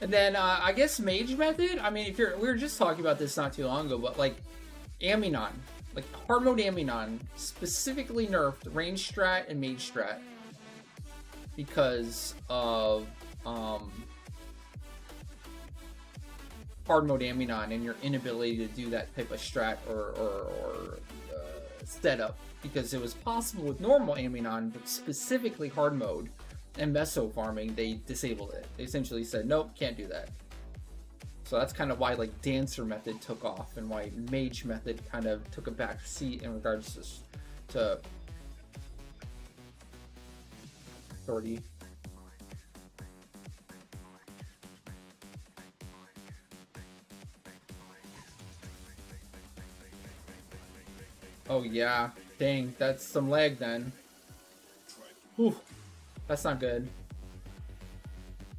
And then, I guess Mage Method, I mean, we were just talking about this not too long ago, but like, Aminon, like hard mode Aminon, specifically nerfed range strat and mage strat because of, hard mode Aminon and your inability to do that type of strat or setup, because it was possible with normal Aminon, but specifically hard mode and meso farming, they disabled it. They essentially said, nope, can't do that. So that's kind of why like Dancer Method took off and why Mage Method kind of took a back seat in regards to authority. Oh yeah, dang, that's some lag then. Whew. That's not good.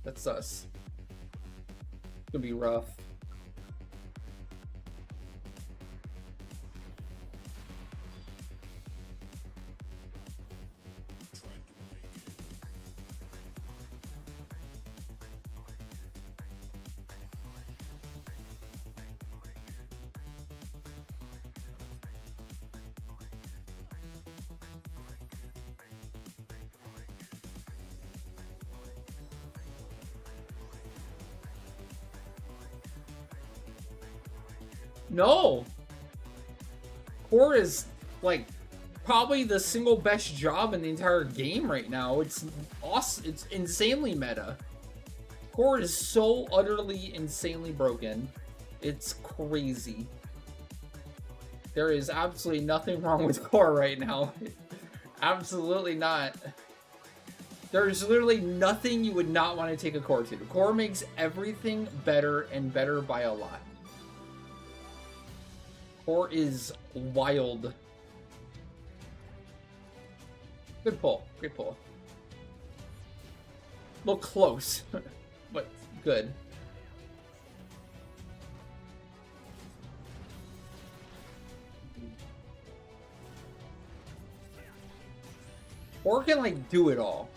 That's sus. It's gonna be rough. No! Core is, like, probably the single best job in the entire game right now. It's awesome. It's insanely meta. Core is so utterly insanely broken. It's crazy. There is absolutely nothing wrong with Core right now. Absolutely not. There's literally nothing you would not want to take a Core to. Core makes everything better and better by a lot. Core is wild. Good pull. Great pull. A little close, but good. Core can like do it all.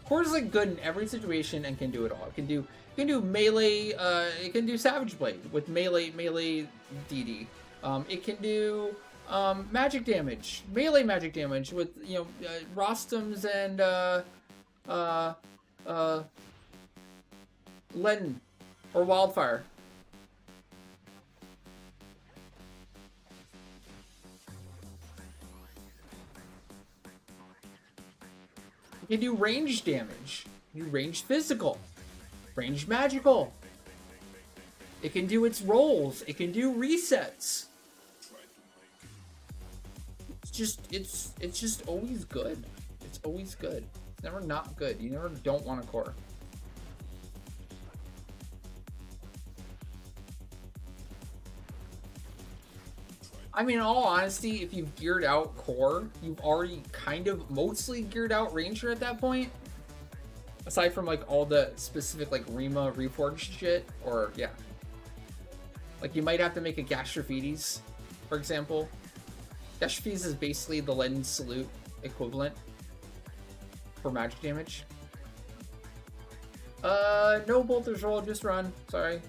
Core is like good in every situation and can do it all. It can do melee. It can do Savage Blade with melee DD. It can do Magic damage, melee magic damage with, you know, Rostums and Len or Wildfire. You can do range damage, you ranged physical, ranged magical. It can do its rolls. It can do resets. It's just always good. It's always good. It's never not good. You never don't want a core. I mean, in all honesty, if you've geared out core, you've already kind of mostly geared out ranger at that point. Aside from like all the specific like Rima reforged shit, or yeah. Like you might have to make a Gastrophides, for example. Gastrophides is basically the Lens Salute equivalent for magic damage. No bolters roll, just run. Sorry.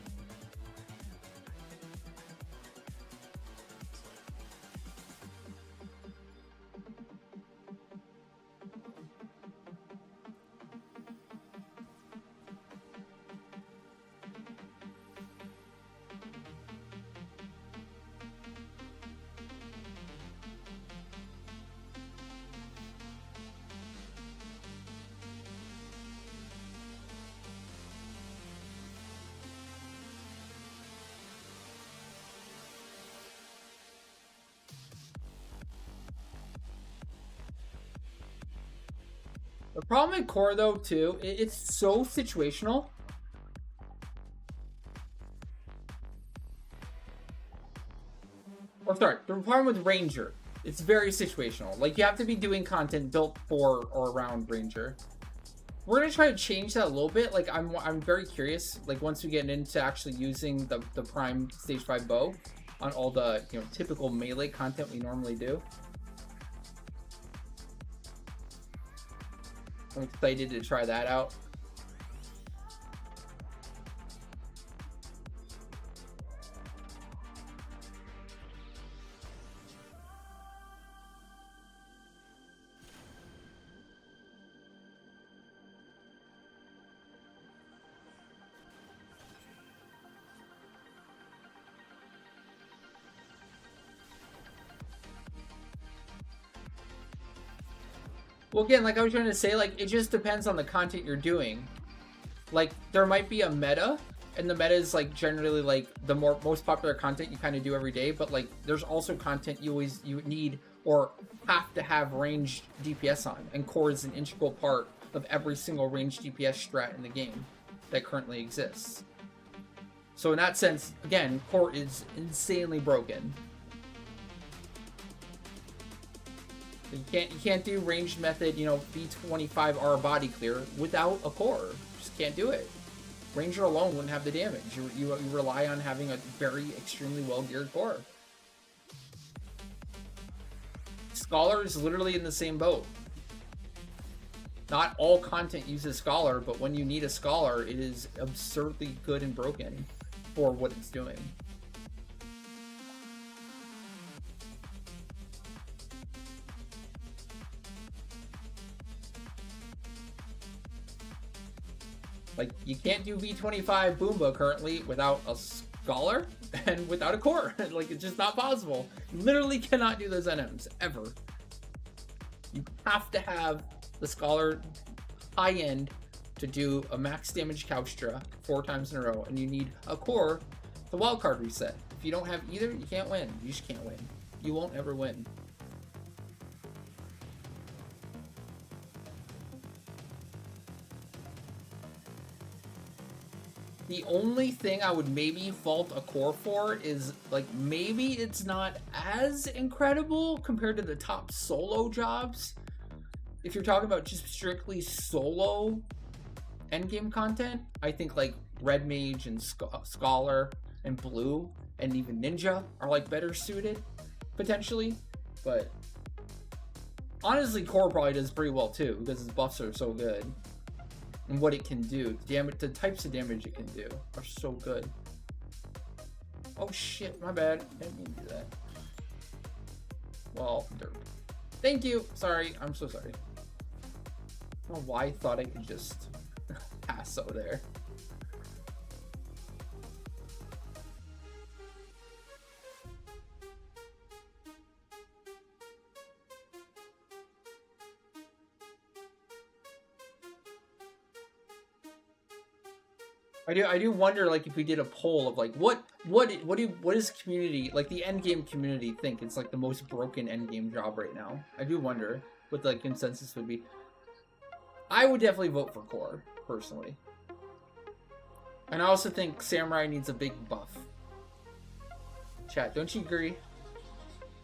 The problem with core though too, it's so situational. Or sorry, the problem with ranger, it's very situational. Like you have to be doing content built for or around ranger. We're gonna try to change that a little bit. Like I'm very curious. Like once we get into actually using the prime stage 5 bow on all the, you know, typical melee content we normally do. I'm excited to try that out. Well, again, like I was trying to say, like, it just depends on the content you're doing. Like, there might be a meta, and the meta is, like, generally, like, the most popular content you kind of do every day, but, like, there's also content you need or have to have ranged DPS on, and core is an integral part of every single ranged DPS strat in the game that currently exists. So in that sense, again, core is insanely broken. You can't do ranged method, you know, B25R body clear without a core. Just can't do it. Ranger alone wouldn't have the damage. You rely on having a very extremely well geared core. Scholar is literally in the same boat. Not all content uses Scholar, but when you need a Scholar, it is absurdly good and broken for what it's doing. Like, you can't do V25 Boomba currently without a Scholar and without a core. Like, it's just not possible. You literally cannot do those NMs, ever. You have to have the Scholar high-end to do a max damage Couchtra 4 times in a row, and you need a core to wildcard reset. If you don't have either, you can't win. You just can't win. You won't ever win. The only thing I would maybe fault a core for is, like, maybe it's not as incredible compared to the top solo jobs. If you're talking about just strictly solo endgame content, I think, like, Red Mage and Scholar and Blue and even Ninja are, like, better suited, potentially. But honestly, core probably does pretty well, too, because its buffs are so good. And what it can do, the types of damage it can do are so good. Oh shit, my bad. I didn't mean to do that. Well, derp. Thank you. Sorry. I'm so sorry. I don't know why I thought I could just pass over there. I do wonder, like, if we did a poll of like what is community, like the endgame community, think it's like the most broken endgame job right now. I do wonder what the consensus would be. I would definitely vote for core personally, and I also think samurai needs a big buff. Chat, don't you agree?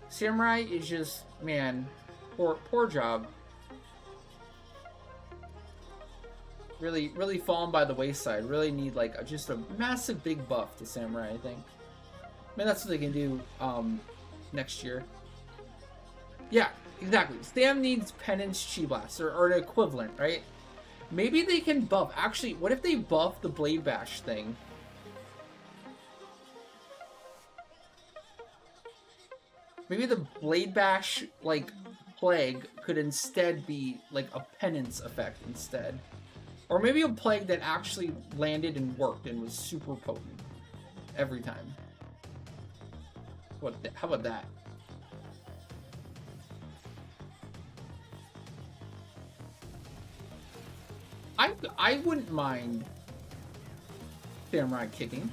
Samurai is just, man, poor job. Really fallen by the wayside. Really need like just a massive big buff to samurai, I think. I mean, that's what they can do next year. Yeah, exactly. Stam needs penance chi blast or an equivalent, right? Maybe they can buff. Actually, what if they buff the blade bash thing? Maybe the blade bash like plague could instead be like a penance effect instead. Or maybe a plague that actually landed and worked and was super potent every time. How about that? I wouldn't mind samurai kicking.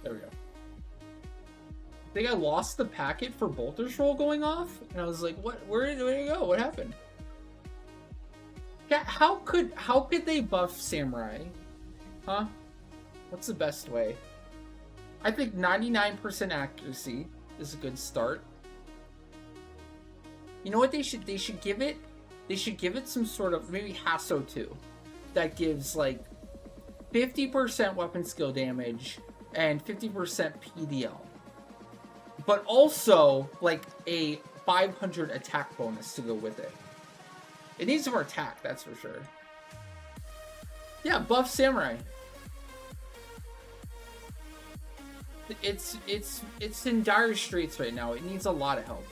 There we go. I think I lost the packet for Bolter's roll going off, and I was like, "What? Where did it go? What happened?" Yeah, how could they buff samurai? Huh? What's the best way? I think 99% accuracy is a good start. You know what they should give it? They should give it some sort of, maybe Hasso 2, that gives like 50% weapon skill damage and 50% PDL. But also like a 500 attack bonus to go with it. It needs more attack, that's for sure. Yeah, buff samurai. It's in dire straits right now. It needs a lot of help.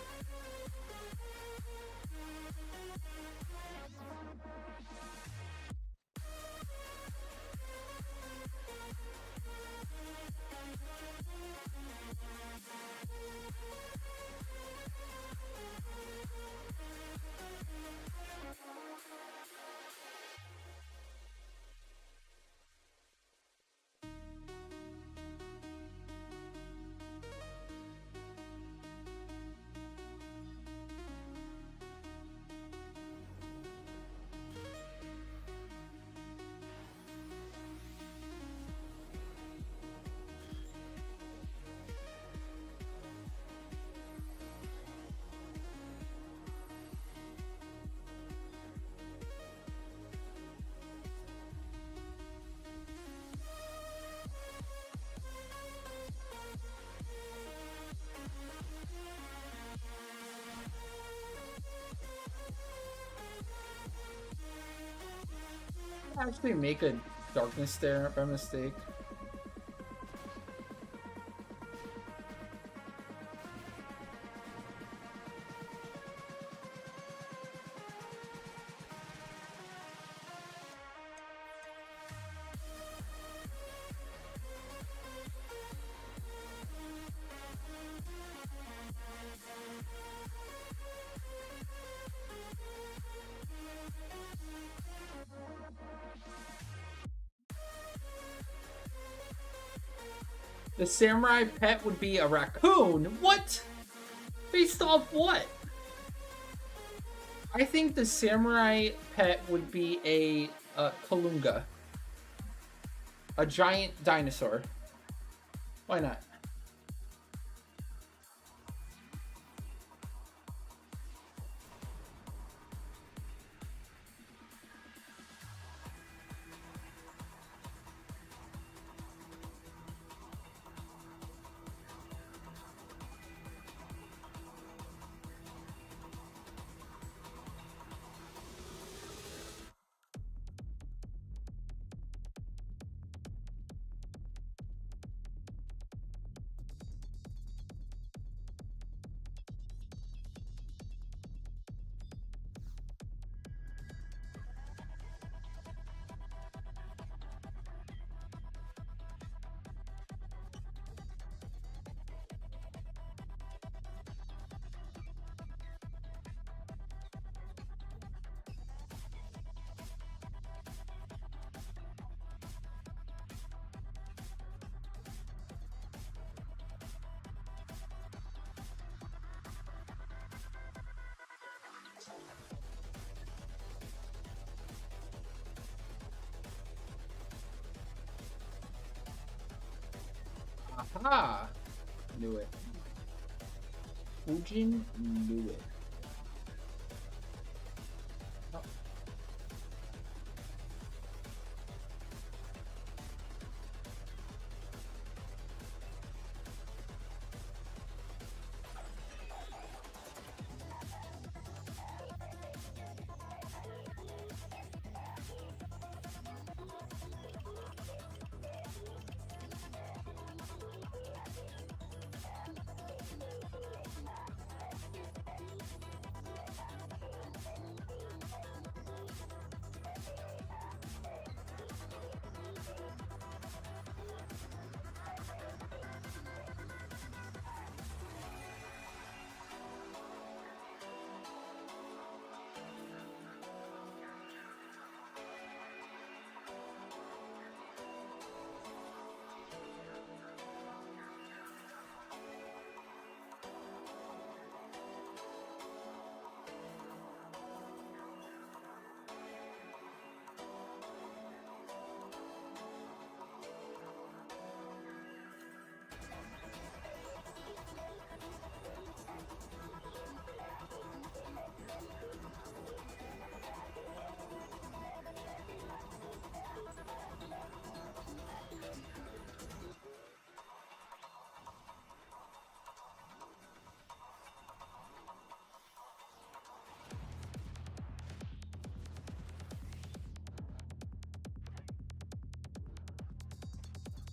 Actually make a darkness there by mistake. The samurai pet would be a raccoon. What? Based off what? I think the samurai pet would be a kalunga. A giant dinosaur. Why not? Aha! Knew it. Fujin knew it. Oh.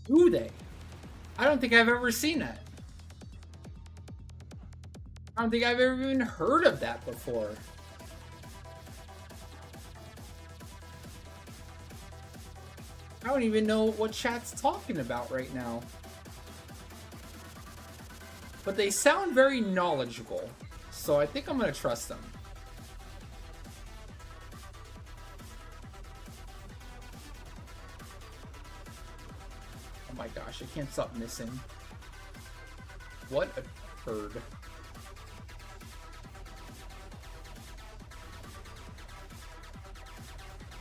Do they? I don't think I've ever seen that. I don't think I've ever even heard of that before. I don't even know what chat's talking about right now. But they sound very knowledgeable, so I think I'm gonna trust them. Oh my gosh, I can't stop missing. What a turd.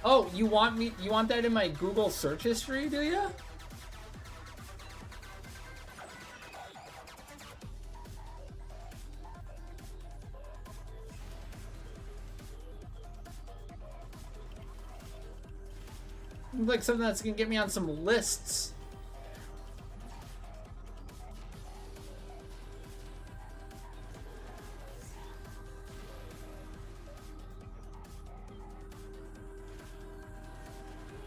Oh, you want that in my Google search history, do you? Like something that's gonna get me on some lists.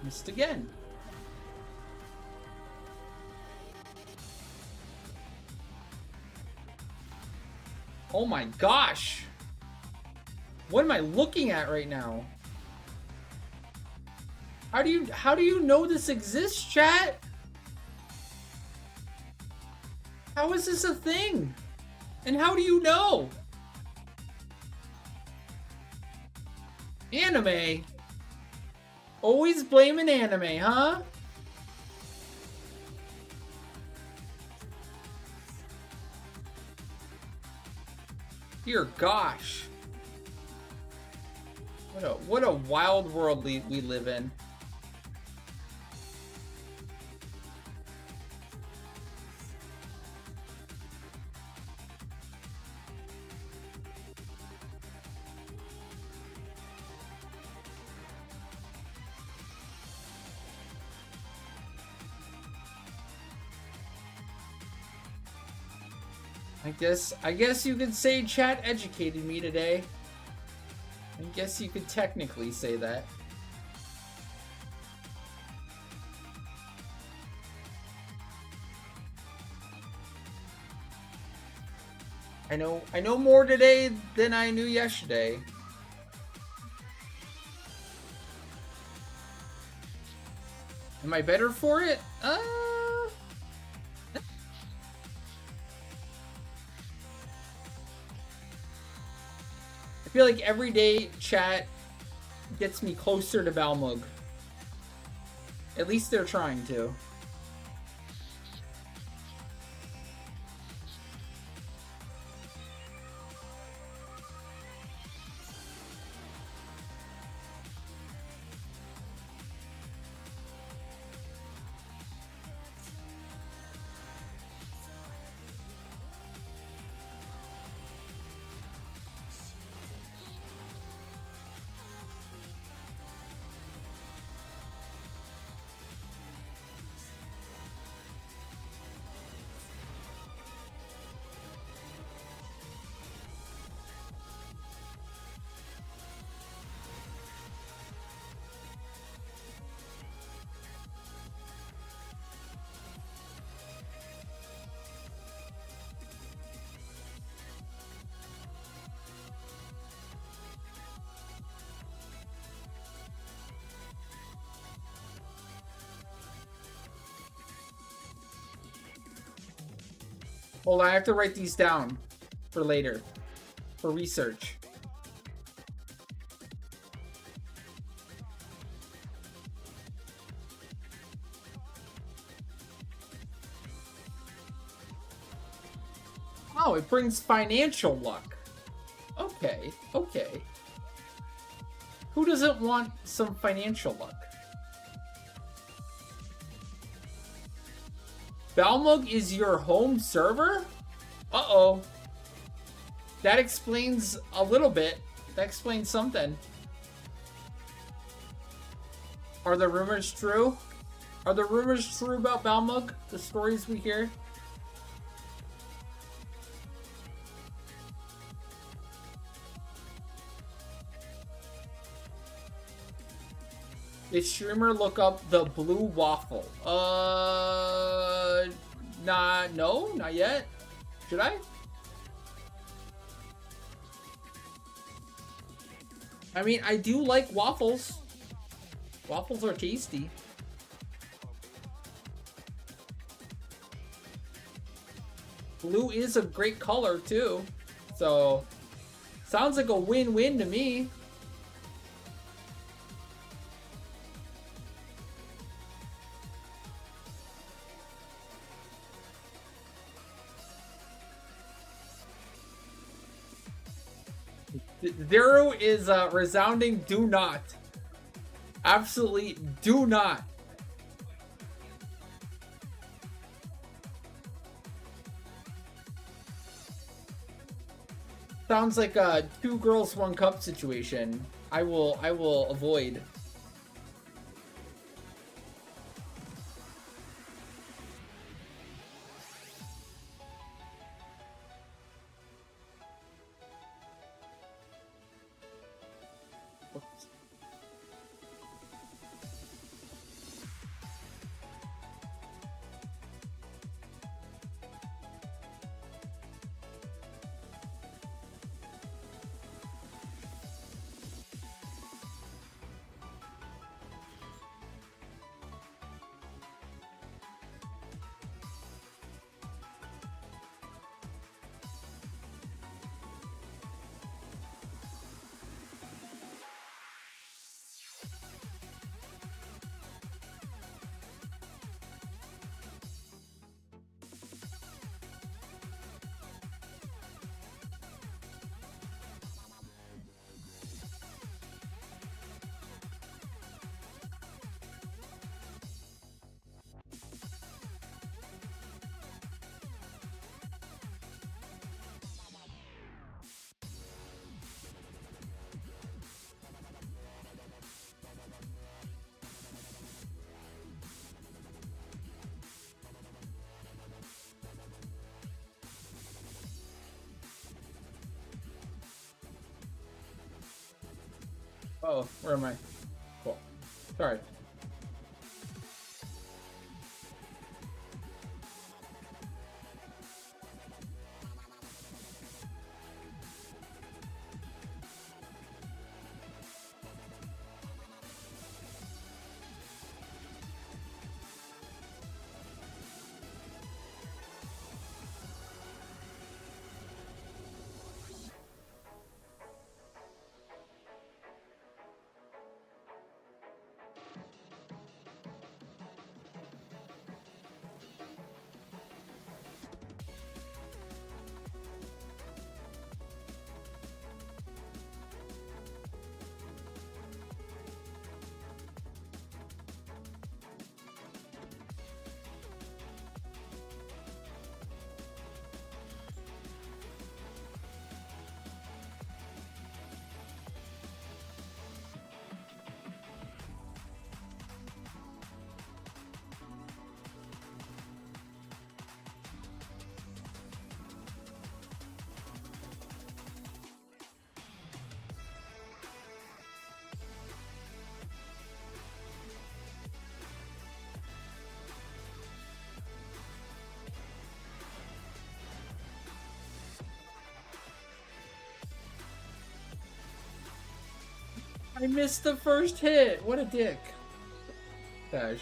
Missed again. Oh my gosh. What am I looking at right now? How do you know this exists, chat? How is this a thing? And how do you know? Anime? Always blaming anime, huh? Dear gosh. What a wild world we live in. I guess you could say chat educated me today. I guess you could technically say that. I know more today than I knew yesterday. Am I better for it? I feel like every day chat gets me closer to Balmug. At least they're trying to. Hold on, I have to write these down for later, for research. Oh, it brings financial luck. Okay, okay. Who doesn't want some financial luck? Balmug is your home server? Uh-oh. That explains a little bit. That explains something. Are the rumors true? Are the rumors true about Balmug? The stories we hear? Did streamer look up the blue waffle? No, not yet. Should I? I mean, I do like waffles. Waffles are tasty. Blue is a great color too. So, sounds like a win-win to me. Zero is a resounding do not. Absolutely do not. Sounds like a 2 girls 1 cup situation. I will avoid. Oh, where am I? Cool. Sorry. I missed the first hit. What a dick. Dash.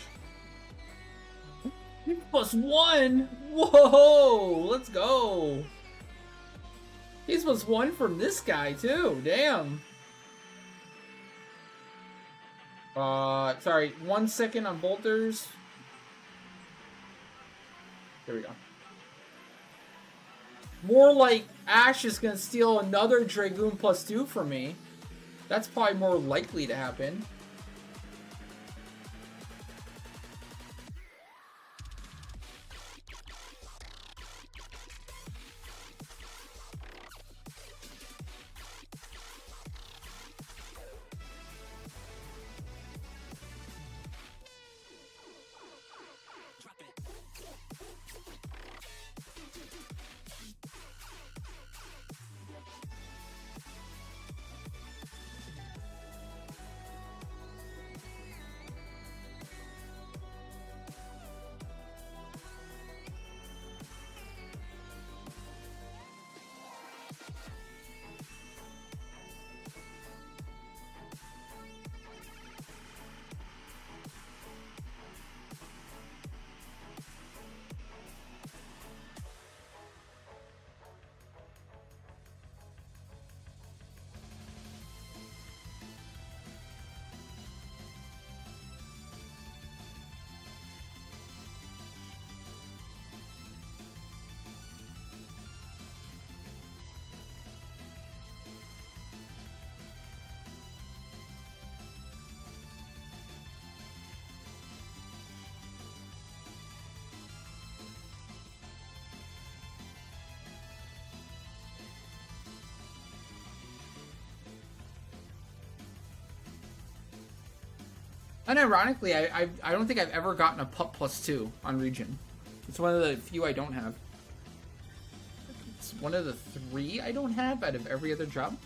+1. Whoa, let's go. He's +1 from this guy too. Damn. Sorry. 1 second on bolters. There we go. More like Ash is gonna steal another Dragoon +2 from me. That's probably more likely to happen. Unironically, I don't think I've ever gotten a pup +2 on Region. It's one of the few I don't have. It's one of the 3 I don't have out of every other job.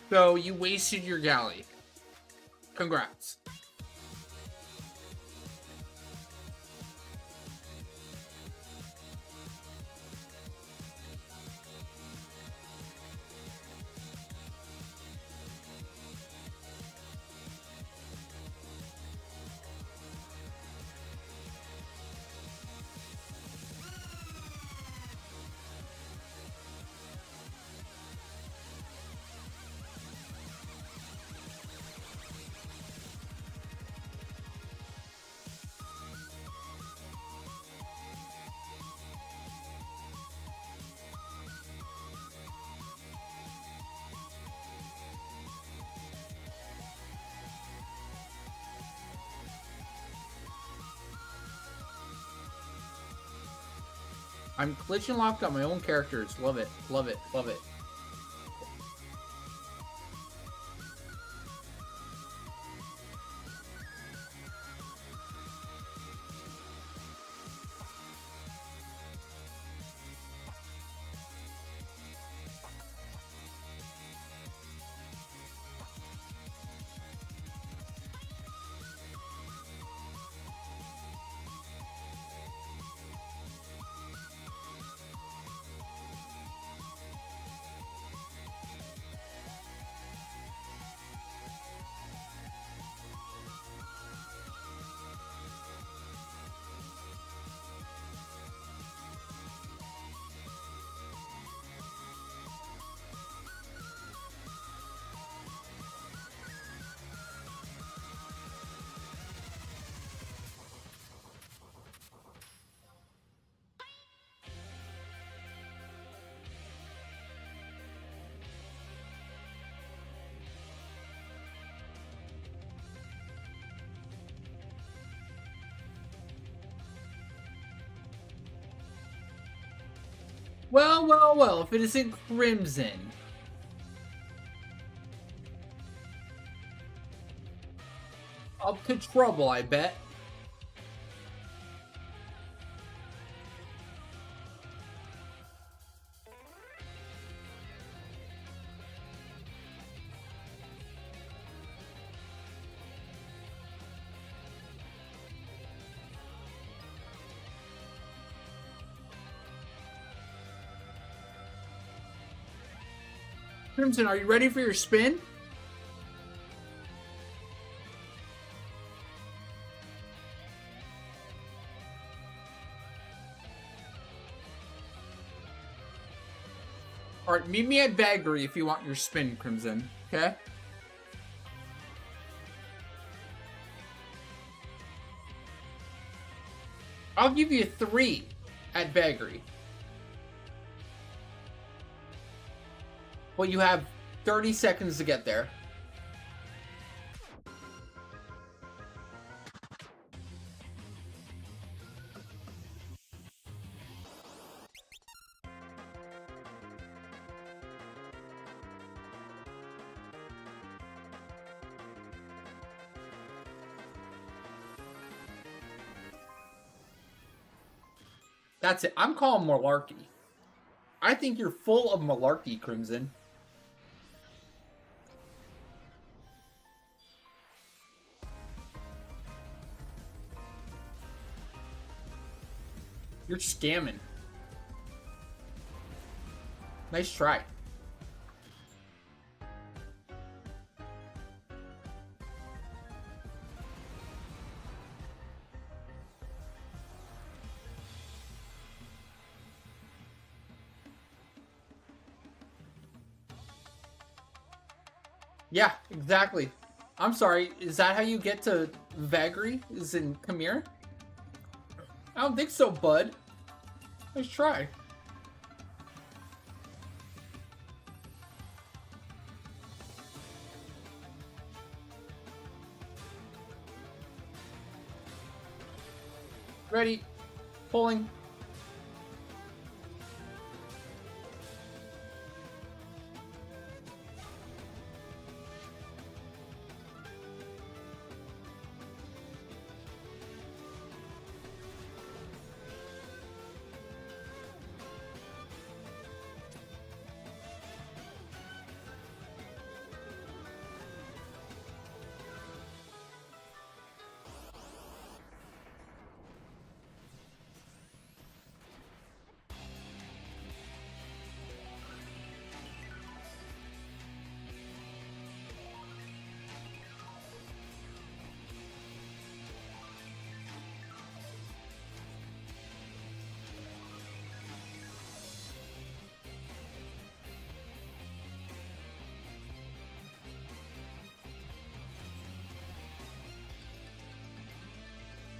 So you wasted your galley. Congrats. I'm glitch and locked on my own characters. Love it. Love it. Love it. Well, well, well, if it isn't Crimson. Up to trouble, I bet. Crimson, are you ready for your spin? Alright, meet me at Baggery if you want your spin, Crimson. Okay? I'll give you 3 at Baggery. Well, you have 30 seconds to get there. That's it. I'm calling malarkey. I think you're full of malarkey, Crimson. You're scamming. Nice try. Yeah, exactly. I'm sorry, is that how you get to Vagri? Is in Khmer? I don't think so, bud. Let's try. Ready. Pulling.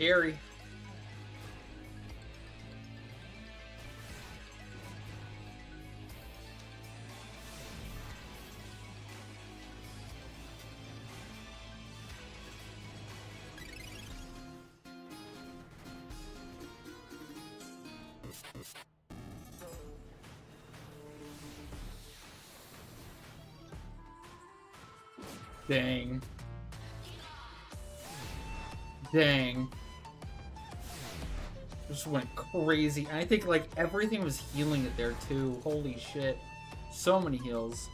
Scary. Dang. Dang. Just went crazy. And I think like everything was healing it there too. Holy shit. So many heals.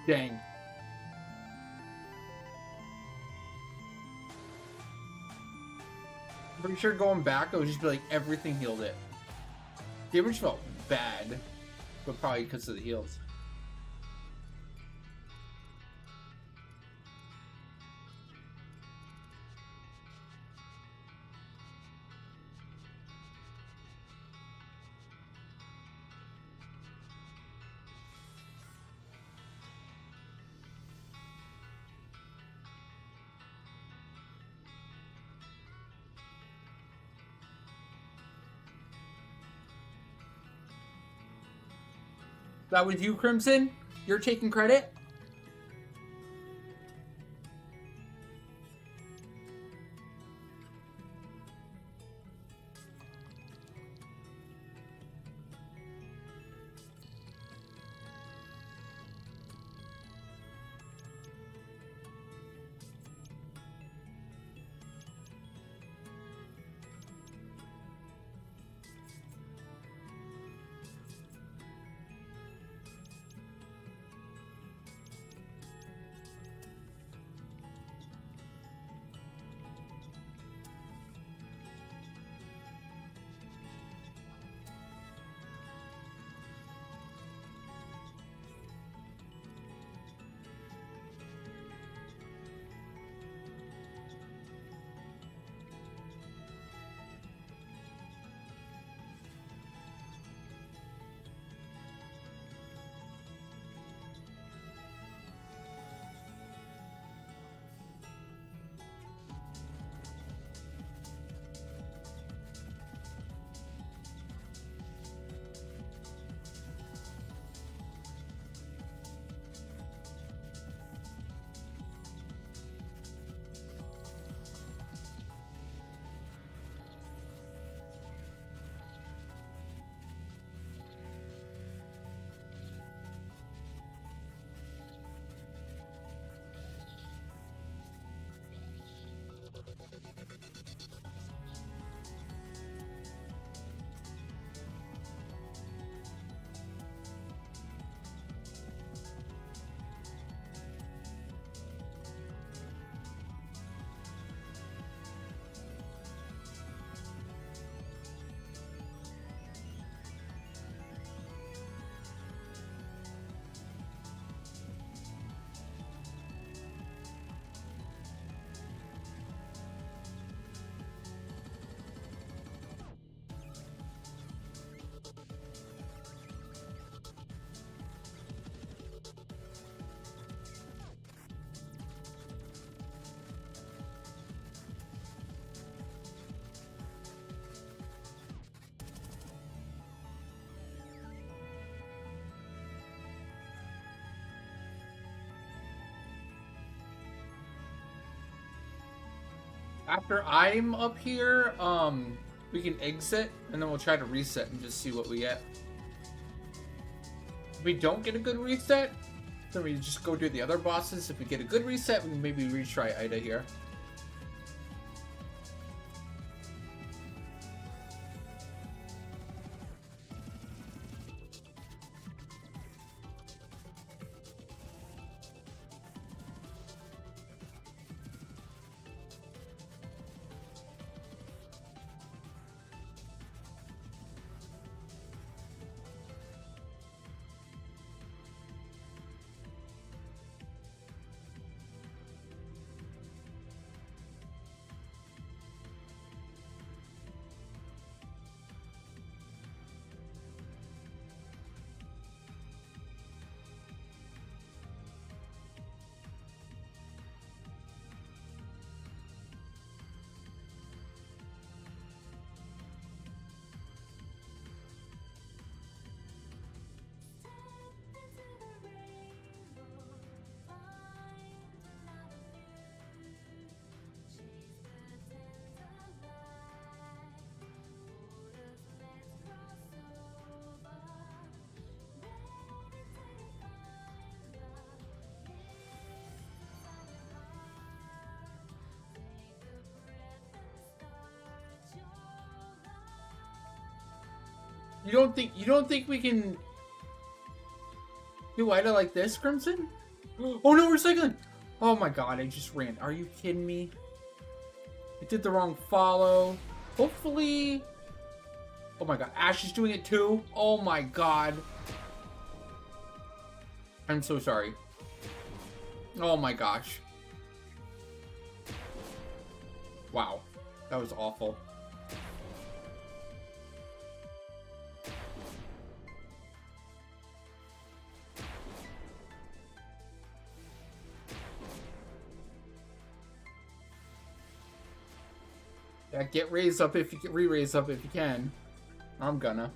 Dang. I'm pretty sure going back, it would just be like everything healed it. Damage felt bad, but probably because of the heals. That was you, Crimson? You're taking credit? After I'm up here, we can exit, and then we'll try to reset and just see what we get. If we don't get a good reset, then we just go do the other bosses. If we get a good reset, we can maybe retry Ida here. You don't think we can do Ida like this, Crimson? Oh no, recycling! Oh my god, I just ran. Are you kidding me? I did the wrong follow. Hopefully... Oh my god, Ash is doing it too? Oh my god. I'm so sorry. Oh my gosh. Wow. That was awful. Yeah, get raised up if you can, re-raise up if you can. I'm gonna.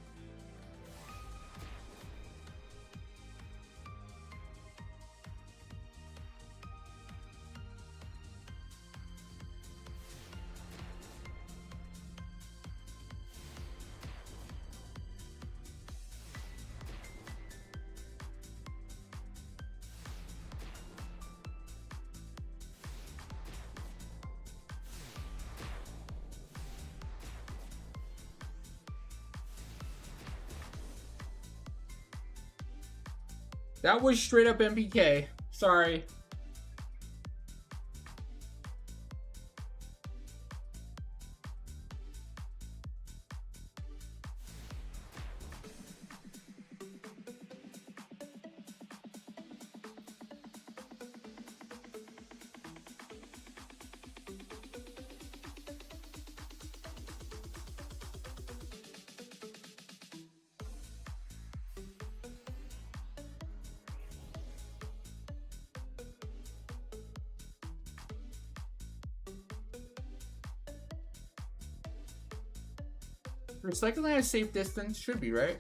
That was straight up MPK. Sorry. Recycling at a safe distance should be, right?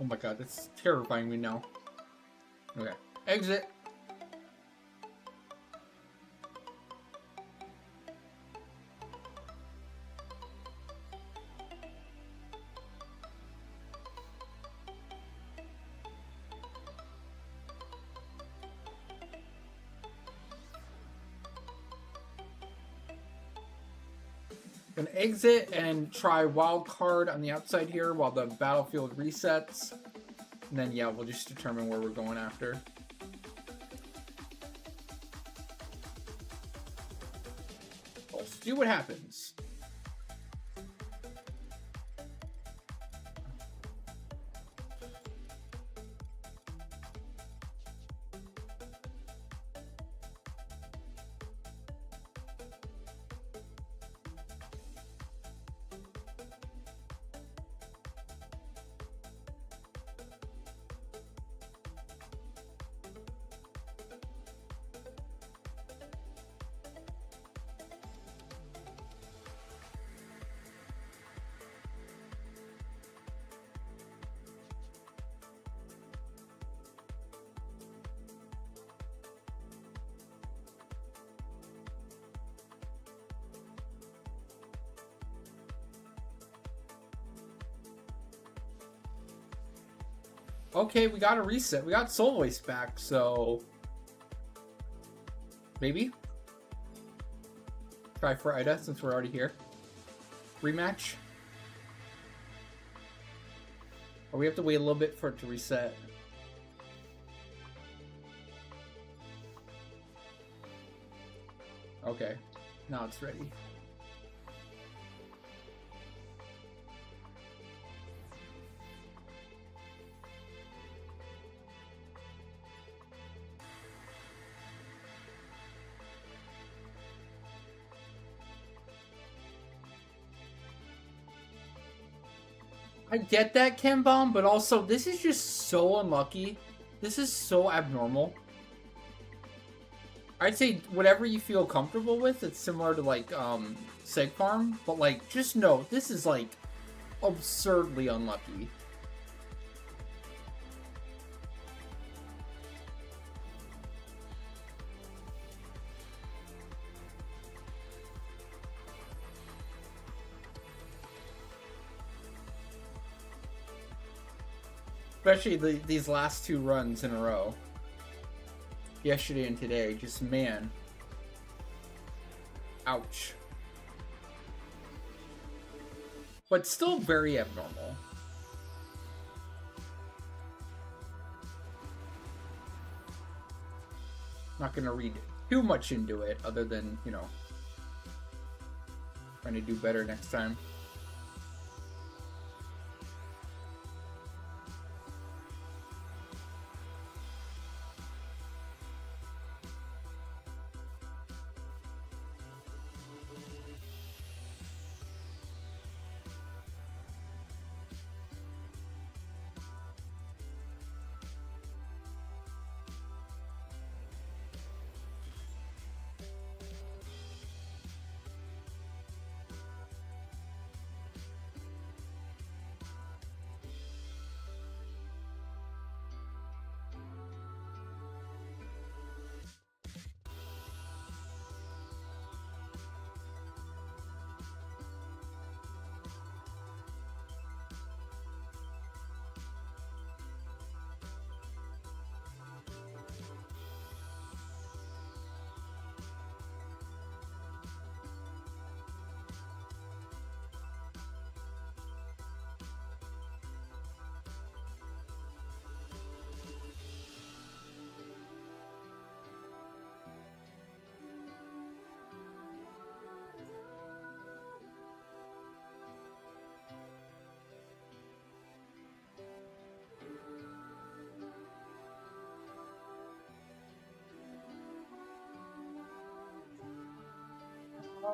Oh my god, that's terrifying me now. Okay. Exit. Gonna exit and try wild card on the outside here while the battlefield resets. And then, yeah, we'll just determine where we're going after. We'll see what happens. Okay, we got a reset. We got Soul Voice back, so... Maybe? Try for Ida, since we're already here. Rematch? Or we have to wait a little bit for it to reset. Okay. Now it's ready. I get that, Ken Bomb, but also this is just so unlucky. This is so abnormal. I'd say whatever you feel comfortable with, it's similar to like Seg Farm, but like just know this is like absurdly unlucky. Especially these last two runs in a row. Yesterday and today, just man. Ouch. But still very abnormal. Not gonna read too much into it, other than, you know, trying to do better next time.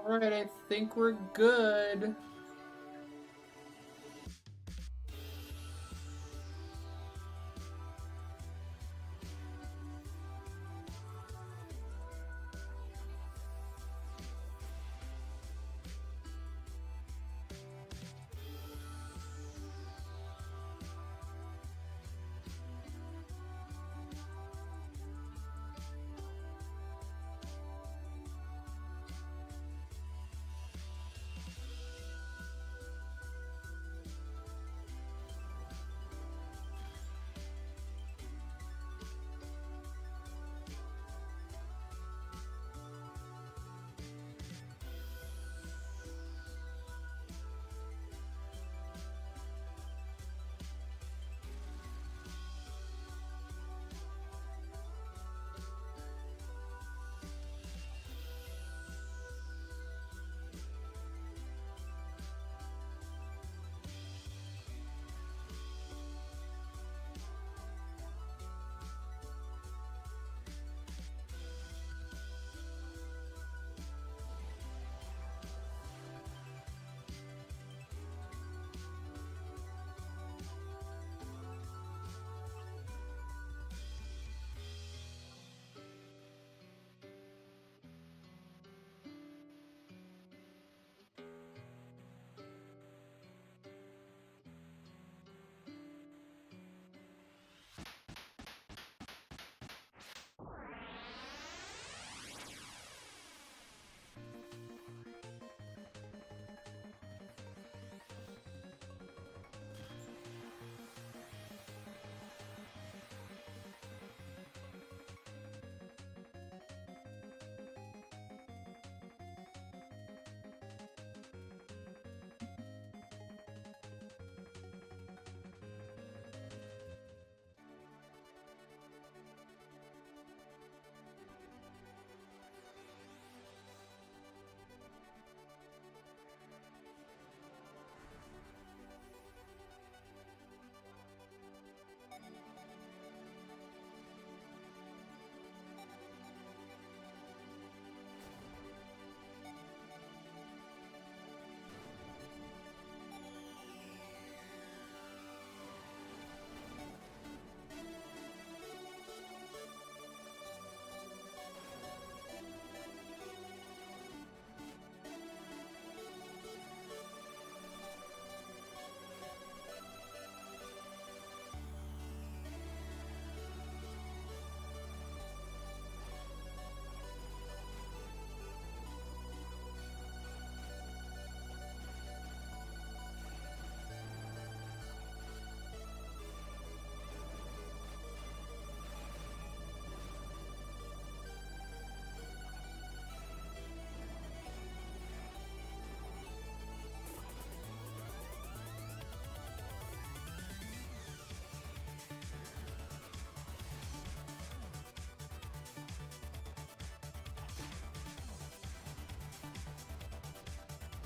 Alright, I think we're good.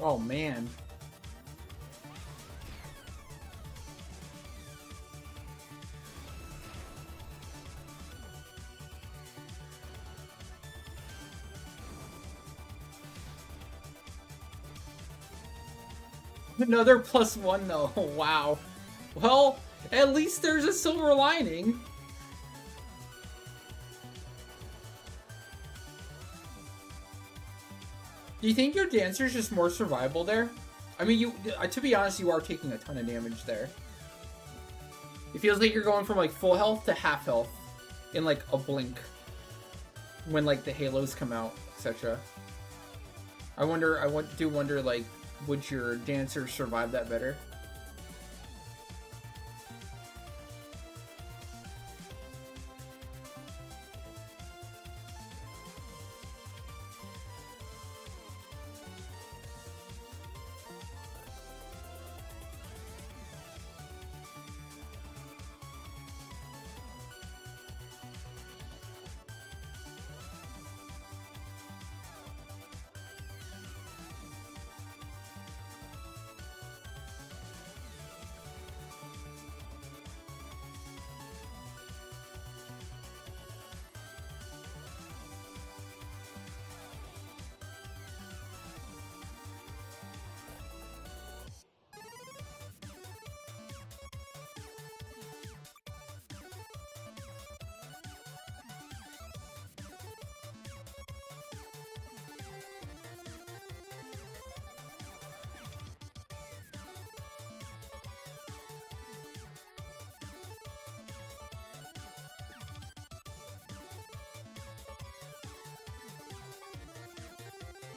Oh man. Another +1 though. Wow. Well, at least there's a silver lining. Do you think your dancer's just more survivable there? I mean, to be honest, you are taking a ton of damage there. It feels like you're going from like full health to half health in like a blink when like the halos come out, etc. I do wonder like, would your dancer survive that better?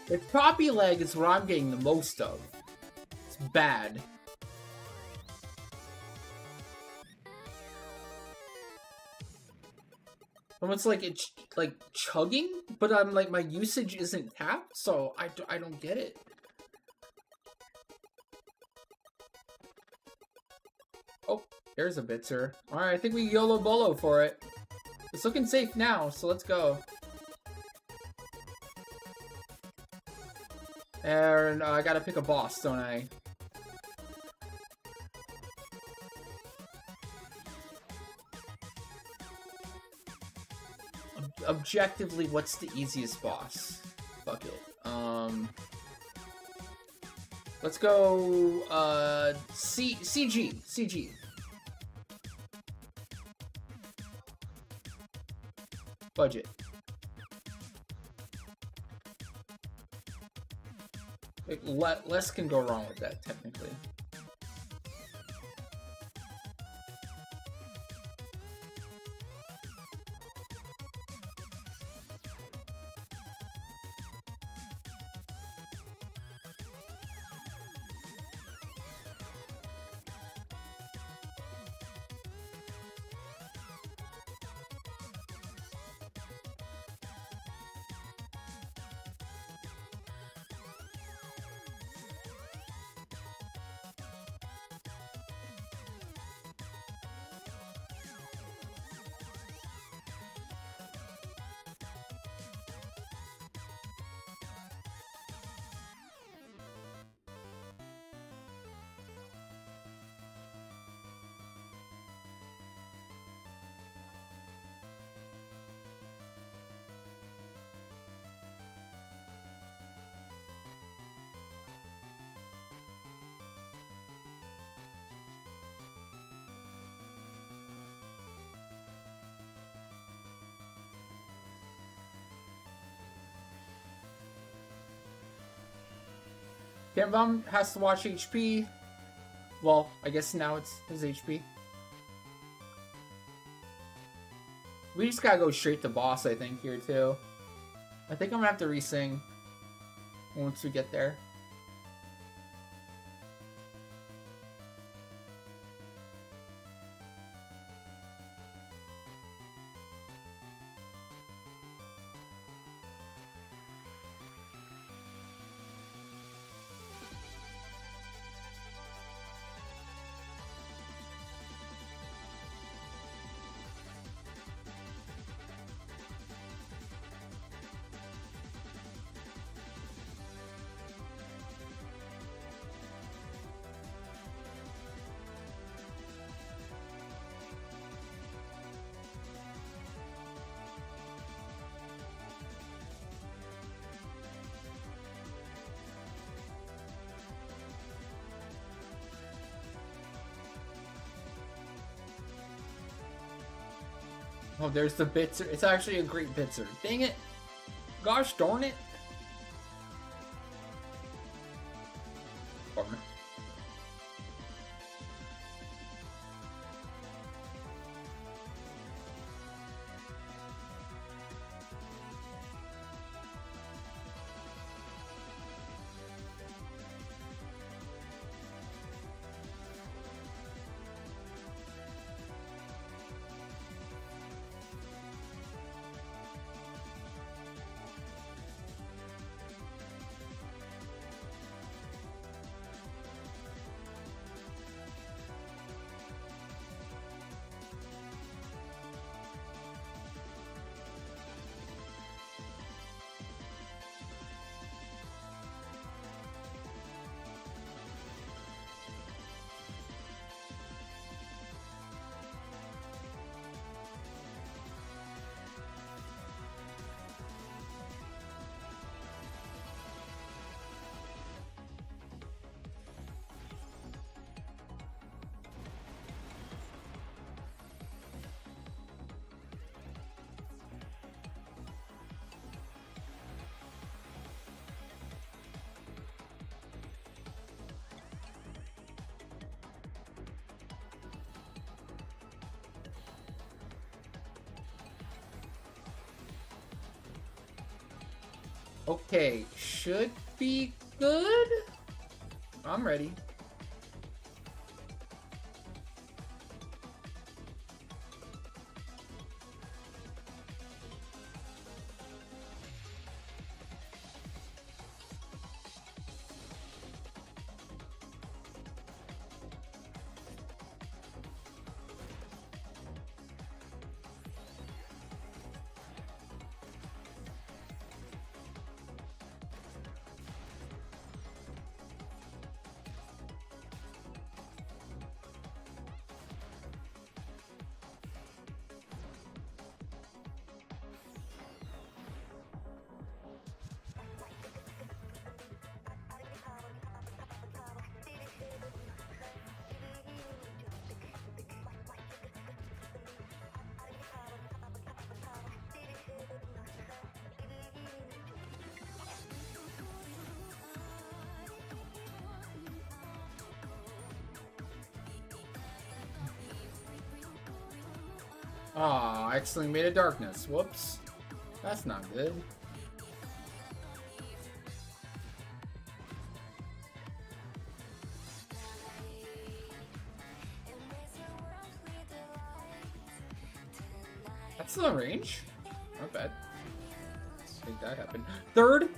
The choppy leg is what I'm getting the most of. It's bad. Almost like it's like chugging, but I'm like my usage isn't tapped, so I don't get it. Oh, there's a Bitzer. Alright, I think we YOLO BOLO for it. It's looking safe now, so let's go. And I gotta pick a boss, don't I? Objectively, what's the easiest boss? Fuck it. Let's go, CG. Budget. Like, less can go wrong with that, technically. Gambam has to watch HP. Well, I guess now it's his HP. We just gotta go straight to boss, I think, here too. I think I'm gonna have to re-sing once we get there. Oh, there's the Bitzer. It's actually a great Bitzer. Dang it. Gosh darn it. Bummer. Okay, should be good. I'm ready. Aw, I accidentally made a darkness. Whoops. That's not good. That's the range. Not bad. I think that happened. Third.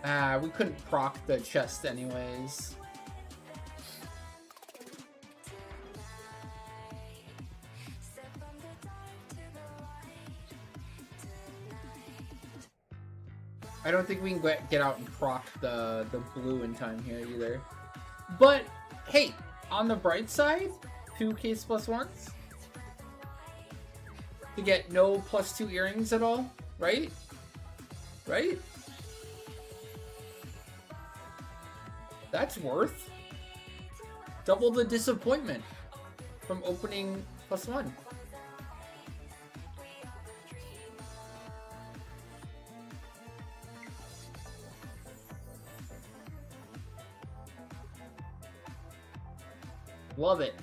Ah, we couldn't proc the chest anyways. I don't think we can get out and proc the blue in time here either. But, hey, on the bright side, 2 case plus ones. To get no +2 earrings at all, right? Right? That's worth double the disappointment from opening +1. Love it.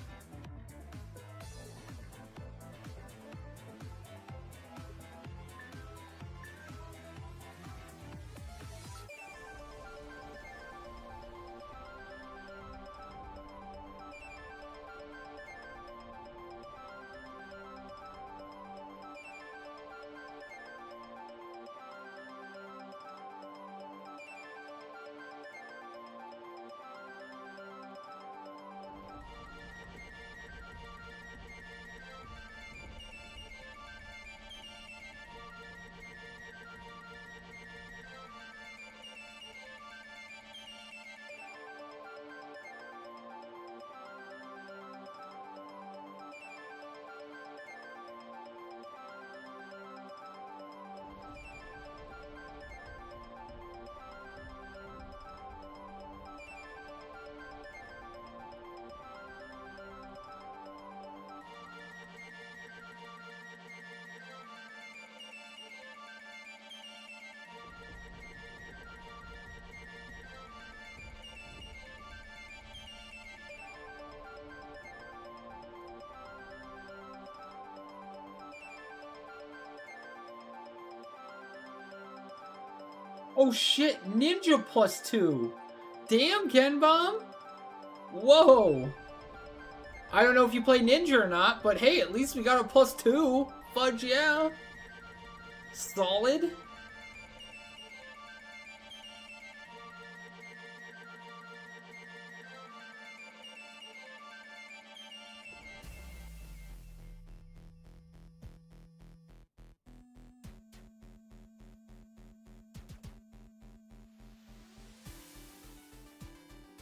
Oh shit, ninja +2. Damn, Ken Bomb. Whoa. I don't know if you play ninja or not, but hey, at least we got a +2. Fudge, yeah. Solid.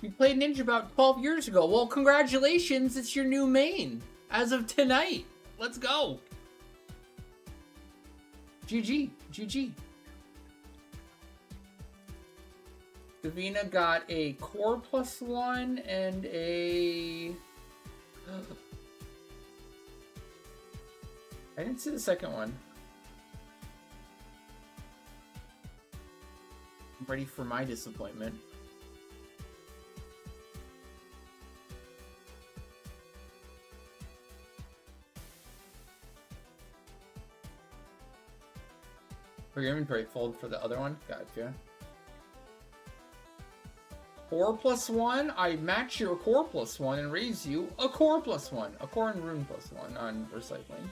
You played ninja about 12 years ago. Well, congratulations, it's your new main. As of tonight. Let's go. GG. GG. Davina got a core +1 and a... I didn't see the second one. I'm ready for my disappointment. For your inventory fold for the other one? Gotcha. Core +1, I match your core +1 and raise you a core +1. A core and rune +1 on recycling.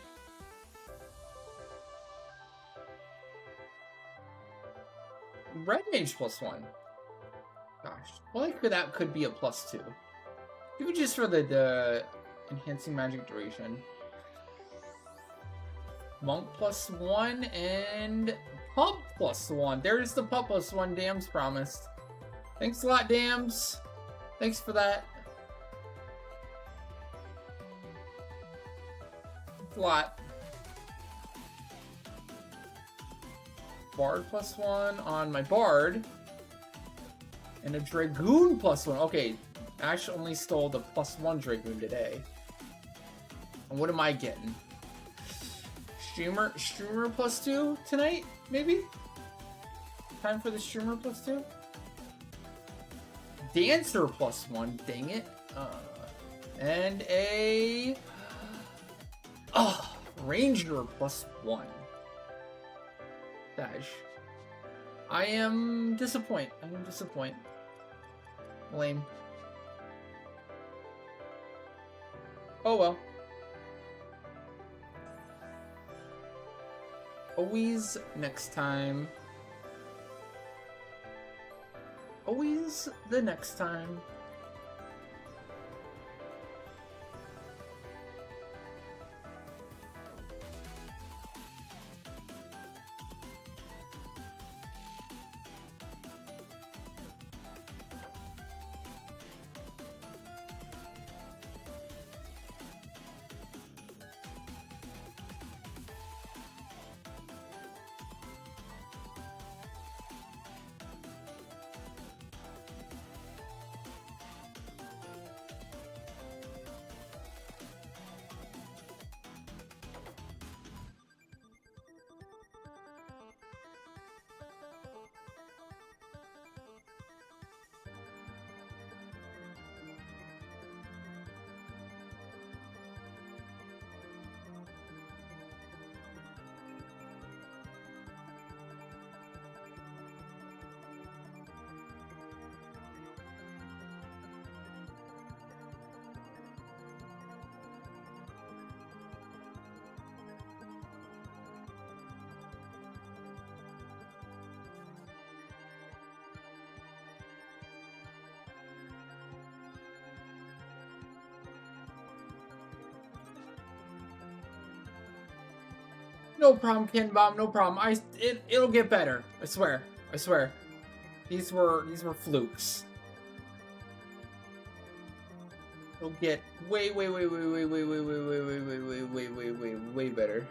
Red mage +1. Gosh, well, like that could be a +2. Even just for the enhancing magic duration. Monk +1 and pub +1. There's the pub +1 Dams promised. Thanks a lot, Dams. Thanks for that. Thanks a lot. Bard +1 on my Bard. And a Dragoon +1. Okay, Ash only stole the +1 Dragoon today. And what am I getting? Streamer +2 tonight, maybe? Time for the streamer +2? Dancer +1, dang it. And a... Ranger +1. Dash. I am disappointed. Lame. Oh well. Always next time. Always the next time. No problem, Ken Bomb. No problem. It'll get better. I swear. I swear. These were flukes. It'll get way better.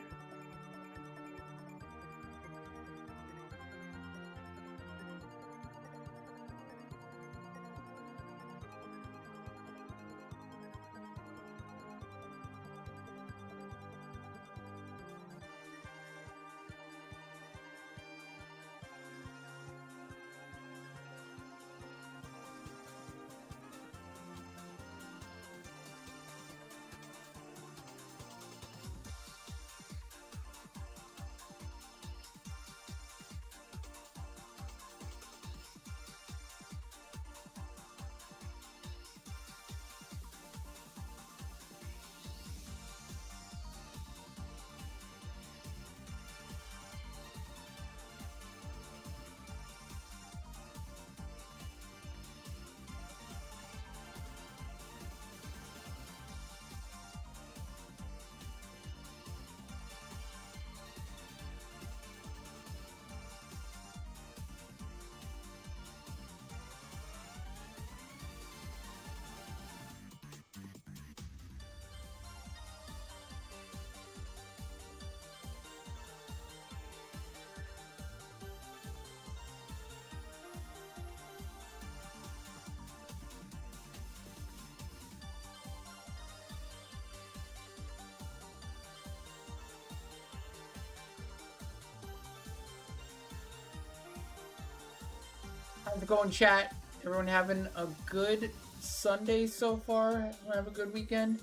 to go and chat. Everyone having a good Sunday so far? Everyone have a good weekend?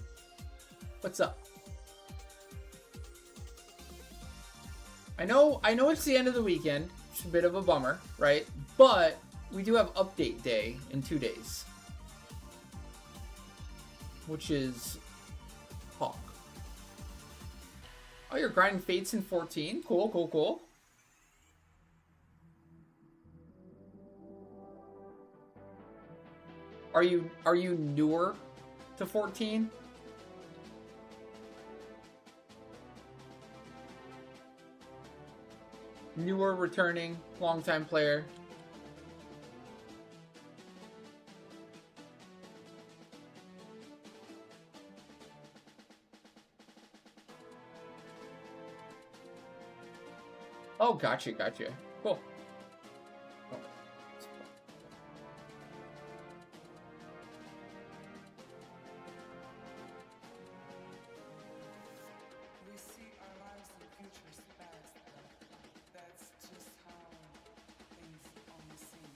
What's up? I know it's the end of the weekend. It's a bit of a bummer, right? But we do have update day in 2 days. Which is Hawk. Oh, you're grinding Fates in 14? Cool, cool, cool. Are you newer to 14? Newer, returning, longtime player. Oh, gotcha. Cool.
We see our lives and futures fast. That's just how things only seem.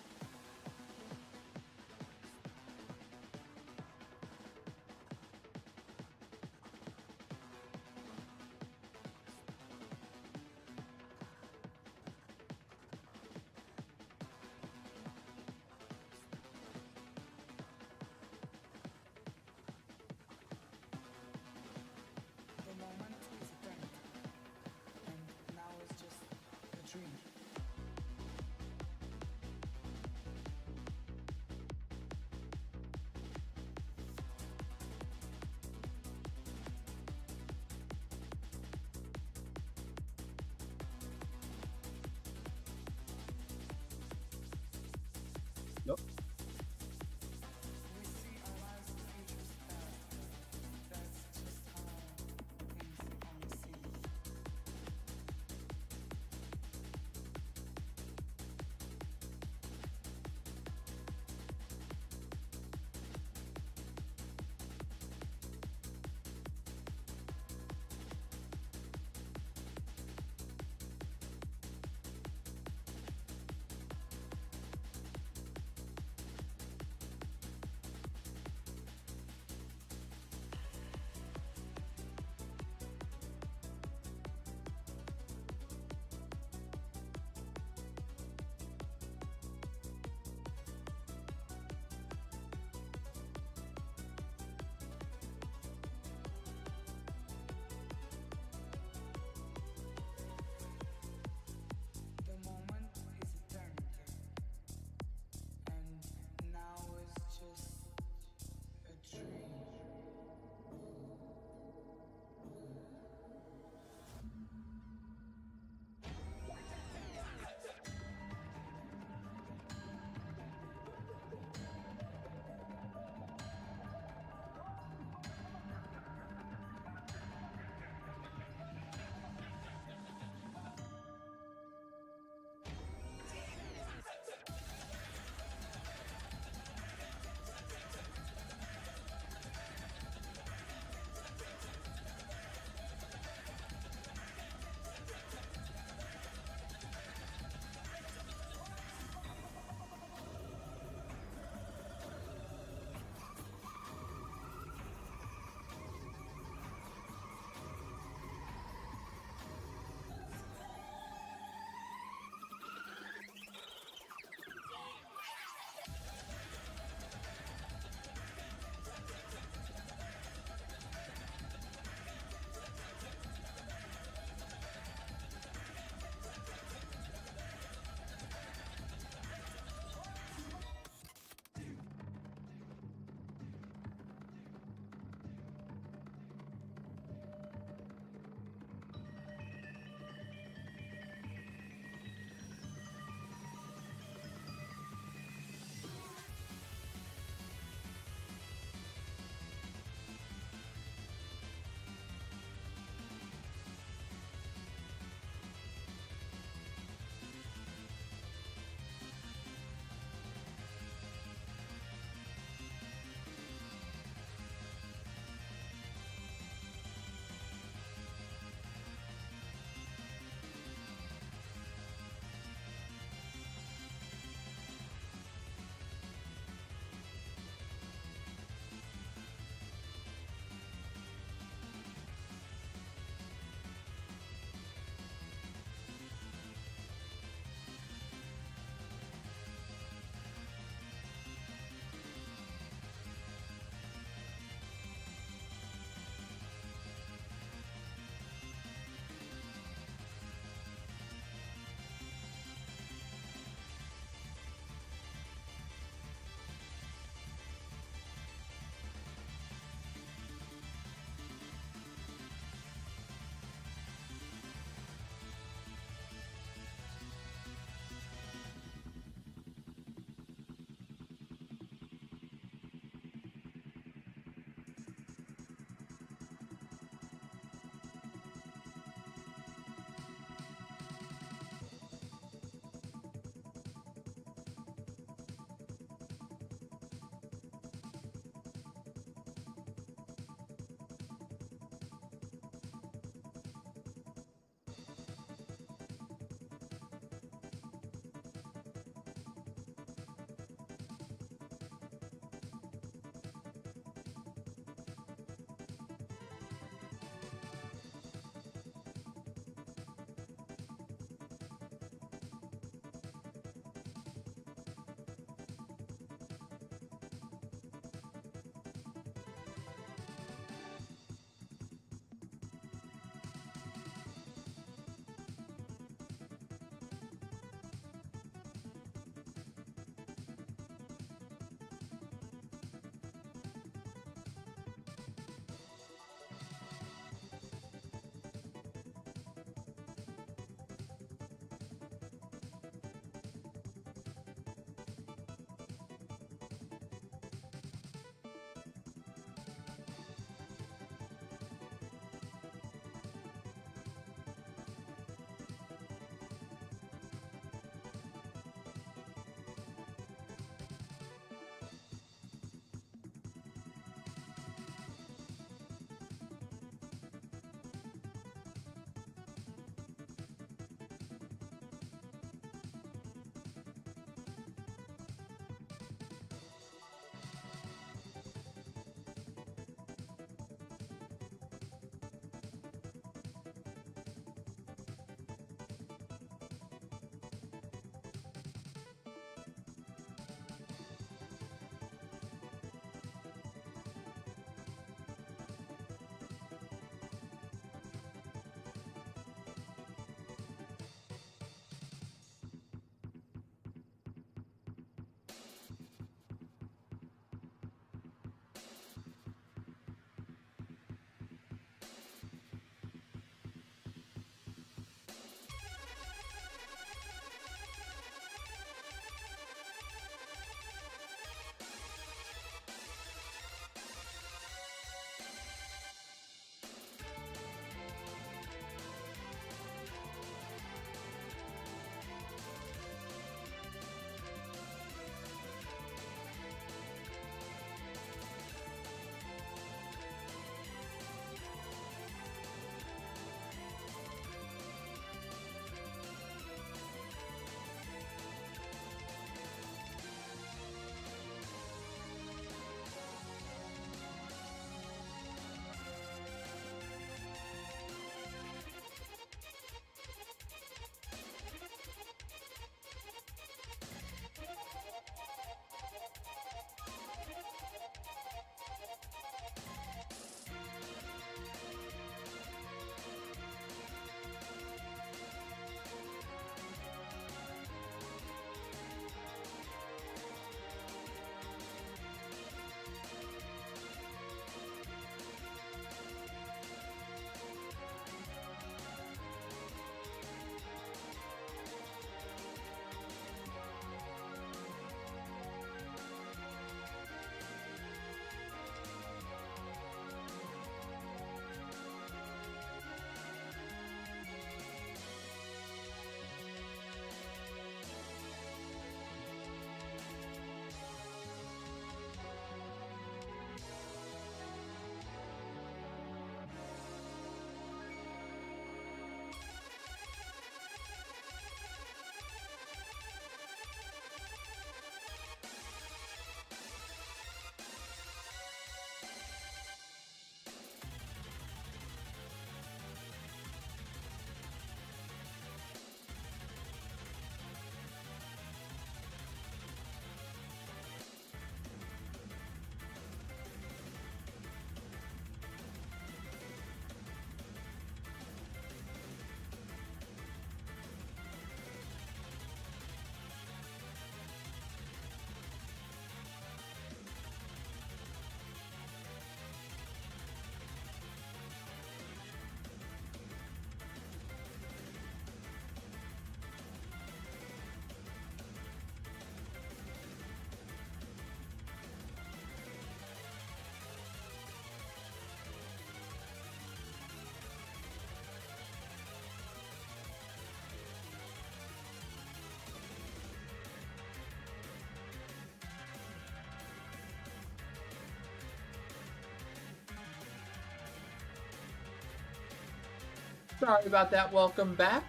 Sorry about that. Welcome back.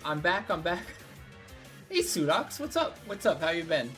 I'm back. I'm back. Hey, Sudox, what's up? What's up? How you been?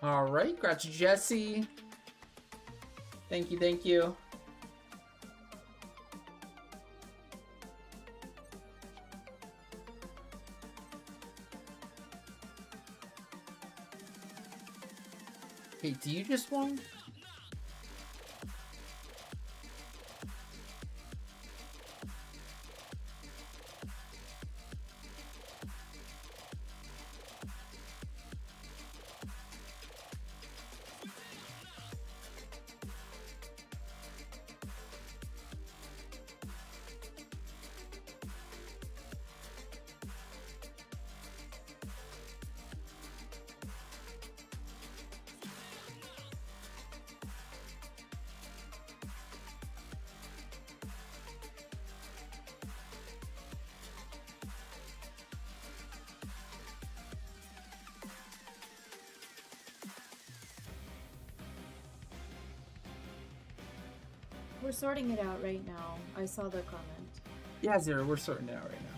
All right, congrats, Jesse. Thank you, thank you. Hey, do you just won?
We're sorting it out right now. I saw the comment.
Yeah, Zero, we're sorting it out right now.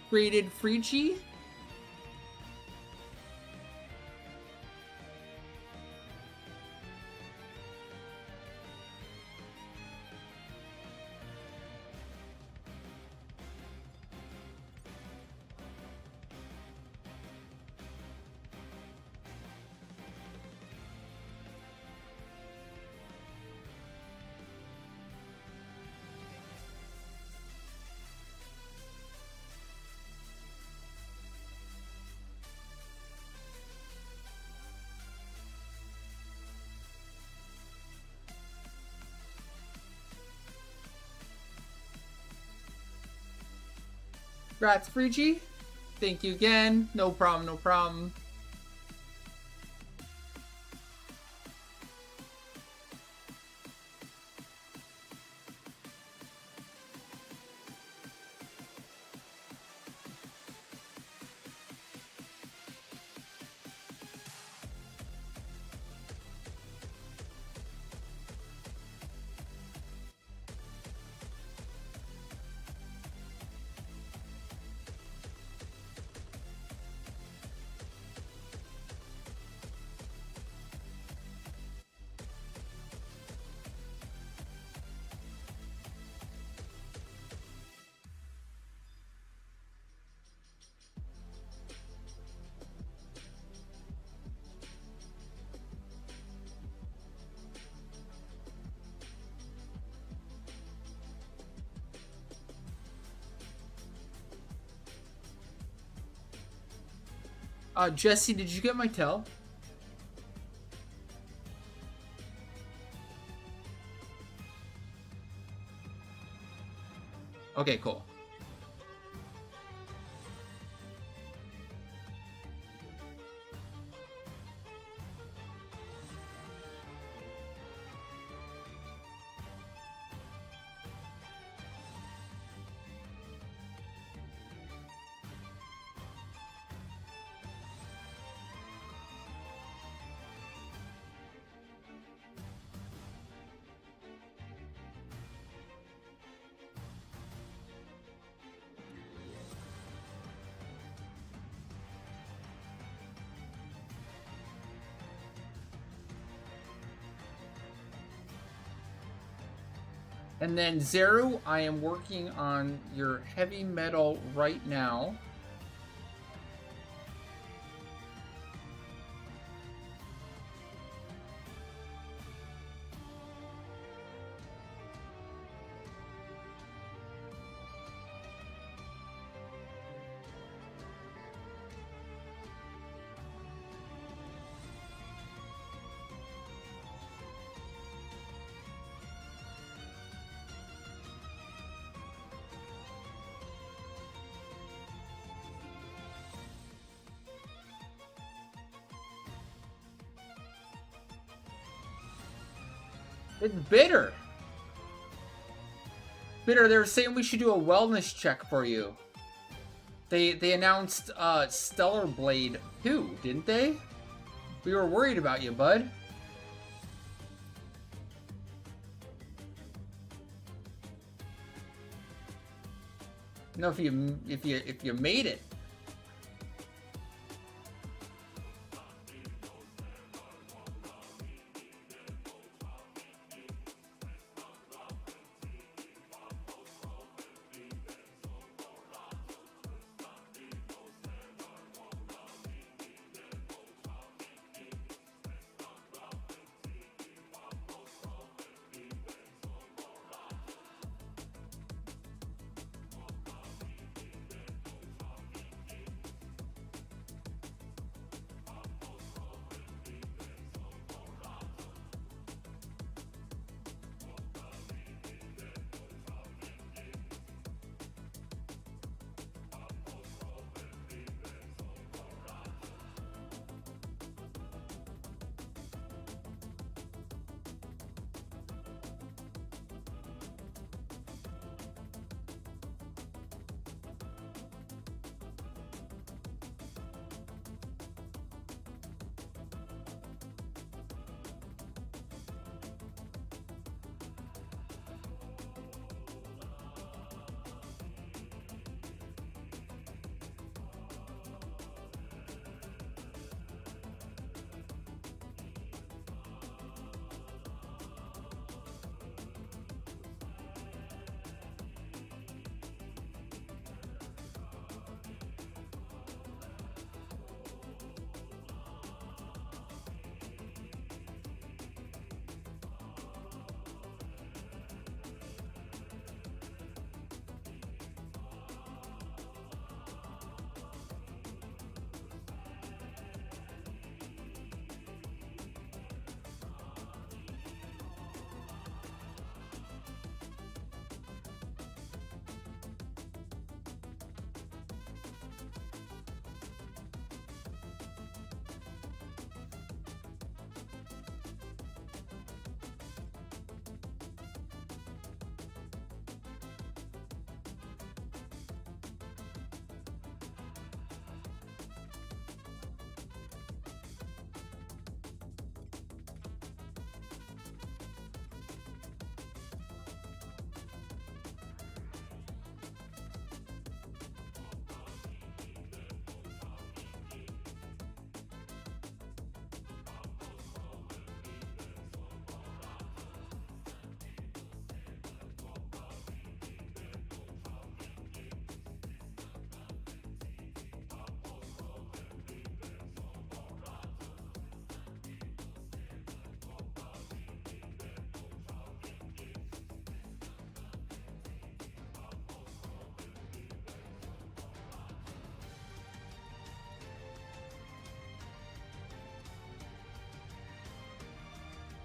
Created Freechy. Congrats, Fruji. Thank you again. No problem, no problem. Jesse, did you get my tell? Okay, cool. And then Zeru, I am working on your heavy metal right now. It's bitter. Bitter, they were saying we should do a wellness check for you. They announced Stellar Blade 2, didn't they? We were worried about you, bud. No, if you made it.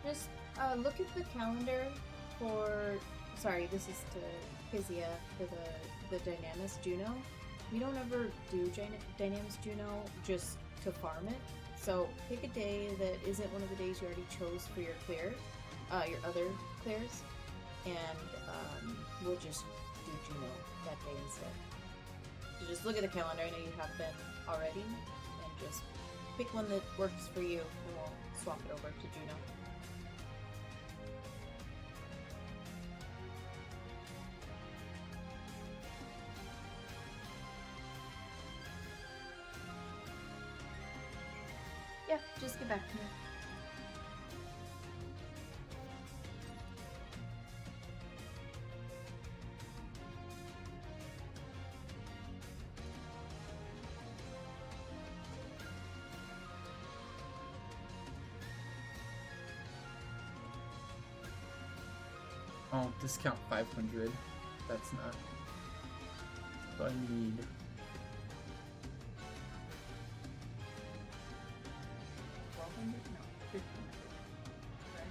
Just look at the calendar for. Sorry, this is to Kizia for the Dynamis Juno. We don't ever do Dynamis Juno just to farm it. So pick a day that isn't one of the days you already chose for your clear, your other clears, and we'll just do Juno that day instead. So just look at the calendar. I know you have been already, and just pick one that works for you, and we'll swap it over to Juno. Yeah, just get back to me.
Oh, discount 500. That's not. So I need.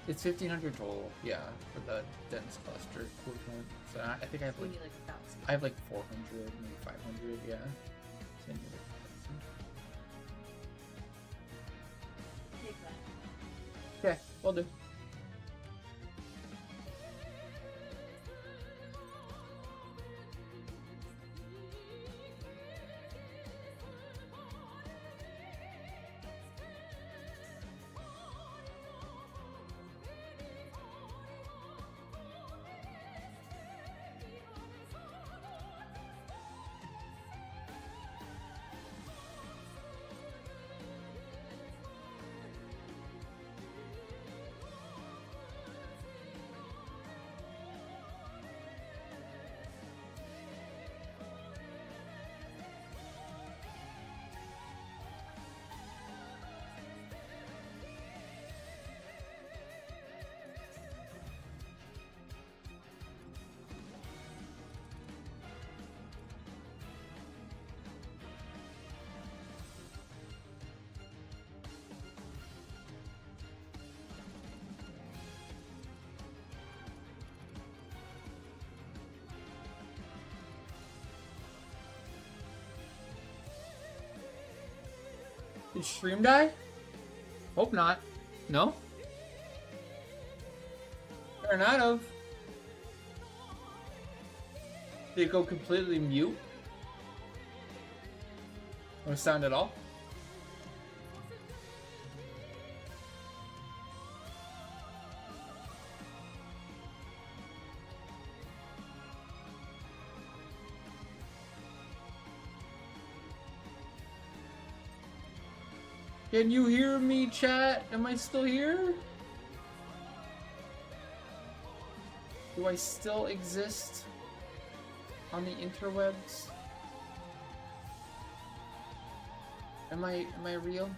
It's 1,500 total, yeah, for the dense cluster equivalent. So I think I have
So we
like
need like 1,000.
I have like 400, maybe 500, yeah. So I need like 1,000.
Take that.
Okay, will do. Did stream die? Hope not. No? Better not have. Did it go completely mute? No sound at all? Can you hear me, chat? Am I still here? Do I still exist on the interwebs? Am I real?